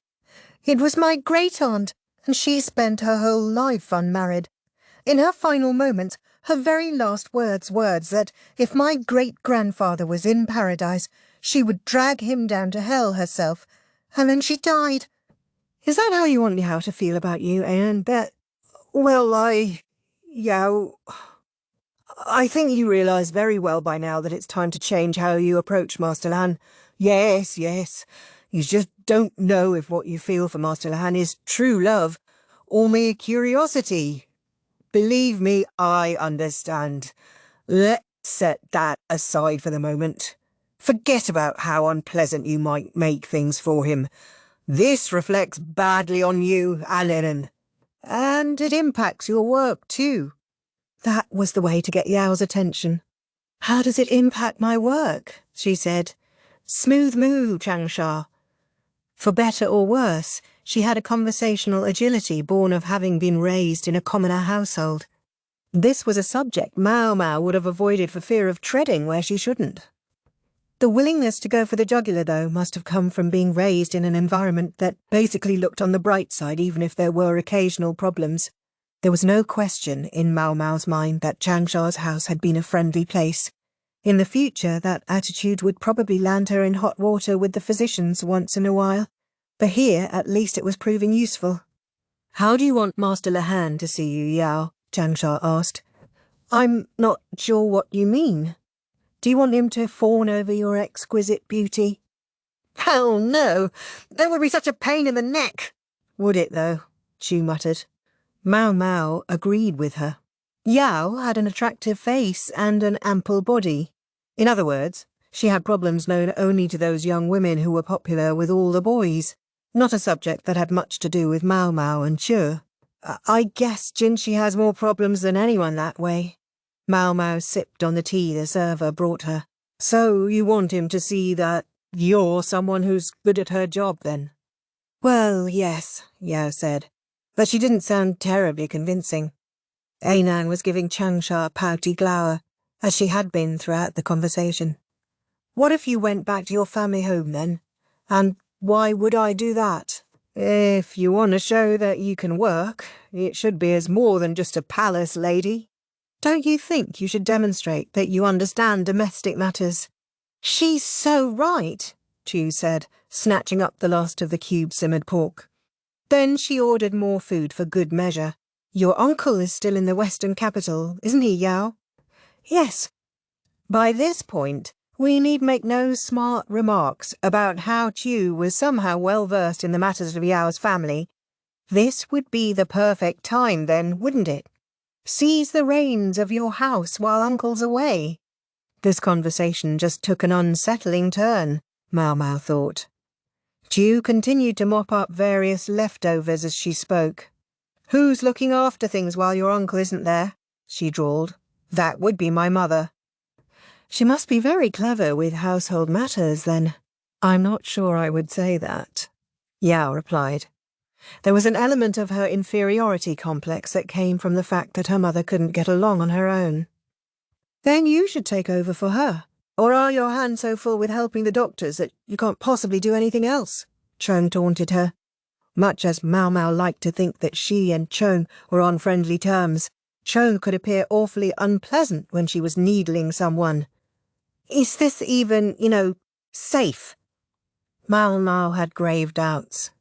It was my great-aunt, and she spent her whole life unmarried. In her final moments, her very last words that if my great-grandfather was in paradise, she would drag him down to hell herself, and then she died. Is that how you want Yao to feel about you, Anan? Well, Yao, I think you realise very well by now that it's time to change how you approach Master Lahan. Yes. You just don't know if what you feel for Master Lahan is true love or mere curiosity. Believe me, I understand. Let's set that aside for the moment. Forget about how unpleasant you might make things for him. This reflects badly on you and Enan. And it impacts your work too. That was the way to get Yao's attention. How does it impact my work? She said. Smooth move, Changsha. For better or worse, she had a conversational agility born of having been raised in a commoner household. This was a subject Maomao would have avoided for fear of treading where she shouldn't. The willingness to go for the jugular, though, must have come from being raised in an environment that basically looked on the bright side even if there were occasional problems. There was no question in Maomao's mind that Changsha's house had been a friendly place. In the future, that attitude would probably land her in hot water with the physicians once in a while. But here, at least, it was proving useful. How do you want Master Lahan to see you, Yao? Changsha asked. I'm not sure what you mean. Do you want him to fawn over your exquisite beauty? Hell no! That would be such a pain in the neck! Would it, though? Chu muttered. Maomao agreed with her. Yao had an attractive face and an ample body. In other words, she had problems known only to those young women who were popular with all the boys, not a subject that had much to do with Maomao and Chu. I guess Jinshi has more problems than anyone that way. Maomao sipped on the tea the server brought her. So you want him to see that you're someone who's good at her job, then? Well, yes, Yao said, but she didn't sound terribly convincing. Anan was giving Changsha a pouty glower, as she had been throughout the conversation. What if you went back to your family home, then? And why would I do that? If you want to show that you can work, it should be as more than just a palace lady. Don't you think you should demonstrate that you understand domestic matters? She's so right, Chu said, snatching up the last of the cube-simmered pork. Then she ordered more food for good measure. Your uncle is still in the western capital, isn't he, Yao? Yes. By this point, we need make no smart remarks about how Chu was somehow well-versed in the matters of Yao's family. This would be the perfect time then, wouldn't it? Seize the reins of your house while Uncle's away. This conversation just took an unsettling turn, Maomao thought. Chu continued to mop up various leftovers as she spoke. Who's looking after things while your uncle isn't there? She drawled. That would be my mother. She must be very clever with household matters, then. I'm not sure I would say that, Yao replied. There was an element of her inferiority complex that came from the fact that her mother couldn't get along on her own. Then you should take over for her. Or are your hands so full with helping the doctors that you can't possibly do anything else? Chong taunted her. Much as Maomao liked to think that she and Chong were on friendly terms, Chong could appear awfully unpleasant when she was needling someone. Is this even, safe? Maomao had grave doubts.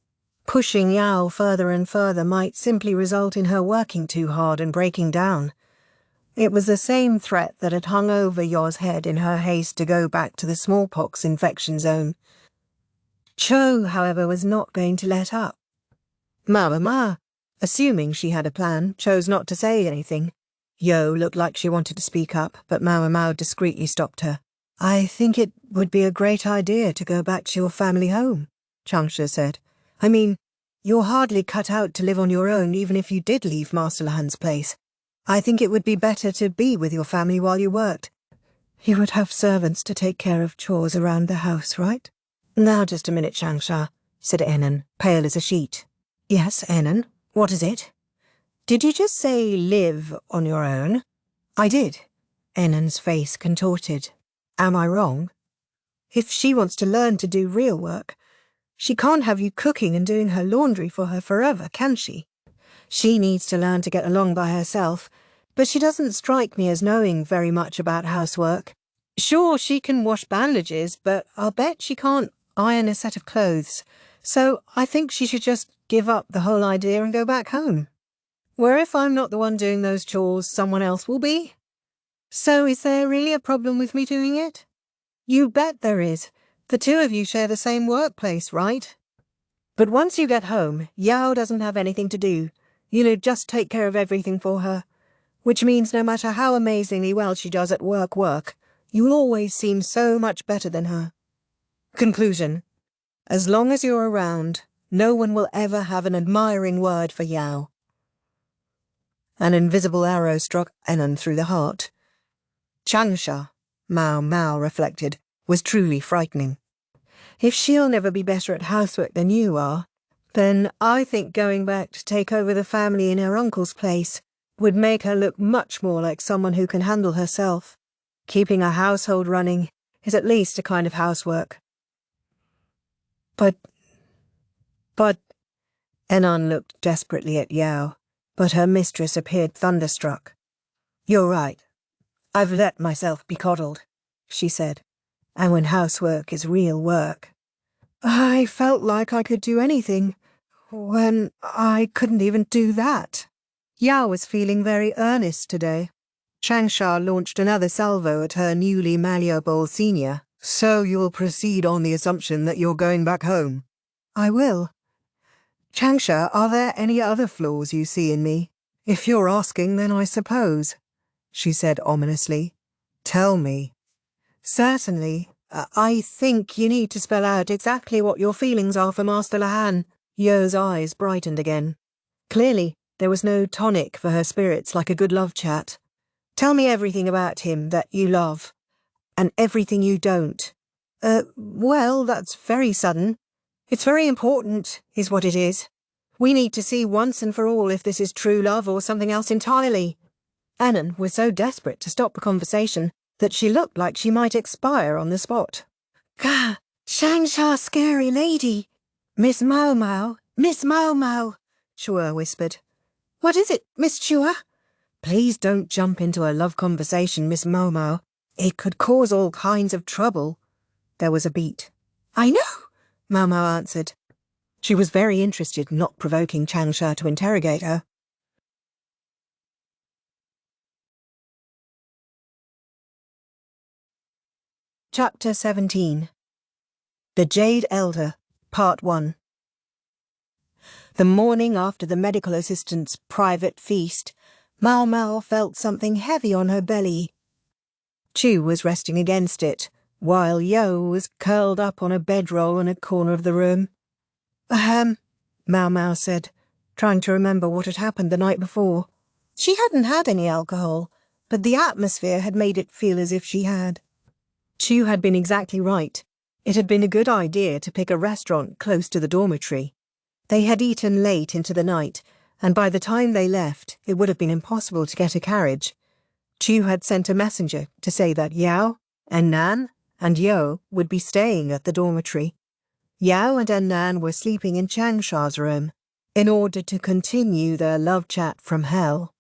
Pushing Yao further and further might simply result in her working too hard and breaking down. It was the same threat that had hung over Yao's head in her haste to go back to the smallpox infection zone. Cho, however, was not going to let up. Maomao, assuming she had a plan, chose not to say anything. Yo looked like she wanted to speak up, but Maomao discreetly stopped her. "I think it would be a great idea to go back to your family home," Changsha said. "I mean, you're hardly cut out to live on your own even if you did leave Master Lahan's place. I think it would be better to be with your family while you worked. You would have servants to take care of chores around the house, right?" "Now just a minute, Changsha," said Enon, pale as a sheet. "Yes, Enon, what is it?" "Did you just say live on your own?" "I did." Enon's face contorted. "Am I wrong? If she wants to learn to do real work, she can't have you cooking and doing her laundry for her forever, can she? She needs to learn to get along by herself, but she doesn't strike me as knowing very much about housework. Sure, she can wash bandages, but I'll bet she can't iron a set of clothes. So I think she should just give up the whole idea and go back home. Where if I'm not the one doing those chores, someone else will be. So is there really a problem with me doing it?" "You bet there is. The two of you share the same workplace, right? But once you get home, Yao doesn't have anything to do. Just take care of everything for her. Which means no matter how amazingly well she does at work, you'll always seem so much better than her. Conclusion. As long as you're around, no one will ever have an admiring word for Yao." An invisible arrow struck Enon through the heart. Changsha, Maomao reflected, was truly frightening. If she'll never be better at housework than you are, then I think going back to take over the family in her uncle's place would make her look much more like someone who can handle herself. Keeping a household running is at least a kind of housework. But... Enon looked desperately at Yao, but her mistress appeared thunderstruck. "You're right. I've let myself be coddled," she said. "And when housework is real work..." "I felt like I could do anything, when I couldn't even do that." Yao was feeling very earnest today. Changsha launched another salvo at her newly malleable senior. "So you'll proceed on the assumption that you're going back home?" "I will." "Changsha, are there any other flaws you see in me?" "If you're asking, then I suppose," she said ominously. "Tell me." "Certainly. I think you need to spell out exactly what your feelings are for Master Lahan." Yo's eyes brightened again. Clearly, there was no tonic for her spirits like a good love chat. "Tell me everything about him that you love, and everything you don't." Well, that's very sudden. It's very important, is what it is. We need to see once and for all if this is true love or something else entirely." Enon was so desperate to stop the conversation that she looked like she might expire on the spot. "Gah, Changsha, scary lady." Miss Maomao, Chua whispered. "What is it, Miss Chua?" "Please don't jump into a love conversation, Miss Maomao. It could cause all kinds of trouble." There was a beat. "I know," Maomao answered. She was very interested in not provoking Changsha to interrogate her. Chapter 17. The Jade Elder, Part 1. The morning after the medical assistant's private feast, Maomao felt something heavy on her belly. Chu was resting against it, while Yo was curled up on a bedroll in a corner of the room. Maomao said, trying to remember what had happened the night before. She hadn't had any alcohol, but the atmosphere had made it feel as if she had. Chu had been exactly right. It had been a good idea to pick a restaurant close to the dormitory. They had eaten late into the night, and by the time they left, it would have been impossible to get a carriage. Chu had sent a messenger to say that Yao, Nan, and Yo would be staying at the dormitory. Yao and Nan were sleeping in Changsha's room, in order to continue their love chat from hell.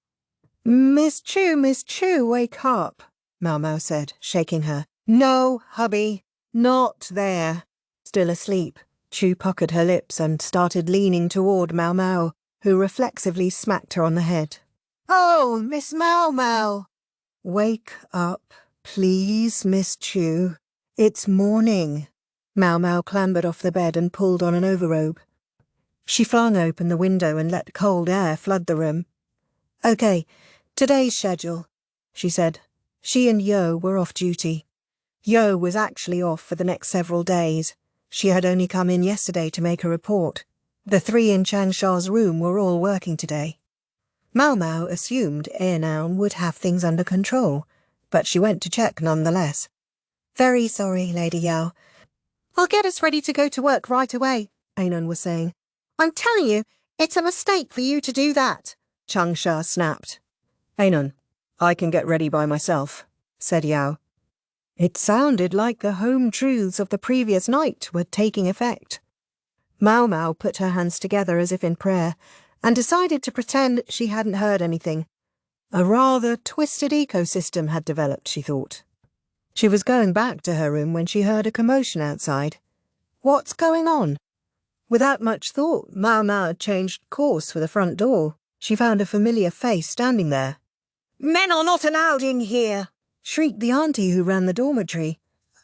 Miss Chu, wake up," Maomao said, shaking her. "No, hubby, not there." Still asleep, Chu puckered her lips and started leaning toward Maomao, who reflexively smacked her on the head. "Oh, Miss Maomao!" "Wake up, please, Miss Chu. It's morning." Maomao clambered off the bed and pulled on an overrobe. She flung open the window and let cold air flood the room. "Okay, today's schedule," she said. She and Yo were off duty. Yo was actually off for the next several days. She had only come in yesterday to make a report. The three in Changsha's room were all working today. Maomao assumed Aenaun would have things under control, but she went to check nonetheless. "Very sorry, Lady Yao. I'll get us ready to go to work right away," Aenaun was saying. "I'm telling you, it's a mistake for you to do that," Changsha snapped. "Aenaun, I can get ready by myself," said Yao. It sounded like the home truths of the previous night were taking effect. Maomao put her hands together as if in prayer, and decided to pretend she hadn't heard anything. A rather twisted ecosystem had developed, she thought. She was going back to her room when she heard a commotion outside. What's going on? Without much thought, Maomao changed course for the front door. She found a familiar face standing there. "Men are not allowed in here!" shrieked the auntie who ran the dormitory.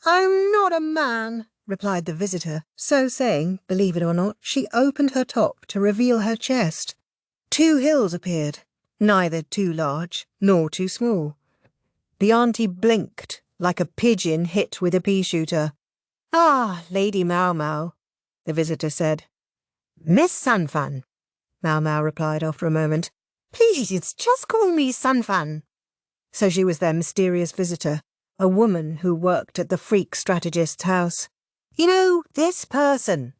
"I'm not a man," replied the visitor. So saying, believe it or not, she opened her top to reveal her chest. 2 hills appeared, neither too large nor too small. The auntie blinked like a pigeon hit with a pea-shooter. "Ah, Lady Maomao," the visitor said. "Miss Sanfan," Maomao replied after a moment. "Please, just call me Sanfan." So she was their mysterious visitor, a woman who worked at the freak strategist's house. "You know, this person."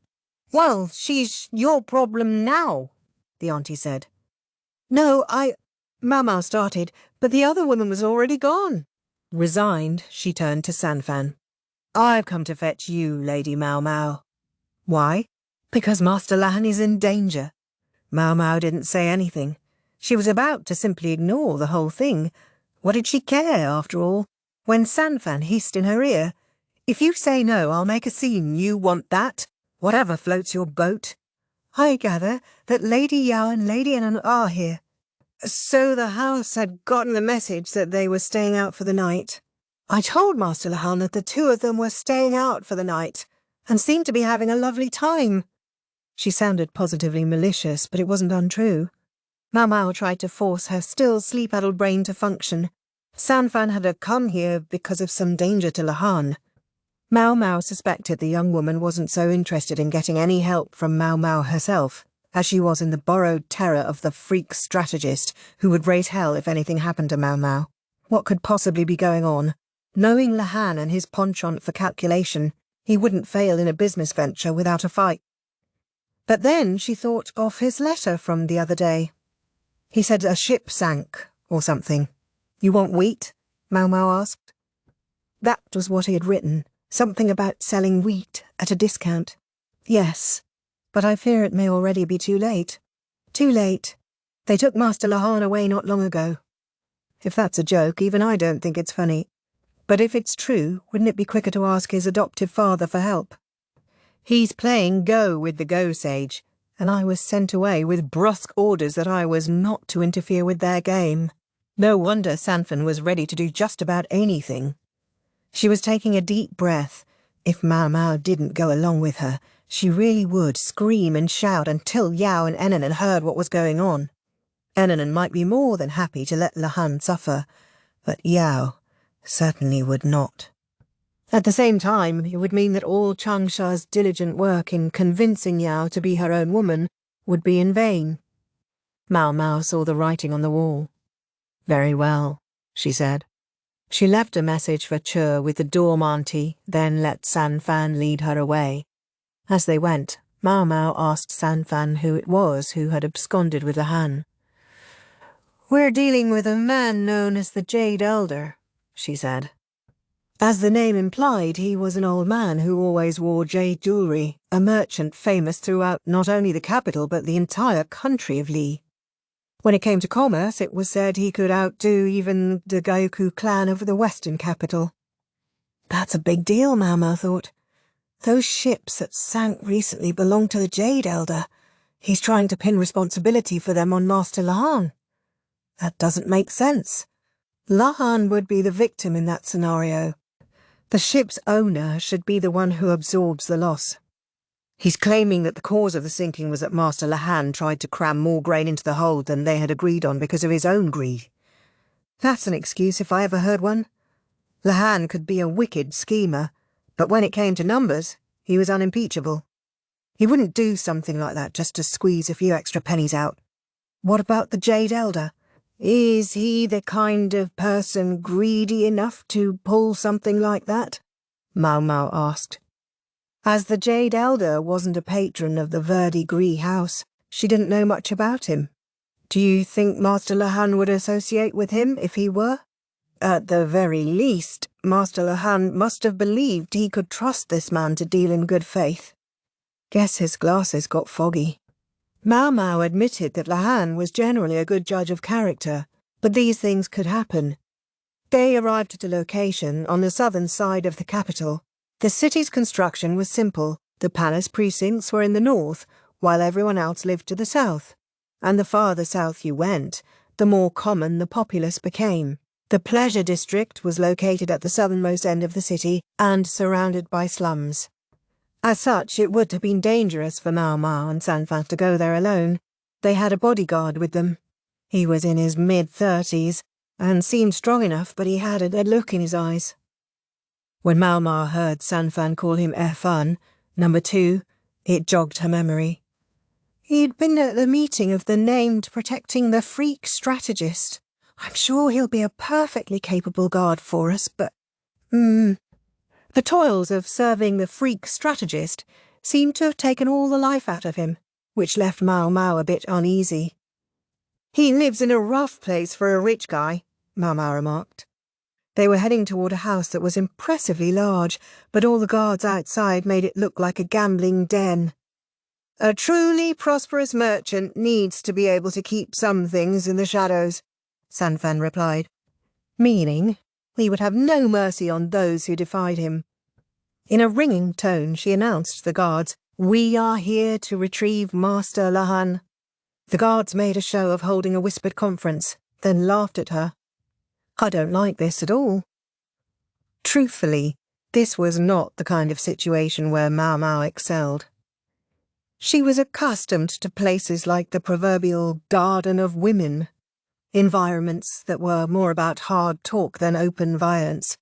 "Well, she's your problem now," the auntie said. "No, Maomao started, but the other woman was already gone." Resigned, she turned to Sanfan. "I've come to fetch you, Lady Maomao." "Why?" "Because Master Lahan is in danger." Maomao didn't say anything. She was about to simply ignore the whole thing. What did she care, after all? When Sanfan hissed in her ear, "If you say no, I'll make a scene. You want that? Whatever floats your boat." "I gather that Lady Yao and Lady Anan are here." So the house had gotten the message that they were staying out for the night. "I told Master Lahan that the 2 of them were staying out for the night, and seemed to be having a lovely time." She sounded positively malicious, but it wasn't untrue. Maomao tried to force her still sleep-addled brain to function. Sanfan had come here because of some danger to Lahan. Maomao suspected the young woman wasn't so interested in getting any help from Maomao herself, as she was in the borrowed terror of the freak strategist who would raise hell if anything happened to Maomao. What could possibly be going on? Knowing Lahan and his penchant for calculation, he wouldn't fail in a business venture without a fight. But then she thought of his letter from the other day. He said a ship sank, or something. "You want wheat?" Maomao asked. That was what he had written, something about selling wheat at a discount. "Yes, but I fear it may already be too late." "Too late. They took Master Lahan away not long ago." If that's a joke, even I don't think it's funny. But if it's true, wouldn't it be quicker to ask his adoptive father for help? He's playing Go with the Go Sage, and I was sent away with brusque orders that I was not to interfere with their game. No wonder Sanfan was ready to do just about anything. She was taking a deep breath. If Maomao didn't go along with her, she really would scream and shout until Yao and Enanan heard what was going on. Enanan might be more than happy to let Lahan suffer, but Yao certainly would not. At the same time, it would mean that all Changsha's diligent work in convincing Yao to be her own woman would be in vain. Maomao saw the writing on the wall. "Very well," she said. She left a message for Chur with the dorm auntie, then let Sanfan lead her away. As they went, Maomao asked Sanfan who it was who had absconded with Lahan. "We're dealing with a man known as the Jade Elder," she said. As the name implied, he was an old man who always wore jade jewellery, a merchant famous throughout not only the capital but the entire country of Li. When it came to commerce, it was said he could outdo even the Gaiuku clan over the western capital. That's a big deal, Maomao thought. Those ships that sank recently belonged to the Jade Elder. He's trying to pin responsibility for them on Master Lahan. That doesn't make sense. Lahan would be the victim in that scenario. The ship's owner should be the one who absorbs the loss. He's claiming that the cause of the sinking was that Master Lahan tried to cram more grain into the hold than they had agreed on because of his own greed. That's an excuse if I ever heard one. Lahan could be a wicked schemer, but when it came to numbers, he was unimpeachable. He wouldn't do something like that just to squeeze a few extra pennies out. What about the Jade Elder? Is he the kind of person greedy enough to pull something like that? Maomao asked. As the Jade Elder wasn't a patron of the Verdigris house, she didn't know much about him. Do you think Master Lahan would associate with him if he were? At the very least, Master Lahan must have believed he could trust this man to deal in good faith. Guess his glasses got foggy. Maomao admitted that Lahan was generally a good judge of character, but these things could happen. They arrived at a location on the southern side of the capital. The city's construction was simple. The palace precincts were in the north, while everyone else lived to the south. And the farther south you went, the more common the populace became. The pleasure district was located at the southernmost end of the city and surrounded by slums. As such, it would have been dangerous for Maomao and Sanfan to go there alone. They had a bodyguard with them. He was in his mid-30s and seemed strong enough, but he had a dead look in his eyes. When Maomao heard Sanfan call him Efan, number 2, it jogged her memory. He'd been at the meeting of the named protecting the freak strategist. I'm sure he'll be a perfectly capable guard for us, but... The toils of serving the freak strategist seemed to have taken all the life out of him, which left Maomao a bit uneasy. He lives in a rough place for a rich guy, Maomao remarked. They were heading toward a house that was impressively large, but all the guards outside made it look like a gambling den. A truly prosperous merchant needs to be able to keep some things in the shadows, Sanfan replied. Meaning, he would have no mercy on those who defied him. In a ringing tone, she announced to the guards, "We are here to retrieve Master Lahan." The guards made a show of holding a whispered conference, then laughed at her. I don't like this at all. Truthfully, this was not the kind of situation where Maomao excelled. She was accustomed to places like the proverbial Garden of Women, environments that were more about hard talk than open violence.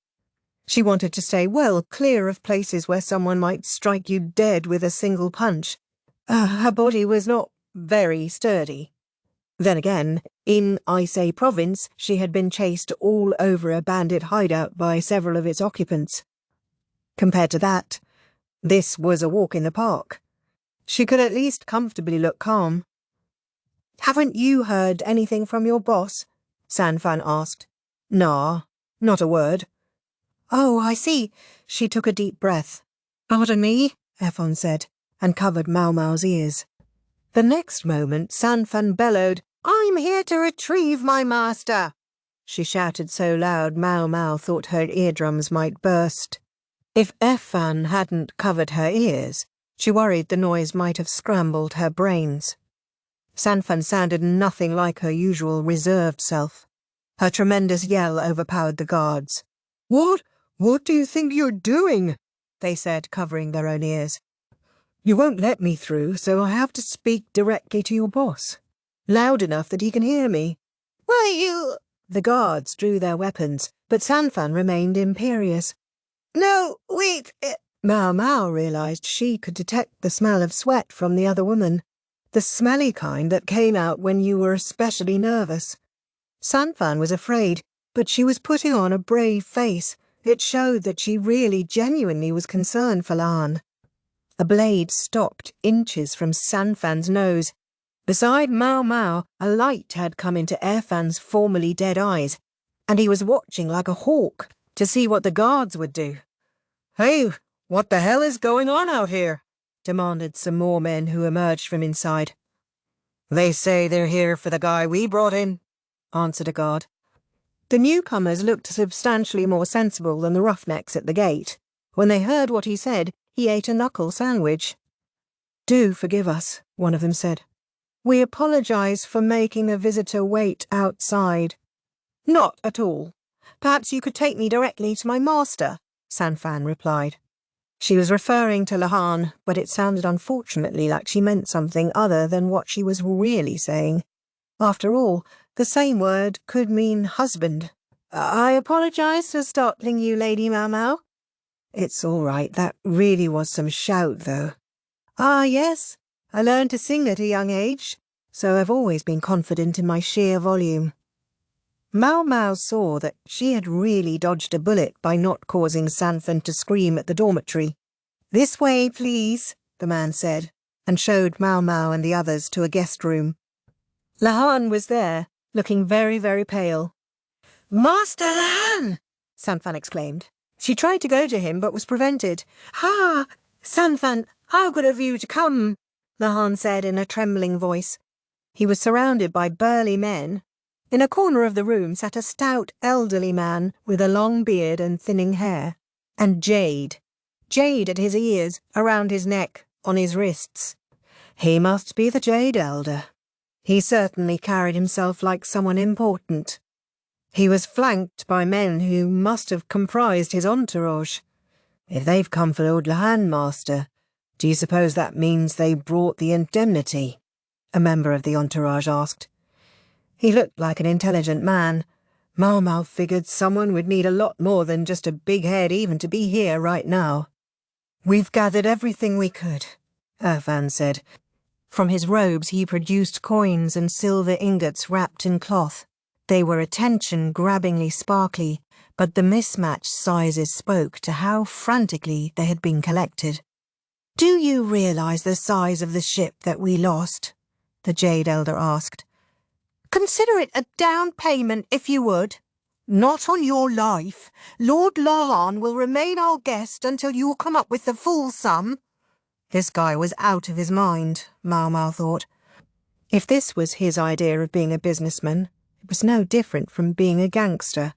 She wanted to stay well clear of places where someone might strike you dead with a single punch. Her body was not very sturdy. Then again, in Aisei province, she had been chased all over a bandit hideout by several of its occupants. Compared to that, this was a walk in the park. She could at least comfortably look calm. "Haven't you heard anything from your boss?" Sanfan asked. "Nah, not a word." "Oh, I see." She took a deep breath. "Pardon me," Efon said, and covered Maomao's ears. The next moment, Sanfan bellowed, "I'm here to retrieve my master!" She shouted so loud Maomao thought her eardrums might burst. If Efan hadn't covered her ears, she worried the noise might have scrambled her brains. Sanfan sounded nothing like her usual reserved self. Her tremendous yell overpowered the guards. What do you think you're doing?" they said, covering their own ears. "You won't let me through, so I have to speak directly to your boss. Loud enough that he can hear me." "Will you—" The guards drew their weapons, but Sanfan remained imperious. "No, wait." Maomao realized she could detect the smell of sweat from the other woman, the smelly kind that came out when you were especially nervous. Sanfan was afraid, but she was putting on a brave face. It showed that she really genuinely was concerned for Lahan. A blade stopped inches from Sanfan's nose. Beside Maomao, a light had come into Erfan's formerly dead eyes, and he was watching like a hawk to see what the guards would do. "Hey, what the hell is going on out here?" demanded some more men who emerged from inside. "They say they're here for the guy we brought in," answered a guard. The newcomers looked substantially more sensible than the roughnecks at the gate. When they heard what he said, he ate a knuckle sandwich. "Do forgive us," one of them said. "We apologize for making the visitor wait outside." "Not at all. Perhaps you could take me directly to my master," Sanfan replied. She was referring to Lahan, but it sounded unfortunately like she meant something other than what she was really saying. After all, the same word could mean husband. I apologize for startling you, Lady Maomao. It's all right. That really was some shout, though. Ah, yes. I learned to sing at a young age, so I've always been confident in my sheer volume. Maomao saw that she had really dodged a bullet by not causing Sanfan to scream at the dormitory. This way, please, the man said, and showed Maomao and the others to a guest room. Lahan was there, looking very, very pale. Master Lahan! Sanfan exclaimed. She tried to go to him, but was prevented. Ah, Sanfan, how good of you to come, Lahan said in a trembling voice. He was surrounded by burly men. In a corner of the room sat a stout, elderly man with a long beard and thinning hair, and Jade. Jade at his ears, around his neck, on his wrists. He must be the Jade Elder. He certainly carried himself like someone important. He was flanked by men who must have comprised his entourage. If they've come for Lord Lahan, Master, do you suppose that means they brought the indemnity? A member of the entourage asked. He looked like an intelligent man. Maomao figured someone would need a lot more than just a big head even to be here right now. We've gathered everything we could, Irfan said. From his robes he produced coins and silver ingots wrapped in cloth. They were attention-grabbingly sparkly, but the mismatched sizes spoke to how frantically they had been collected. "Do you realize the size of the ship that we lost?" the Jade Elder asked. Consider it a down payment, if you would. Not on your life. Lord Lahan will remain our guest until you come up with the full sum. This guy was out of his mind, Maomao thought. If this was his idea of being a businessman, it was no different from being a gangster.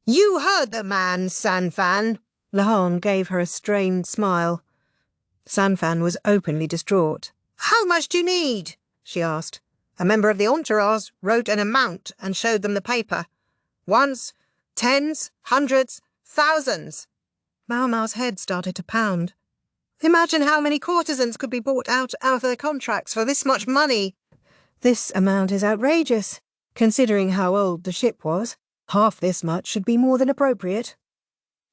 You heard the man, Sanfan. Lahan gave her a strained smile. Sanfan was openly distraught. How much do you need? She asked. A member of the entourage wrote an amount and showed them the paper. Ones, tens, hundreds, thousands. Maomao's head started to pound. Imagine how many courtesans could be bought out of their contracts for this much money. This amount is outrageous. Considering how old the ship was, half this much should be more than appropriate.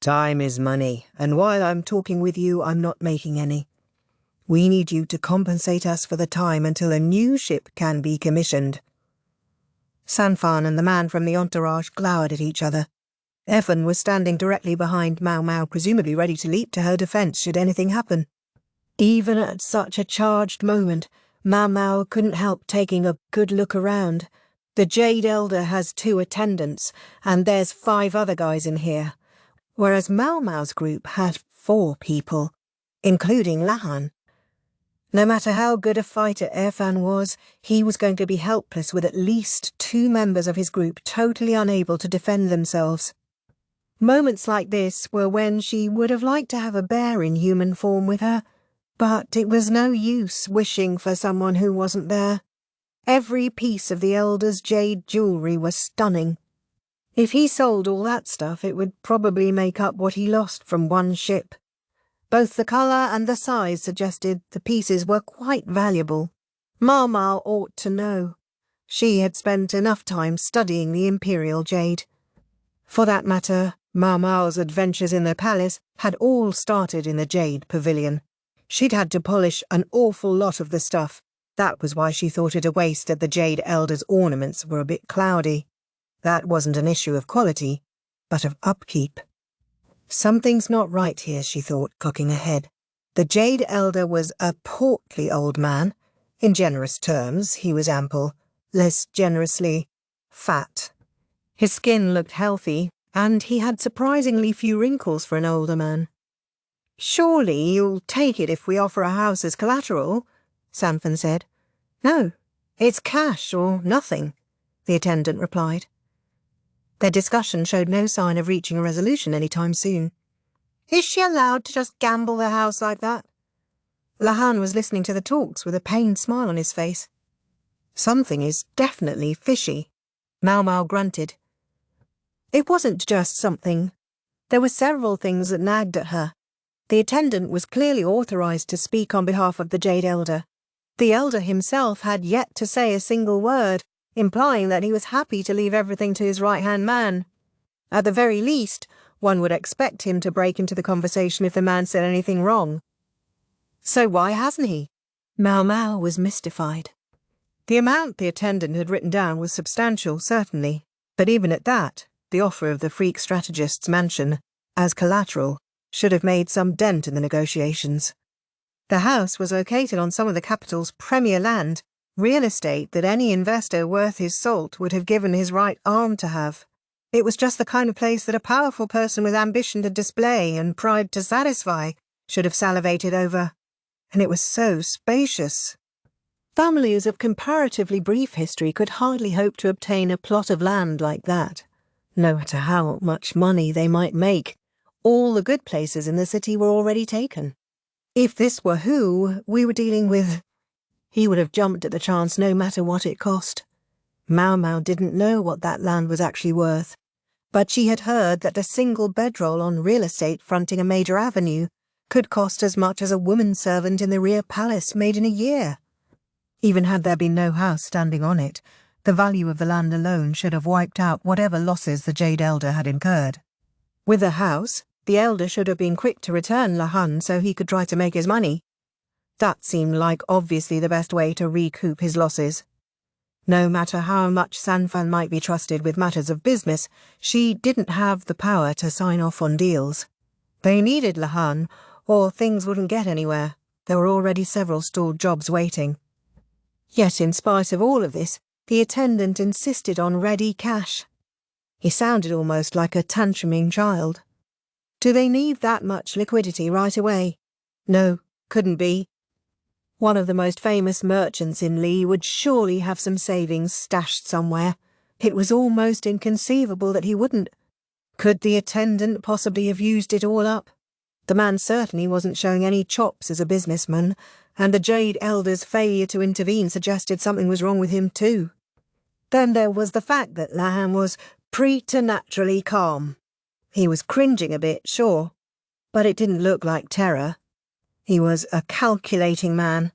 Time is money, and while I'm talking with you, I'm not making any. We need you to compensate us for the time until a new ship can be commissioned. Sanfan and the man from the entourage glowered at each other. Evan was standing directly behind Maomao, presumably ready to leap to her defence should anything happen. Even at such a charged moment, Maomao couldn't help taking a good look around. The Jade Elder has 2 attendants, and there's 5 other guys in here, whereas Maomao's group had 4 people, including Lahan. No matter how good a fighter Irfan was, he was going to be helpless with at least 2 members of his group totally unable to defend themselves. Moments like this were when she would have liked to have a bear in human form with her, but it was no use wishing for someone who wasn't there. Every piece of the Elder's jade jewellery was stunning. If he sold all that stuff, it would probably make up what he lost from one ship. Both the colour and the size suggested the pieces were quite valuable. Maomao ought to know. She had spent enough time studying the Imperial Jade. For that matter, Maomao's adventures in the palace had all started in the Jade Pavilion. She'd had to polish an awful lot of the stuff. That was why she thought it a waste that the Jade Elder's ornaments were a bit cloudy. That wasn't an issue of quality, but of upkeep. Something's not right here, she thought, cocking her head. The Jade Elder was a portly old man. In generous terms, he was ample, less generously fat. His skin looked healthy, and he had surprisingly few wrinkles for an older man. "Surely you'll take it if we offer a house as collateral," Sanfan said. "No, it's cash or nothing," the attendant replied. Their discussion showed no sign of reaching a resolution any time soon. "Is she allowed to just gamble the house like that?" Lahan was listening to the talks with a pained smile on his face. "Something is definitely fishy," Maomao grunted. It wasn't just something. There were several things that nagged at her. The attendant was clearly authorized to speak on behalf of the Jade Elder. The Elder himself had yet to say a single word, implying that he was happy to leave everything to his right-hand man. At the very least, one would expect him to break into the conversation if the man said anything wrong. So why hasn't he? Maomao was mystified. The amount the attendant had written down was substantial, certainly, but even at that, the offer of the freak strategist's mansion, as collateral, should have made some dent in the negotiations. The house was located on some of the capital's premier land, real estate that any investor worth his salt would have given his right arm to have. It was just the kind of place that a powerful person with ambition to display and pride to satisfy should have salivated over. And it was so spacious. Families of comparatively brief history could hardly hope to obtain a plot of land like that. No matter how much money they might make, all the good places in the city were already taken. If this were who we were dealing with, he would have jumped at the chance no matter what it cost. Maomao didn't know what that land was actually worth, but she had heard that a single bedroll on real estate fronting a major avenue could cost as much as a woman servant in the rear palace made in a year. Even had there been no house standing on it, the value of the land alone should have wiped out whatever losses the Jade Elder had incurred. With the house, the Elder should have been quick to return Lahan so he could try to make his money. That seemed like obviously the best way to recoup his losses. No matter how much Sanfan might be trusted with matters of business, she didn't have the power to sign off on deals. They needed Lahan, or things wouldn't get anywhere. There were already several stalled jobs waiting. Yet in spite of all of this, the attendant insisted on ready cash. He sounded almost like a tantruming child. Do they need that much liquidity right away? No, couldn't be. One of the most famous merchants in Li would surely have some savings stashed somewhere. It was almost inconceivable that he wouldn't. Could the attendant possibly have used it all up? The man certainly wasn't showing any chops as a businessman, and the Jade Elder's failure to intervene suggested something was wrong with him too. Then there was the fact that Lahan was preternaturally calm. He was cringing a bit, sure, but it didn't look like terror. He was a calculating man,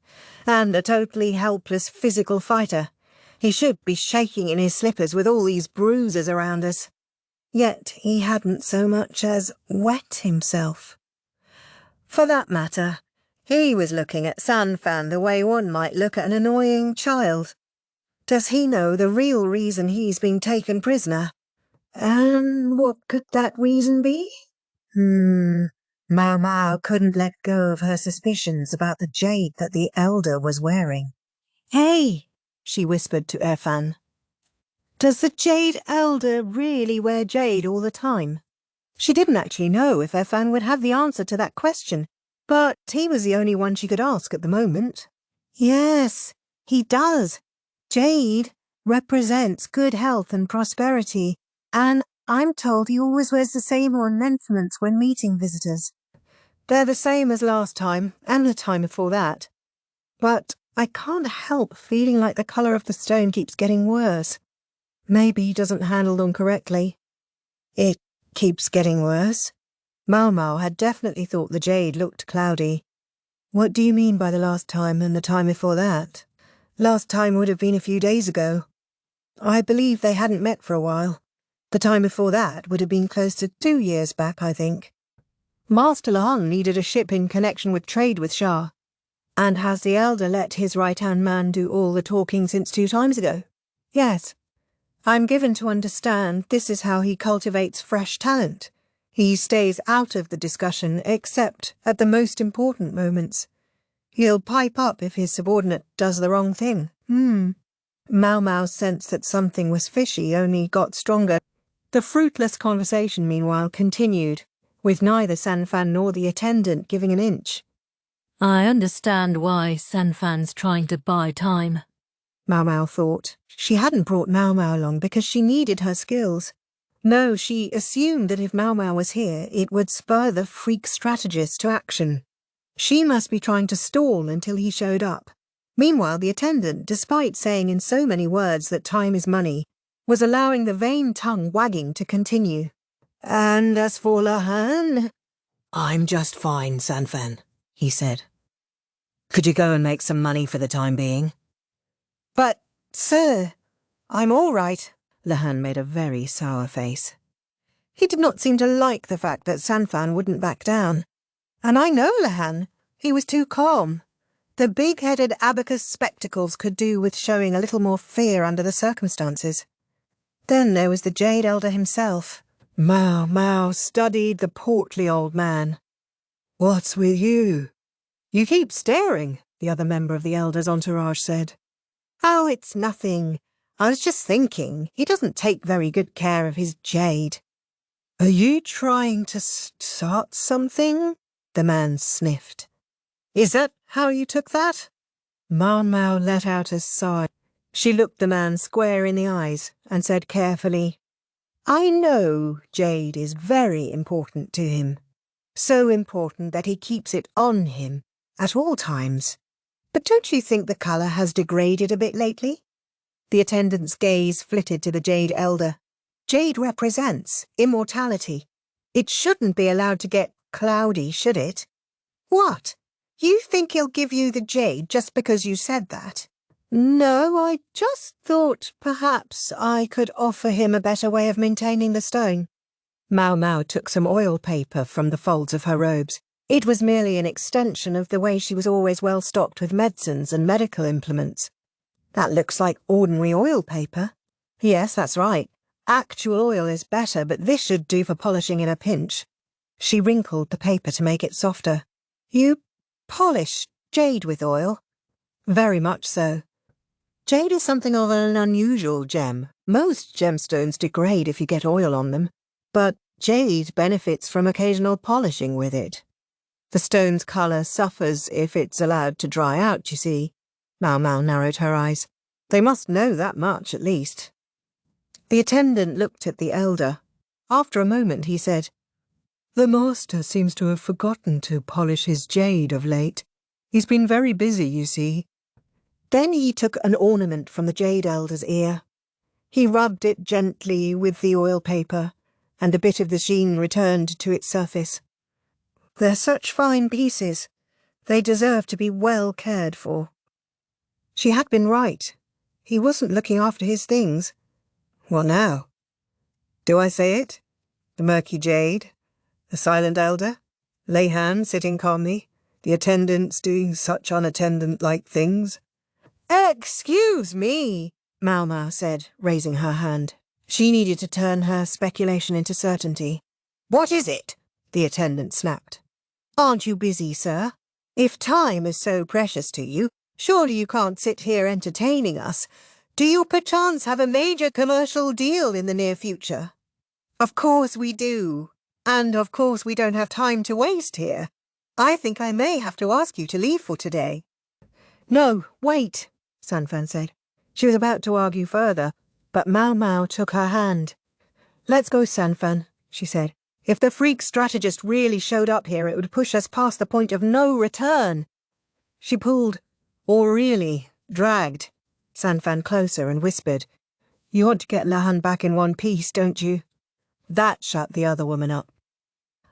and a totally helpless physical fighter. He should be shaking in his slippers with all these bruises around us. Yet he hadn't so much as wet himself. For that matter, he was looking at Sanfan the way one might look at an annoying child. Does he know the real reason he's been taken prisoner? And what could that reason be? Maomao couldn't let go of her suspicions about the jade that the Elder was wearing. "Hey," she whispered to Irfan. "Does the Jade Elder really wear jade all the time?" She didn't actually know if Irfan would have the answer to that question, but he was the only one she could ask at the moment. "Yes, he does. Jade represents good health and prosperity, and I'm told he always wears the same ornaments when meeting visitors. They're the same as last time, and the time before that. But I can't help feeling like the colour of the stone keeps getting worse. Maybe he doesn't handle them correctly. It keeps getting worse." Maomao had definitely thought the jade looked cloudy. "What do you mean by the last time and the time before that?" "Last time would have been a few days ago. I believe they hadn't met for a while. The time before that would have been close to 2 years back, I think. Master Lahan needed a ship in connection with trade with Shah. And has the Elder let his right-hand man do all the talking since 2 times ago?" "Yes. I'm given to understand this is how he cultivates fresh talent. He stays out of the discussion except at the most important moments. He'll pipe up if his subordinate does the wrong thing." Maomao's sense that something was fishy only got stronger. The fruitless conversation, meanwhile, continued, with neither Sanfan nor the attendant giving an inch. "I understand why Sanfan's trying to buy time," Maomao thought. She hadn't brought Maomao along because she needed her skills. No, she assumed that if Maomao was here, it would spur the freak strategist to action. She must be trying to stall until he showed up. Meanwhile, the attendant, despite saying in so many words that time is money, was allowing the vain tongue wagging to continue. And as for Lahan, I'm just fine, Sanfan, he said. Could you go and make some money for the time being? but, sir, I'm all right. Lahan made a very sour face. He did not seem to like the fact that Sanfan wouldn't back down. And I know Lahan. He was too calm. The big-headed abacus spectacles could do with showing a little more fear under the circumstances. Then there was the Jade Elder himself. Maomao studied the portly old man. What's with you? You keep staring, the other member of the Elder's entourage said. Oh, it's nothing. I was just thinking, he doesn't take very good care of his Jade. Are you trying to start something? The man sniffed. Is that how you took that? Maomao let out a sigh. She looked the man square in the eyes and said carefully, I know Jade is very important to him. So important that he keeps it on him at all times. But don't you think the colour has degraded a bit lately? The attendant's gaze flitted to the Jade Elder. Jade represents immortality. It shouldn't be allowed to get cloudy, should it? What? You think he'll give you the Jade just because you said that? No, I just thought perhaps I could offer him a better way of maintaining the stone. Maomao took some oil paper from the folds of her robes. It was merely an extension of the way she was always well stocked with medicines and medical implements. That looks like ordinary oil paper. Yes, that's right. Actual oil is better, but this should do for polishing in a pinch. She wrinkled the paper to make it softer. You polish jade with oil? Very much so. Jade is something of an unusual gem. Most gemstones degrade if you get oil on them, but jade benefits from occasional polishing with it. The stone's colour suffers if it's allowed to dry out, you see. Maomao narrowed her eyes. They must know that much, at least. The attendant looked at the elder. After a moment, he said, The master seems to have forgotten to polish his jade of late. He's been very busy, you see. Then he took an ornament from the Jade Elder's ear. He rubbed it gently with the oil paper, and a bit of the sheen returned to its surface. They're such fine pieces. They deserve to be well cared for. She had been right. He wasn't looking after his things. What now? Do I say it? The murky Jade? The silent elder? Lahan sitting calmly? The attendants doing such unattendant-like things? Excuse me, Maomao said, raising her hand. She needed to turn her speculation into certainty. What is it? The attendant snapped. Aren't you busy, sir? If time is so precious to you, surely you can't sit here entertaining us. Do you perchance have a major commercial deal in the near future? Of course we do. And of course we don't have time to waste here. I think I may have to ask you to leave for today. No, wait, Sanfan said. She was about to argue further, but Maomao took her hand. Let's go, Sanfan, she said. If the freak strategist really showed up here, it would push us past the point of no return. She pulled, or really dragged, Sanfan closer and whispered, You want to get Lahan back in one piece, don't you? That shut the other woman up.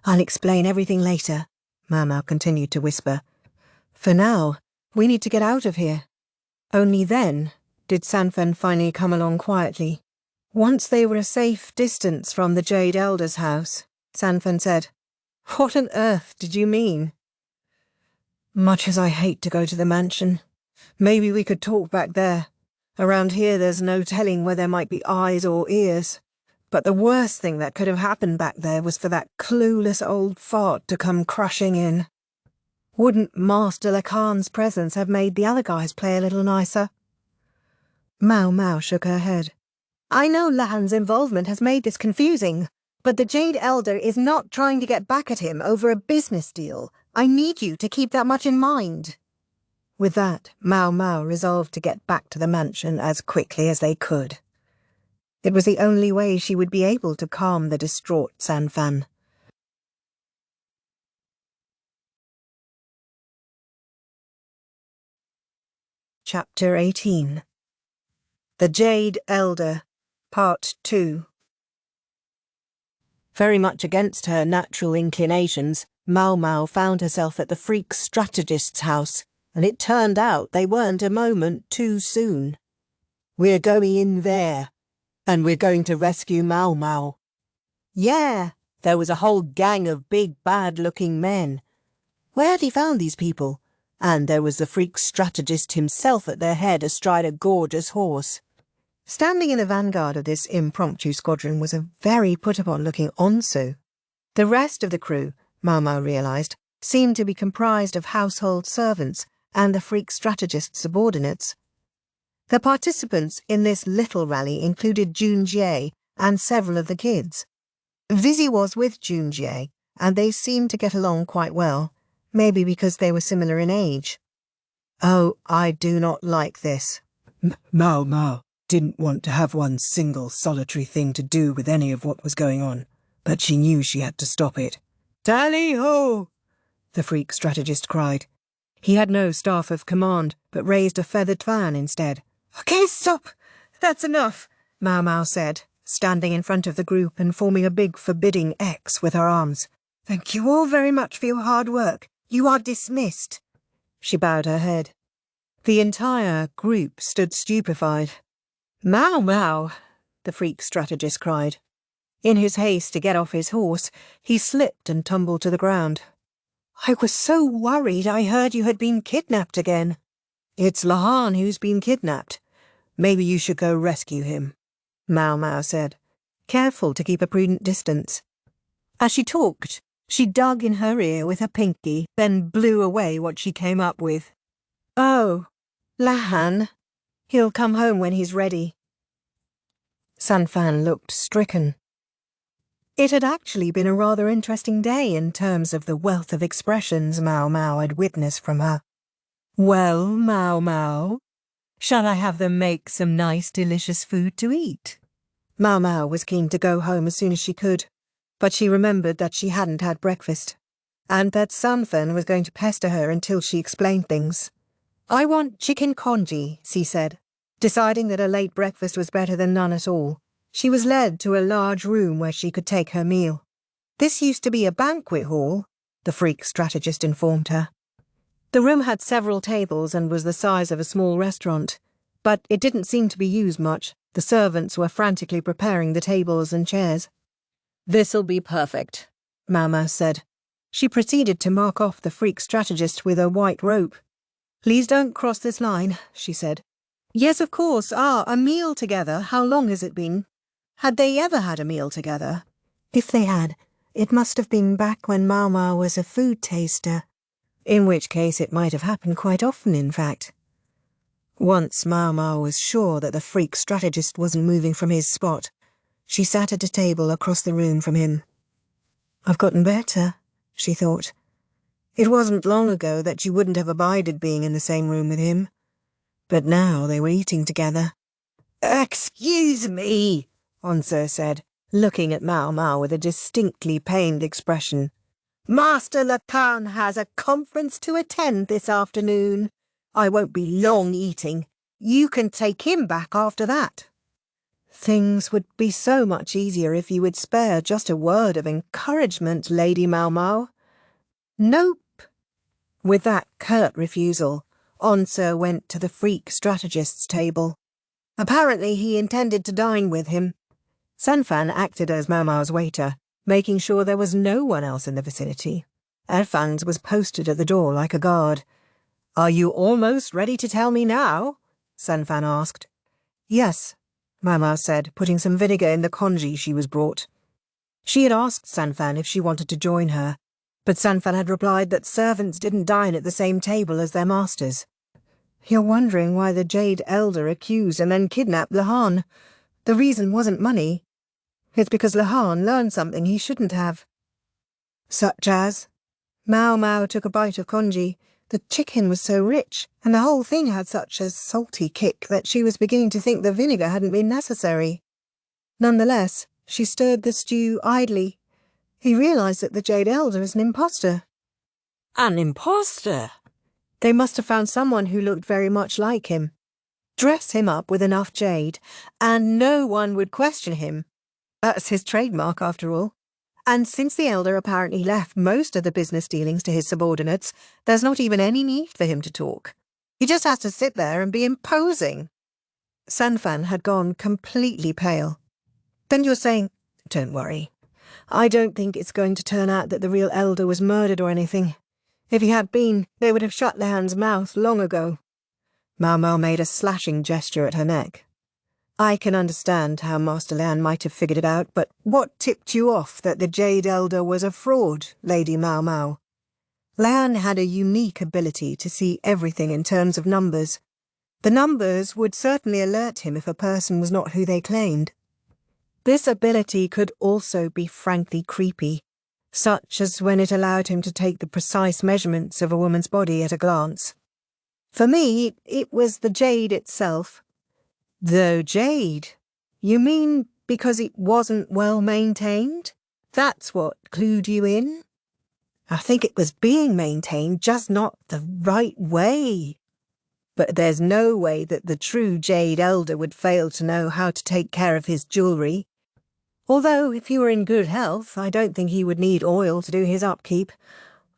I'll explain everything later, Maomao continued to whisper. For now, we need to get out of here. Only then did Sanfan finally come along quietly. Once they were a safe distance from the Jade Elder's house, Sanfan said, What on earth did you mean? Much as I hate to go to the mansion, maybe we could talk back there. Around here there's no telling where there might be eyes or ears. But the worst thing that could have happened back there was for that clueless old fart to come crushing in. Wouldn't Master Lahan's presence have made the other guys play a little nicer? Maomao shook her head. I know Lahan's involvement has made this confusing, but the Jade Elder is not trying to get back at him over a business deal. I need you to keep that much in mind. With that, Maomao resolved to get back to the mansion as quickly as they could. It was the only way she would be able to calm the distraught Sanfan. Chapter 18 The Jade Elder, Part 2. Very much against her natural inclinations, Maomao found herself at the freak strategist's house, and it turned out they weren't a moment too soon. "We're going in there, and we're going to rescue Maomao." Yeah, there was a whole gang of big, bad-looking men. Where had he found these people? And there was the freak strategist himself at their head astride a gorgeous horse. Standing in the vanguard of this impromptu squadron was a very put-upon-looking Onsu. The rest of the crew, Maomao realised, seemed to be comprised of household servants and the freak strategist's subordinates. The participants in this little rally included Congee and several of the kids. Vizzy was with Congee, and they seemed to get along quite well, maybe because they were similar in age. "Oh, I do not like this." Maomao didn't want to have one single solitary thing to do with any of what was going on, but she knew she had to stop it. "Tally-ho!" the freak strategist cried. He had no staff of command, but raised a feathered fan instead. "Okay, stop! That's enough," Maomao said, standing in front of the group and forming a big forbidding X with her arms. "Thank you all very much for your hard work. You are dismissed." She bowed her head. The entire group stood stupefied. "Maomao!" the freak strategist cried. In his haste to get off his horse, he slipped and tumbled to the ground. "I was so worried I heard you had been kidnapped again." "It's Lahan who's been kidnapped. Maybe you should go rescue him," Maomao said, careful to keep a prudent distance. As she talked, she dug in her ear with her pinky, then blew away what she came up with. "Oh, Lahan. He'll come home when he's ready." Sanfan looked stricken. It had actually been a rather interesting day in terms of the wealth of expressions Maomao had witnessed from her. "Well, Maomao, shall I have them make some nice, delicious food to eat?" Maomao was keen to go home as soon as she could, but she remembered that she hadn't had breakfast, and that Sanfan was going to pester her until she explained things. "I want chicken congee," she said. Deciding that a late breakfast was better than none at all, she was led to a large room where she could take her meal. "This used to be a banquet hall," the freak strategist informed her. The room had several tables and was the size of a small restaurant, but it didn't seem to be used much. The servants were frantically preparing the tables and chairs. "This'll be perfect," Maomao said. She proceeded to mark off the freak strategist with a white rope. "Please don't cross this line," she said. "Yes, of course. A meal together. How long has it been?" Had they ever had a meal together? If they had, it must have been back when Maomao was a food taster, in which case it might have happened quite often, in fact. Once Maomao was sure that the freak strategist wasn't moving from his spot, she sat at a table across the room from him. "I've gotten better," she thought. It wasn't long ago that she wouldn't have abided being in the same room with him. But now they were eating together. "Excuse me," Onsu said, looking at Maomao with a distinctly pained expression. "Master Lahan has a conference to attend this afternoon. I won't be long eating. You can take him back after that." "Things would be so much easier if you would spare just a word of encouragement, Lady Maomao." "Nope." With that curt refusal, Onsu went to the freak strategist's table. Apparently he intended to dine with him. Sanfan acted as Maomao's waiter, making sure there was no one else in the vicinity. Erfans was posted at the door like a guard. "Are you almost ready to tell me now?" Sanfan asked. "Yes," Maomao said, putting some vinegar in the congee she was brought. She had asked Sanfan if she wanted to join her, but Sanfan had replied that servants didn't dine at the same table as their masters. "You're wondering why the Jade elder accused and then kidnapped Lahan. The reason wasn't money. It's because Lahan learned something he shouldn't have." "Such as?" Maomao took a bite of congee. The chicken was so rich, and the whole thing had such a salty kick that she was beginning to think the vinegar hadn't been necessary. Nonetheless, she stirred the stew idly. He realised that the Jade elder is an imposter. "An imposter?" They must have found someone who looked very much like him. Dress him up with enough jade, and no one would question him. That's his trademark, after all. And since the elder apparently left most of the business dealings to his subordinates, there's not even any need for him to talk. He just has to sit there and be imposing. Sanfan had gone completely pale. Then you're saying, don't worry. I don't think it's going to turn out that the real elder was murdered or anything. If he had been, they would have shut Lahan's mouth long ago. Maomao made a slashing gesture at her neck. I can understand how Master Lahan might have figured it out, but what tipped you off that the Jade Elder was a fraud, Lady Maomao? Lahan had a unique ability to see everything in terms of numbers. The numbers would certainly alert him if a person was not who they claimed. This ability could also be frankly creepy, such as when it allowed him to take the precise measurements of a woman's body at a glance. For me, it was the jade itself. The jade? You mean because it wasn't well maintained? That's what clued you in? I think it was being maintained, just not the right way. But there's no way that the true Jade Elder would fail to know how to take care of his jewellery. Although, if he were in good health, I don't think he would need oil to do his upkeep.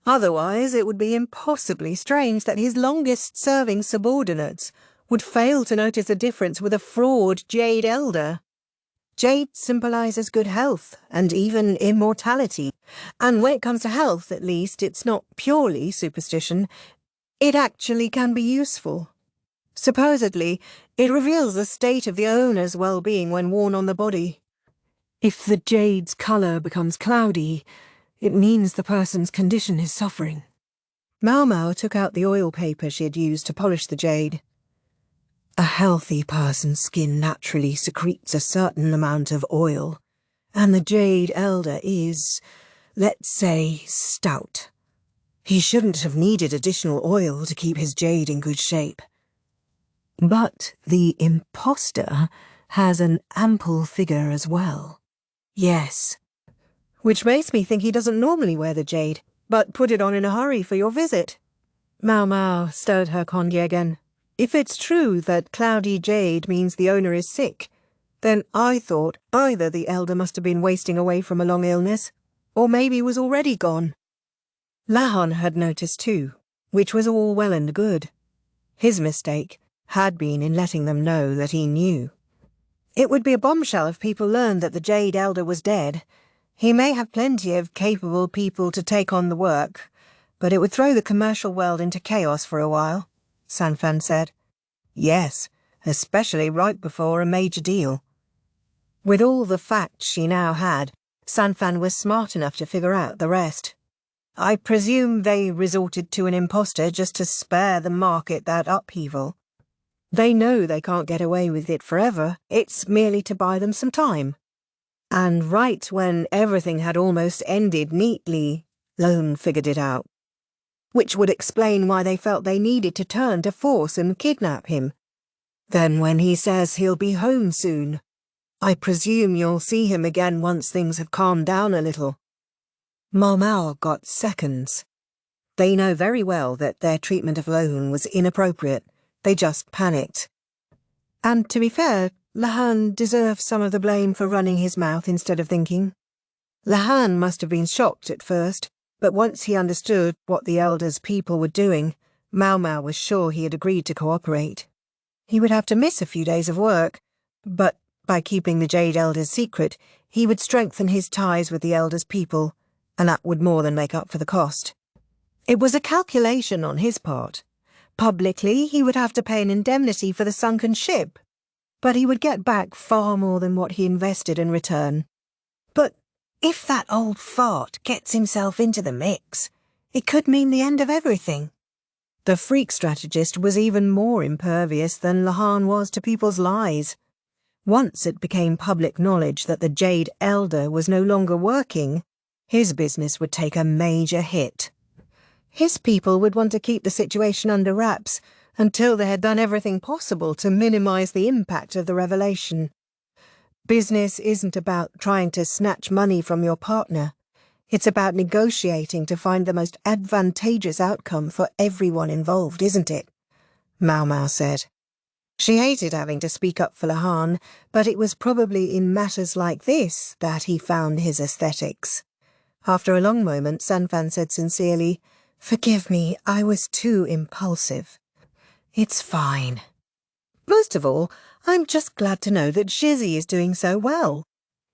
Otherwise, it would be impossibly strange that his longest-serving subordinates would fail to notice a difference with a fraud Jade Elder. Jade symbolises good health and even immortality. And when it comes to health, at least, it's not purely superstition. It actually can be useful. Supposedly, it reveals the state of the owner's well-being when worn on the body. If the jade's colour becomes cloudy, it means the person's condition is suffering. Maomao took out the oil paper she had used to polish the jade. A healthy person's skin naturally secretes a certain amount of oil, and the Jade Elder is, let's say, stout. He shouldn't have needed additional oil to keep his jade in good shape. But the imposter has an ample figure as well. Yes. Which makes me think he doesn't normally wear the jade, but put it on in a hurry for your visit. Maomao stirred her congee again. If it's true that cloudy jade means the owner is sick, then I thought either the elder must have been wasting away from a long illness, or maybe was already gone. Lahan had noticed too, which was all well and good. His mistake had been in letting them know that he knew. It would be a bombshell if people learned that the Jade Elder was dead. He may have plenty of capable people to take on the work, but it would throw the commercial world into chaos for a while, Sanfan said. Yes, especially right before a major deal. With all the facts she now had, Sanfan was smart enough to figure out the rest. I presume they resorted to an impostor just to spare the market that upheaval. They know they can't get away with it forever. It's merely to buy them some time. And right when everything had almost ended neatly, Lone figured it out. Which would explain why they felt they needed to turn to force and kidnap him. Then when he says he'll be home soon, I presume you'll see him again once things have calmed down a little. Maomao got seconds. They know very well that their treatment of Lone was inappropriate. They just panicked. And to be fair, Lahan deserves some of the blame for running his mouth instead of thinking. Lahan must have been shocked at first, but once he understood what the Elder's people were doing, Maomao was sure he had agreed to cooperate. He would have to miss a few days of work, but by keeping the Jade Elder's secret, he would strengthen his ties with the Elder's people, and that would more than make up for the cost. It was a calculation on his part. Publicly, he would have to pay an indemnity for the sunken ship, but he would get back far more than what he invested in return. But if that old fart gets himself into the mix, it could mean the end of everything. The freak strategist was even more impervious than Lahan was to people's lies. Once it became public knowledge that the Jade Elder was no longer working, his business would take a major hit. His people would want to keep the situation under wraps until they had done everything possible to minimize the impact of the revelation. Business isn't about trying to snatch money from your partner. It's about negotiating to find the most advantageous outcome for everyone involved, isn't it? Maomao said. She hated having to speak up for Lahan, but it was probably in matters like this that he found his aesthetics. After a long moment, Sanfan said sincerely, "Forgive me, I was too impulsive." "It's fine. Most of all, I'm just glad to know that Shizzy is doing so well."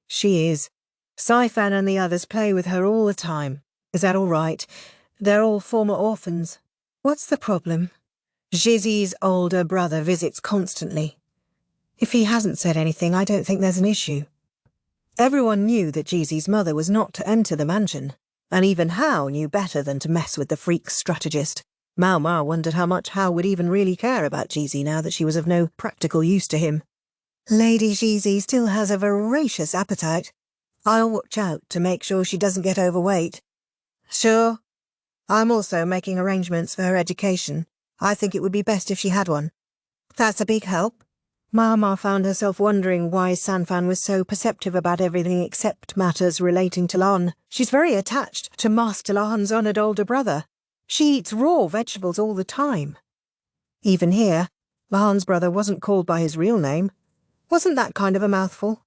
"She is. Saifan and the others play with her all the time. Is that all right? They're all former orphans." "What's the problem?" "Shizzy's older brother visits constantly. If he hasn't said anything, I don't think there's an issue." Everyone knew that Jeezy's mother was not to enter the mansion, and even Hao knew better than to mess with the freak strategist. Maomao wondered how much Hao would even really care about Jeezy now that she was of no practical use to him. "Lady Jeezy still has a voracious appetite. I'll watch out to make sure she doesn't get overweight." "Sure. I'm also making arrangements for her education. I think it would be best if she had one." "That's a big help." Maomao found herself wondering why Sanfan was so perceptive about everything except matters relating to Lahan. She's very attached to Master Lahan's honoured older brother. She eats raw vegetables all the time. Even here, Lahan's brother wasn't called by his real name. Wasn't that kind of a mouthful?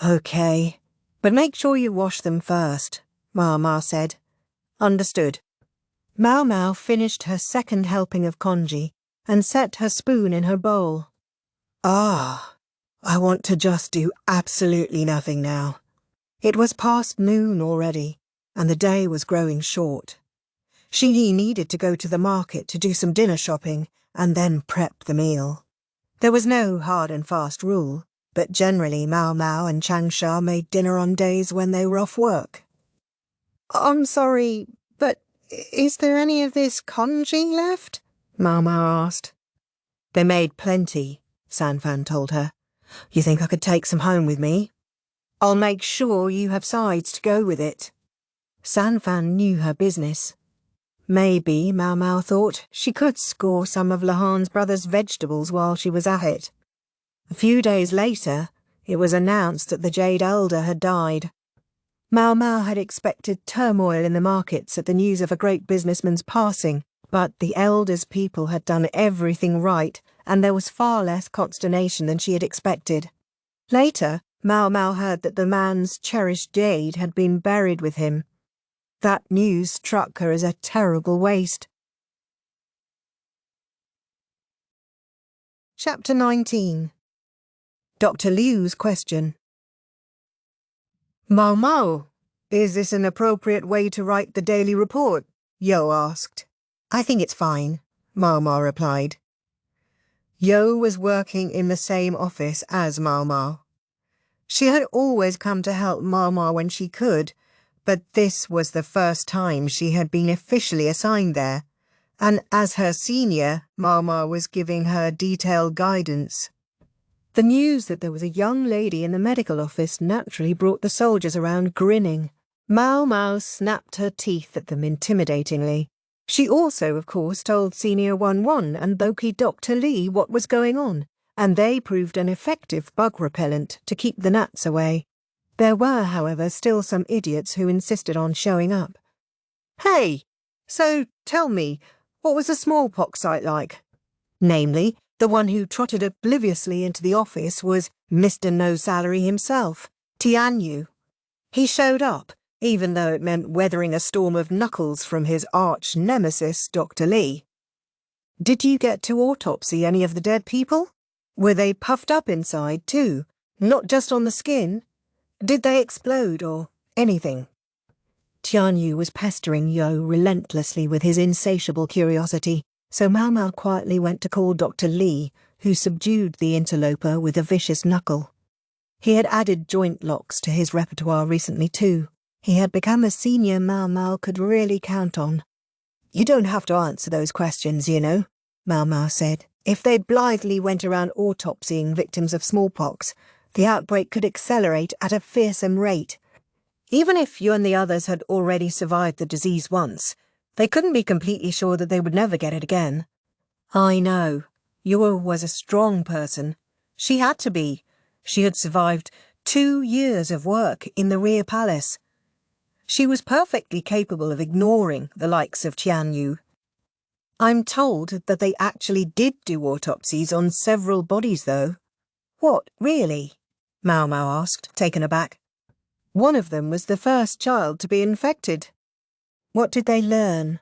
"Okay, but make sure you wash them first," Maomao said. "Understood." Maomao finished her second helping of congee and set her spoon in her bowl. I want to just do absolutely nothing now." It was past noon already, and the day was growing short. She needed to go to the market to do some dinner shopping and then prep the meal. There was no hard and fast rule, but generally Maomao and Changsha made dinner on days when they were off work. "I'm sorry, but is there any of this congee left?" Maomao asked. "They made plenty," Sanfan told her. "You think I could take some home with me? I'll make sure you have sides to go with it." Sanfan knew her business. Maybe, Maomao thought, she could score some of Lahan's brother's vegetables while she was at it. A few days later, it was announced that the Jade elder had died. Maomao had expected turmoil in the markets at the news of a great businessman's passing, but the elder's people had done everything right, and there was far less consternation than she had expected. Later, Maomao heard that the man's cherished Jade had been buried with him. That news struck her as a terrible waste. Chapter 19. Dr. Liu's question. "Maomao, is this an appropriate way to write the daily report?" Yo asked. "I think it's fine," Maomao replied. Yo was working in the same office as Maomao. She had always come to help Maomao when she could, but this was the first time she had been officially assigned there, and as her senior, Maomao was giving her detailed guidance. The news that there was a young lady in the medical office naturally brought the soldiers around grinning. Maomao snapped her teeth at them intimidatingly. She also, of course, told Senior 1-1 and Loki Dr. Lee what was going on, and they proved an effective bug repellent to keep the gnats away. There were, however, still some idiots who insisted on showing up. "Hey, so tell me, what was the smallpox site like?" Namely, the one who trotted obliviously into the office was Mr. No Salary himself, Tianyu. He showed up, even though it meant weathering a storm of knuckles from his arch-nemesis, Dr. Lee. "Did you get to autopsy any of the dead people? Were they puffed up inside, too? Not just on the skin? Did they explode or anything?" Tianyu was pestering Yo relentlessly with his insatiable curiosity, so Maomao quietly went to call Dr. Lee, who subdued the interloper with a vicious knuckle. He had added joint locks to his repertoire recently, too. He had become a senior Maomao could really count on. "You don't have to answer those questions, you know," Maomao said. "If they blithely went around autopsying victims of smallpox, the outbreak could accelerate at a fearsome rate. Even if you and the others had already survived the disease once, they couldn't be completely sure that they would never get it again." "I know. Yua was a strong person. She had to be. She had survived 2 years of work in the Imperial Palace. She was perfectly capable of ignoring the likes of Tianyu. I'm told that they actually did do autopsies on several bodies, though." "What, really?" Maomao asked, taken aback. One of them was the first child to be infected. What did they learn?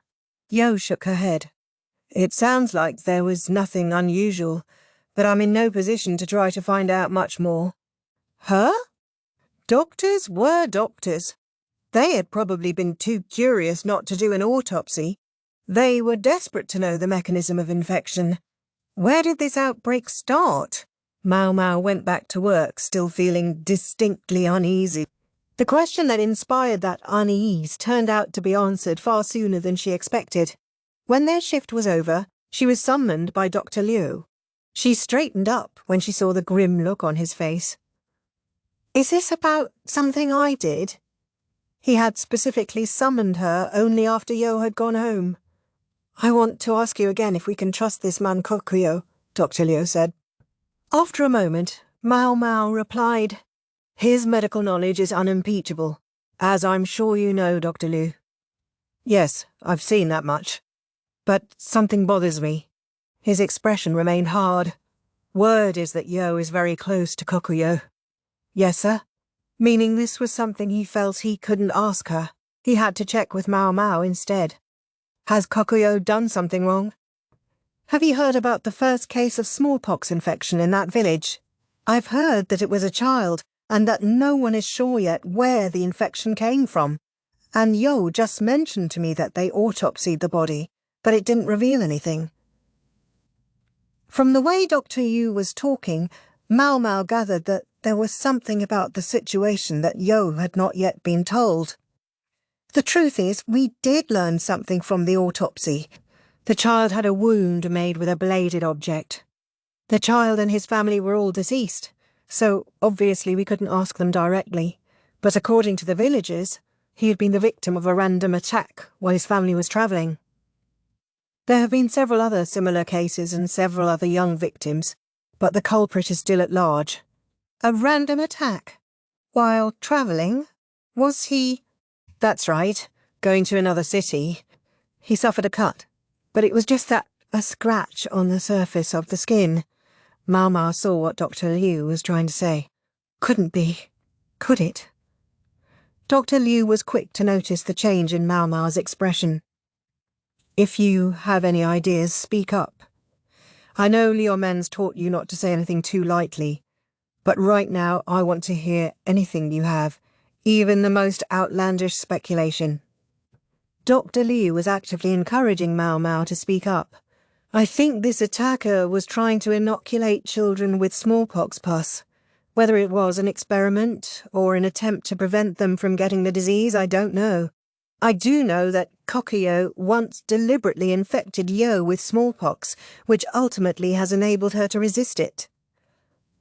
Yo shook her head. It sounds like there was nothing unusual, but I'm in no position to try to find out much more. Her? Doctors were doctors. They had probably been too curious not to do an autopsy. They were desperate to know the mechanism of infection. Where did this outbreak start? Maomao went back to work, still feeling distinctly uneasy. The question that inspired that unease turned out to be answered far sooner than she expected. When their shift was over, she was summoned by Dr. Liu. She straightened up when she saw the grim look on his face. Is this about something I did? He had specifically summoned her only after Yo had gone home. I want to ask you again if we can trust this man Kokuyo, Dr. Liu said. After a moment, Maomao replied, His medical knowledge is unimpeachable, as I'm sure you know, Dr. Liu. Yes, I've seen that much. But something bothers me. His expression remained hard. Word is that Yo is very close to Kokuyo. Yes, sir? Meaning this was something he felt he couldn't ask her. He had to check with Maomao instead. Has Kokuyo done something wrong? Have you heard about the first case of smallpox infection in that village? I've heard that it was a child, and that no one is sure yet where the infection came from. And Yo just mentioned to me that they autopsied the body, but it didn't reveal anything. From the way Dr. Yu was talking, Maomao gathered that there was something about the situation that Yo had not yet been told. The truth is, we did learn something from the autopsy. The child had a wound made with a bladed object. The child and his family were all deceased, so obviously we couldn't ask them directly. But according to the villagers, he had been the victim of a random attack while his family was travelling. There have been several other similar cases and several other young victims, but the culprit is still at large. A random attack? While travelling? Was he... That's right, going to another city. He suffered a cut, but it was just a scratch on the surface of the skin. Maomao saw what Dr. Liu was trying to say. Couldn't be. Could it? Dr. Liu was quick to notice the change in Maomao's expression. If you have any ideas, speak up. I know Liu Men's taught you not to say anything too lightly, but right now I want to hear anything you have, even the most outlandish speculation. Dr. Liu was actively encouraging Maomao to speak up. I think this attacker was trying to inoculate children with smallpox pus. Whether it was an experiment or an attempt to prevent them from getting the disease, I don't know. I do know that Kokuyo once deliberately infected Yo with smallpox, which ultimately has enabled her to resist it.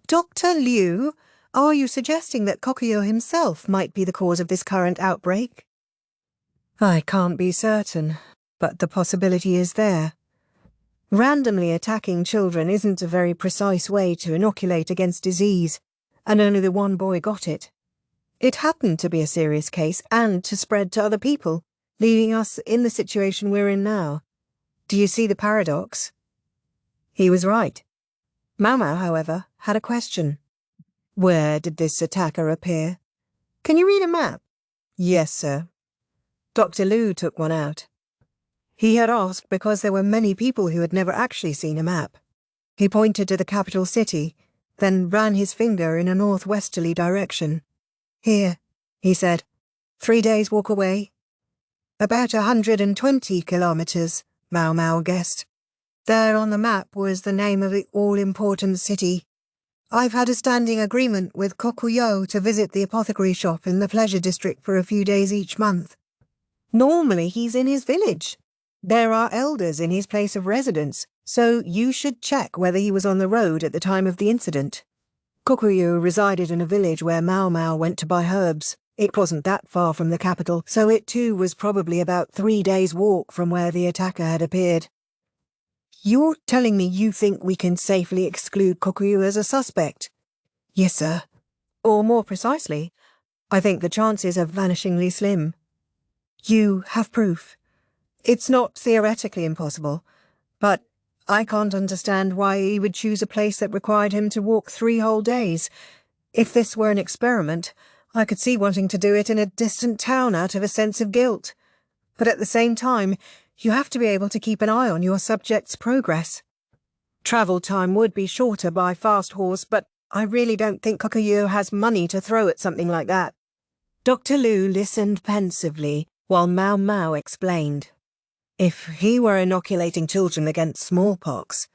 Dr. Liu, are you suggesting that Kokuyo himself might be the cause of this current outbreak? I can't be certain, but the possibility is there. Randomly attacking children isn't a very precise way to inoculate against disease, and only the one boy got it. It happened to be a serious case and to spread to other people, leaving us in the situation we're in now. Do you see the paradox? He was right. Maomao, however, had a question. Where did this attacker appear? Can you read a map? Yes, sir. Dr. Liu took one out. He had asked because there were many people who had never actually seen a map. He pointed to the capital city, then ran his finger in a northwesterly direction. Here, he said. 3 days' walk away. About 120 kilometers, Maomao guessed. There on the map was the name of the all-important city. I've had a standing agreement with Kokuyo to visit the apothecary shop in the pleasure district for a few days each month. Normally he's in his village. There are elders in his place of residence, so you should check whether he was on the road at the time of the incident. Kokuyo resided in a village where Maomao went to buy herbs. It wasn't that far from the capital, so it too was probably about 3 days' walk from where the attacker had appeared. You're telling me you think we can safely exclude Kokuyo as a suspect? Yes, sir. Or more precisely, I think the chances are vanishingly slim. You have proof. It's not theoretically impossible, but I can't understand why he would choose a place that required him to walk 3 whole days. If this were an experiment, I could see wanting to do it in a distant town out of a sense of guilt. But at the same time, you have to be able to keep an eye on your subject's progress. Travel time would be shorter by fast horse, but I really don't think Kokuyu has money to throw at something like that. Dr. Liu listened pensively while Maomao explained. If he were inoculating children against smallpox,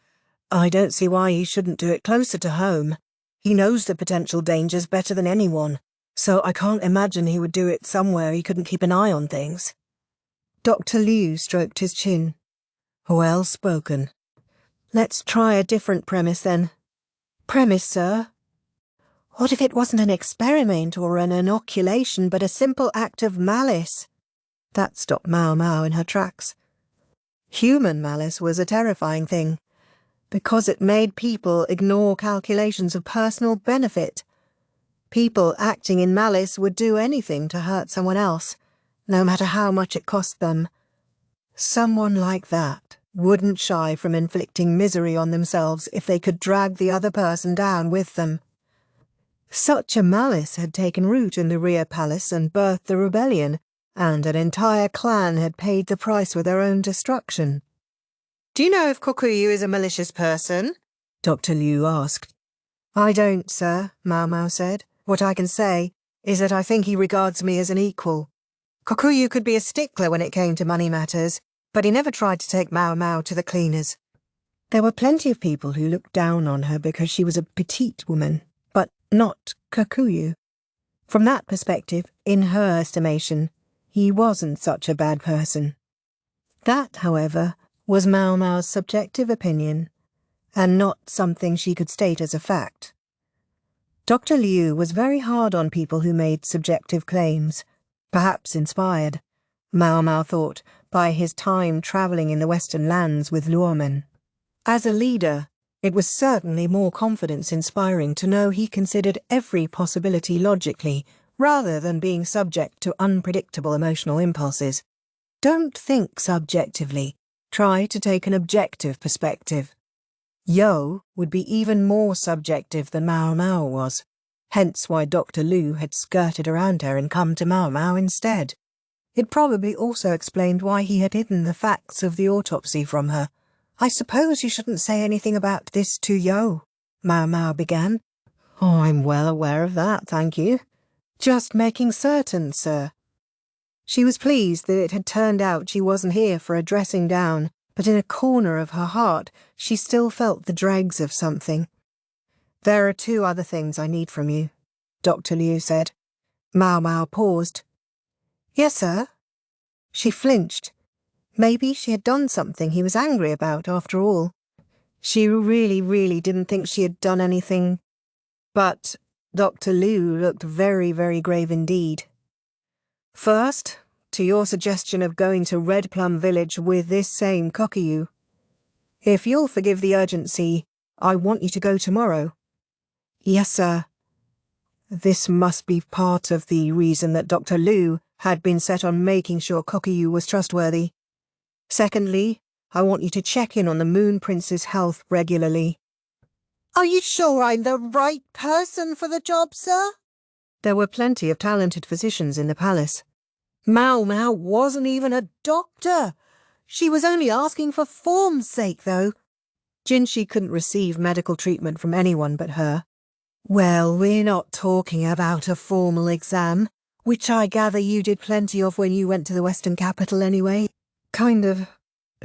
I don't see why he shouldn't do it closer to home. He knows the potential dangers better than anyone, so I can't imagine he would do it somewhere he couldn't keep an eye on things. Dr. Liu stroked his chin. Well spoken. Let's try a different premise then. Premise, sir? What if it wasn't an experiment or an inoculation, but a simple act of malice? That stopped Maomao in her tracks. Human malice was a terrifying thing, because it made people ignore calculations of personal benefit. People acting in malice would do anything to hurt someone else, no matter how much it cost them. Someone like that wouldn't shy from inflicting misery on themselves if they could drag the other person down with them. Such a malice had taken root in the Imperial Palace and birthed the rebellion, and an entire clan had paid the price with their own destruction. Do you know if Kokuyu is a malicious person? Dr. Liu asked. I don't, sir, Maomao said. What I can say is that I think he regards me as an equal. Kokuyu could be a stickler when it came to money matters, but he never tried to take Maomao to the cleaners. There were plenty of people who looked down on her because she was a petite woman, but not Kokuyu. From that perspective, in her estimation, he wasn't such a bad person. That, however, was Maomao's subjective opinion, and not something she could state as a fact. Dr. Liu was very hard on people who made subjective claims, perhaps inspired, Maomao thought, by his time travelling in the Western lands with Luomen. As a leader, it was certainly more confidence-inspiring to know he considered every possibility logically, rather than being subject to unpredictable emotional impulses. Don't think subjectively. Try to take an objective perspective. Yo would be even more subjective than Maomao was, hence why Dr. Liu had skirted around her and come to Maomao instead. It probably also explained why he had hidden the facts of the autopsy from her. I suppose you shouldn't say anything about this to Yo, Maomao began. Oh, I'm well aware of that, thank you. Just making certain, sir. She was pleased that it had turned out she wasn't here for a dressing down, but in a corner of her heart she still felt the dregs of something. There are 2 other things I need from you, Dr. Liu said. Maomao paused. Yes, sir. She flinched. Maybe she had done something he was angry about, after all. She really didn't think she had done anything. But Dr. Liu looked very, very grave indeed. First, to your suggestion of going to Red Plum Village with this same Kokuyu. If you'll forgive the urgency, I want you to go tomorrow. Yes, sir. This must be part of the reason that Dr. Liu had been set on making sure Kokuyu was trustworthy. Secondly, I want you to check in on the Moon Prince's health regularly. Are you sure I'm the right person for the job, sir? There were plenty of talented physicians in the palace. Maomao wasn't even a doctor. She was only asking for form's sake, though. Jinshi couldn't receive medical treatment from anyone but her. Well, we're not talking about a formal exam, which I gather you did plenty of when you went to the Western capital anyway. Kind of.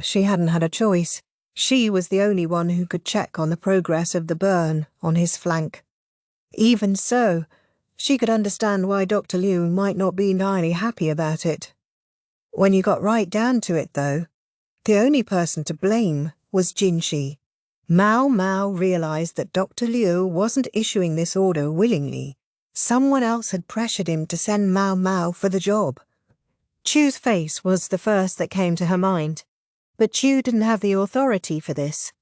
She hadn't had a choice. She was the only one who could check on the progress of the burn on his flank. Even so, she could understand why Dr. Liu might not be entirely happy about it. When you got right down to it, though, the only person to blame was Jinshi. Maomao realized that Dr. Liu wasn't issuing this order willingly. Someone else had pressured him to send Maomao for the job. Chu's face was the first that came to her mind, but Chu didn't have the authority for this.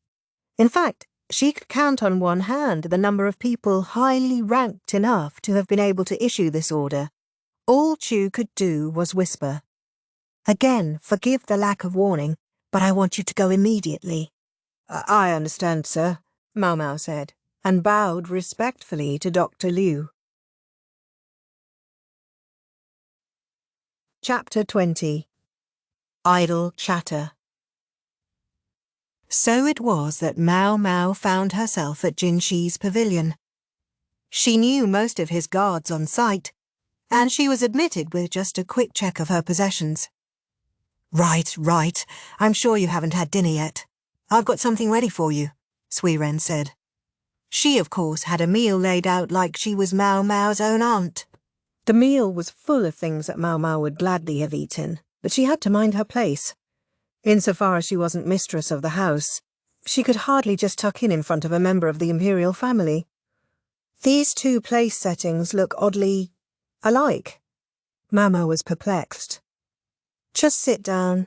In fact, she could count on one hand the number of people highly ranked enough to have been able to issue this order. All Chu could do was whisper, "Again, forgive the lack of warning, but I want you to go immediately." I understand, sir, Maomao said, and bowed respectfully to Dr. Liu. Chapter 20. Idle Chatter. So it was that Maomao found herself at Jinshi's pavilion. She knew most of his guards on sight, and she was admitted with just a quick check of her possessions. Right. I'm sure you haven't had dinner yet. I've got something ready for you, Suiren said. She, of course, had a meal laid out like she was Maomao's own aunt. The meal was full of things that Maomao would gladly have eaten, but she had to mind her place. Insofar as she wasn't mistress of the house, she could hardly just tuck in front of a member of the Imperial family. These two place settings look oddly alike. Maomao was perplexed. Just sit down.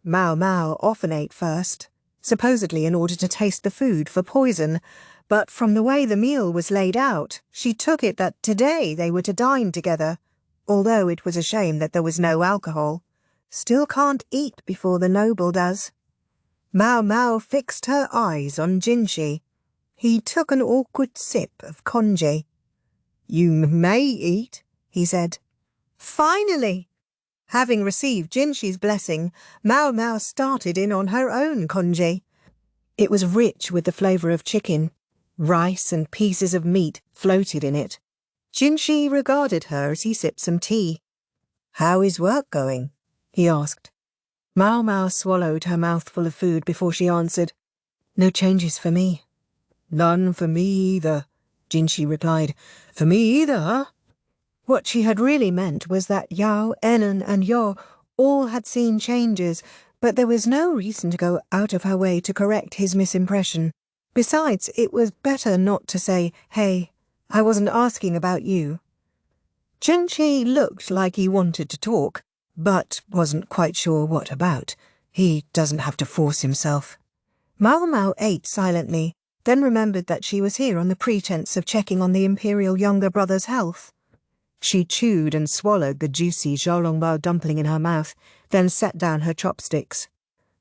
Maomao often ate first, supposedly in order to taste the food for poison, but from the way the meal was laid out, she took it that today they were to dine together, although it was a shame that there was no alcohol. Still can't eat before the noble does. Maomao fixed her eyes on Jinshi. He took an awkward sip of congee. You may eat, he said. Finally! Having received Jinshi's blessing, Maomao started in on her own congee. It was rich with the flavour of chicken. Rice and pieces of meat floated in it. Jinshi regarded her as he sipped some tea. How is work going? He asked. Maomao swallowed her mouthful of food before she answered. No changes for me. None for me either, Jinshi replied. For me either, huh? What she had really meant was that Yao, Enon, and Yo all had seen changes, but there was no reason to go out of her way to correct his misimpression. Besides, it was better not to say, hey, I wasn't asking about you. Jinshi looked like he wanted to talk, but wasn't quite sure what about. He doesn't have to force himself. Maomao ate silently, then remembered that she was here on the pretense of checking on the Imperial younger brother's health. She chewed and swallowed the juicy xiaolongbao dumpling in her mouth, then set down her chopsticks.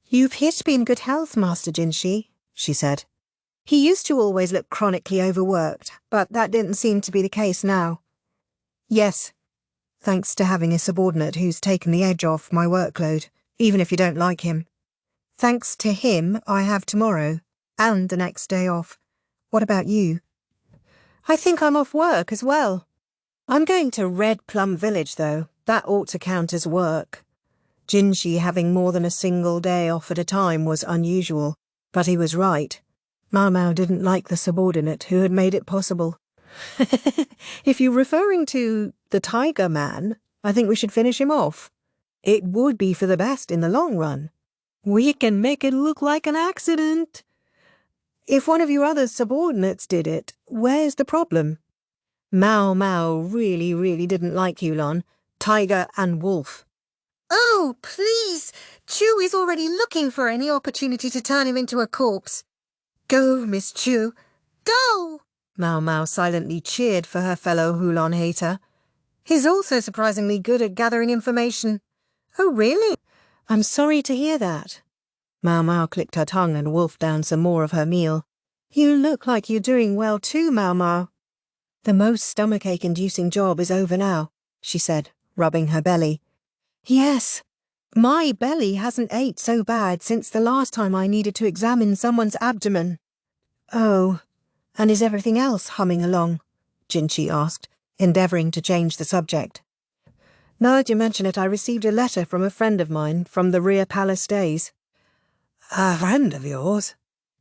You've hit to be in good health, Master Jinshi, she said. He used to always look chronically overworked, but that didn't seem to be the case now. Yes, thanks to having a subordinate who's taken the edge off my workload, even if you don't like him. Thanks to him, I have tomorrow, and the next day off. What about you? I think I'm off work as well. I'm going to Red Plum Village, though. That ought to count as work. Jinshi having more than a single day off at a time was unusual, but he was right. Maomao didn't like the subordinate who had made it possible. If you're referring to the Tiger Man, I think we should finish him off. It would be for the best in the long run. We can make it look like an accident. If one of your other subordinates did it, where's the problem? Maomao really didn't like Yulon, Tiger and Wolf. Oh, please! Chu is already looking for any opportunity to turn him into a corpse. Go, Miss Chu. Go! Maomao silently cheered for her fellow Hulon hater. He's also surprisingly good at gathering information. Oh, really? I'm sorry to hear that. Maomao clicked her tongue and wolfed down some more of her meal. You look like you're doing well too, Maomao. The most stomachache-inducing job is over now, she said, rubbing her belly. Yes, my belly hasn't ached so bad since the last time I needed to examine someone's abdomen. Oh, and is everything else humming along? Jinshi asked, endeavouring to change the subject. Now that you mention it, I received a letter from a friend of mine from the Imperial Palace days. A friend of yours?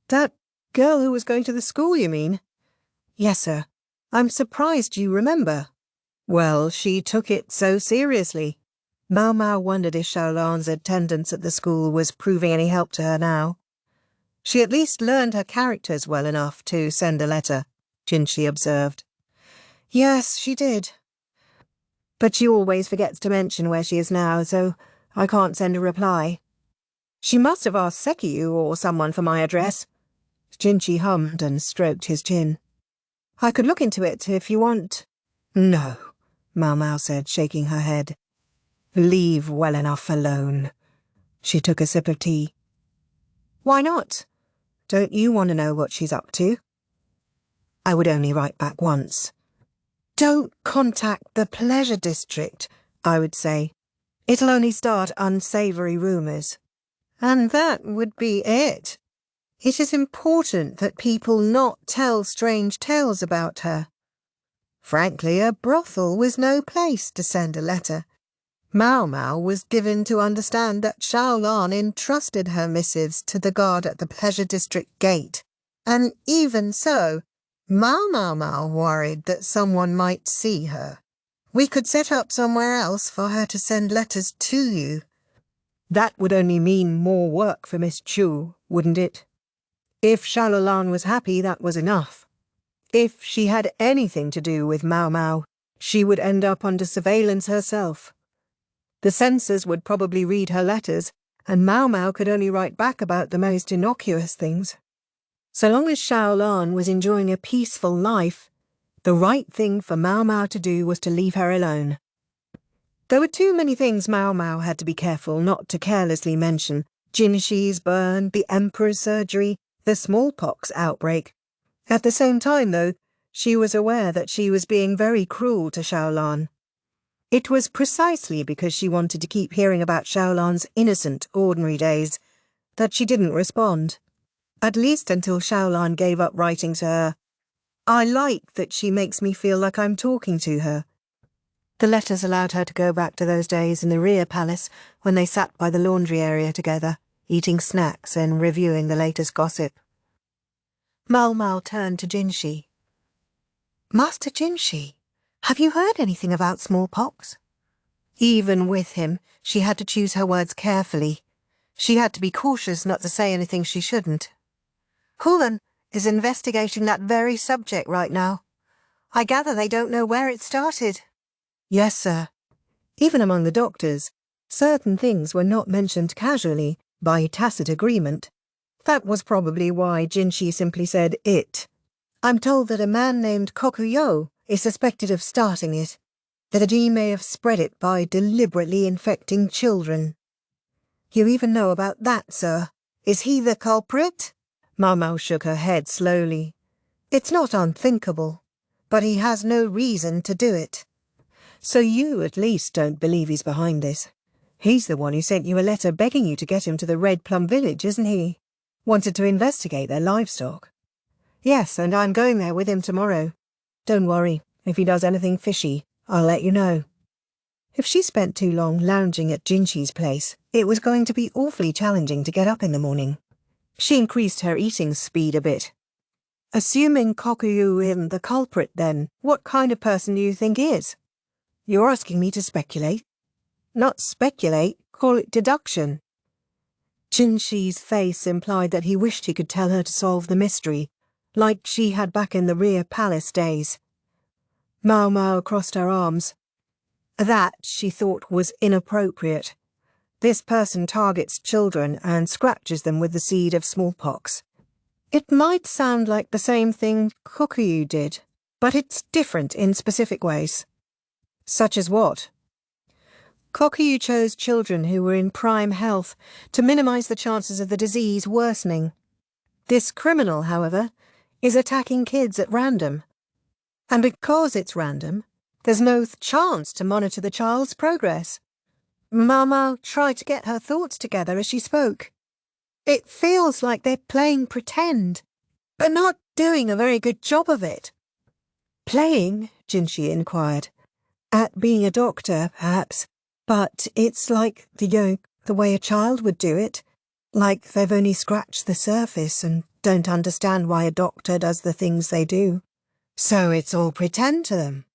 That girl who was going to the school, you mean? Yes, sir. I'm surprised you remember. Well, she took it so seriously. Maomao wondered if Xiaolan's attendance at the school was proving any help to her now. She at least learned her characters well enough to send a letter, Jinshi observed. Yes, she did. But she always forgets to mention where she is now, so I can't send a reply. She must have asked Sekiyu or someone for my address. Jinshi hummed and stroked his chin. I could look into it if you want. No, Maomao said, shaking her head. Leave well enough alone. She took a sip of tea. Why not? Don't you want to know what she's up to? I would only write back once. Don't contact the Pleasure District, I would say. It'll only start unsavoury rumours. And that would be it. It is important that people not tell strange tales about her. Frankly, a brothel was no place to send a letter. Maomao was given to understand that Lahan entrusted her missives to the guard at the Pleasure District gate, and even so, Maomao worried that someone might see her. We could set up somewhere else for her to send letters to you. That would only mean more work for Miss Chu, wouldn't it? If Lahan was happy, that was enough. If she had anything to do with Maomao, she would end up under surveillance herself. The censors would probably read her letters, and Maomao could only write back about the most innocuous things. So long as Lahan was enjoying a peaceful life, the right thing for Maomao to do was to leave her alone. There were too many things Maomao had to be careful not to carelessly mention: Jinxi's burn, the Emperor's surgery, the smallpox outbreak. At the same time, though, she was aware that she was being very cruel to Lahan. It was precisely because she wanted to keep hearing about Lahan's innocent, ordinary days that she didn't respond. At least until Lahan gave up writing to her. I like that she makes me feel like I'm talking to her. The letters allowed her to go back to those days in the Imperial Palace when they sat by the laundry area together, eating snacks and reviewing the latest gossip. Maomao turned to Jinxi. "Master Jinxi, have you heard anything about smallpox?" Even with him, she had to choose her words carefully. She had to be cautious not to say anything she shouldn't. "Hulan is investigating that very subject right now. I gather they don't know where it started." "Yes, sir. Even among the doctors, certain things were not mentioned casually, by tacit agreement. That was probably why Jinxi simply said it. I'm told that a man named Kokuyo is suspected of starting it, that he may have spread it by deliberately infecting children." "You even know about that, sir? Is he the culprit?" Maomao shook her head slowly. "It's not unthinkable, but he has no reason to do it." "So you at least don't believe he's behind this. He's the one who sent you a letter begging you to get him to the Red Plum village, isn't he? Wanted to investigate their livestock." "Yes, and I'm going there with him tomorrow. Don't worry, if he does anything fishy, I'll let you know." If she spent too long lounging at Jinxi's place, it was going to be awfully challenging to get up in the morning. She increased her eating speed a bit. "Assuming Kokuyo isn't the culprit, then, what kind of person do you think is?" "You're asking me to speculate?" "Not speculate, call it deduction." Jinxi's face implied that he wished he could tell her to solve the mystery, like she had back in the Imperial Palace days. Maomao crossed her arms. That, she thought, was inappropriate. This person targets children and scratches them with the seed of smallpox. It might sound like the same thing Kokuyo did, but it's different in specific ways. Such as what? Kokuyo chose children who were in prime health to minimize the chances of the disease worsening. This criminal, however, is attacking kids at random. And because it's random, there's no chance to monitor the child's progress. Maomao tried to get her thoughts together as she spoke. It feels like they're playing pretend, but not doing a very good job of it. "Playing?" Jinxi inquired. "At being a doctor, perhaps. But it's like the way a child would do it. Like they've only scratched the surface and don't understand why a doctor does the things they do. So it's all pretend to them.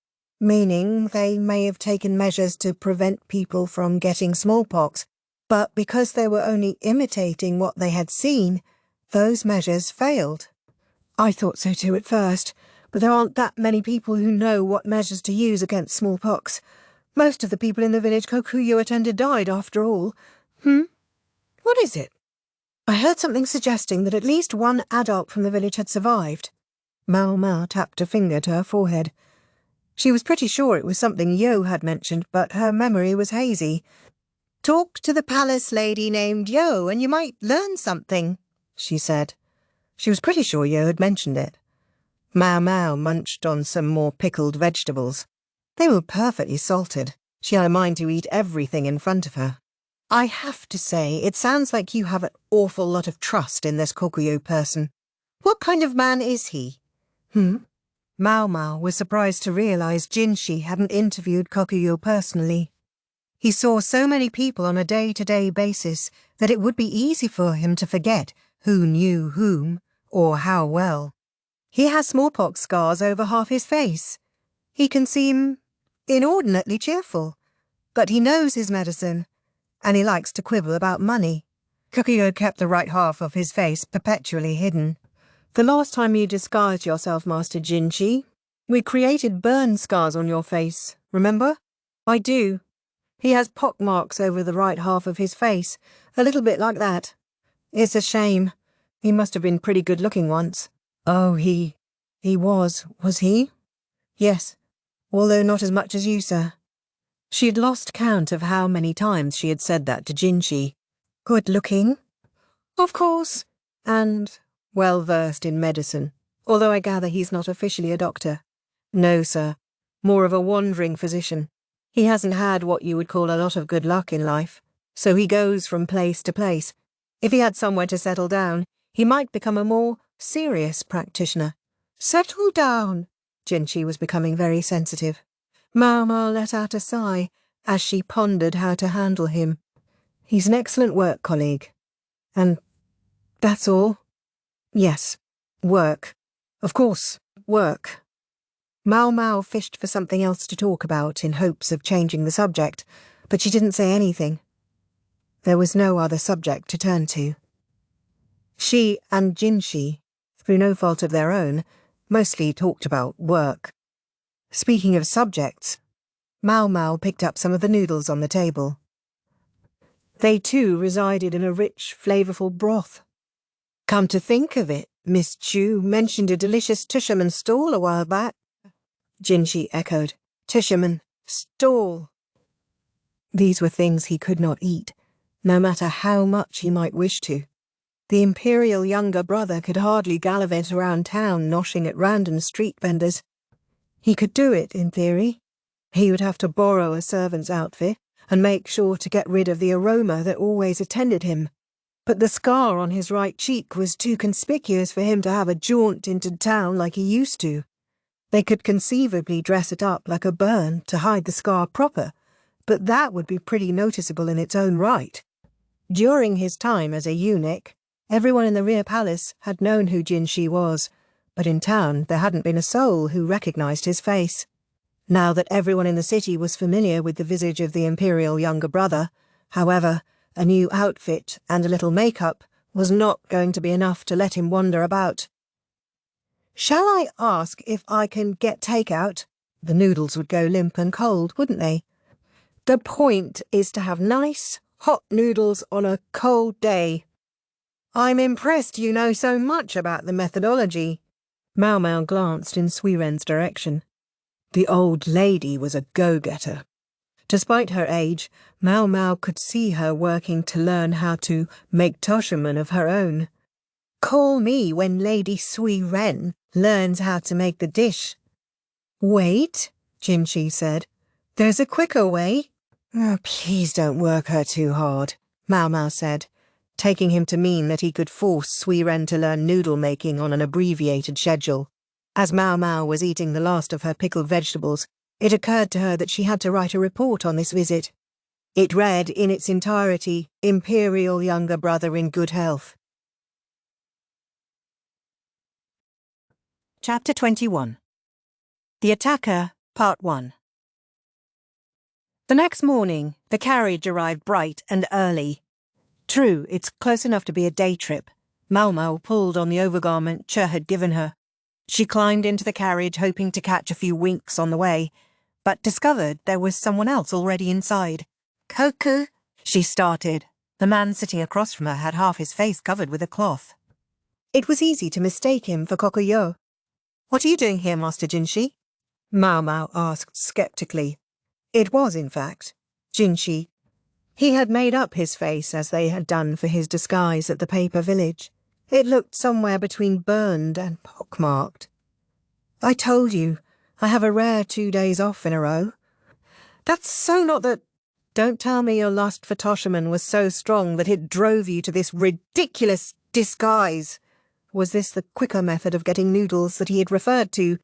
Meaning they may have taken measures to prevent people from getting smallpox, but because they were only imitating what they had seen, those measures failed." "I thought so too at first, but there aren't that many people who know what measures to use against smallpox. Most of the people in the village Kokuyo attended died, after all." "What is it?" "I heard something suggesting that at least one adult from the village had survived." Maomao tapped a finger to her forehead. She was pretty sure it was something Yo had mentioned, but her memory was hazy. "Talk to the palace lady named Yo and you might learn something," she said. She was pretty sure Yo had mentioned it. Maomao munched on some more pickled vegetables. They were perfectly salted. She had a mind to eat everything in front of her. I have to say, it sounds like you have an awful lot of trust in this Kokuyo person. What kind of man is he? Maomao was surprised to realize Jinshi hadn't interviewed Kokuyo personally. He saw so many people on a day-to-day basis that it would be easy for him to forget who knew whom or how well. He has smallpox scars over half his face. He can seem inordinately cheerful, but he knows his medicine, and he likes to quibble about money. Kokuyo kept the right half of his face perpetually hidden. The last time you disguised yourself, Master Jinshi, we created burn scars on your face, remember? I do. He has pockmarks over the right half of his face, a little bit like that. It's a shame. He must have been pretty good-looking once. Oh, he was he? Yes, although not as much as you, sir. She had lost count of how many times she had said that to Jinshi. Good-looking? Of course. And well-versed in medicine, although I gather he's not officially a doctor. No, sir. More of a wandering physician. He hasn't had what you would call a lot of good luck in life, so he goes from place to place. If he had somewhere to settle down, he might become a more serious practitioner. Settle down! Jinshi was becoming very sensitive. Maomao let out a sigh as she pondered how to handle him. He's an excellent work colleague. And that's all? Yes, work. Of course, work. Maomao fished for something else to talk about in hopes of changing the subject, but she didn't say anything. There was no other subject to turn to. She and Jinshi, through no fault of their own, mostly talked about work. Speaking of subjects, Maomao picked up some of the noodles on the table. They too resided in a rich, flavourful broth. Come to think of it, Miss Chu mentioned a delicious Tusherman stall a while back. Jinshi echoed. Tusherman stall. These were things he could not eat, no matter how much he might wish to. The imperial younger brother could hardly gallivant around town noshing at random street vendors. He could do it, in theory. He would have to borrow a servant's outfit and make sure to get rid of the aroma that always attended him. But the scar on his right cheek was too conspicuous for him to have a jaunt into town like he used to. They could conceivably dress it up like a burn to hide the scar proper, but that would be pretty noticeable in its own right. During his time as a eunuch, everyone in the rear palace had known who Jinshi was, but in town there hadn't been a soul who recognized his face. Now that everyone in the city was familiar with the visage of the imperial younger brother, however, a new outfit and a little make-up was not going to be enough to let him wander about. Shall I ask if I can get takeout? The noodles would go limp and cold, wouldn't they? The point is to have nice, hot noodles on a cold day. I'm impressed you know so much about the methodology. Maomao glanced in Suiren's direction. The old lady was a go-getter. Despite her age, Maomao could see her working to learn how to make Toshiman of her own. Call me when Lady Suiren learns how to make the dish. Wait, Jinshi said. There's a quicker way. Oh, please don't work her too hard, Maomao said, taking him to mean that he could force Suiren to learn noodle-making on an abbreviated schedule. As Maomao was eating the last of her pickled vegetables, it occurred to her that she had to write a report on this visit. It read in its entirety, Imperial younger brother in good health. Chapter 21. The Attacker, Part 1. The next morning, the carriage arrived bright and early. True, it's close enough to be a day trip. Maomao pulled on the overgarment Che had given her. She climbed into the carriage hoping to catch a few winks on the way, but discovered there was someone else already inside. Koku, she started. The man sitting across from her had half his face covered with a cloth. It was easy to mistake him for Kokuyo. What are you doing here, Master Jinshi? Maomao asked sceptically. It was, in fact, Jinshi. He had made up his face as they had done for his disguise at the paper village. It looked somewhere between burned and pockmarked. I told you, I have a rare 2 days off in a row. That's so not the... Don't tell me your lust for Toshaman was so strong that it drove you to this ridiculous disguise. Was this the quicker method of getting noodles that he had referred to?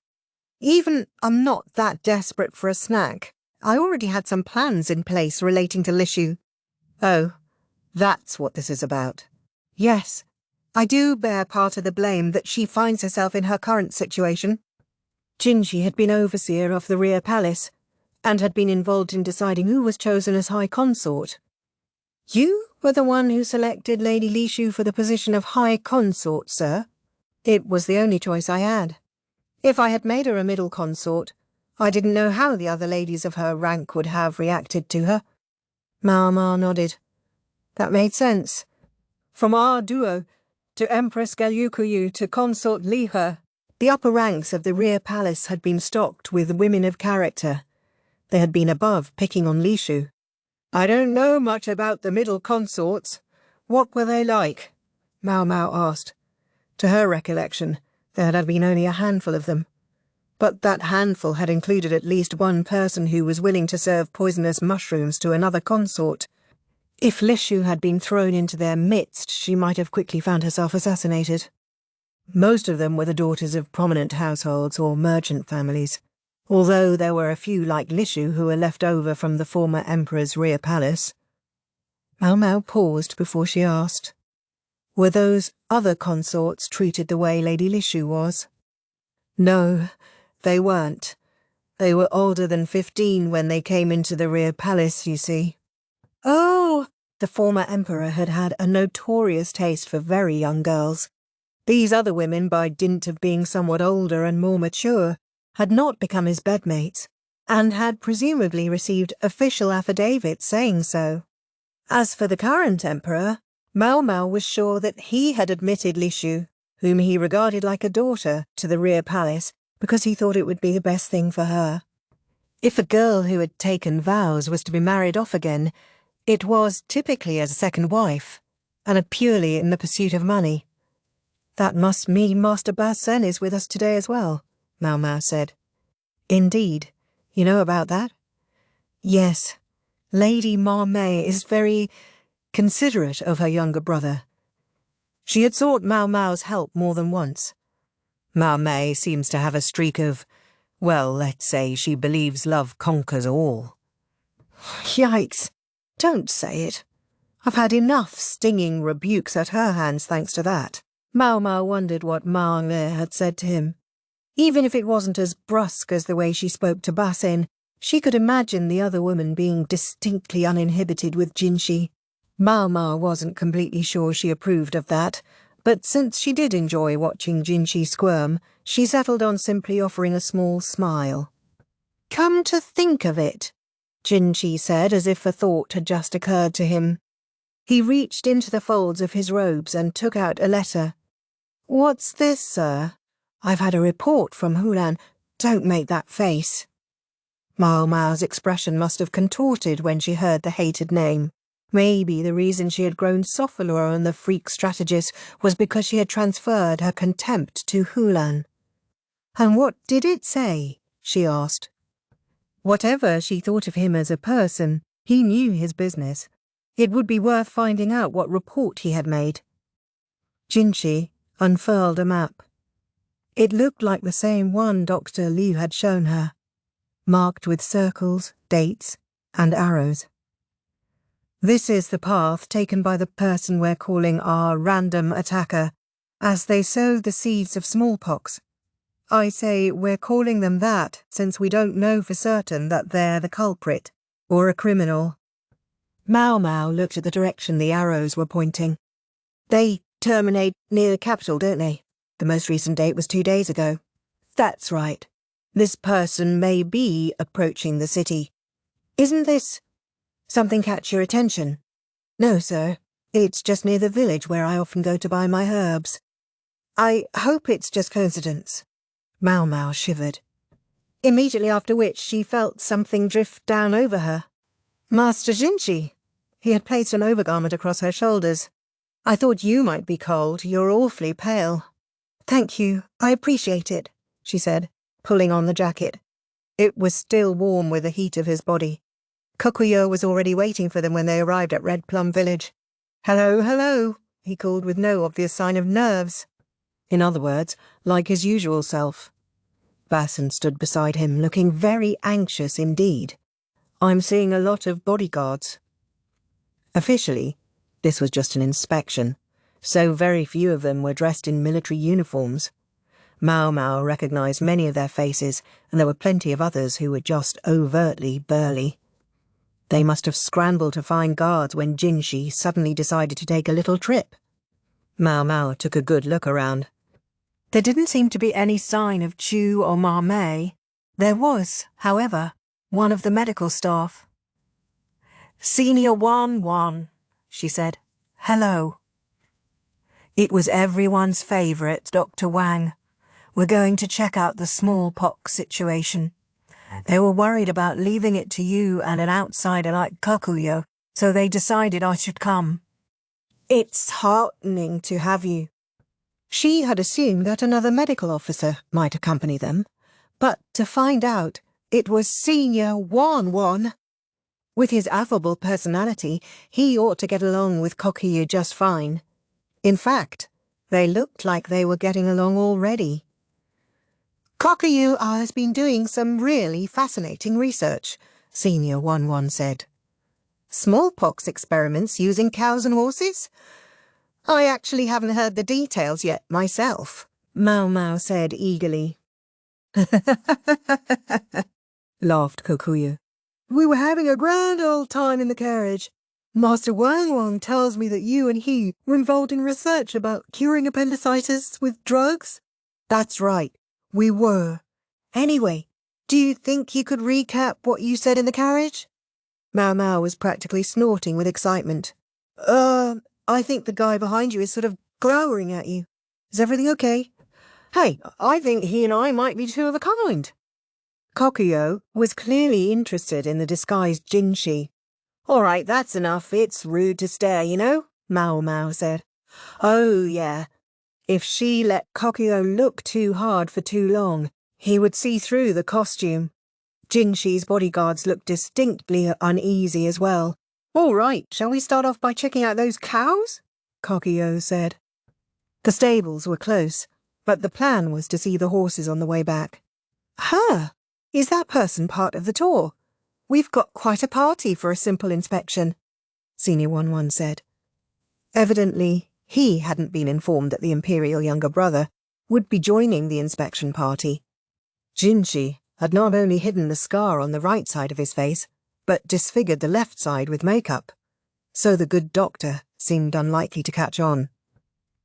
Even I'm not that desperate for a snack. I already had some plans in place relating to Lishu. Oh, that's what this is about. Yes, I do bear part of the blame that she finds herself in her current situation. Congee had been overseer of the Rear Palace, and had been involved in deciding who was chosen as High Consort. You were the one who selected Lady Lishu for the position of High Consort, sir. It was the only choice I had. If I had made her a middle consort, I didn't know how the other ladies of her rank would have reacted to her. Maomao nodded. That made sense. From our duo to Empress Galyukuyu to Consort Liha, the upper ranks of the Rear Palace had been stocked with women of character. They had been above picking on Lishu. I don't know much about the middle consorts. What were they like? Maomao asked. To her recollection, there had been only a handful of them. But that handful had included at least one person who was willing to serve poisonous mushrooms to another consort. If Lishu had been thrown into their midst, she might have quickly found herself assassinated. Most of them were the daughters of prominent households or merchant families, although there were a few like Lishu who were left over from the former emperor's rear palace. Maomao paused before she asked, were those other consorts treated the way Lady Lishu was? No, they weren't. They were older than 15 when they came into the rear palace, you see. Oh! The former emperor had had a notorious taste for very young girls. These other women, by dint of being somewhat older and more mature, had not become his bedmates, and had presumably received official affidavits saying so. As for the current emperor, Maomao was sure that he had admitted Lishu, whom he regarded like a daughter, to the rear palace because he thought it would be the best thing for her. If a girl who had taken vows was to be married off again, it was typically as a second wife, and purely in the pursuit of money. That must mean Master Basen is with us today as well, Maomao said. Indeed. You know about that? Yes. Lady Maomao is very considerate of her younger brother. She had sought Maomao's help more than once. Maomao seems to have a streak of, well, let's say she believes love conquers all. Yikes. Don't say it. I've had enough stinging rebukes at her hands thanks to that. Maomao wondered what Maomao had said to him. Even if it wasn't as brusque as the way she spoke to Basen, she could imagine the other woman being distinctly uninhibited with Jinshi. Maomao wasn't completely sure she approved of that, but since she did enjoy watching Jinshi squirm, she settled on simply offering a small smile. Come to think of it, Jinshi said as if a thought had just occurred to him. He reached into the folds of his robes and took out a letter. What's this, sir? I've had a report from Hulan. Don't make that face. Maomao's expression must have contorted when she heard the hated name. Maybe the reason she had grown Safflower on the freak strategist was because she had transferred her contempt to Hulan. And what did it say? She asked. Whatever she thought of him as a person, he knew his business. It would be worth finding out what report he had made. Jinshi unfurled a map. It looked like the same one Dr. Liu had shown her, marked with circles, dates, and arrows. This is the path taken by the person we're calling our random attacker, as they sowed the seeds of smallpox. I say we're calling them that since we don't know for certain that they're the culprit, or a criminal. Maomao looked at the direction the arrows were pointing. They terminate near the capital, don't they? The most recent date was 2 days ago. That's right. This person may be approaching the city. Isn't this something catch your attention? No, sir. It's just near the village where I often go to buy my herbs. I hope it's just coincidence. Maomao shivered. Immediately after which she felt something drift down over her. Master Jinshi. He had placed an overgarment across her shoulders. I thought you might be cold. You're awfully pale. Thank you. I appreciate it, she said, pulling on the jacket. It was still warm with the heat of his body. Kokuyo was already waiting for them when they arrived at Red Plum Village. "Hello, hello," he called with no obvious sign of nerves. In other words, like his usual self. Basin stood beside him, looking very anxious indeed. "I'm seeing a lot of bodyguards." Officially, this was just an inspection, so very few of them were dressed in military uniforms. Maomao recognized many of their faces, and there were plenty of others who were just overtly burly. They must have scrambled to find guards when Jinshi suddenly decided to take a little trip. Maomao took a good look around. There didn't seem to be any sign of Chu or Ma Mei. There was, however, one of the medical staff. "Senior 1-1, she said. "Hello." "It was everyone's favourite, Dr. Wang. We're going to check out the smallpox situation. They were worried about leaving it to you and an outsider like Kokuyo, so they decided I should come." "It's heartening to have you." She had assumed that another medical officer might accompany them, but to find out it was Senior 1-1. With his affable personality, he ought to get along with Kokuyo just fine. In fact, they looked like they were getting along already. "Kokuyo has been doing some really fascinating research," Senior 1-1 said. "Smallpox experiments using cows and horses? I actually haven't heard the details yet myself," Maomao said eagerly. Laughed Kokuyo. "We were having a grand old time in the carriage. Master Wang tells me that you and he were involved in research about curing appendicitis with drugs." "That's right, we were. Anyway, do you think you could recap what you said in the carriage?" Maomao was practically snorting with excitement. I think the guy behind you is sort of glowering at you. Is everything okay?" "Hey, I think he and I might be two of a kind." Kokuyo was clearly interested in the disguised Jinshi. "All right, that's enough. It's rude to stare, you know," Maomao said. "Oh, yeah. If she let Kokuyo look too hard for too long, he would see through the costume." Jinshi's bodyguards looked distinctly uneasy as well. "All right, shall we start off by checking out those cows?" Kokuyo said. The stables were close, but the plan was to see the horses on the way back. "Huh, is that person part of the tour? We've got quite a party for a simple inspection," Senior 1-1 said. Evidently, he hadn't been informed that the Imperial younger brother would be joining the inspection party. Jinshi had not only hidden the scar on the right side of his face, but disfigured the left side with makeup, so the good doctor seemed unlikely to catch on.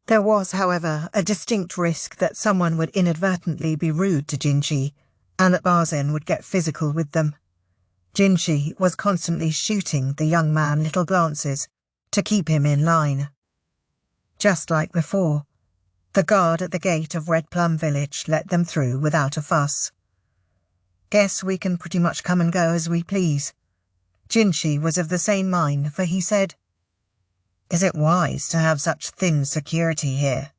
There was, however, a distinct risk that someone would inadvertently be rude to Jinshi, and that Bazen would get physical with them. Jinshi was constantly shooting the young man little glances to keep him in line. Just like before, the guard at the gate of Red Plum Village let them through without a fuss. "Guess we can pretty much come and go as we please." Jinshi was of the same mind, for he said, "Is it wise to have such thin security here?"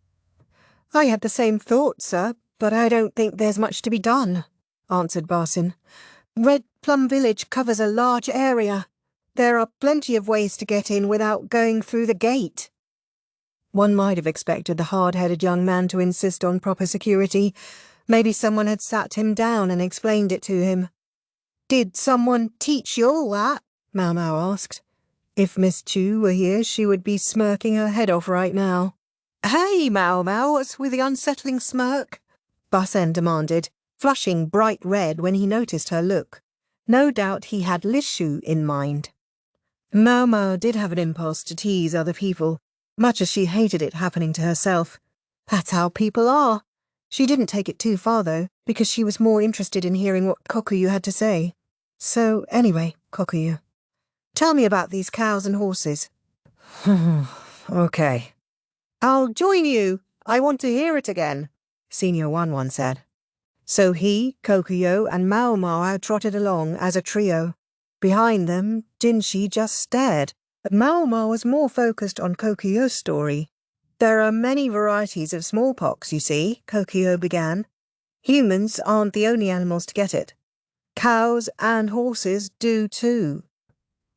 "I had the same thought, sir, but I don't think there's much to be done," answered Basin. "Red Plum Village covers a large area. There are plenty of ways to get in without going through the gate." One might have expected the hard-headed young man to insist on proper security. Maybe someone had sat him down and explained it to him. "Did someone teach you all that?" Maomao asked. If Miss Chu were here, she would be smirking her head off right now. "Hey, Maomao, what's with the unsettling smirk?" Basen demanded, flushing bright red when he noticed her look. No doubt he had Lishu in mind. Maomao did have an impulse to tease other people, much as she hated it happening to herself. That's how people are. She didn't take it too far, though, because she was more interested in hearing what Kokuyo had to say. "So, anyway, Kokuyo, tell me about these cows and horses." "Okay. I'll join you. I want to hear it again," Senior 1-1 said. So he, Kokuyo, and Maomao trotted along as a trio. Behind them, Jinshi just stared, but Maomao was more focused on Kokuyo's story. "There are many varieties of smallpox, you see," Kokuyo began. "Humans aren't the only animals to get it. Cows and horses do too.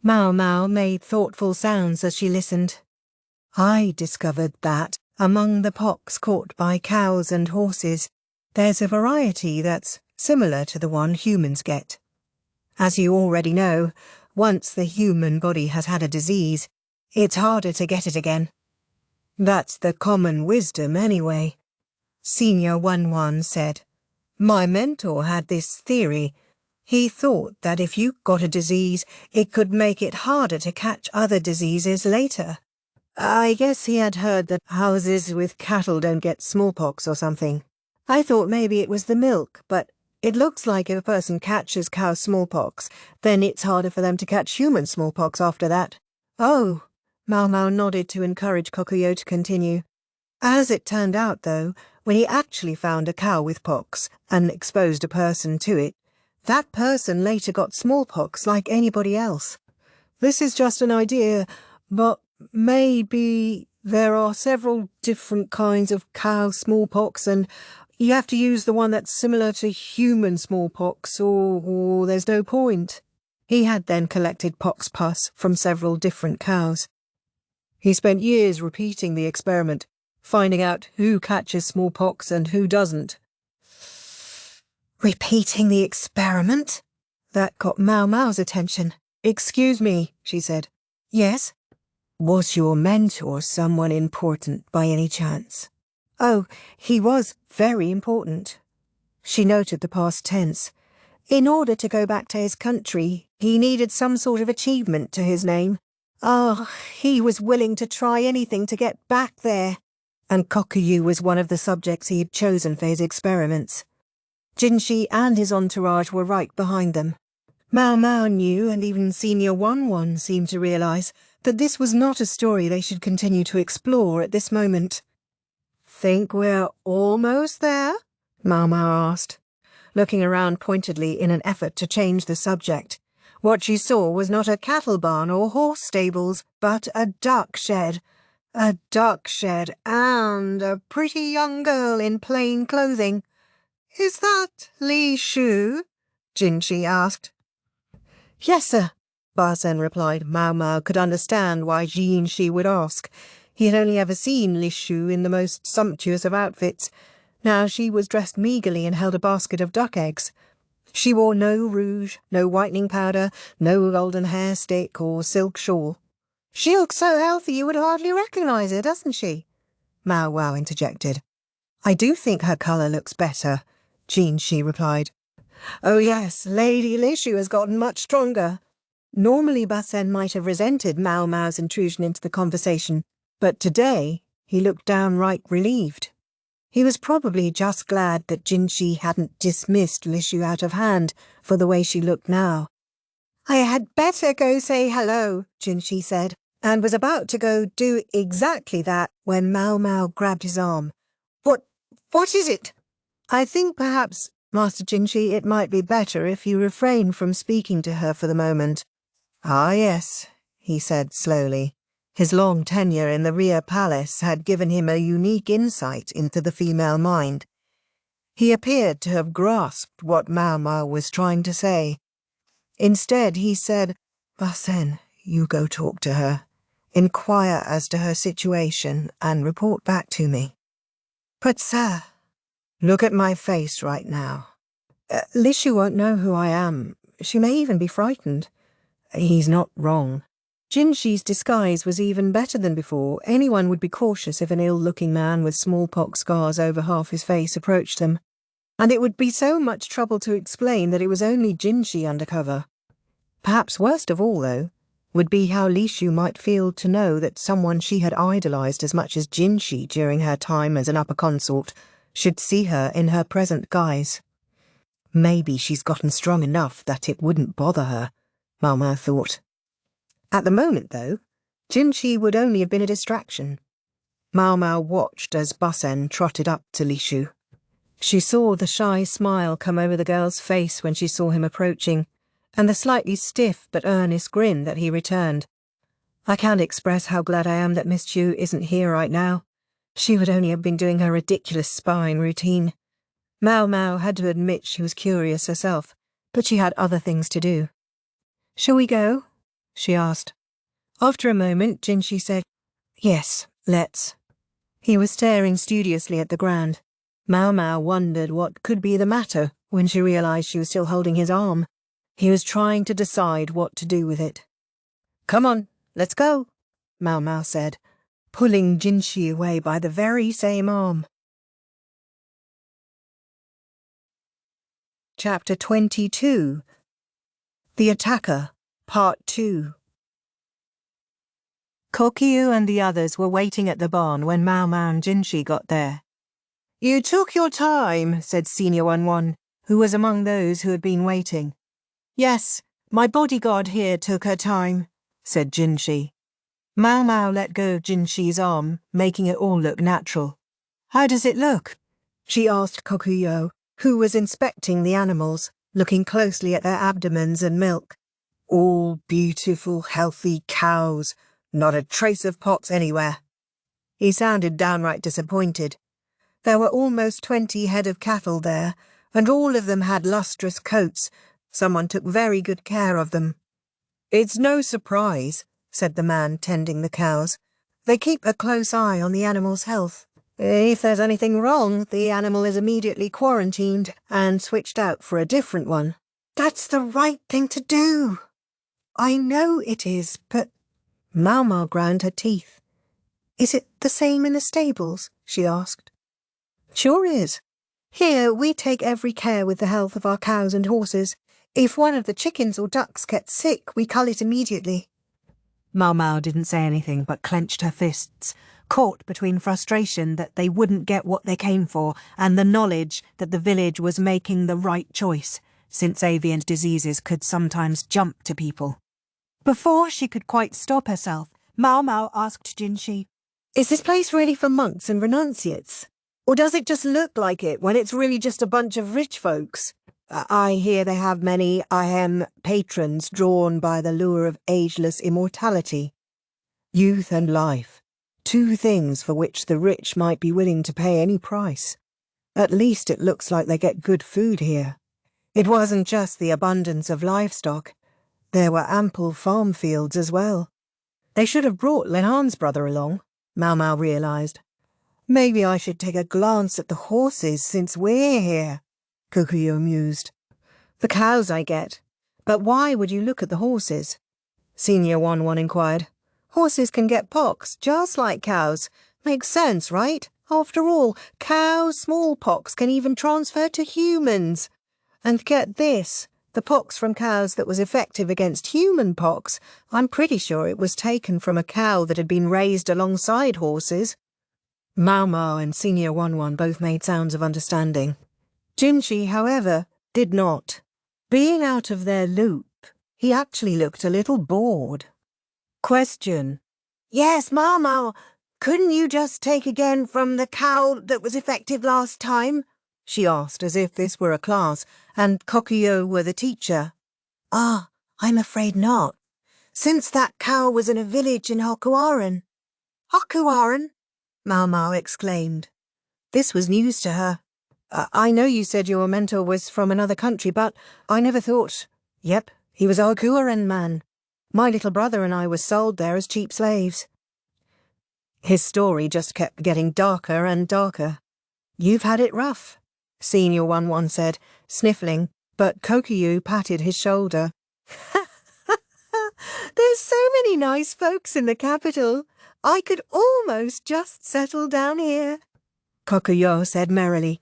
Maomao made thoughtful sounds as she listened. I discovered that, among the pox caught by cows and horses, there's a variety that's similar to the one humans get. As you already know, once the human body has had a disease, it's harder to get it again. That's the common wisdom anyway. Senior 1-1 said. My mentor had this theory. He thought that if you got a disease, it could make it harder to catch other diseases later. I guess he had heard that houses with cattle don't get smallpox or something. I thought maybe it was the milk, but it looks like if a person catches cow smallpox, then it's harder for them to catch human smallpox after that. Oh, Maomao nodded to encourage Kokuyo to continue. As it turned out, though, when he actually found a cow with pox and exposed a person to it, that person later got smallpox like anybody else. This is just an idea, but maybe there are several different kinds of cow smallpox and you have to use the one that's similar to human smallpox or there's no point. He had then collected pox pus from several different cows. He spent years repeating the experiment, finding out who catches smallpox and who doesn't. Repeating the experiment? That got Maomao's attention. Excuse me, she said. Yes? Was your mentor someone important by any chance? Oh, he was very important. She noted the past tense. In order to go back to his country, he needed some sort of achievement to his name. Oh, he was willing to try anything to get back there. And Kokuyu was one of the subjects he had chosen for his experiments. Jinshi and his entourage were right behind them. Maomao knew, and even Senior 1-1 seemed to realize, that this was not a story they should continue to explore at this moment. Think we're almost there? Maomao asked, looking around pointedly in an effort to change the subject. What she saw was not a cattle barn or horse stables, but a duck shed. A duck shed and a pretty young girl in plain clothing. Is that Li Shu? Jinshi asked. Yes, sir, Basen replied. Maomao could understand why Jinshi would ask. He had only ever seen Li Shu in the most sumptuous of outfits. Now she was dressed meagerly and held a basket of duck eggs. She wore no rouge, no whitening powder, no golden hair stick or silk shawl. She looks so healthy you would hardly recognize her, doesn't she? Maomao interjected. I do think her colour looks better, Jinshi replied. Oh yes, Lady Li Shu has gotten much stronger. Normally Basen might have resented Maomao's intrusion into the conversation, but today he looked downright relieved. He was probably just glad that Jinshi hadn't dismissed Li Shu out of hand for the way she looked now. I had better go say hello, Jinshi said, and was about to go do exactly that when Maomao grabbed his arm. What is it? I think perhaps, Master Jinshi, it might be better if you refrain from speaking to her for the moment. Ah, yes, he said slowly. His long tenure in the Imperial Palace had given him a unique insight into the female mind. He appeared to have grasped what Maomao was trying to say. Instead, he said, Basen, you go talk to her. Inquire as to her situation and report back to me. But, sir, look at my face right now. Li Shu won't know who I am. She may even be frightened. He's not wrong. Jinshi's disguise was even better than before. Anyone would be cautious if an ill-looking man with smallpox scars over half his face approached them. And it would be so much trouble to explain that it was only Jinshi undercover. Perhaps worst of all, though, would be how Li Shu might feel to know that someone she had idolized as much as Jinshi during her time as an upper consort should see her in her present guise. Maybe she's gotten strong enough that it wouldn't bother her, Maomao thought. At the moment, though, Jinshi would only have been a distraction. Maomao watched as Basen trotted up to Li Shu. She saw the shy smile come over the girl's face when she saw him approaching, and the slightly stiff but earnest grin that he returned. I can't express how glad I am that Miss Chu isn't here right now. She would only have been doing her ridiculous sparring routine. Maomao had to admit she was curious herself, but she had other things to do. Shall we go? she asked. After a moment, Jinshi said, "Yes, let's." He was staring studiously at the ground. Maomao wondered what could be the matter when she realized she was still holding his arm. He was trying to decide what to do with it. "Come on, let's go," Maomao said, pulling Jinshi away by the very same arm. Chapter 22. The Attacker, Part 2. Kokyu and the others were waiting at the barn when Maomao and Jinshi got there. "You took your time," said Senior 11, who was among those who had been waiting. "Yes, my bodyguard here took her time," said Jinshi. Maomao let go of Jinshi's arm, making it all look natural. "How does it look?" she asked Kokuyo, who was inspecting the animals, looking closely at their abdomens and milk. "All beautiful, healthy cows. Not a trace of pox anywhere." He sounded downright disappointed. There were almost 20 head of cattle there, and all of them had lustrous coats. Someone took very good care of them. "It's no surprise," said the man tending the cows. "They keep a close eye on the animal's health. If there's anything wrong, the animal is immediately quarantined and switched out for a different one." "That's the right thing to do." "I know it is, but—" Maomao ground her teeth. "Is it the same in the stables?" she asked. "Sure is. Here we take every care with the health of our cows and horses. If one of the chickens or ducks gets sick, we cull it immediately." Maomao didn't say anything but clenched her fists, caught between frustration that they wouldn't get what they came for and the knowledge that the village was making the right choice, since avian diseases could sometimes jump to people. Before she could quite stop herself, Maomao asked Jinshi, "Is this place really for monks and renunciates? Or does it just look like it when it's really just a bunch of rich folks? I hear they have many patrons drawn by the lure of ageless immortality. Youth and life, 2 things for which the rich might be willing to pay any price. At least it looks like they get good food here. It wasn't just the abundance of livestock. There were ample farm fields as well. They should have brought Lahan's brother along," Maomao realized. "Maybe I should take a glance at the horses since we're here," Kokuyo mused. "The cows I get, but why would you look at the horses?" Senior 11 inquired. "Horses can get pox, just like cows. Makes sense, right? After all, cow smallpox can even transfer to humans. And get this, the pox from cows that was effective against human pox, I'm pretty sure it was taken from a cow that had been raised alongside horses." Maomao and Senior 11 both made sounds of understanding. Jinshi, however, did not. Being out of their loop, he actually looked a little bored. "Question. Yes, Maomao, couldn't you just take again from the cow that was effective last time?" she asked, as if this were a class, and Kokuyo were the teacher. "Ah, I'm afraid not. Since that cow was in a village in Hokuaran." "Hokuaran?" Maomao exclaimed. This was news to her. I know you said your mentor was from another country, but I never thought—" "Yep, he was a Hokuaran man. My little brother and I were sold there as cheap slaves." His story just kept getting darker and darker. "You've had it rough," Senior 11 said, sniffling, but Kokuyo patted his shoulder. "There's so many nice folks in the capital. I could almost just settle down here," Kokuyo said merrily.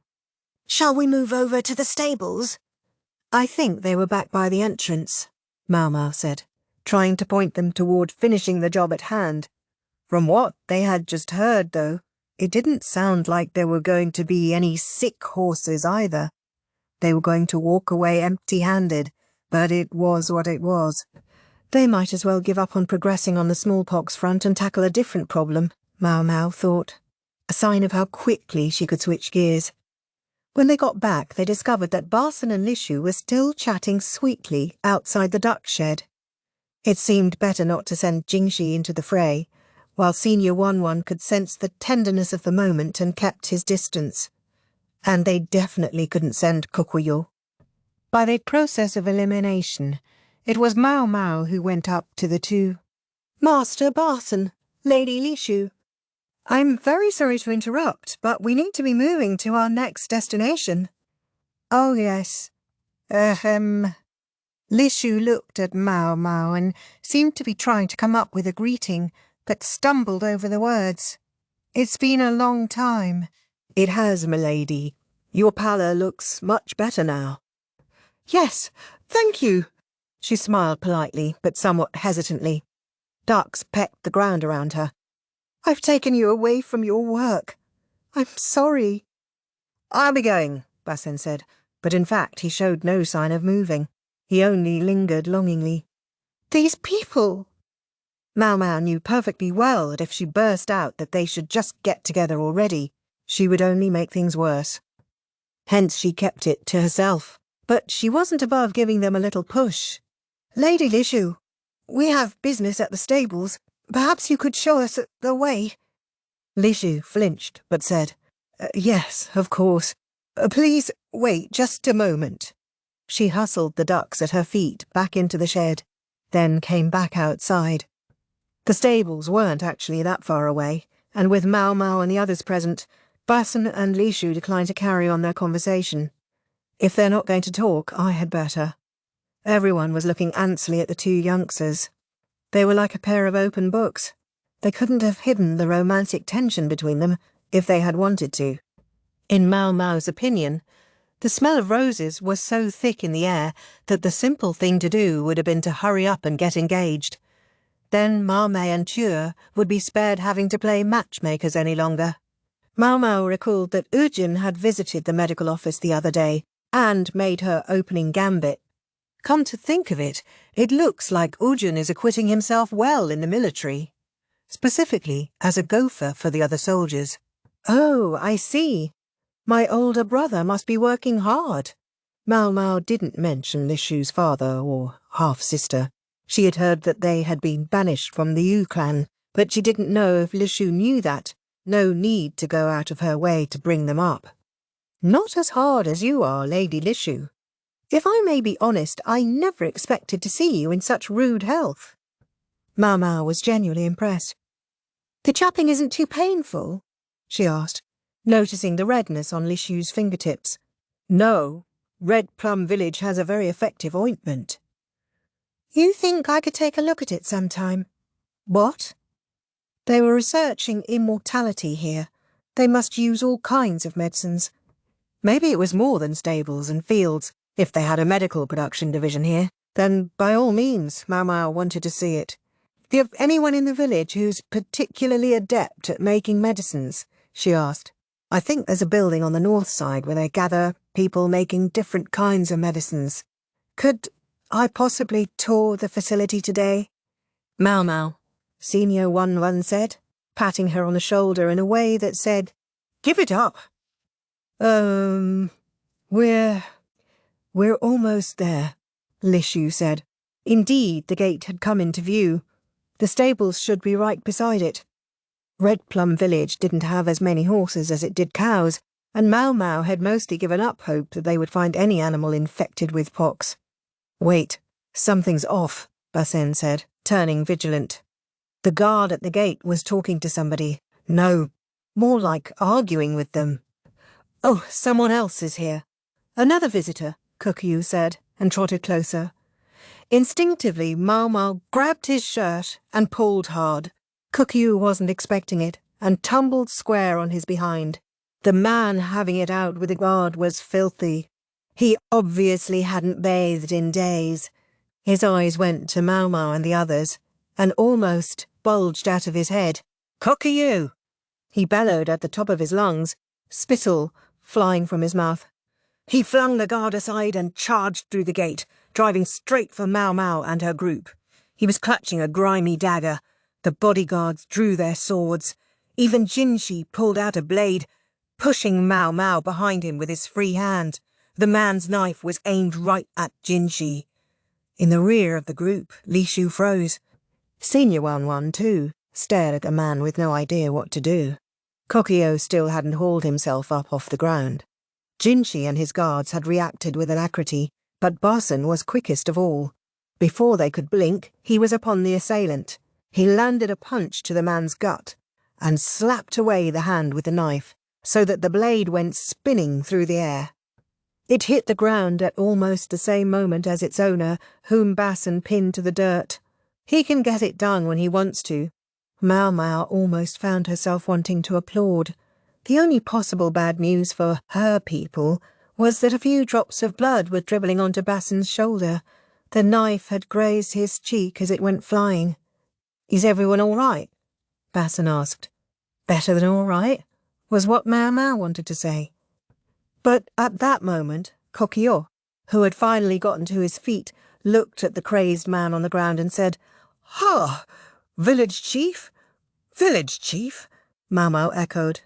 "Shall we move over to the stables?" "I think they were back by the entrance," Maomao said, trying to point them toward finishing the job at hand. From what they had just heard, though, it didn't sound like there were going to be any sick horses either. They were going to walk away empty-handed, but it was what it was. They might as well give up on progressing on the smallpox front and tackle a different problem, Maomao thought, a sign of how quickly she could switch gears. When they got back, they discovered that Barson and Lishu were still chatting sweetly outside the duck shed. It seemed better not to send Jinshi into the fray, while Senior 11 could sense the tenderness of the moment and kept his distance. And they definitely couldn't send Kokuyo. By the process of elimination, It was Maomao who went up to the two. Master Barson, Lady Lishu. I'm very sorry to interrupt, but we need to be moving to our next destination. Oh, yes. Lishu looked at Maomao and seemed to be trying to come up with a greeting, but stumbled over the words. It's been a long time. It has, milady. Your pallor looks much better now. Yes, thank you. She smiled politely, but somewhat hesitantly. Ducks pecked the ground around her. I've taken you away from your work. I'm sorry. I'll be going, Basen said, but in fact he showed no sign of moving. He only lingered longingly. These people! Maomao knew perfectly well that if she burst out that they should just get together already, she would only make things worse. Hence she kept it to herself, but she wasn't above giving them a little push. Lady Lishu, we have business at the stables. Perhaps you could show us the way. Lishu flinched, but said, Yes, of course. Please wait just a moment. She hustled the ducks at her feet back into the shed, then came back outside. The stables weren't actually that far away, and with Maomao and the others present, Basen and Lishu declined to carry on their conversation. If they're not going to talk, I had better. Everyone was looking anxiously at the two youngsters. They were like a pair of open books. They couldn't have hidden the romantic tension between them if they had wanted to. In Maomao's opinion, the smell of roses was so thick in the air that the simple thing to do would have been to hurry up and get engaged. Then Maomao and Chua would be spared having to play matchmakers any longer. Maomao recalled that Ujin had visited the medical office the other day and made her opening gambit. Come to think of it, it looks like Ujin is acquitting himself well in the military, specifically as a gopher for the other soldiers. Oh, I see. My older brother must be working hard. Maomao didn't mention Lishu's father or half-sister. She had heard that they had been banished from the Yu clan, but she didn't know if Lishu knew that. No need to go out of her way to bring them up. Not as hard as you are, Lady Lishu. If I may be honest, I never expected to see you in such rude health. Maomao was genuinely impressed. The chopping isn't too painful? She asked, noticing the redness on Lishu's fingertips. No, Red Plum Village has a very effective ointment. You think I could take a look at it sometime? What? They were researching immortality here. They must use all kinds of medicines. Maybe it was more than stables and fields. If they had a medical production division here, then by all means, Maomao wanted to see it. Do you have anyone in the village who's particularly adept at making medicines? She asked. I think there's a building on the north side where they gather people making different kinds of medicines. Could I possibly tour the facility today? Maomao, Senior One said, patting her on the shoulder in a way that said, Give it up. We're almost there, Lishu said. Indeed, the gate had come into view. The stables should be right beside it. Red Plum Village didn't have as many horses as it did cows, and Maomao had mostly given up hope that they would find any animal infected with pox. Wait, something's off, Basen said, turning vigilant. The guard at the gate was talking to somebody. No, more like arguing with them. Oh, someone else is here. Another visitor, Congee said, and trotted closer. Instinctively, Maomao grabbed his shirt and pulled hard. Congee wasn't expecting it, and tumbled square on his behind. The man having it out with the guard was filthy. He obviously hadn't bathed in days. His eyes went to Maomao and the others, and almost bulged out of his head. Congee! He bellowed at the top of his lungs, spittle flying from his mouth. He flung the guard aside and charged through the gate, driving straight for Maomao and her group. He was clutching a grimy dagger. The bodyguards drew their swords. Even Jinshi pulled out a blade, pushing Maomao behind him with his free hand. The man's knife was aimed right at Jinshi. In the rear of the group, Lishu froze. Senior One, too, stared at the man with no idea what to do. Congee still hadn't hauled himself up off the ground. Jinshi and his guards had reacted with alacrity, but Basen was quickest of all. Before they could blink, he was upon the assailant. He landed a punch to the man's gut and slapped away the hand with the knife, so that the blade went spinning through the air. It hit the ground at almost the same moment as its owner, whom Basson pinned to the dirt. He can get it done when he wants to. Maomao almost found herself wanting to applaud. The only possible bad news for her people was that a few drops of blood were dribbling onto Basson's shoulder. The knife had grazed his cheek as it went flying. "Is everyone all right?" Basson asked. "Better than all right," was what Maomao wanted to say. But at that moment, Kokyo, who had finally gotten to his feet, looked at the crazed man on the ground and said, "Ha! Village chief? Village chief?" Maomao echoed.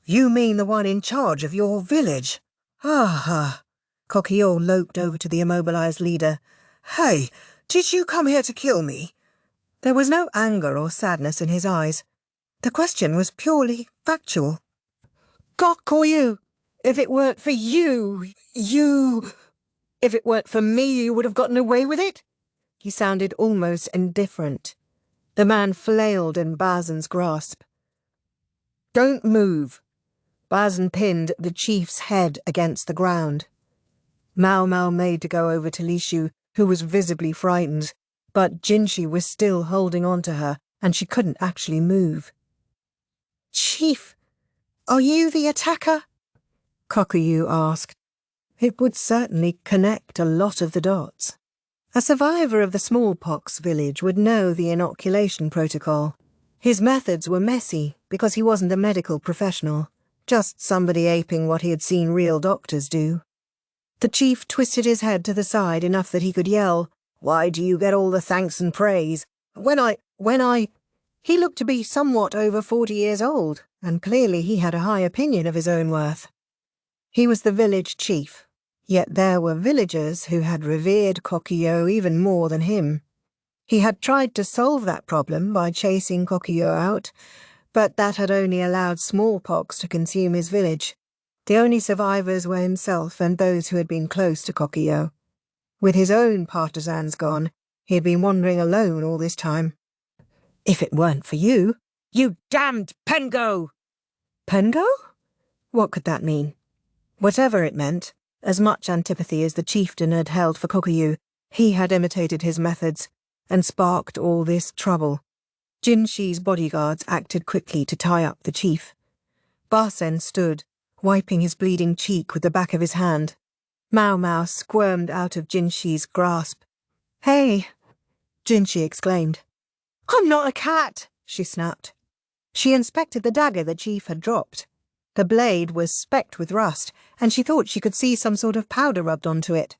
"You mean the one in charge of your village? Ah." Kokyo loped over to the immobilized leader. "Hey, did you come here to kill me?" There was no anger or sadness in his eyes. The question was purely factual. "Kokyo, if it weren't for you... If it weren't for me, you would have gotten away with it?" He sounded almost indifferent. The man flailed in Basson's grasp. "Don't move." Basson pinned the chief's head against the ground. Maomao made to go over to Lishu, who was visibly frightened, but Jinshi was still holding on to her, and she couldn't actually move. "Chief, are you the attacker?" Kokuyu asked. It would certainly connect a lot of the dots. A survivor of the smallpox village would know the inoculation protocol. His methods were messy because he wasn't a medical professional, just somebody aping what he had seen real doctors do. The chief twisted his head to the side enough that he could yell, "Why do you get all the thanks and praise? When I... He looked to be somewhat over 40 years old, and clearly he had a high opinion of his own worth. He was the village chief, yet there were villagers who had revered Kokyo even more than him. He had tried to solve that problem by chasing Kokyo out, but that had only allowed smallpox to consume his village. The only survivors were himself and those who had been close to Kokyo. With his own partisans gone, he had been wandering alone all this time. "If it weren't for you, you damned Penghou!" Penghou? What could that mean? Whatever it meant, as much antipathy as the chieftain had held for Kokyo, he had imitated his methods and sparked all this trouble. Jinshi's bodyguards acted quickly to tie up the chief. Basson stood, wiping his bleeding cheek with the back of his hand. Maomao squirmed out of Jinshi's grasp. "Hey!" Jinshi exclaimed. "I'm not a cat!" she snapped. She inspected the dagger the chief had dropped. The blade was specked with rust, and she thought she could see some sort of powder rubbed onto it.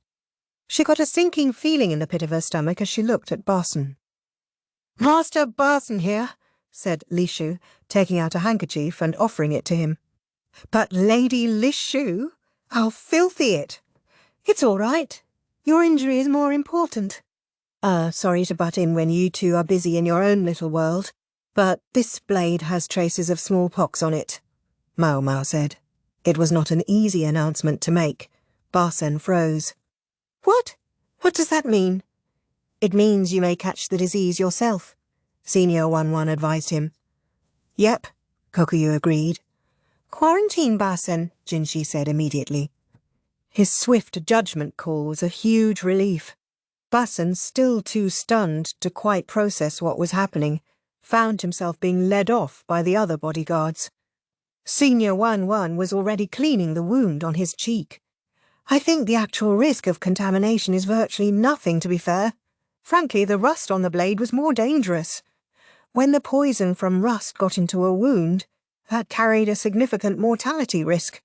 She got a sinking feeling in the pit of her stomach as she looked at Basson. "Master Basson here," said Lishu, taking out a handkerchief and offering it to him. "But Lady Lishu, I'll filthy it. It's all right. Your injury is more important. Sorry to butt in when you two are busy in your own little world, but this blade has traces of smallpox on it," Maomao said. It was not an easy announcement to make. Basson froze. "What? What does that mean?" "It means you may catch the disease yourself," Senior 1-1 advised him. "Yep," Kokyo agreed. "Quarantine, Basson," Jinshi said immediately. His swift judgment call was a huge relief. Basson, still too stunned to quite process what was happening, found himself being led off by the other bodyguards. Senior 1-1 was already cleaning the wound on his cheek. "I think the actual risk of contamination is virtually nothing, to be fair. Frankly, the rust on the blade was more dangerous. When the poison from rust got into a wound, that carried a significant mortality risk."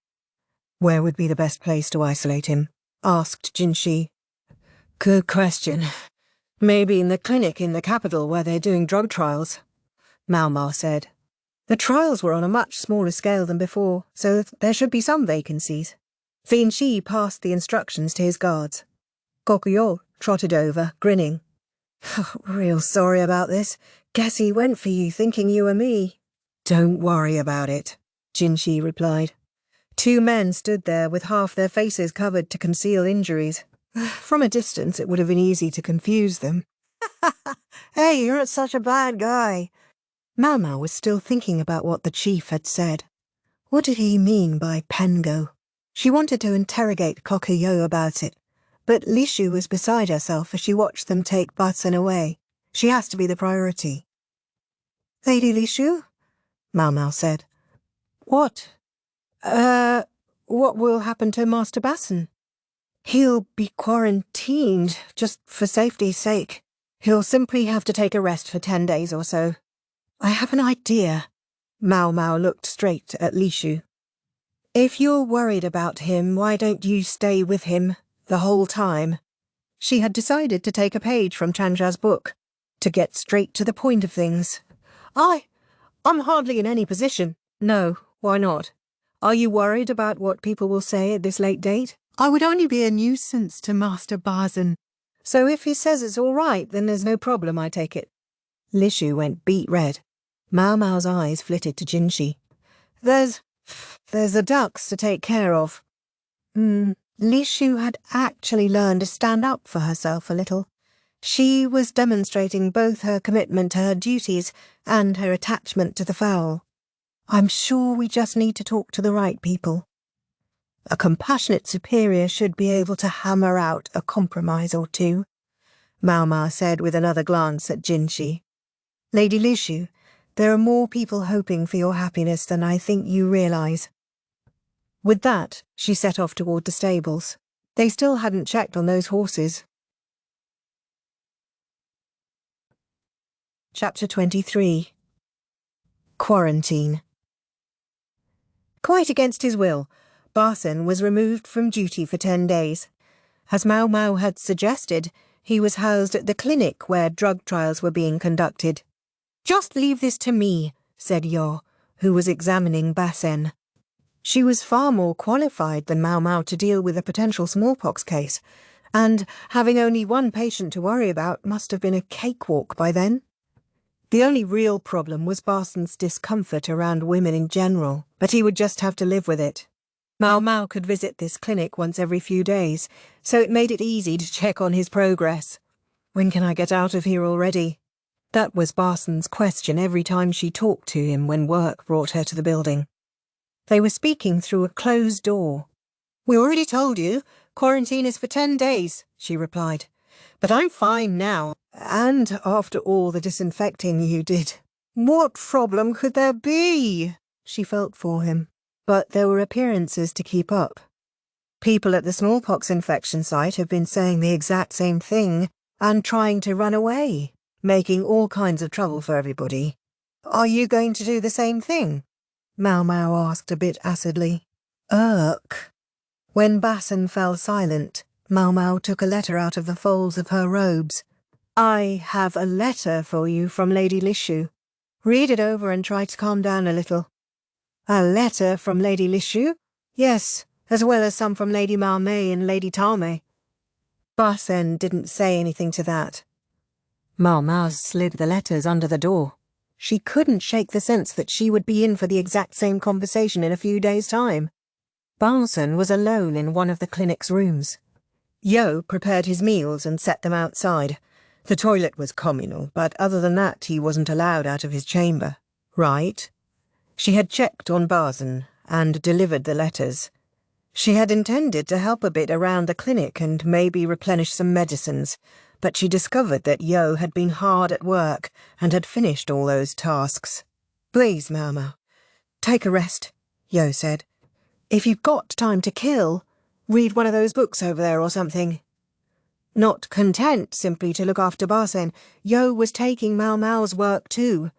"Where would be the best place to isolate him?" asked Jinshi. "Good question. Maybe in the clinic in the capital where they're doing drug trials," Maomao said. The trials were on a much smaller scale than before, so there should be some vacancies. Finshi passed the instructions to his guards. Kokyo trotted over, grinning. "Real sorry about this. Guess he went for you thinking you were me." "Don't worry about it," Jinshi replied. 2 men stood there with half their faces covered to conceal injuries. From a distance, it would have been easy to confuse them. Hey, you're not such a bad guy. Maomao was still thinking about what the chief had said. What did he mean by Penghou? She wanted to interrogate Kokuyo about it, but Lishu was beside herself as she watched them take Batsun away. She has to be the priority. Lady Lishu? Maomao said. What? What will happen to Master Batsun? He'll be quarantined, just for safety's sake. He'll simply have to take a rest for 10 days or so. I have an idea. Maomao looked straight at Lishu. If you're worried about him, why don't you stay with him the whole time? She had decided to take a page from Changsha's book, to get straight to the point of things. I'm hardly in any position. No, why not? Are you worried about what people will say at this late date? I would only be a nuisance to Master Batsun. So if he says it's all right, then there's no problem, I take it. Lishu went beet red. Maomao's eyes flitted to Jinshi. There's the ducks to take care of. Lishu had actually learned to stand up for herself a little. She was demonstrating both her commitment to her duties and her attachment to the fowl. I'm sure we just need to talk to the right people. A compassionate superior should be able to hammer out a compromise or two, Maomao said with another glance at Jinshi. Lady Lishu, there are more people hoping for your happiness than I think you realize. With that, she set off toward the stables. They still hadn't checked on those horses. Chapter 23. Quarantine. Quite against his will, Batsun was removed from duty for 10 days. As Maomao had suggested, he was housed at the clinic where drug trials were being conducted. Just leave this to me, said Yo, who was examining Batsun. She was far more qualified than Maomao to deal with a potential smallpox case, and having only one patient to worry about must have been a cakewalk by then. The only real problem was Batsun's discomfort around women in general, but he would just have to live with it. Maomao could visit this clinic once every few days, so it made it easy to check on his progress. When can I get out of here already? That was Batsun's question every time she talked to him when work brought her to the building. They were speaking through a closed door. We already told you, quarantine is for 10 days, she replied. But I'm fine now, and after all the disinfecting you did. What problem could there be? She felt for him. But there were appearances to keep up. People at the smallpox infection site have been saying the exact same thing and trying to run away, making all kinds of trouble for everybody. Are you going to do the same thing? Maomao asked a bit acidly. When Batsun fell silent, Maomao took a letter out of the folds of her robes. I have a letter for you from Lady Lishu. Read it over and try to calm down a little. A letter from Lady Lishu? Yes, as well as some from Lady Maomao and Lady Tame. Batsun didn't say anything to that. Maomao slid the letters under the door. She couldn't shake the sense that she would be in for the exact same conversation in a few days' time. Batsun was alone in one of the clinic's rooms. Yo prepared his meals and set them outside. The toilet was communal, but other than that he wasn't allowed out of his chamber. Right? She had checked on Batsun and delivered the letters. She had intended to help a bit around the clinic and maybe replenish some medicines, but she discovered that Yo had been hard at work and had finished all those tasks. Please, Maomao, take a rest, Yo said. If you've got time to kill, read one of those books over there or something. Not content simply to look after Batsun, Yo was taking Maomao's work too.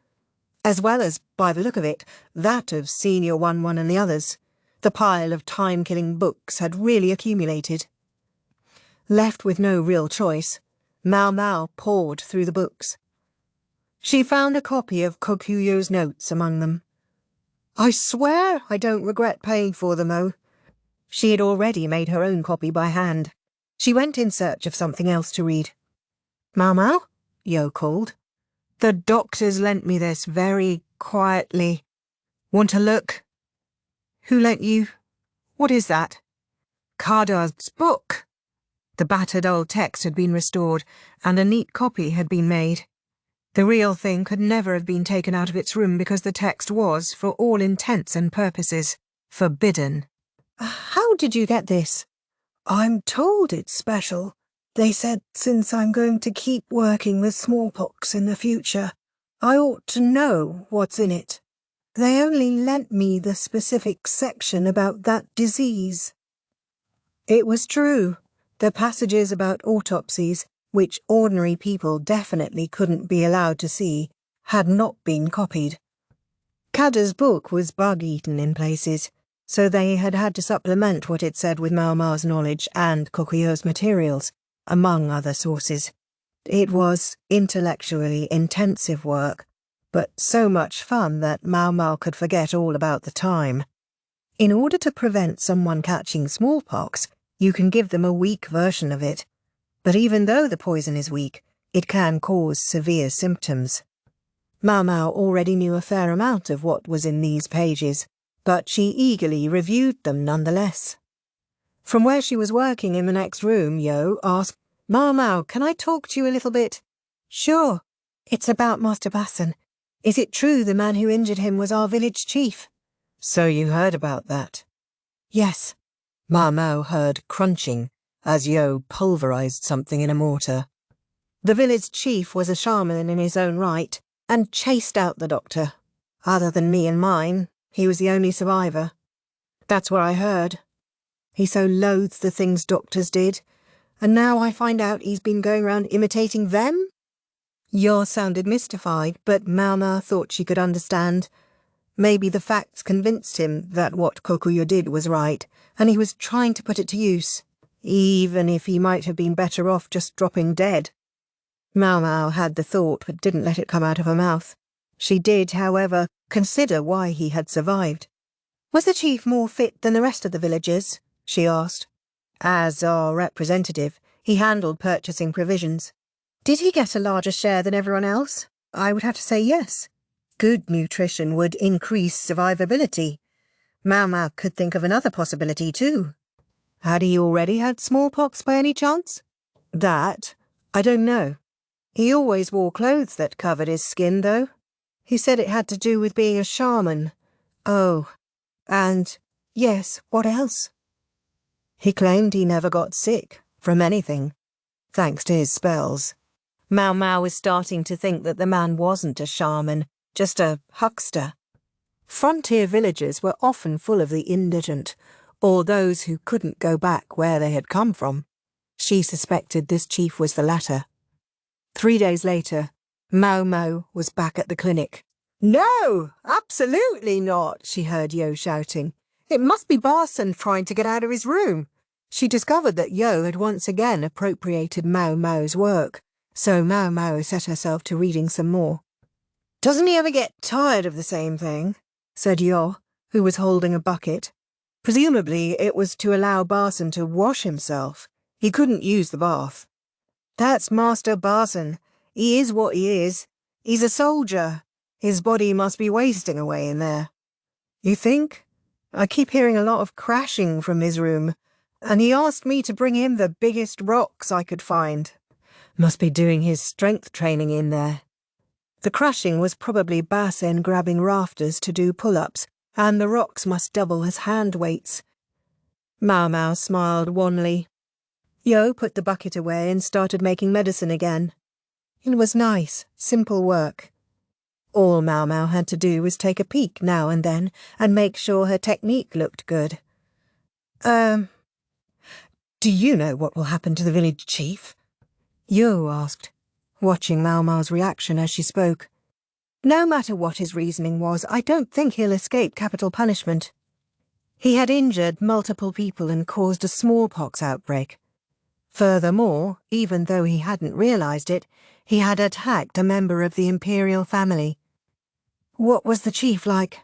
As well as, by the look of it, that of Senior 1-1 and the others. The pile of time-killing books had really accumulated. Left with no real choice, Maomao pored through the books. She found a copy of Kokuyo's notes among them. I swear I don't regret paying for them, though. She had already made her own copy by hand. She went in search of something else to read. Maomao? Yo called. The doctors lent me this very quietly. Want to look? Who lent you? What is that? Kada's book. The battered old text had been restored, and a neat copy had been made. The real thing could never have been taken out of its room because the text was, for all intents and purposes, forbidden. How did you get this? I'm told it's special. They said since I'm going to keep working with smallpox in the future, I ought to know what's in it. They only lent me the specific section about that disease. It was true. The passages about autopsies, which ordinary people definitely couldn't be allowed to see, had not been copied. Kada's book was bug-eaten in places, so they had had to supplement what it said with Maomao's knowledge and Kokuyo's materials, among other sources. It was intellectually intensive work, but so much fun that Maomao could forget all about the time. In order to prevent someone catching smallpox, you can give them a weak version of it. But even though the poison is weak, it can cause severe symptoms. Maomao already knew a fair amount of what was in these pages, but she eagerly reviewed them nonetheless. From where she was working in the next room, Yo asked, "Maomao, can I talk to you a little bit?" "Sure. It's about Master Basin. Is it true the man who injured him was our village chief?" "So you heard about that?" "Yes." Maomao heard crunching as Yo pulverized something in a mortar. "The village chief was a shaman in his own right and chased out the doctor. Other than me and mine, he was the only survivor. That's what I heard. He so loathed the things doctors did, and now I find out he's been going around imitating them?" Yo sounded mystified, but Maomao thought she could understand. Maybe the facts convinced him that what Kokuyo did was right, and he was trying to put it to use, even if he might have been better off just dropping dead. Maomao had the thought, but didn't let it come out of her mouth. She did, however, consider why he had survived. "Was the chief more fit than the rest of the villagers?" she asked. As our representative, he handled purchasing provisions. "Did he get a larger share than everyone else?" I would have to say yes. Good nutrition would increase survivability. Maomao could think of another possibility too. Had he already had smallpox by any chance? That, I don't know. He always wore clothes that covered his skin, though. He said it had to do with being a shaman. Oh, and, yes, what else? He claimed he never got sick, from anything, thanks to his spells. Maomao was starting to think that the man wasn't a shaman, just a huckster. Frontier villages were often full of the indigent, or those who couldn't go back where they had come from. She suspected this chief was the latter. 3 days later, Maomao was back at the clinic. "No, absolutely not," she heard Yo shouting. "It must be Barson trying to get out of his room." She discovered that Yo had once again appropriated Maomao's work, so Maomao set herself to reading some more. "Doesn't he ever get tired of the same thing?" said Yo, who was holding a bucket. Presumably it was to allow Barson to wash himself. He couldn't use the bath. "That's Master Barson. He is what he is. He's a soldier. His body must be wasting away in there." "You think? I keep hearing a lot of crashing from his room, and he asked me to bring him the biggest rocks I could find. Must be doing his strength training in there." The crashing was probably Barson grabbing rafters to do pull-ups, and the rocks must double as hand weights. Maomao smiled wanly. Yo put the bucket away and started making medicine again. It was nice, simple work. All Maomao had to do was take a peek now and then and make sure her technique looked good. Do you know what will happen to the village chief?" Yo asked, watching Maomao's reaction as she spoke. "No matter what his reasoning was, I don't think he'll escape capital punishment. He had injured multiple people and caused a smallpox outbreak. Furthermore, even though he hadn't realized it, he had attacked a member of the Imperial family." "What was the chief like?"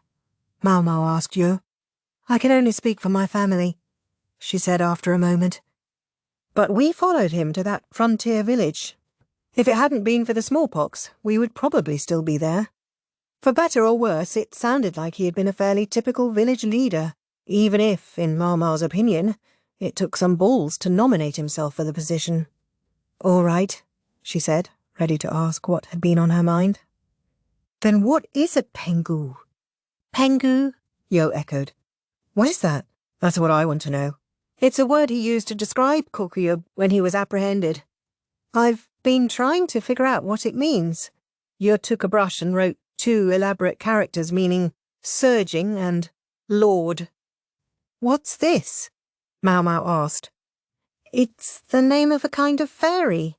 Maomao asked Yo. "I can only speak for my family," she said after a moment. "But we followed him to that frontier village. If it hadn't been for the smallpox, we would probably still be there. For better or worse, it sounded like he had been a fairly typical village leader, even if, in Maomao's opinion, It took some balls to nominate himself for the position. "All right," she said, ready to ask what had been on her mind. "Then what is a Penghou?" "Penghou?" Yo echoed. "What is that?" "That's what I want to know." "It's a word he used to describe Kokuyo when he was apprehended." "I've been trying to figure out what it means." Yo took a brush and wrote 2 elaborate characters meaning surging and lord. "What's this?" Maomao asked. "It's the name of a kind of fairy.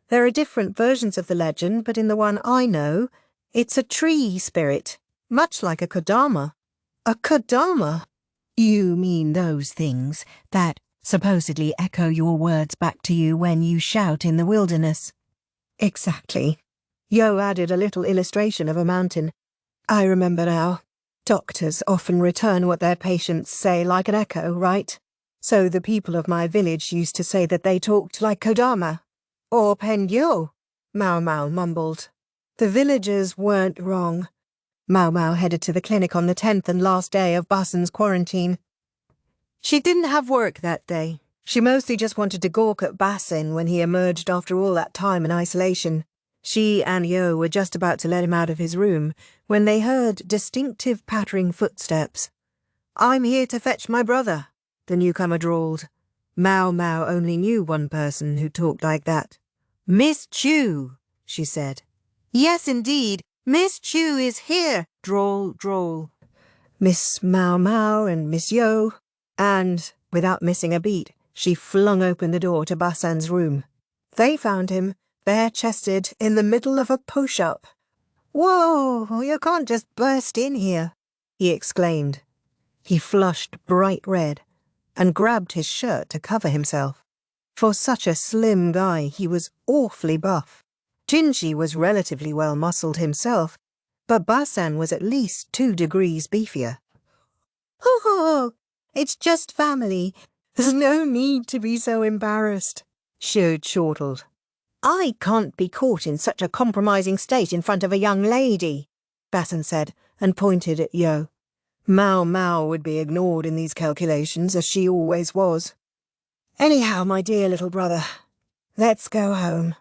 There are different versions of the legend, but in the one I know, it's a tree spirit, much like a kodama." "A kodama?" You mean those things that supposedly echo your words back to you when you shout in the wilderness? "Exactly." Yo added a little illustration of a mountain. "I remember now. Doctors often return what their patients say like an echo, right? So the people of my village used to say that they talked like Kodama. Or Penghou," Maomao mumbled. The villagers weren't wrong. Maomao headed to the clinic on the 10th and last day of Basen's quarantine. She didn't have work that day. She mostly just wanted to gawk at Basen when he emerged after all that time in isolation. She and Yo were just about to let him out of his room when they heard distinctive pattering footsteps. "I'm here to fetch my brother," the newcomer drawled. Maomao only knew one person who talked like that. "Miss Chu," she said. "Yes, indeed. Miss Chu is here." Drawl, drawl. Miss Maomao and Miss Yo, and, without missing a beat, she flung open the door to Basan's room. They found him, bare-chested, in the middle of a push-up. "Whoa, you can't just burst in here," he exclaimed. He flushed bright red and grabbed his shirt to cover himself. For such a slim guy, he was awfully buff. Congee was relatively well-muscled himself, but Basan was at least 2 degrees beefier. "Oh, it's just family. There's no need to be so embarrassed," Shu chortled. "I can't be caught in such a compromising state in front of a young lady," Basan said, and pointed at Yo. Maomao would be ignored in these calculations, as she always was. "Anyhow, my dear little brother, let's go home."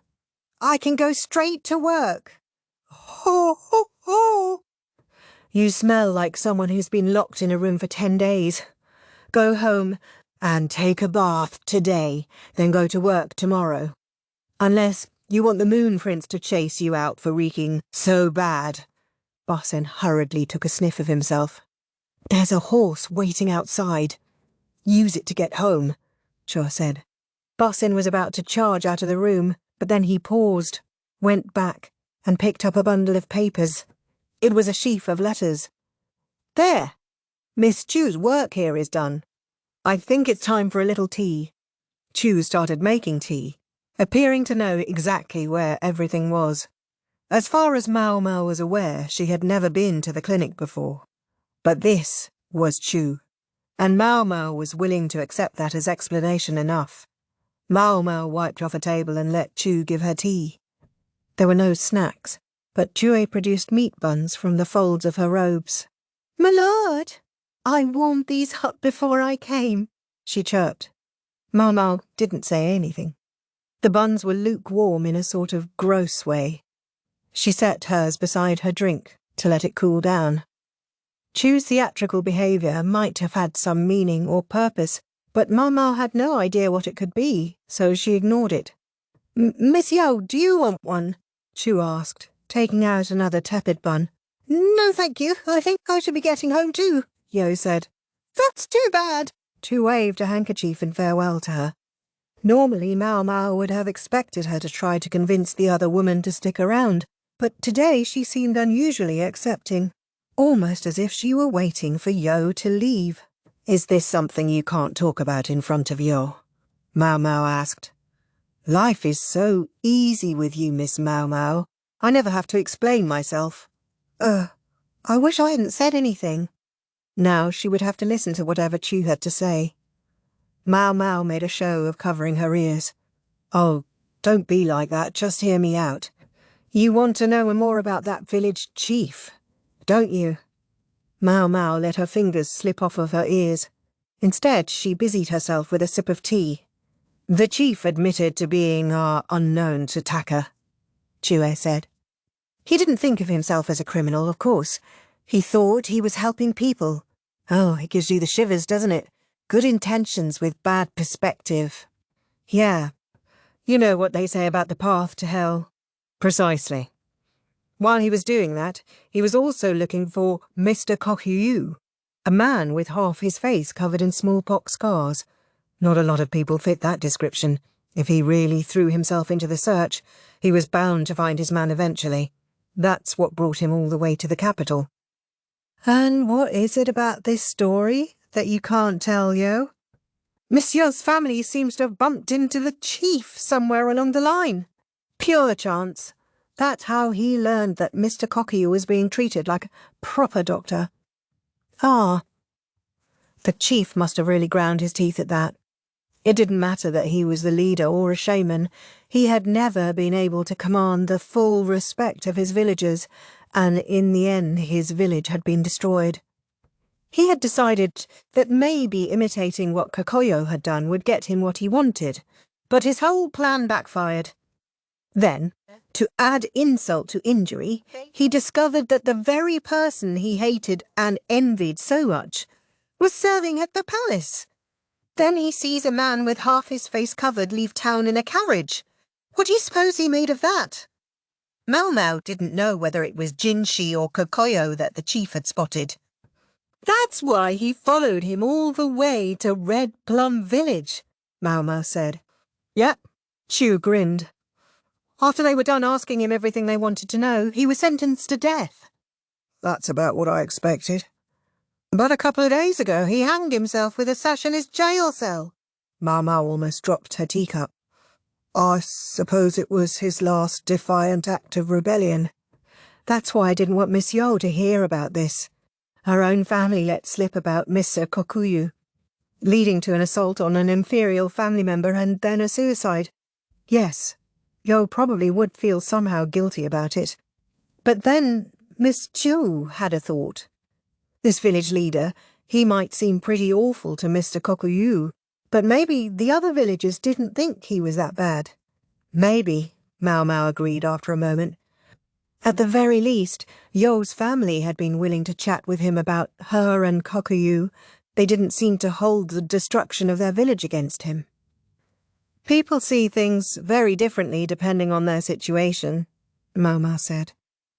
"I can go straight to work." "Ho, ho, ho." "You smell like someone who's been locked in a room for 10 days. Go home and take a bath today, then go to work tomorrow. Unless you want the Moon Prince to chase you out for reeking so bad." Basen hurriedly took a sniff of himself. "There's a horse waiting outside. Use it to get home," Chua said. Basen was about to charge out of the room, but then he paused, went back, and picked up a bundle of papers. It was a sheaf of letters. "There! Miss Chu's work here is done. I think it's time for a little tea." Chu started making tea, appearing to know exactly where everything was. As far as Maomao was aware, she had never been to the clinic before. But this was Chu, and Maomao was willing to accept that as explanation enough. Maomao wiped off a table and let Chu give her tea. There were no snacks, but Chue produced meat buns from the folds of her robes. "My lord, I warmed these up before I came," she chirped. Maomao didn't say anything. The buns were lukewarm in a sort of gross way. She set hers beside her drink to let it cool down. Chu's theatrical behaviour might have had some meaning or purpose, but Maomao had no idea what it could be, so she ignored it. "Miss Yo, do you want one?" Chu asked, taking out another tepid bun. "No, thank you. I think I should be getting home too," Yo said. "That's too bad." Chu waved a handkerchief in farewell to her. Normally, Maomao would have expected her to try to convince the other woman to stick around, but today she seemed unusually accepting, almost as if she were waiting for Yo to leave. "Is this something you can't talk about in front of Yo?" Maomao asked. "Life is so easy with you, Miss Maomao. I never have to explain myself." I wish I hadn't said anything." Now she would have to listen to whatever Chu had to say. Maomao made a show of covering her ears. "Oh, don't be like that, just hear me out. You want to know more about that village chief, don't you?" Maomao let her fingers slip off of her ears. Instead, she busied herself with a sip of tea. "The chief admitted to being unknown to Taka," Chue said. "He didn't think of himself as a criminal, of course. He thought he was helping people. Oh, it gives you the shivers, doesn't it? Good intentions with bad perspective. Yeah, you know what they say about the path to hell." "Precisely. While he was doing that, he was also looking for Mr. Kokuyu, a man with half his face covered in smallpox scars. Not a lot of people fit that description. If he really threw himself into the search, he was bound to find his man eventually. That's what brought him all the way to the capital." "And what is it about this story that you can't tell, Yo?" "Monsieur's family seems to have bumped into the chief somewhere along the line. Pure chance. That's how he learned that Mr. Kokuyu was being treated like a proper doctor." "Ah." The chief must have really ground his teeth at that. It didn't matter that he was the leader or a shaman. He had never been able to command the full respect of his villagers, and in the end his village had been destroyed. He had decided that maybe imitating what Kokuyo had done would get him what he wanted, but his whole plan backfired. Then, to add insult to injury, he discovered that the very person he hated and envied so much was serving at the palace. Then he sees a man with half his face covered leave town in a carriage. What do you suppose he made of that? Maomao didn't know whether it was Jinshi or Kokuyo that the chief had spotted. "That's why he followed him all the way to Red Plum Village," Maomao said. "Yep," Chu grinned. "After they were done asking him everything they wanted to know, he was sentenced to death." "That's about what I expected." "But a couple of days ago he hanged himself with a sash in his jail cell." Maomao almost dropped her teacup. "I suppose it was his last defiant act of rebellion. That's why I didn't want Miss Yo to hear about this. Her own family let slip about Mr. Kokuyu, leading to an assault on an Imperial family member and then a suicide. Yes, Yo probably would feel somehow guilty about it. But then Miss Chu had a thought. This village leader, he might seem pretty awful to Mr. Kokuyu, but maybe the other villagers didn't think he was that bad." "Maybe," Maomao agreed after a moment. At the very least, Yo's family had been willing to chat with him about her and Kokuyu. They didn't seem to hold the destruction of their village against him. "People see things very differently depending on their situation," Maomao said.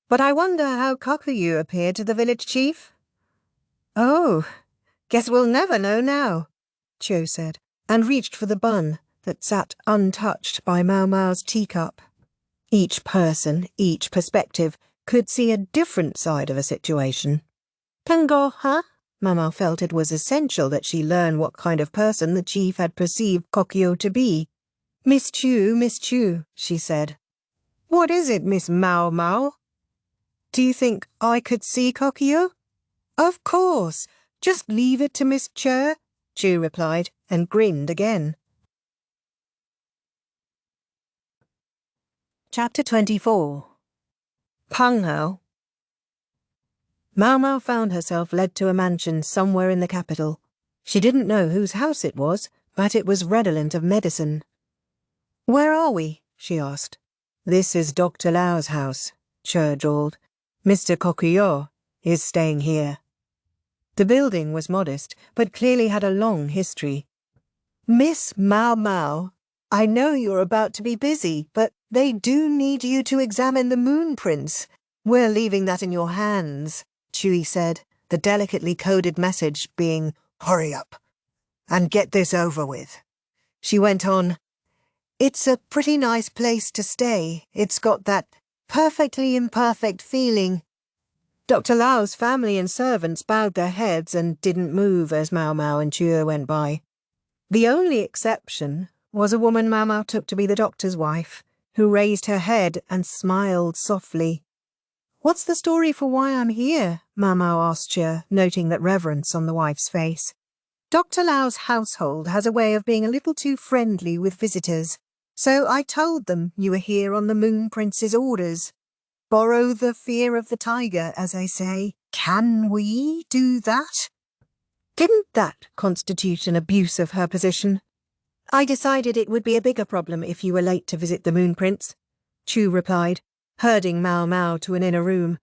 "But I wonder how Kokuyu appeared to the village chief?" "Oh, guess we'll never know now," Cho said, and reached for the bun that sat untouched by Maomao's teacup. Each person, each perspective, could see a different side of a situation. "Penghou, huh?" Maomao felt it was essential that she learn what kind of person the chief had perceived Kokuyo to be. Miss Chu, she said. "What is it, Miss Maomao?" "Do you think I could see Kokuyo?" "Of course. Just leave it to Miss Chu replied, and grinned again. Chapter 24. Penghou. Maomao found herself led to a mansion somewhere in the capital. She didn't know whose house it was, but it was redolent of medicine. "Where are we?" she asked. "This is Dr. Lau's house," Che drawled. "Mr. Kokuyo is staying here." The building was modest, but clearly had a long history. "Miss Maomao, I know you're about to be busy, but they do need you to examine the moon prints. We're leaving that in your hands," Chui said, the delicately coded message being, "Hurry up and get this over with." She went on, "It's a pretty nice place to stay. It's got that perfectly imperfect feeling." Dr. Lau's family and servants bowed their heads and didn't move as Maomao and Chue went by. The only exception was a woman Maomao took to be the doctor's wife, who raised her head and smiled softly. "What's the story for why I'm here?" Maomao asked Chue, noting that reverence on the wife's face. "Dr. Lau's household has a way of being a little too friendly with visitors, so I told them you were here on the Moon Prince's orders. Borrow the fear of the tiger, as I say. Can we do that?" Didn't that constitute an abuse of her position? I decided it would be a bigger problem if you were late to visit the Moon Prince, Chu replied, herding Maomao to an inner room.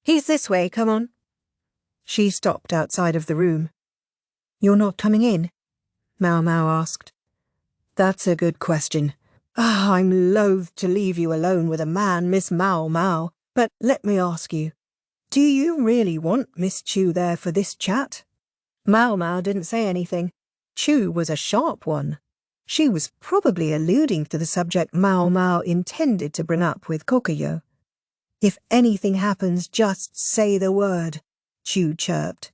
He's this way, come on. She stopped outside of the room. You're not coming in? Maomao asked. That's a good question. I'm loath to leave you alone with a man, Miss Maomao, but let me ask you, do you really want Miss Chu there for this chat? Maomao didn't say anything. Chu was a sharp one. She was probably alluding to the subject Maomao intended to bring up with Kokuyo. If anything happens, just say the word, Chu chirped.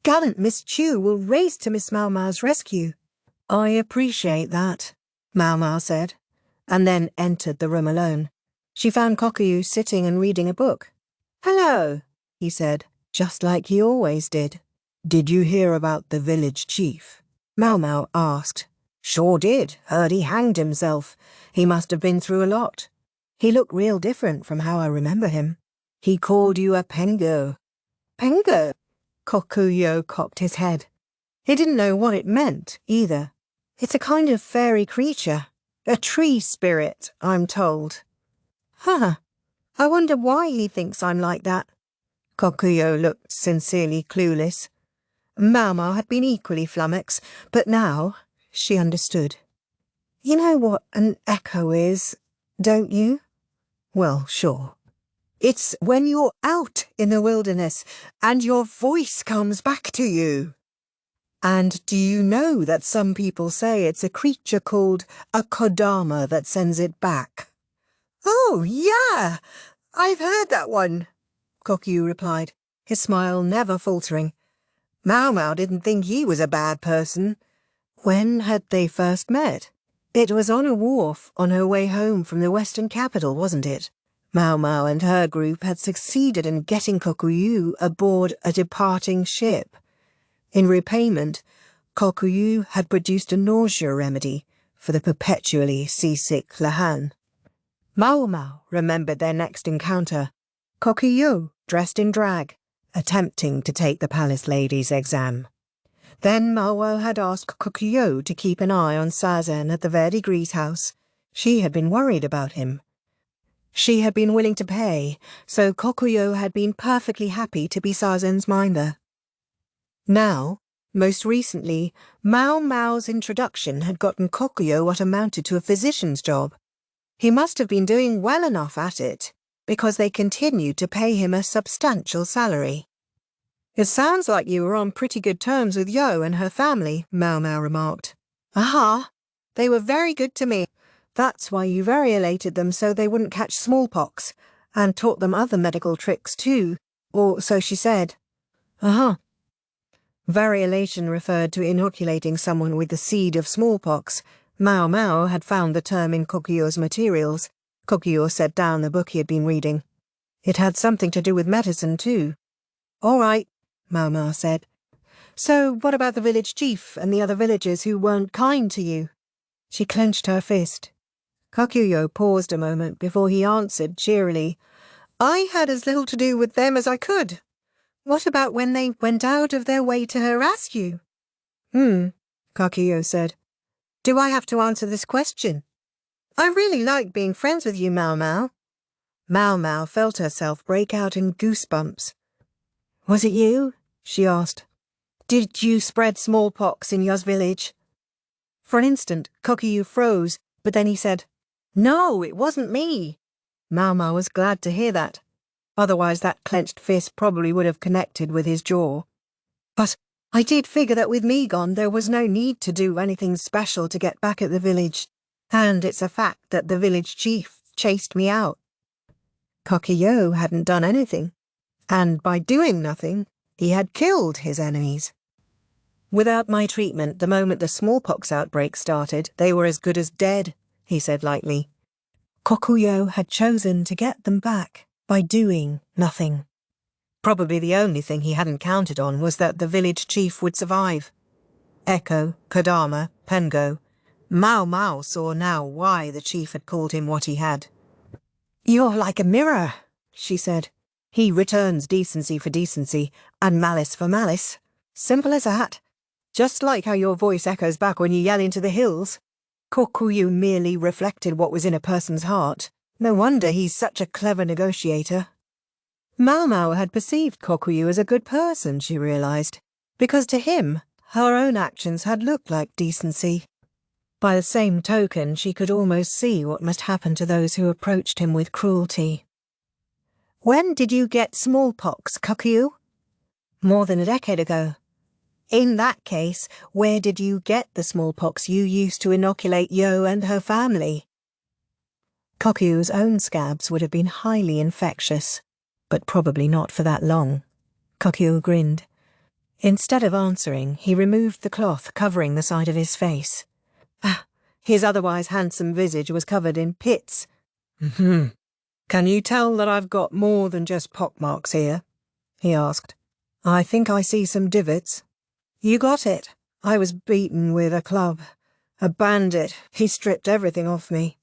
Gallant Miss Chu will race to Miss Maomao's rescue. I appreciate that, Maomao said, and then entered the room alone. She found Kokuyo sitting and reading a book. Hello, he said, just like he always did. Did you hear about the village chief? Maomao asked. Sure did. Heard he hanged himself. He must have been through a lot. He looked real different from how I remember him. He called you a Penghou. Penghou? Kokuyo cocked his head. He didn't know what it meant, either. It's a kind of fairy creature. A tree spirit, I'm told. Huh. I wonder why he thinks I'm like that. Kokuyo looked sincerely clueless. Maomao had been equally flummoxed, but now she understood. You know what an echo is, don't you? Well, sure. It's when you're out in the wilderness and your voice comes back to you. And do you know that some people say it's a creature called a kodama that sends it back? Oh, yeah, I've heard that one, Kokuyo replied, his smile never faltering. Maomao didn't think he was a bad person. When had they first met? It was on a wharf on her way home from the western capital, wasn't it? Maomao and her group had succeeded in getting Kokuyo aboard a departing ship. In repayment, Kokuyo had produced a nausea remedy for the perpetually seasick Lahan. Maomao remembered their next encounter. Kokuyo, dressed in drag, attempting to take the palace lady's exam. Then Maomao had asked Kokuyo to keep an eye on Sazen at the Verdigris house. She had been worried about him. She had been willing to pay, so Kokuyo had been perfectly happy to be Sazen's minder. Now, most recently, Maomao's introduction had gotten Kokuyo what amounted to a physician's job. He must have been doing well enough at it, because they continued to pay him a substantial salary. It sounds like you were on pretty good terms with Yo and her family, Maomao remarked. Aha, they were very good to me. That's why you variolated them so they wouldn't catch smallpox, and taught them other medical tricks too, or so she said. Uh-huh. Variolation referred to inoculating someone with the seed of smallpox. Maomao had found the term in Kokuyo's materials. Kokuyo set down the book he had been reading. It had something to do with medicine too. All right, Maomao said. So what about the village chief and the other villagers who weren't kind to you? She clenched her fist. Kokuyo paused a moment before he answered cheerily. I had as little to do with them as I could. What about when they went out of their way to harass you? Kokuyo said. Do I have to answer this question? I really like being friends with you, Maomao. Maomao felt herself break out in goosebumps. Was it you? She asked. Did you spread smallpox in Yo's village? For an instant, Kokuyo froze, but then he said, No, it wasn't me. Maomao was glad to hear that. Otherwise that clenched fist probably would have connected with his jaw. But I did figure that with me gone there was no need to do anything special to get back at the village. And it's a fact that the village chief chased me out. Kokuyo hadn't done anything. And by doing nothing, he had killed his enemies. Without my treatment, the moment the smallpox outbreak started, they were as good as dead, he said lightly. Kokuyo had chosen to get them back by doing nothing. Probably the only thing he hadn't counted on was that the village chief would survive. Echo, Kodama, Penghou. Maomao saw now why the chief had called him what he had. You're like a mirror, she said. He returns decency for decency and malice for malice. Simple as that. Just like how your voice echoes back when you yell into the hills. Kokuyu merely reflected what was in a person's heart. No wonder he's such a clever negotiator. Maomao had perceived Kokuyu as a good person, she realized, because to him, her own actions had looked like decency. By the same token, she could almost see what must happen to those who approached him with cruelty. When did you get smallpox, Kokuyu? More than a decade ago. In that case, where did you get the smallpox you used to inoculate Yo and her family? Kokuyu's own scabs would have been highly infectious, but probably not for that long. Kokuyu grinned. Instead of answering, he removed the cloth covering the side of his face. His otherwise handsome visage was covered in pits. Can you tell that I've got more than just pockmarks here? He asked. I think I see some divots. You got it. I was beaten with a club. A bandit. He stripped everything off me.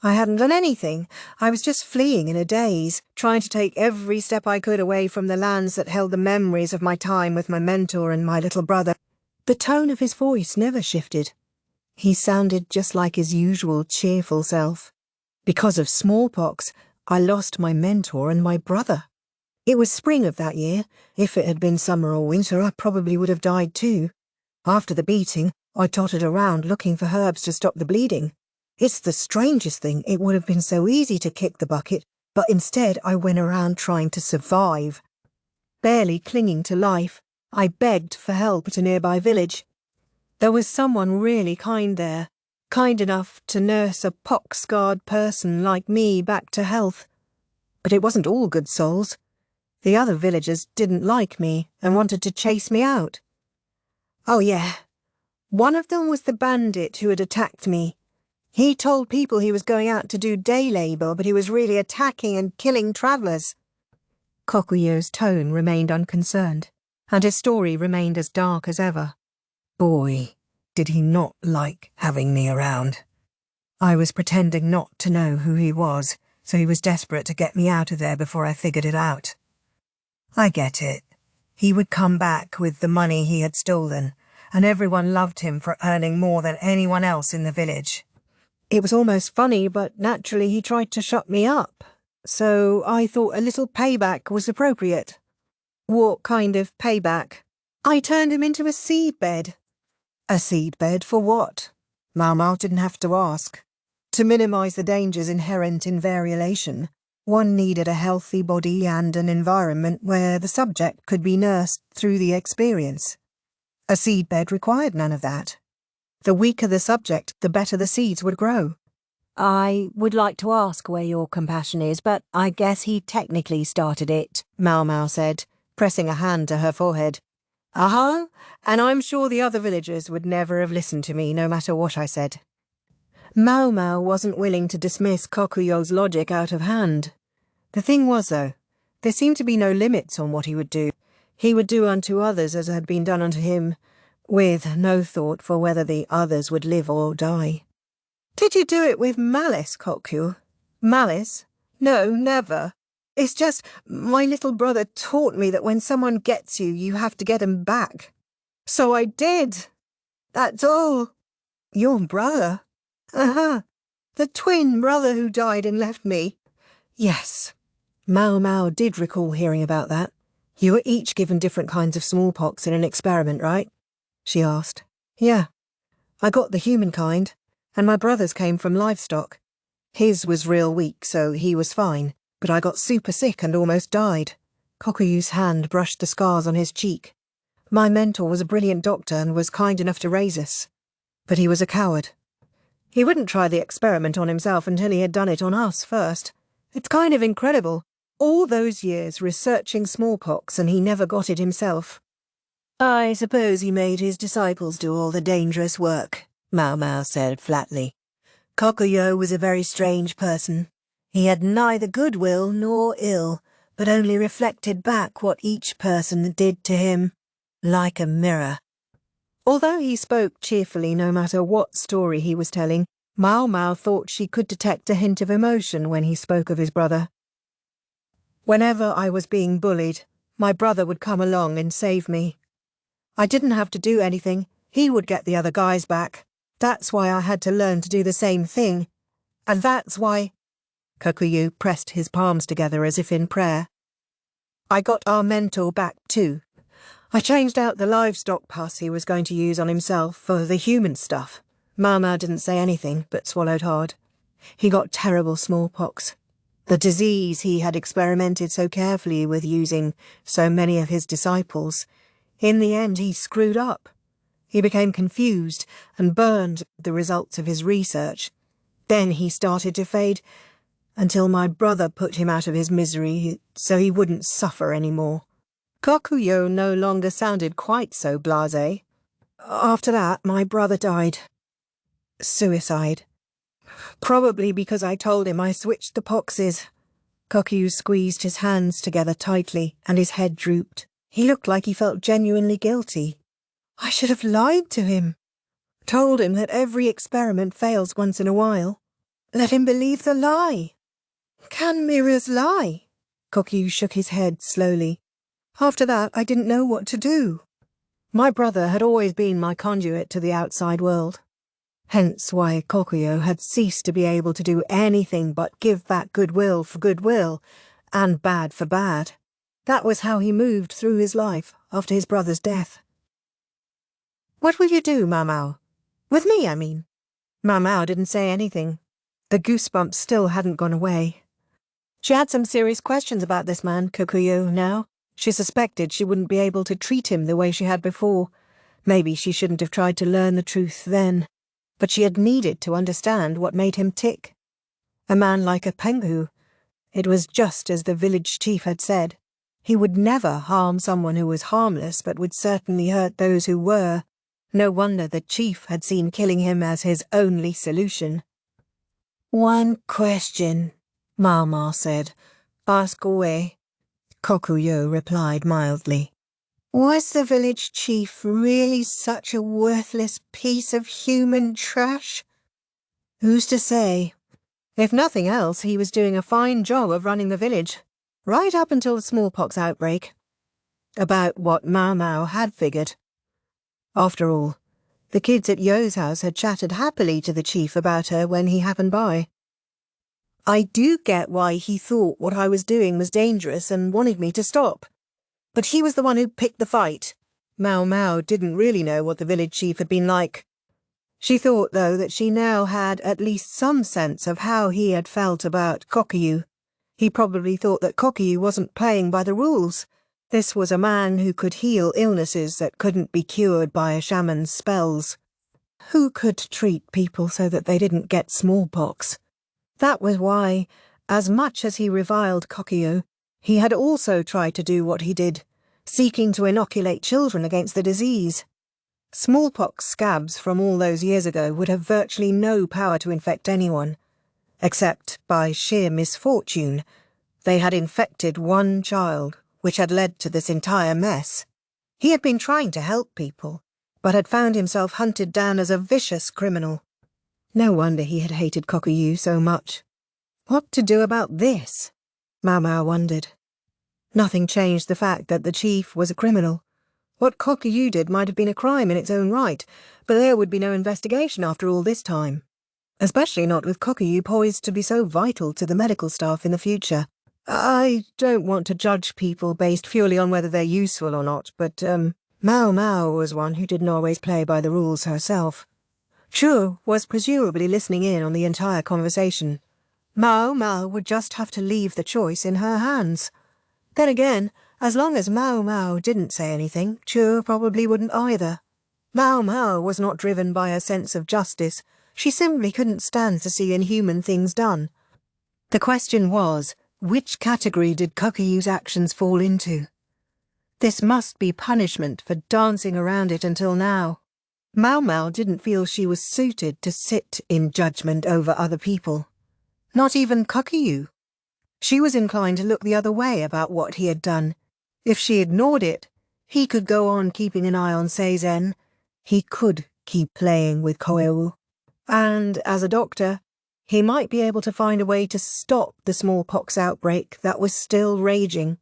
I hadn't done anything. I was just fleeing in a daze, trying to take every step I could away from the lands that held the memories of my time with my mentor and my little brother. The tone of his voice never shifted. He sounded just like his usual cheerful self. Because of smallpox, I lost my mentor and my brother. It was spring of that year. If it had been summer or winter, I probably would have died too. After the beating, I tottered around looking for herbs to stop the bleeding. It's the strangest thing, it would have been so easy to kick the bucket, but instead I went around trying to survive. Barely clinging to life, I begged for help at a nearby village. There was someone really kind there, kind enough to nurse a pock-scarred person like me back to health. But it wasn't all good souls. The other villagers didn't like me and wanted to chase me out. Oh yeah, one of them was the bandit who had attacked me. He told people he was going out to do day labour, but he was really attacking and killing travellers. Kokuyu's tone remained unconcerned, and his story remained as dark as ever. Boy, did he not like having me around. I was pretending not to know who he was, so he was desperate to get me out of there before I figured it out. I get it. He would come back with the money he had stolen, and everyone loved him for earning more than anyone else in the village. It was almost funny, but naturally he tried to shut me up, so I thought a little payback was appropriate. What kind of payback? I turned him into a seedbed. A seedbed for what? Maomao didn't have to ask. To minimise the dangers inherent in variolation, one needed a healthy body and an environment where the subject could be nursed through the experience. A seedbed required none of that. The weaker the subject, the better the seeds would grow. I would like to ask where your compassion is, but I guess he technically started it, Maomao said, pressing a hand to her forehead. And I'm sure the other villagers would never have listened to me, no matter what I said. Maomao wasn't willing to dismiss Kokuyu's logic out of hand. The thing was, though, there seemed to be no limits on what he would do. He would do unto others as had been done unto him, with no thought for whether the others would live or die. Did you do it with malice, Kokuyu? Malice? No, never. It's just, my little brother taught me that when someone gets you, you have to get 'em back. So I did. That's all. Your brother? The twin brother who died and left me. Yes. Maomao did recall hearing about that. You were each given different kinds of smallpox in an experiment, right? She asked. Yeah. I got the human kind, and my brother's came from livestock. His was real weak, so he was fine, but I got super sick and almost died. Kokuyu's hand brushed the scars on his cheek. My mentor was a brilliant doctor and was kind enough to raise us. But he was a coward. He wouldn't try the experiment on himself until he had done it on us first. It's kind of incredible. All those years researching smallpox and he never got it himself. I suppose he made his disciples do all the dangerous work, Maomao said flatly. Kokuyu was a very strange person. He had neither goodwill nor ill, but only reflected back what each person did to him, like a mirror. Although he spoke cheerfully no matter what story he was telling, Maomao thought she could detect a hint of emotion when he spoke of his brother. Whenever I was being bullied, my brother would come along and save me. I didn't have to do anything. He would get the other guys back. That's why I had to learn to do the same thing. And that's why... Kokuyu pressed his palms together as if in prayer. I got our mentor back too. I changed out the livestock pus he was going to use on himself for the human stuff. Maomao didn't say anything, but swallowed hard. He got terrible smallpox. The disease he had experimented so carefully with using so many of his disciples. In the end, he screwed up. He became confused and burned the results of his research. Then he started to fade, until my brother put him out of his misery so he wouldn't suffer any more. Kokuyo no longer sounded quite so blasé. After that, my brother died. Suicide. Probably because I told him I switched the poxes. Kokuyu squeezed his hands together tightly, and his head drooped. He looked like he felt genuinely guilty. I should have lied to him. Told him that every experiment fails once in a while. Let him believe the lie. Can mirrors lie? Kokuyu shook his head slowly. After that, I didn't know what to do. My brother had always been my conduit to the outside world. Hence why Kokuyo had ceased to be able to do anything but give back goodwill for goodwill, and bad for bad. That was how he moved through his life after his brother's death. What will you do, Maomao? With me, I mean. Maomao didn't say anything. The goosebumps still hadn't gone away. She had some serious questions about this man, Kokuyo, now. She suspected she wouldn't be able to treat him the way she had before. Maybe she shouldn't have tried to learn the truth then. But she had needed to understand what made him tick. A man like a Penghou. It was just as the village chief had said. He would never harm someone who was harmless, but would certainly hurt those who were. No wonder the chief had seen killing him as his only solution. One question, Maomao said. Ask away. Kokuyo replied mildly. Was the village chief really such a worthless piece of human trash? Who's to say? If nothing else, he was doing a fine job of running the village, right up until the smallpox outbreak. About what Maomao had figured. After all, the kids at Yo's house had chatted happily to the chief about her when he happened by. I do get why he thought what I was doing was dangerous and wanted me to stop. But he was the one who picked the fight. Maomao didn't really know what the village chief had been like. She thought, though, that she now had at least some sense of how he had felt about Kokuyu. He probably thought that Kokuyu wasn't playing by the rules. This was a man who could heal illnesses that couldn't be cured by a shaman's spells. Who could treat people so that they didn't get smallpox? That was why, as much as he reviled Kokuyu, he had also tried to do what he did, seeking to inoculate children against the disease. Smallpox scabs from all those years ago would have virtually no power to infect anyone, except by sheer misfortune. They had infected one child, which had led to this entire mess. He had been trying to help people, but had found himself hunted down as a vicious criminal. No wonder he had hated Kokuyu so much. What to do about this? Maomao wondered. Nothing changed the fact that the chief was a criminal. What Kokuyu did might have been a crime in its own right, but there would be no investigation after all this time. Especially not with Kokuyu poised to be so vital to the medical staff in the future. I don't want to judge people based purely on whether they're useful or not, but Maomao was one who didn't always play by the rules herself. Chu was presumably listening in on the entire conversation. Maomao would just have to leave the choice in her hands. Then again, as long as Maomao didn't say anything, Chu probably wouldn't either. Maomao was not driven by a sense of justice. She simply couldn't stand to see inhuman things done. The question was, which category did Kokuyu's actions fall into? This must be punishment for dancing around it until now. Maomao didn't feel she was suited to sit in judgment over other people. Not even Kokuyu. She was inclined to look the other way about what he had done. If she ignored it, he could go on keeping an eye on Seizen. He could keep playing with Koeu. And, as a doctor, he might be able to find a way to stop the smallpox outbreak that was still raging.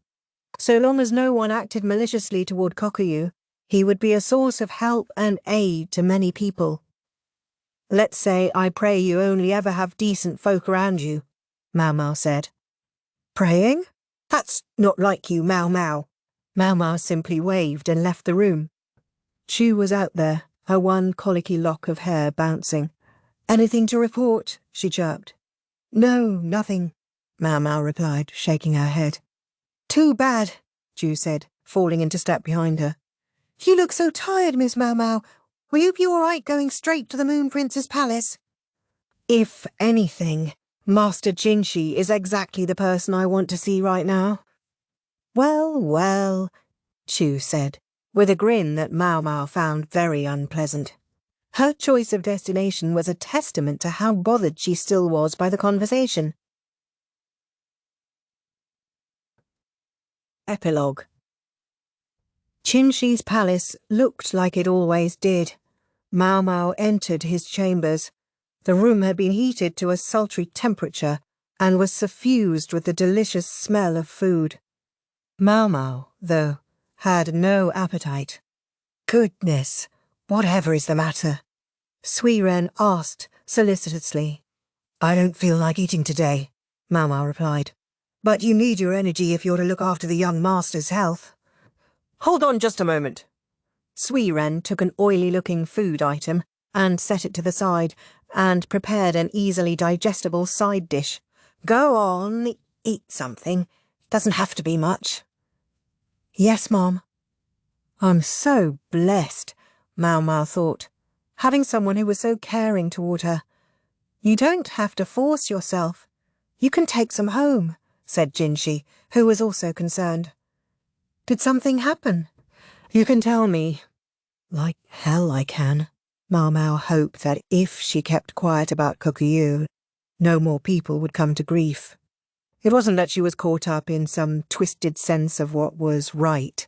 So long as no one acted maliciously toward Kokuyu, He would be a source of help and aid to many people. "Let's say I pray you only ever have decent folk around you," Maomao said. "Praying? That's not like you, Maomao." Maomao simply waved and left the room. Chu was out there, her one colicky lock of hair bouncing. "Anything to report?" she chirped. "No, nothing," Maomao replied, shaking her head. "Too bad," Chu said, falling into step behind her. "You look so tired, Miss Maomao. Will you be all right going straight to the Moon Prince's palace?" "If anything, Master Jinshi is exactly the person I want to see right now." "Well, well," Chu said, with a grin that Maomao found very unpleasant. Her choice of destination was a testament to how bothered she still was by the conversation. Epilogue. Jinshi's palace looked like it always did. Maomao entered his chambers. The room had been heated to a sultry temperature and was suffused with the delicious smell of food. Maomao, though, had no appetite. "Goodness, whatever is the matter?" Suiren asked solicitously. "I don't feel like eating today," Maomao replied. "But you need your energy if you're to look after the young master's health." "Hold on just a moment." Suiren took an oily-looking food item and set it to the side and prepared an easily digestible side dish. "Go on, eat something. Doesn't have to be much." "Yes, Mom." "I'm so blessed," Maomao thought, having someone who was so caring toward her. "You don't have to force yourself. You can take some home," said Jinshi, who was also concerned. "Did something happen?" "You can tell me." "Like hell I can." Maomao hoped that if she kept quiet about Kokuyu, no more people would come to grief. It wasn't that she was caught up in some twisted sense of what was right.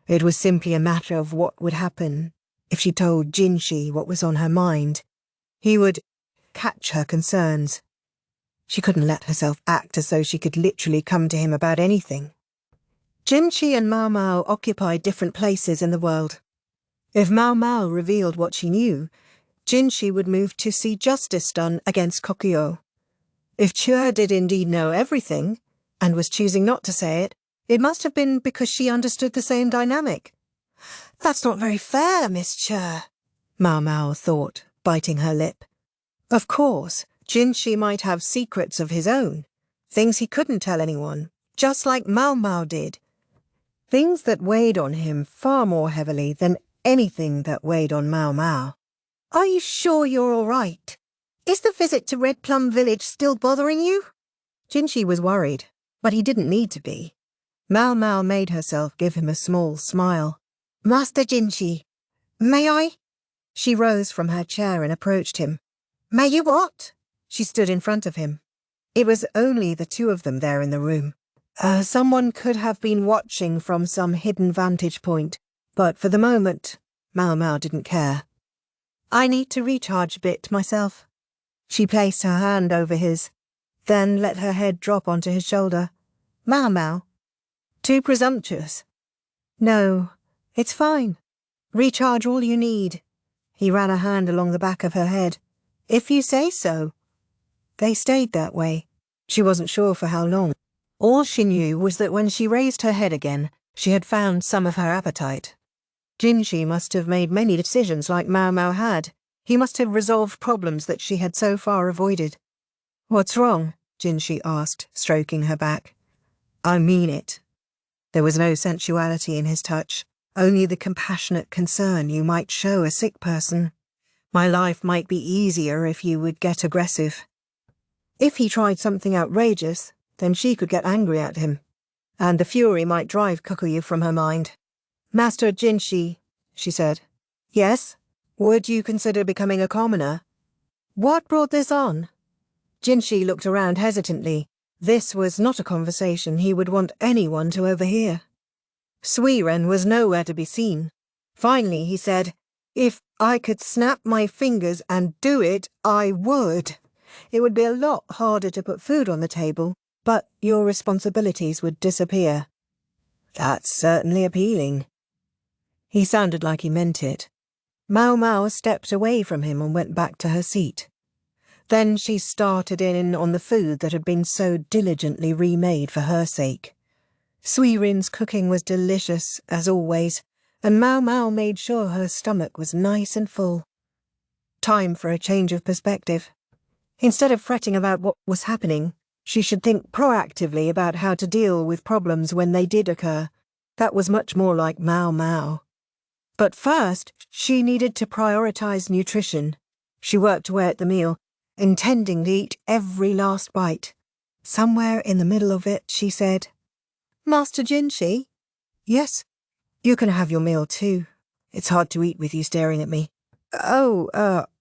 It was simply a matter of what would happen if she told Jinshi what was on her mind. He would catch her concerns. She couldn't let herself act as though she could literally come to him about anything. Jinshi and Maomao occupied different places in the world. If Maomao revealed what she knew, Jinshi would move to see justice done against Kokuyo. If Chur did indeed know everything, and was choosing not to say it, it must have been because she understood the same dynamic. "That's not very fair, Miss Chur," Maomao thought, biting her lip. Of course, Jinshi might have secrets of his own, things he couldn't tell anyone, just like Maomao did. Things that weighed on him far more heavily than anything that weighed on Maomao. "Are you sure you're all right? Is the visit to Red Plum Village still bothering you?" Jinshi was worried, but he didn't need to be. Maomao made herself give him a small smile. "Master Jinshi, may I?" She rose from her chair and approached him. "May you what?" She stood in front of him. It was only the two of them there in the room. Someone could have been watching from some hidden vantage point, but for the moment, Maomao didn't care. "I need to recharge a bit myself." She placed her hand over his, then let her head drop onto his shoulder. "Maomao, too presumptuous." "No, it's fine. Recharge all you need." He ran a hand along the back of her head. "If you say so." They stayed that way. She wasn't sure for how long. All she knew was that when she raised her head again, she had found some of her appetite. Jinshi must have made many decisions like Maomao had. He must have resolved problems that she had so far avoided. "What's wrong?" Jinshi asked, stroking her back. "I mean it." There was no sensuality in his touch, only the compassionate concern you might show a sick person. "My life might be easier if you would get aggressive." If he tried something outrageous, then she could get angry at him, and the fury might drive Kokuyu from her mind. "Master Jinshi," she said. "Yes? Would you consider becoming a commoner?" "What brought this on?" Jinshi looked around hesitantly. This was not a conversation he would want anyone to overhear. Suiren was nowhere to be seen. Finally he said, "If I could snap my fingers and do it, I would. It would be a lot harder to put food on the table, but your responsibilities would disappear." "That's certainly appealing." He sounded like he meant it. Maomao stepped away from him and went back to her seat. Then she started in on the food that had been so diligently remade for her sake. Suirin's cooking was delicious, as always, and Maomao made sure her stomach was nice and full. Time for a change of perspective. Instead of fretting about what was happening, she should think proactively about how to deal with problems when they did occur. That was much more like Maomao. But first, she needed to prioritize nutrition. She worked away at the meal, intending to eat every last bite. Somewhere in the middle of it, she said, "Master Jinshi?" "Yes, you can have your meal too. It's hard to eat with you staring at me." "Oh,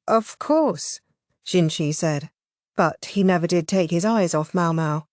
of course," Jinshi said. But he never did take his eyes off Maomao.